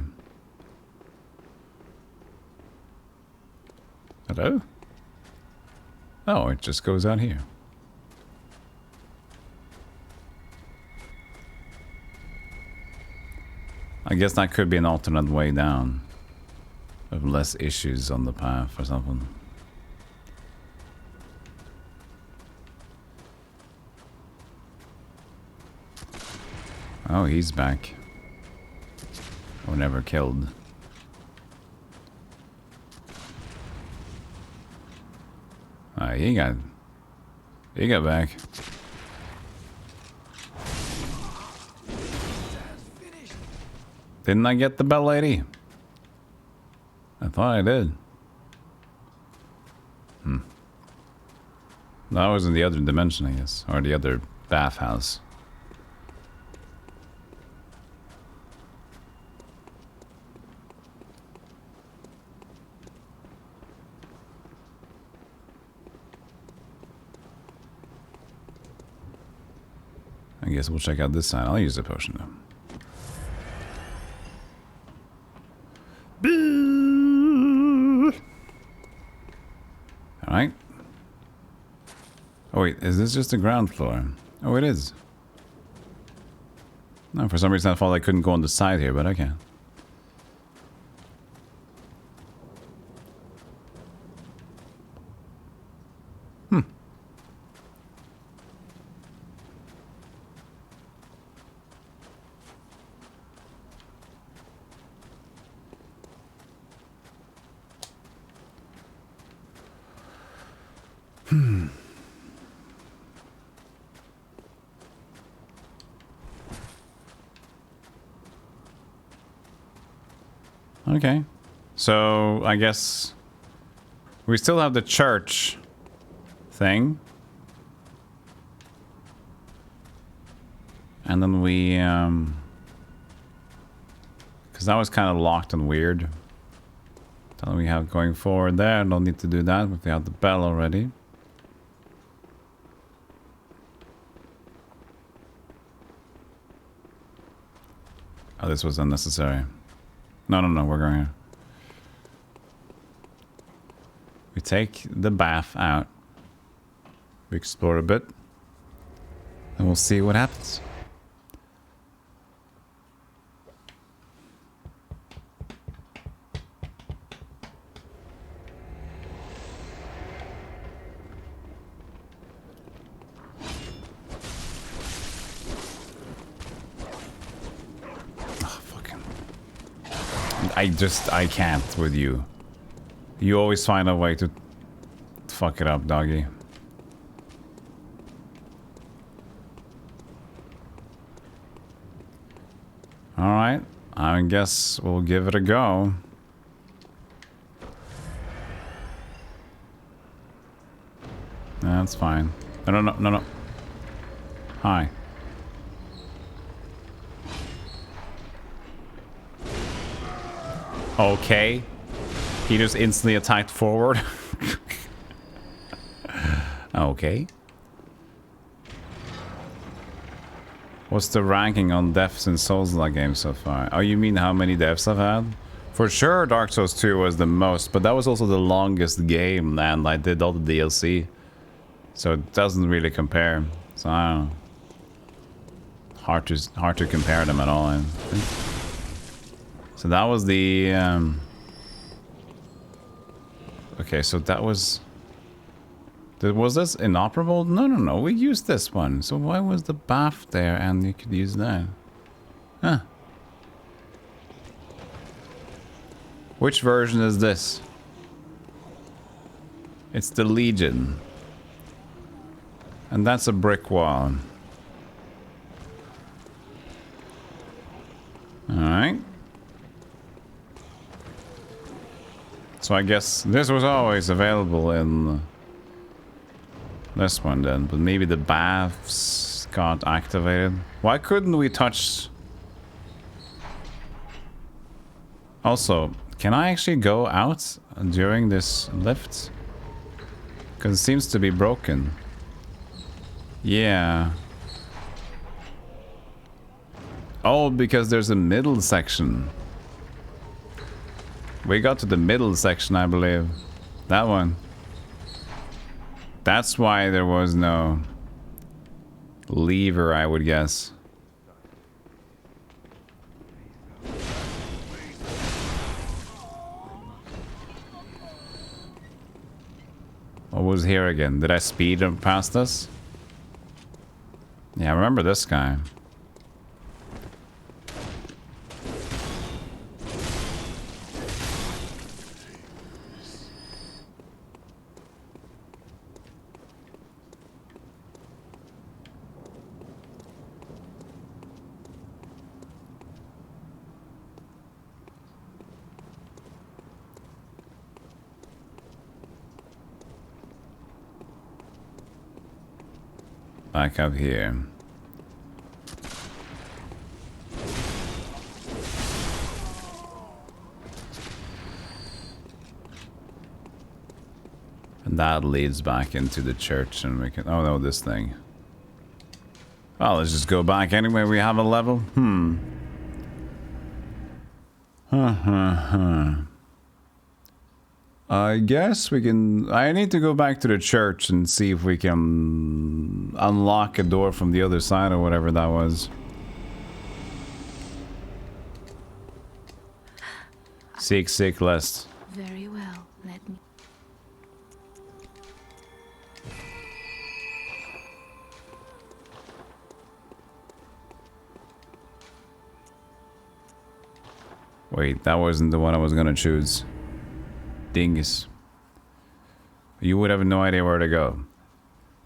Hello? Oh, it just goes out here. I guess that could be an alternate way down. Of less issues on the path or something. Oh, he's back. Or never killed. He got back. Didn't I get the bell lady? I thought I did. That was in the other dimension, I guess. Or the other bathhouse. I guess we'll check out this side. I'll use the potion though. Alright. Oh wait, is this just the ground floor? Oh, it is. No, for some reason I thought I couldn't go on the side here, but I can. Okay. So, I guess we still have the church thing. And then we, because that was kind of locked and weird. Then we have going forward there. Don't need to do that if we have the bell already. Oh, this was unnecessary. No, we're going here. We take the bath out. We explore a bit. And we'll see what happens. I can't with you. You always find a way to fuck it up, doggy. Alright, I guess we'll give it a go. That's fine. No. Hi. Okay. He just instantly attacked forward. Okay. What's the ranking on deaths in Souls-like games so far? Oh, you mean how many deaths I've had? For sure, Dark Souls 2 was the most, but that was also the longest game, and I did all the DLC. So it doesn't really compare. So I don't know. Hard to compare them at all, I think. So that was the... Okay, so that was... Was this inoperable? No. We used this one. So why was the bath there and you could use that? Huh. Which version is this? It's the Legion. And that's a brick wall. Alright. So I guess this was always available in this one then, but maybe the baths got activated. Why couldn't we touch... Also, can I actually go out during this lift? Because it seems to be broken. Yeah. Oh, because there's a middle section. We got to the middle section, I believe. That one. That's why there was no lever, I would guess. What was here again? Did I speed up past this? Yeah, I remember this guy. Back up here. And that leads back into the church and we can... Oh no, this thing. Well, let's just go back anyway. We have a level. I guess we can... I need to go back to the church and see if we can unlock a door from the other side or whatever that was. Seek list. Very well, let me... Wait, that wasn't the one I was gonna choose. Dingus. You would have no idea where to go.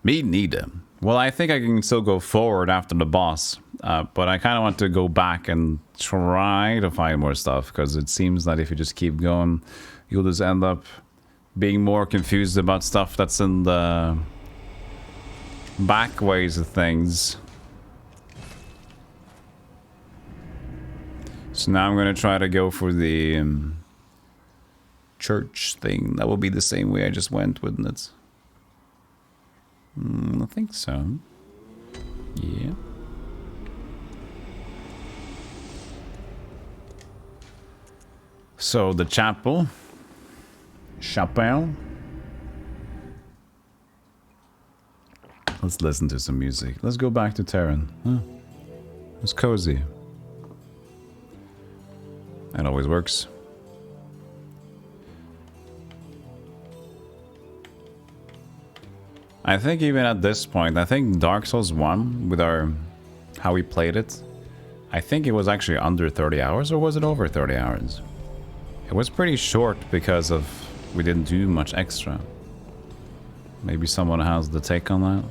Me neither. Well, I think I can still go forward after the boss. But I kind of want to go back and try to find more stuff. Because it seems that if you just keep going, you'll just end up being more confused about stuff that's in the back ways of things. So now I'm gonna try to go for the church thing. That will be the same way I just went, wouldn't it? I think so. Yeah. So the chapel. Chapelle. Let's listen to some music. Let's go back to Terran. Huh? It's cozy. It always works. I think even at this point, I think Dark Souls 1, with our how we played it, I think it was actually under 30 hours, or was it over 30 hours? It was pretty short because of we didn't do much extra. Maybe someone has the take on that.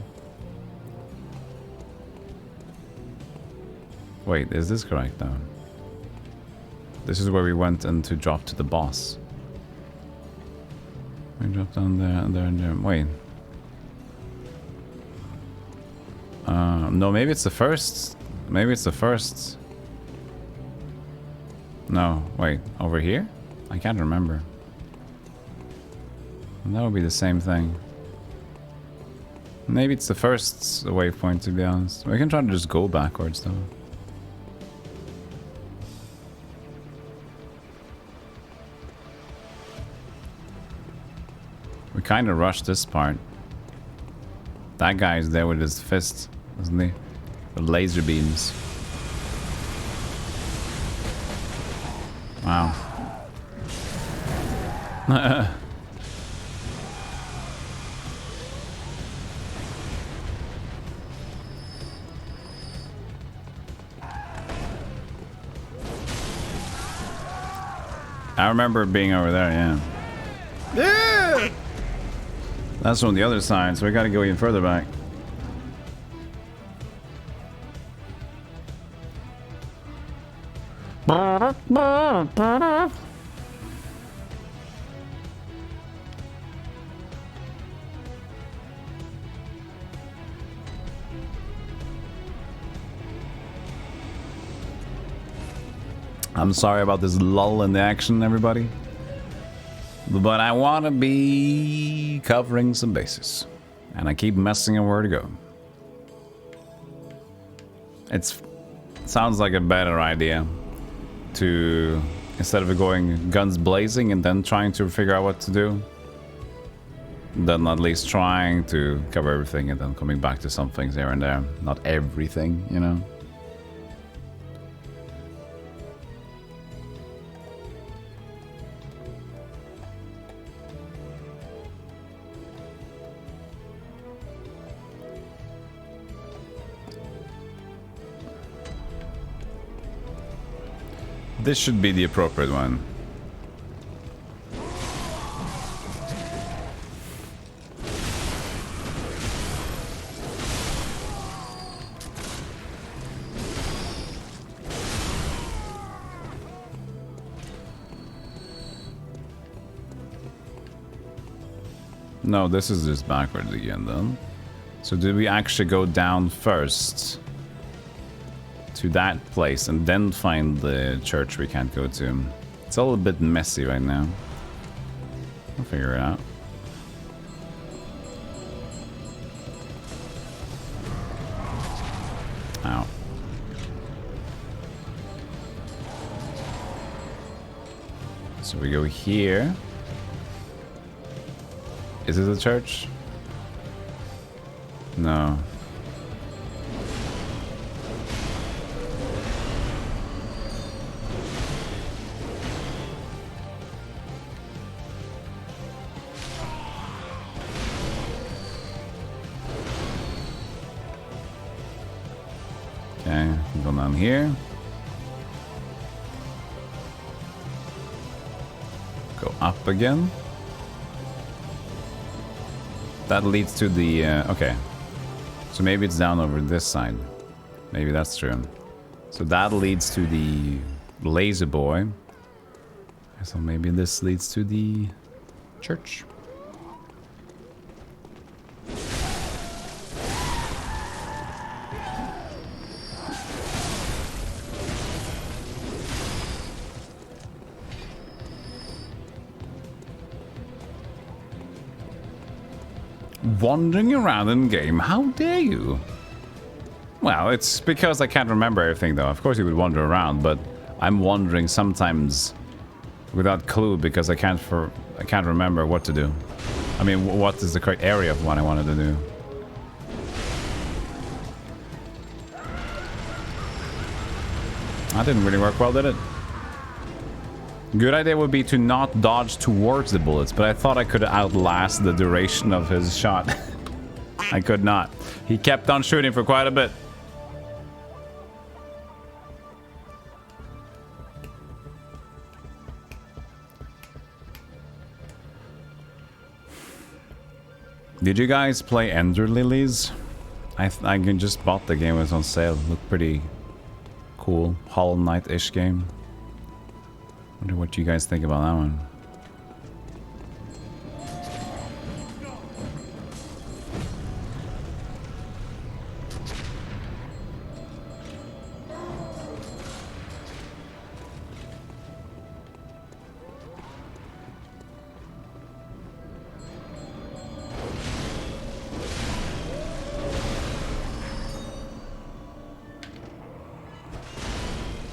Wait, is this correct though? This is where we went and to drop to the boss. We dropped down there, and there, and there. Wait. No, maybe it's the first. Maybe it's the first. No, wait, over here? I can't remember. That would be the same thing. Maybe it's the first waypoint, to be honest. We can try to just go backwards though. We kind of rushed this part. That guy is there with his fist, isn't he? The laser beams. Wow. I remember being over there, yeah. Yeah! That's on the other side, so we gotta go even further back. I'm sorry about this lull in the action, everybody. But I want to be covering some bases. And I keep messing on where to go. It sounds like a better idea to, instead of going guns blazing and then trying to figure out what to do, then at least trying to cover everything and then coming back to some things here and there. Not everything, you know. This should be the appropriate one. No, this is just backwards again then. So did we actually go down first to that place and then find the church we can't go to? It's a little bit messy right now. I'll figure it out. Ow. So we go here. Is it a church? No. Okay, go down here. Go up again. That leads to the... okay. So maybe it's down over this side. Maybe that's true. So that leads to the laser boy. So maybe this leads to the church. Wandering around in game, how dare you? Well, it's because I can't remember everything though. Of course you would wander around, but I'm wandering sometimes without clue because I can't remember what to do. I mean, what is the correct area of what I wanted to do? That didn't really work well, did it? Good idea would be to not dodge towards the bullets, but I thought I could outlast the duration of his shot. I could not. He kept on shooting for quite a bit. Did you guys play Ender Lilies? I just bought the game. It was on sale. Looked pretty cool. Hollow Knight-ish game. Wonder what you guys think about that one.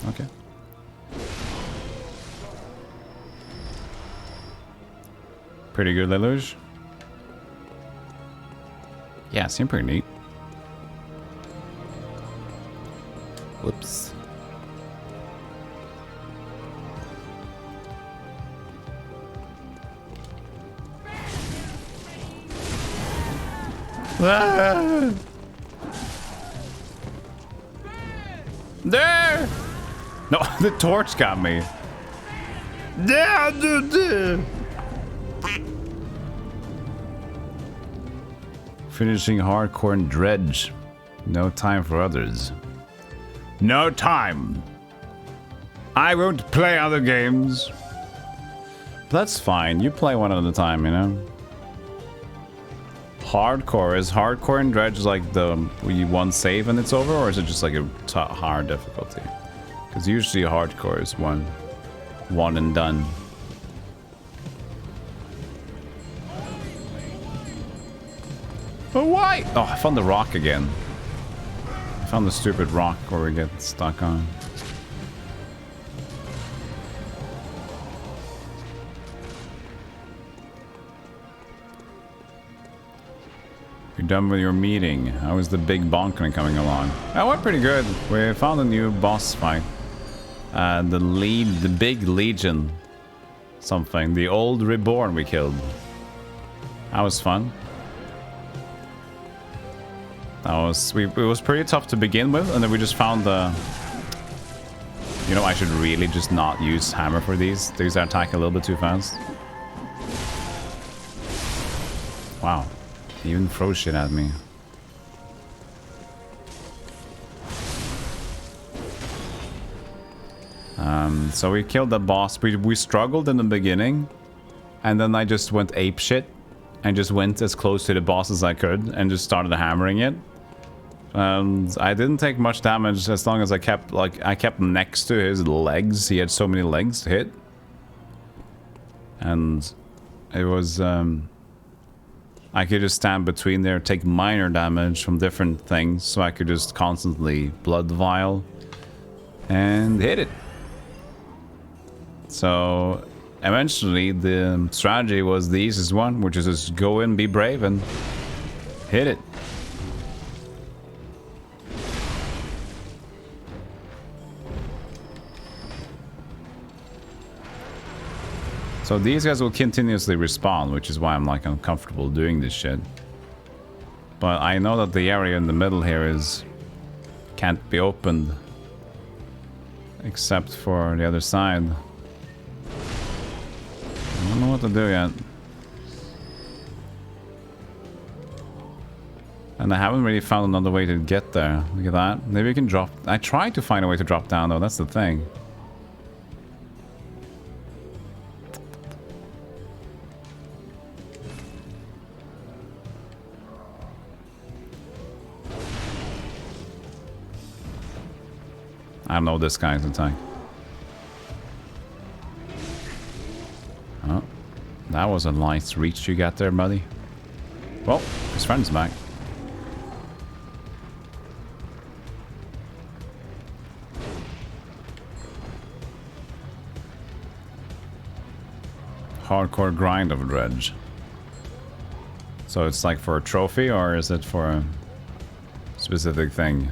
Okay. Pretty good, Lelouch. Yeah, seemed pretty neat. Whoops. Ah! There! No, the torch got me. There, dude. Finishing hardcore and dredge. No time for others. No time. I won't play other games. That's fine. You play one at a time, you know? Hardcore. Is hardcore and dredge like the you one save and it's over? Or is it just like a hard difficulty? Because usually hardcore is one and done. Oh, why? Oh, I found the rock again. I found the stupid rock where we get stuck on. You're done with your meeting. How is the big bonking coming along? That went pretty good. We found a new boss fight. The big legion. Something. The old reborn we killed. That was fun. It was pretty tough to begin with, and then we just found the... You know, I should really just not use hammer for these. These attack a little bit too fast. Wow. He even throws shit at me. So we killed the boss. We struggled in the beginning, and then I just went ape shit and just went as close to the boss as I could and just started hammering it. I didn't take much damage as long as I kept next to his legs. He had so many legs to hit, and it was I could just stand between there, take minor damage from different things, so I could just constantly blood vial and hit it. So eventually the strategy was the easiest one, which is just go in, be brave, and hit it. So these guys will continuously respawn, which is why I'm like uncomfortable doing this shit. But I know that the area in the middle here can't be opened except for the other side. I don't know what to do yet. And I haven't really found another way to get there. Look at that. Maybe we can drop... I tried to find a way to drop down though, that's the thing. I don't know this guy's attack. Oh, that was a nice reach you got there, buddy. Well, his friend's back. Hardcore grind of dredge. So it's like for a trophy, or is it for a specific thing?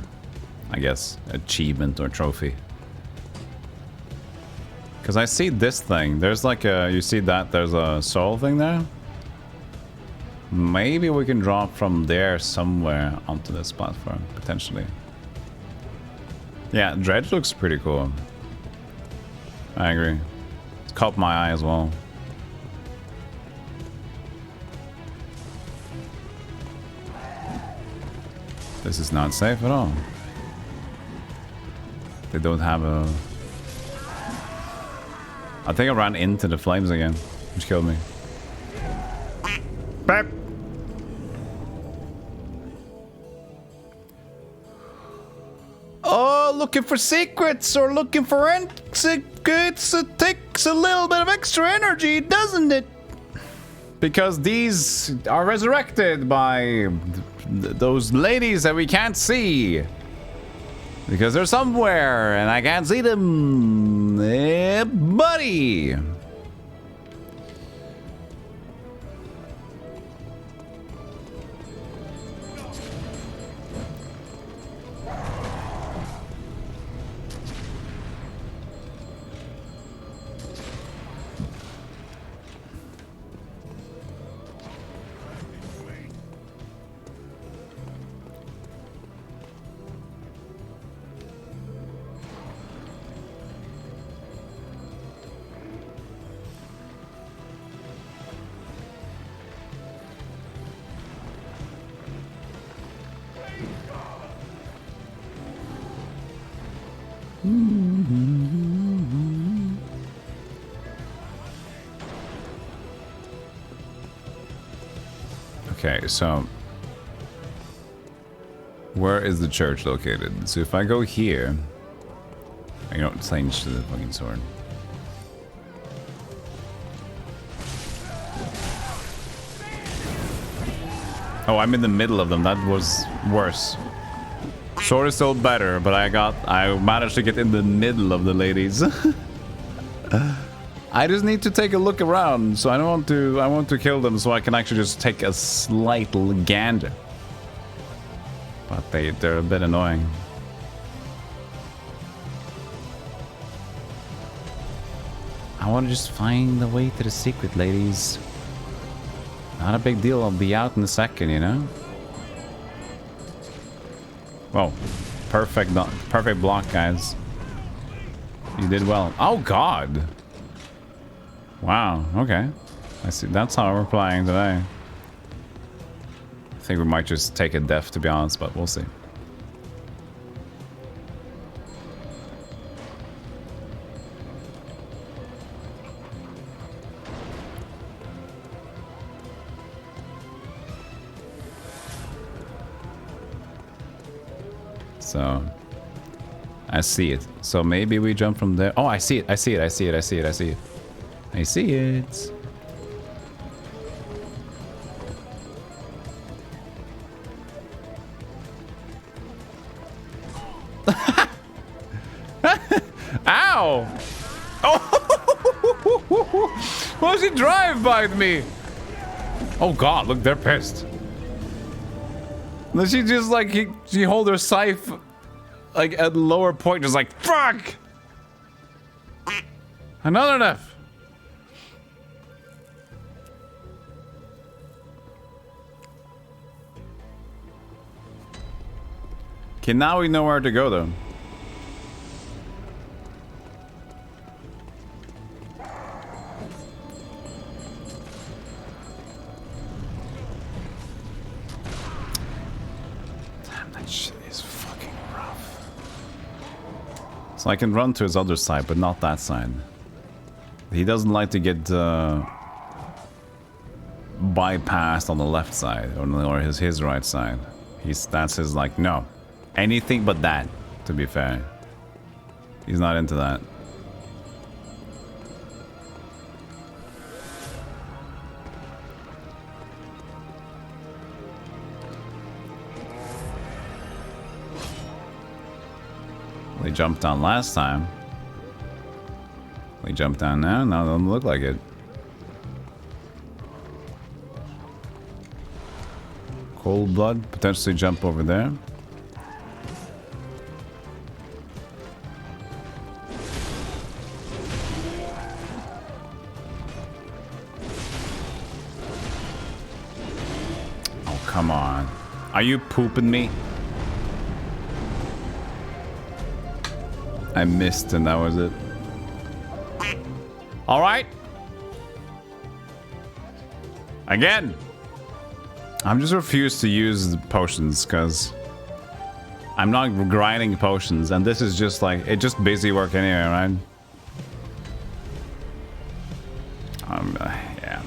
I guess achievement or trophy. Because I see this thing. There's like a, you see that there's a soul thing there? Maybe we can drop from there somewhere onto this platform, potentially. Yeah, dredge looks pretty cool. I agree. It's caught my eye as well. This is not safe at all. They don't have a... I think I ran into the flames again, which killed me. Bap. Oh, looking for secrets or looking for secrets, it takes a little bit of extra energy, doesn't it? Because these are resurrected by those ladies that we can't see. Because they're somewhere and I can't see them. Buddy! Okay, so where is the church located? So if I go here, I don't change to the fucking sword. Oh, I'm in the middle of them. That was worse. Sword is still better, but I managed to get in the middle of the ladies. I just need to take a look around, so I want to kill them so I can actually just take a slight gander. But they're a bit annoying. I want to just find the way to the secret, ladies. Not a big deal, I'll be out in a second, you know? Whoa, perfect block, guys. You did well. Oh God! Wow. Okay, I see. That's how we're playing today. I think we might just take a death, to be honest, but we'll see. So I see it. So maybe we jump from there. Oh, I see it. I see it. I see it. I see it. I see it. I see it. Ow! Oh! Why she drive by me? Oh God! Look, they're pissed. Then she just like she hold her scythe like at lower point, just like fuck. Another death. Okay, now we know where to go though. So I can run to his other side, but not that side. He doesn't like to get bypassed on the left side or his right side. That's his like no, anything but that. To be fair, he's not into that. They jumped down last time. They jumped down now. Now it doesn't look like it. Cold blood. Potentially jump over there. Oh, come on. Are you pooping me? I missed and that was it. Alright. Again. I'm just refused to use the potions because I'm not grinding potions and this is just like, it's just busy work anyway, right? Yeah.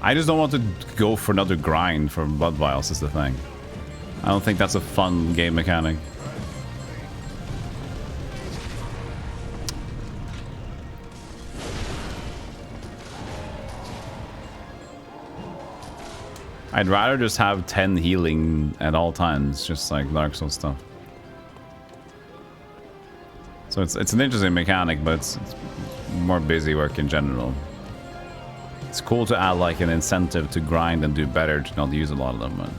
I just don't want to go for another grind for blood vials is the thing. I don't think that's a fun game mechanic. I'd rather just have 10 healing at all times, just like Dark Souls stuff. So it's an interesting mechanic, but it's more busy work in general. It's cool to add like an incentive to grind and do better to not use a lot of them.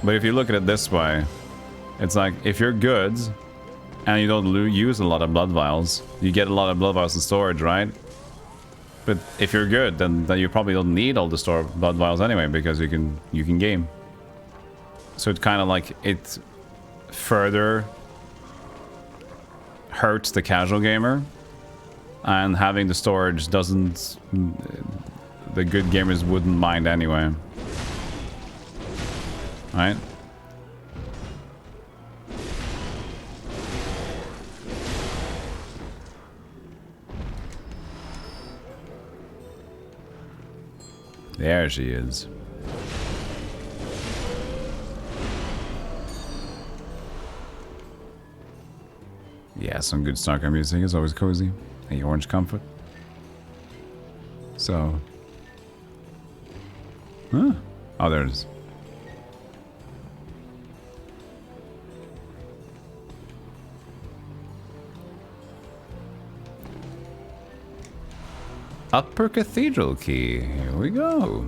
But if you look at it this way, it's like if you're good and you don't use a lot of blood vials, you get a lot of blood vials in storage, right? But if you're good, then you probably don't need all the store blood vials anyway, because you can game. So it kind of like it further hurts the casual gamer, and having the storage doesn't. The good gamers wouldn't mind anyway, right? There she is. Yeah, some good StarCraft music is always cozy. Hey, Orange Comfort. So. Huh? Oh, there it is. Upper Cathedral Key. Here we go.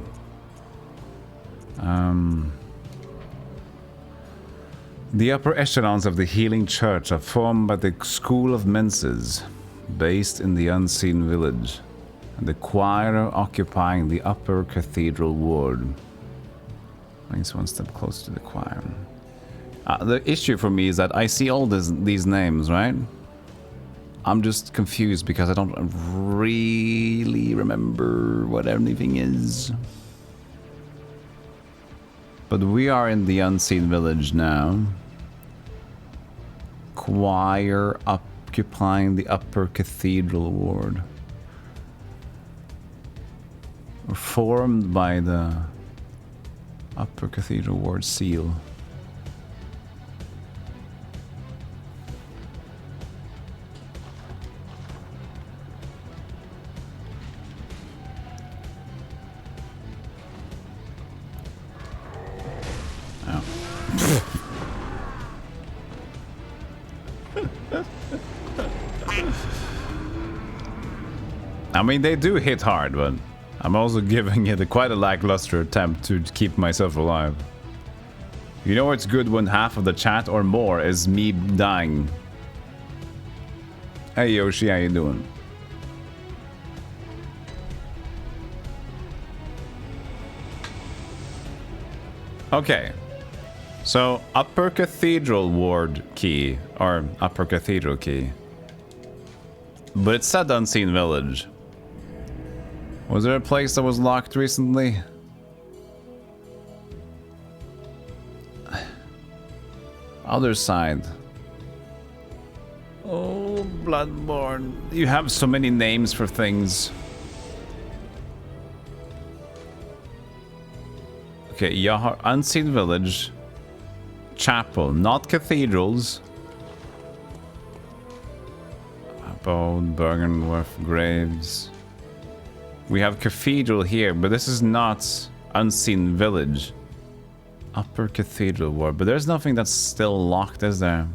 The upper echelons of the Healing Church are formed by the School of Menses, based in the Unseen Village, and the choir occupying the upper cathedral ward. Brings one step closer to the choir. The issue for me is that I see all these names, right? I'm just confused because I don't really remember what anything is. But we are in the Unseen Village now. Choir occupying the upper cathedral ward. We're formed by the upper cathedral ward seal. I mean, they do hit hard, but I'm also giving it quite a lackluster attempt to keep myself alive. You know it's good when half of the chat or more is me dying. Hey Yoshi, how you doing? Okay. So, upper cathedral ward key, or upper cathedral key. But it said Unseen Village. Was there a place that was locked recently? Other side. Oh, Bloodborne. You have so many names for things. Okay, Yahar, Unseen Village. Chapel, not cathedrals. Abode, Bergenworth, Graves. We have cathedral here, but this is not Unseen Village. Upper Cathedral Ward. But there's nothing that's still locked, is there?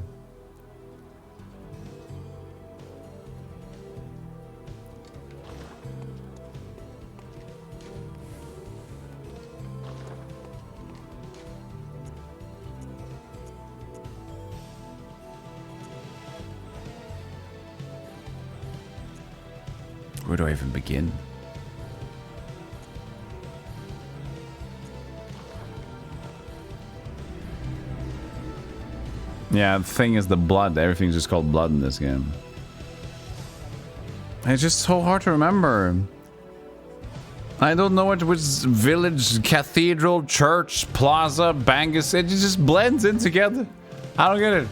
Where do I even begin? Yeah, the thing is the blood. Everything's just called blood in this game. It's just so hard to remember. I don't know which village, cathedral, church, plaza, bangus. It just blends in together. I don't get it.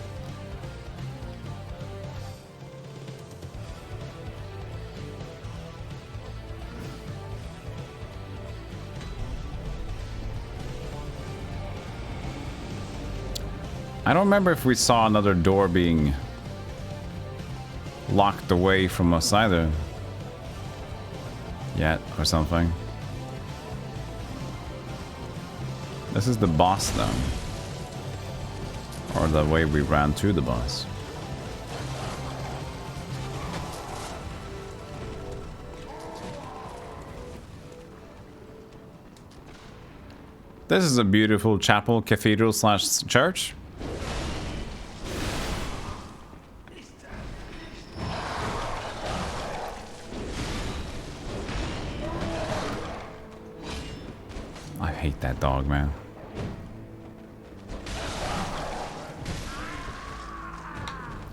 I don't remember if we saw another door being locked away from us either. Yet, or something. This is the boss though. Or the way we ran to the boss. This is a beautiful chapel, cathedral slash church. I hate that dog, man.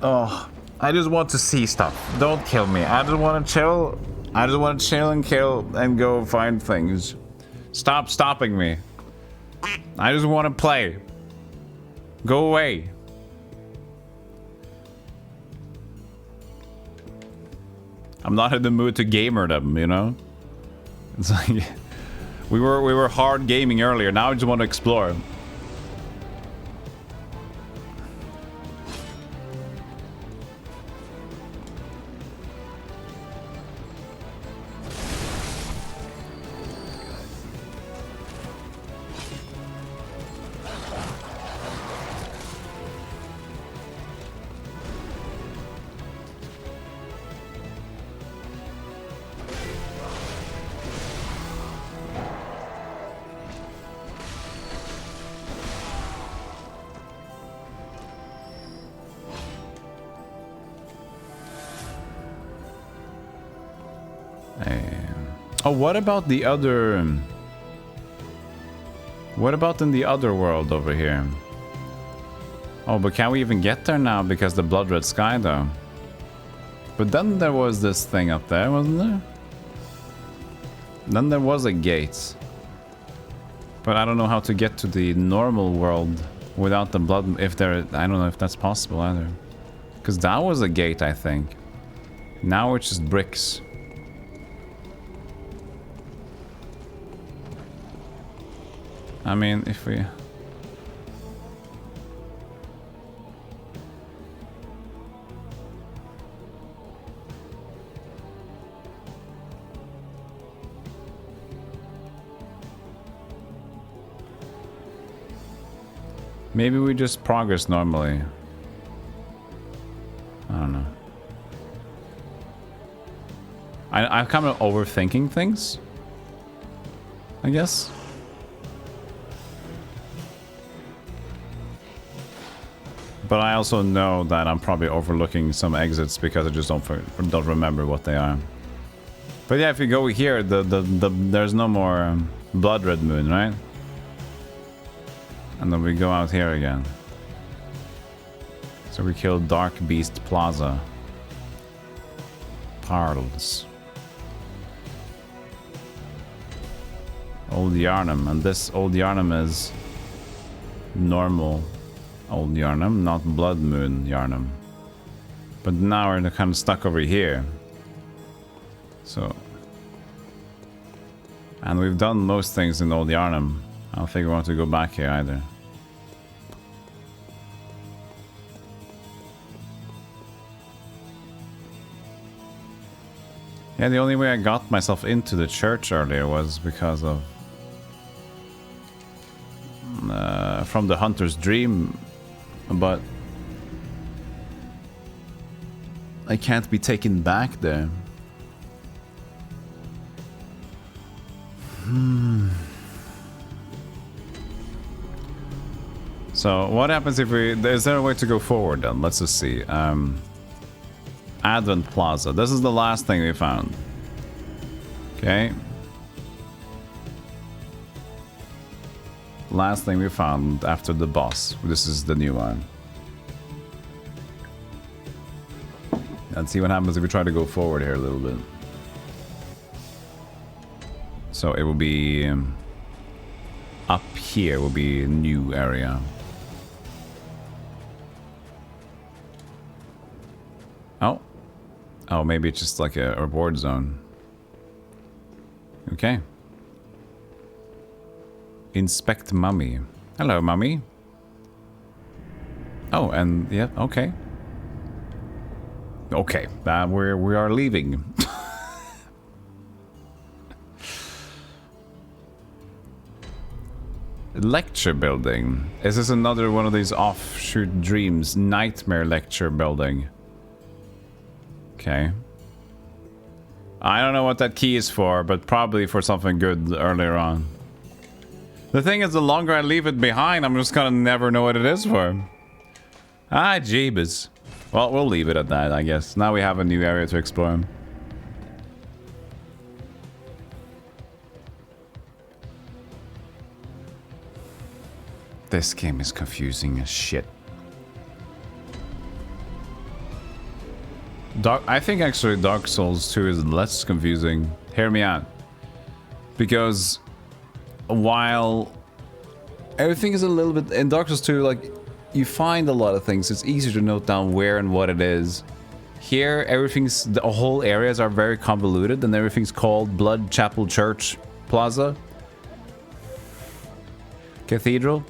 Oh, I just want to see stuff. Don't kill me. I just want to chill. I just want to chill and kill and go find things. Stop stopping me. I just want to play. Go away. I'm not in the mood to gamer them, you know? It's like we were hard gaming earlier. Now I just want to explore. Oh, what about the other... What about in the other world over here? Oh, but can we even get there now because the blood red sky though? But then there was this thing up there, wasn't there? Then there was a gate. But I don't know how to get to the normal world without the blood. If there, I don't know if that's possible either. Because that was a gate, I think. Now it's just bricks. I mean, if we... Maybe we just progress normally. I don't know. I'm kind of overthinking things, I guess. But I also know that I'm probably overlooking some exits because I just don't remember what they are. But yeah, if you go here, there's no more blood red moon, right? And then we go out here again. So we killed Dark Beast Plaza. Parles. Old Yarnum, and this Old Yarnum is normal Old Yarnum, not Blood Moon Yarnum. But now we're kind of stuck over here. So... And we've done most things in Old Yarnum. I don't think we want to go back here either. Yeah, the only way I got myself into the church earlier was because of from the hunter's dream, but I can't be taken back there. So what happens if we... Is there a way to go forward then? Let's just see. Advent Plaza. This is the last thing we found. Okay. Last thing we found after the boss. This is the new one. Let's see what happens if we try to go forward here a little bit. So it will be... up here will be a new area. Oh. Oh, maybe it's just like a reward zone. Okay. Inspect mummy. Hello, mummy. Oh, and yeah, okay. Okay, we are leaving. Lecture building. Is this another one of these offshoot dreams? Nightmare lecture building. Okay. I don't know what that key is for, but probably for something good earlier on. The thing is, the longer I leave it behind, I'm just gonna never know what it is for. Ah, jeebus. Well, we'll leave it at that, I guess. Now we have a new area to explore. This game is confusing as shit. I think actually Dark Souls 2 is less confusing. Hear me out. Because while everything is a little bit... In Dark Souls 2, like, you find a lot of things. It's easier to note down where and what it is. Here, everything's... The whole areas are very convoluted, and everything's called Blood Chapel Church Plaza. Cathedral.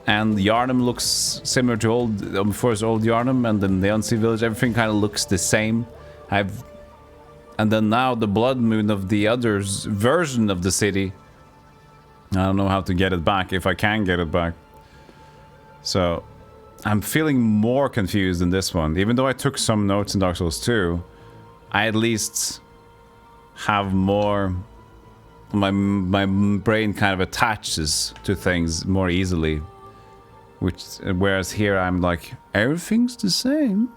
And Yharnam looks similar to old... first old Yharnam, and then the Unseen Village. Everything kind of looks the same. And then now the Blood Moon of the other's version of the city. I don't know how to get it back, if I can get it back. So, I'm feeling more confused in this one. Even though I took some notes in Dark Souls 2, I at least have more... My brain kind of attaches to things more easily. Whereas here I'm like, everything's the same.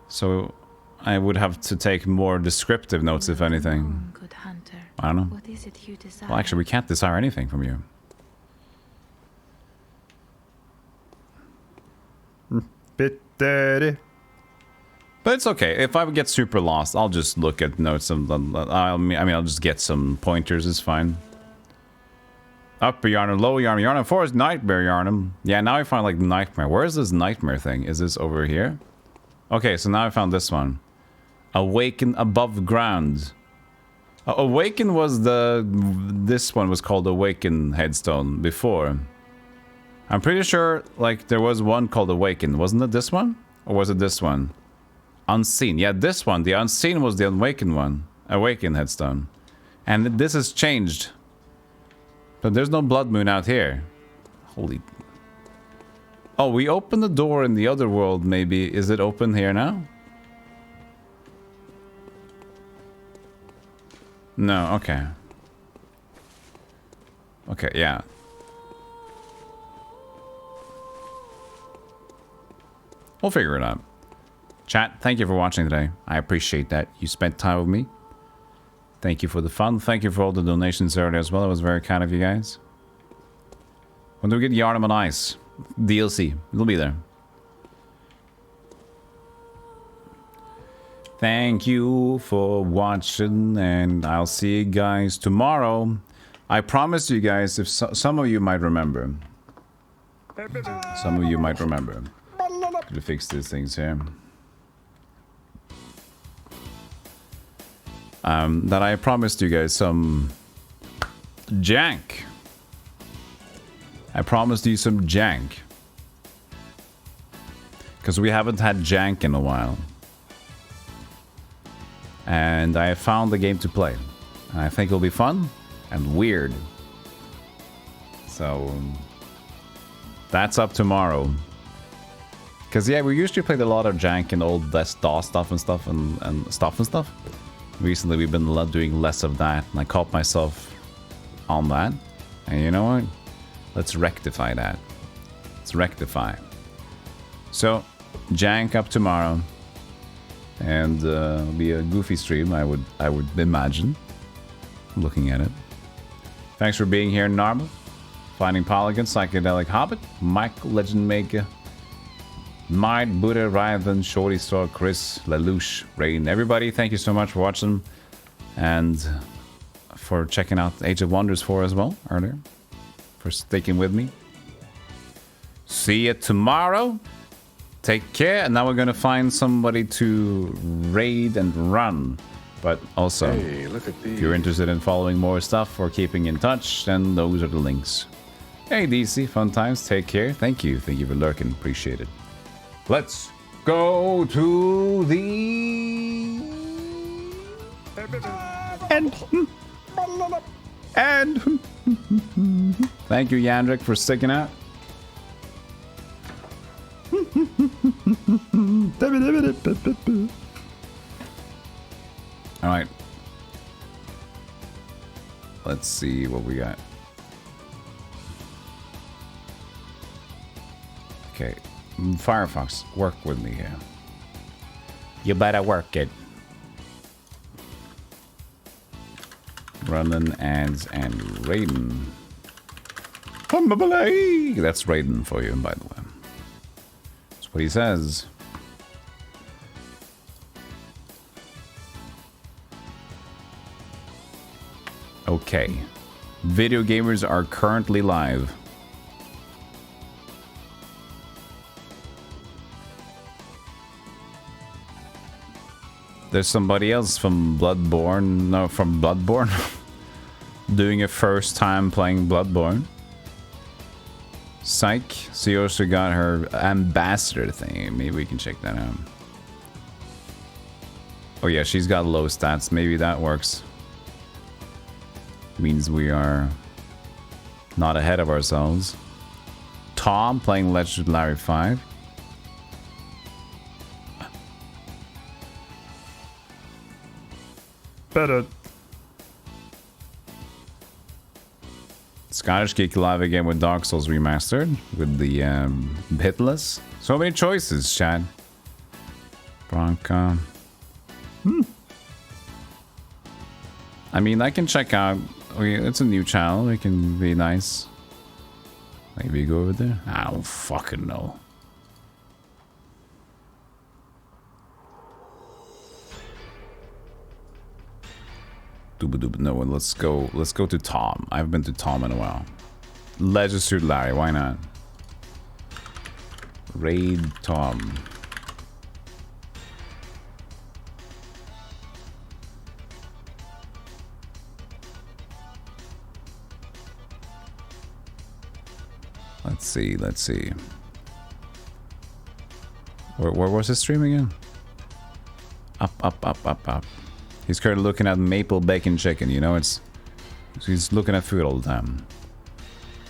So, I would have to take more descriptive notes, if anything. Good hunter. I don't know. What is it you desire? Well, actually, we can't desire anything from you. Bit dirty. But it's okay. If I get super lost, I'll just look at notes. I'll just get some pointers. It's fine. Upper Yharnam, Lower Yharnam, Yharnam Forest, Nightmare Yharnam. Yeah, now I find like Nightmare. Where is this Nightmare thing? Is this over here? Okay, so now I found this one. Awaken Above Ground. Awaken was this one was called Awaken Headstone before. I'm pretty sure like there was one called Awaken. Wasn't it this one? Or was it this one? Unseen. Yeah, this one. The Unseen was the Awaken one. Awaken Headstone. And this has changed. But there's no Blood Moon out here. Holy... Oh, we opened the door in the other world, maybe. Is it open here now? No, okay. Okay, yeah. We'll figure it out. Chat, thank you for watching today. I appreciate that. You spent time with me. Thank you for the fun. Thank you for all the donations earlier as well. It was very kind of you guys. When do we get Yharnam on Ice? DLC. It'll be there. Thank you for watching, and I'll see you guys tomorrow. I promised you guys, if some of you might remember. Some of you might remember. To fix these things here. That I promised you guys some jank. I promised you some jank. Because we haven't had jank in a while. And I found the game to play. And I think it'll be fun and weird. So that's up tomorrow. Because yeah, we usually played a lot of jank and old DOS stuff and stuff and stuff. Recently we've been doing less of that, and I caught myself on that. And you know what? Let's rectify that. Let's rectify. So jank up tomorrow, and it'll be a goofy stream. I would imagine. Looking at it. Thanks for being here, Narble. Finding Polygon, Psychedelic Hobbit, Michael, Legend Maker, Mind, Buddha, Ryvan, Shorty Store, Chris, Lelouch, Rain. Everybody, thank you so much for watching and for checking out Age of Wonders 4 as well earlier. For sticking with me. See you tomorrow. Take care. And now we're going to find somebody to raid and run. But also, Hey, look at these. if you're interested in following more stuff or keeping in touch, then those are the links. Hey DC, fun times, take care. Thank you for lurking, appreciate it. Let's go to the... And... Thank you, Yandrik, for sticking out. Alright. Let's see what we got. Okay. Firefox, work with me here. You better work it. Running ads and Raiden. That's Raiden for you, by the way. That's what he says. Okay. Video gamers are currently live. There's somebody else from Bloodborne, no, from Bloodborne, doing a first time playing Bloodborne. Psych. She also got her ambassador thing. Maybe we can check that out. Oh yeah, she's got low stats. Maybe that works. Means we are not ahead of ourselves. Tom playing Legendary 5. Better. Scottish Geek live again with Dark Souls Remastered with the hitless. So many choices, Chad. Bronca. I mean, I can check out. Okay, it's a new channel. It can be nice. Maybe go over there. I don't fucking know. No, let's go to Tom. I haven't been to Tom in a while. Legislature Larry, why not? Raid Tom. Let's see. Where was his stream again? Up. He's currently looking at maple bacon chicken, you know, he's looking at food all the time.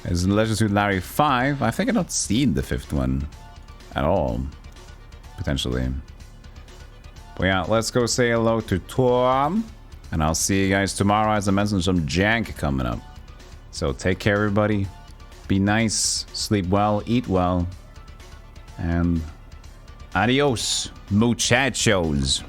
As in Legends of Larry 5, I think I've not seen the 5th one at all. Potentially. But yeah, let's go say hello to Tom. And I'll see you guys tomorrow. As I mentioned, some jank coming up. So take care, everybody. Be nice, sleep well, eat well. And adios, muchachos.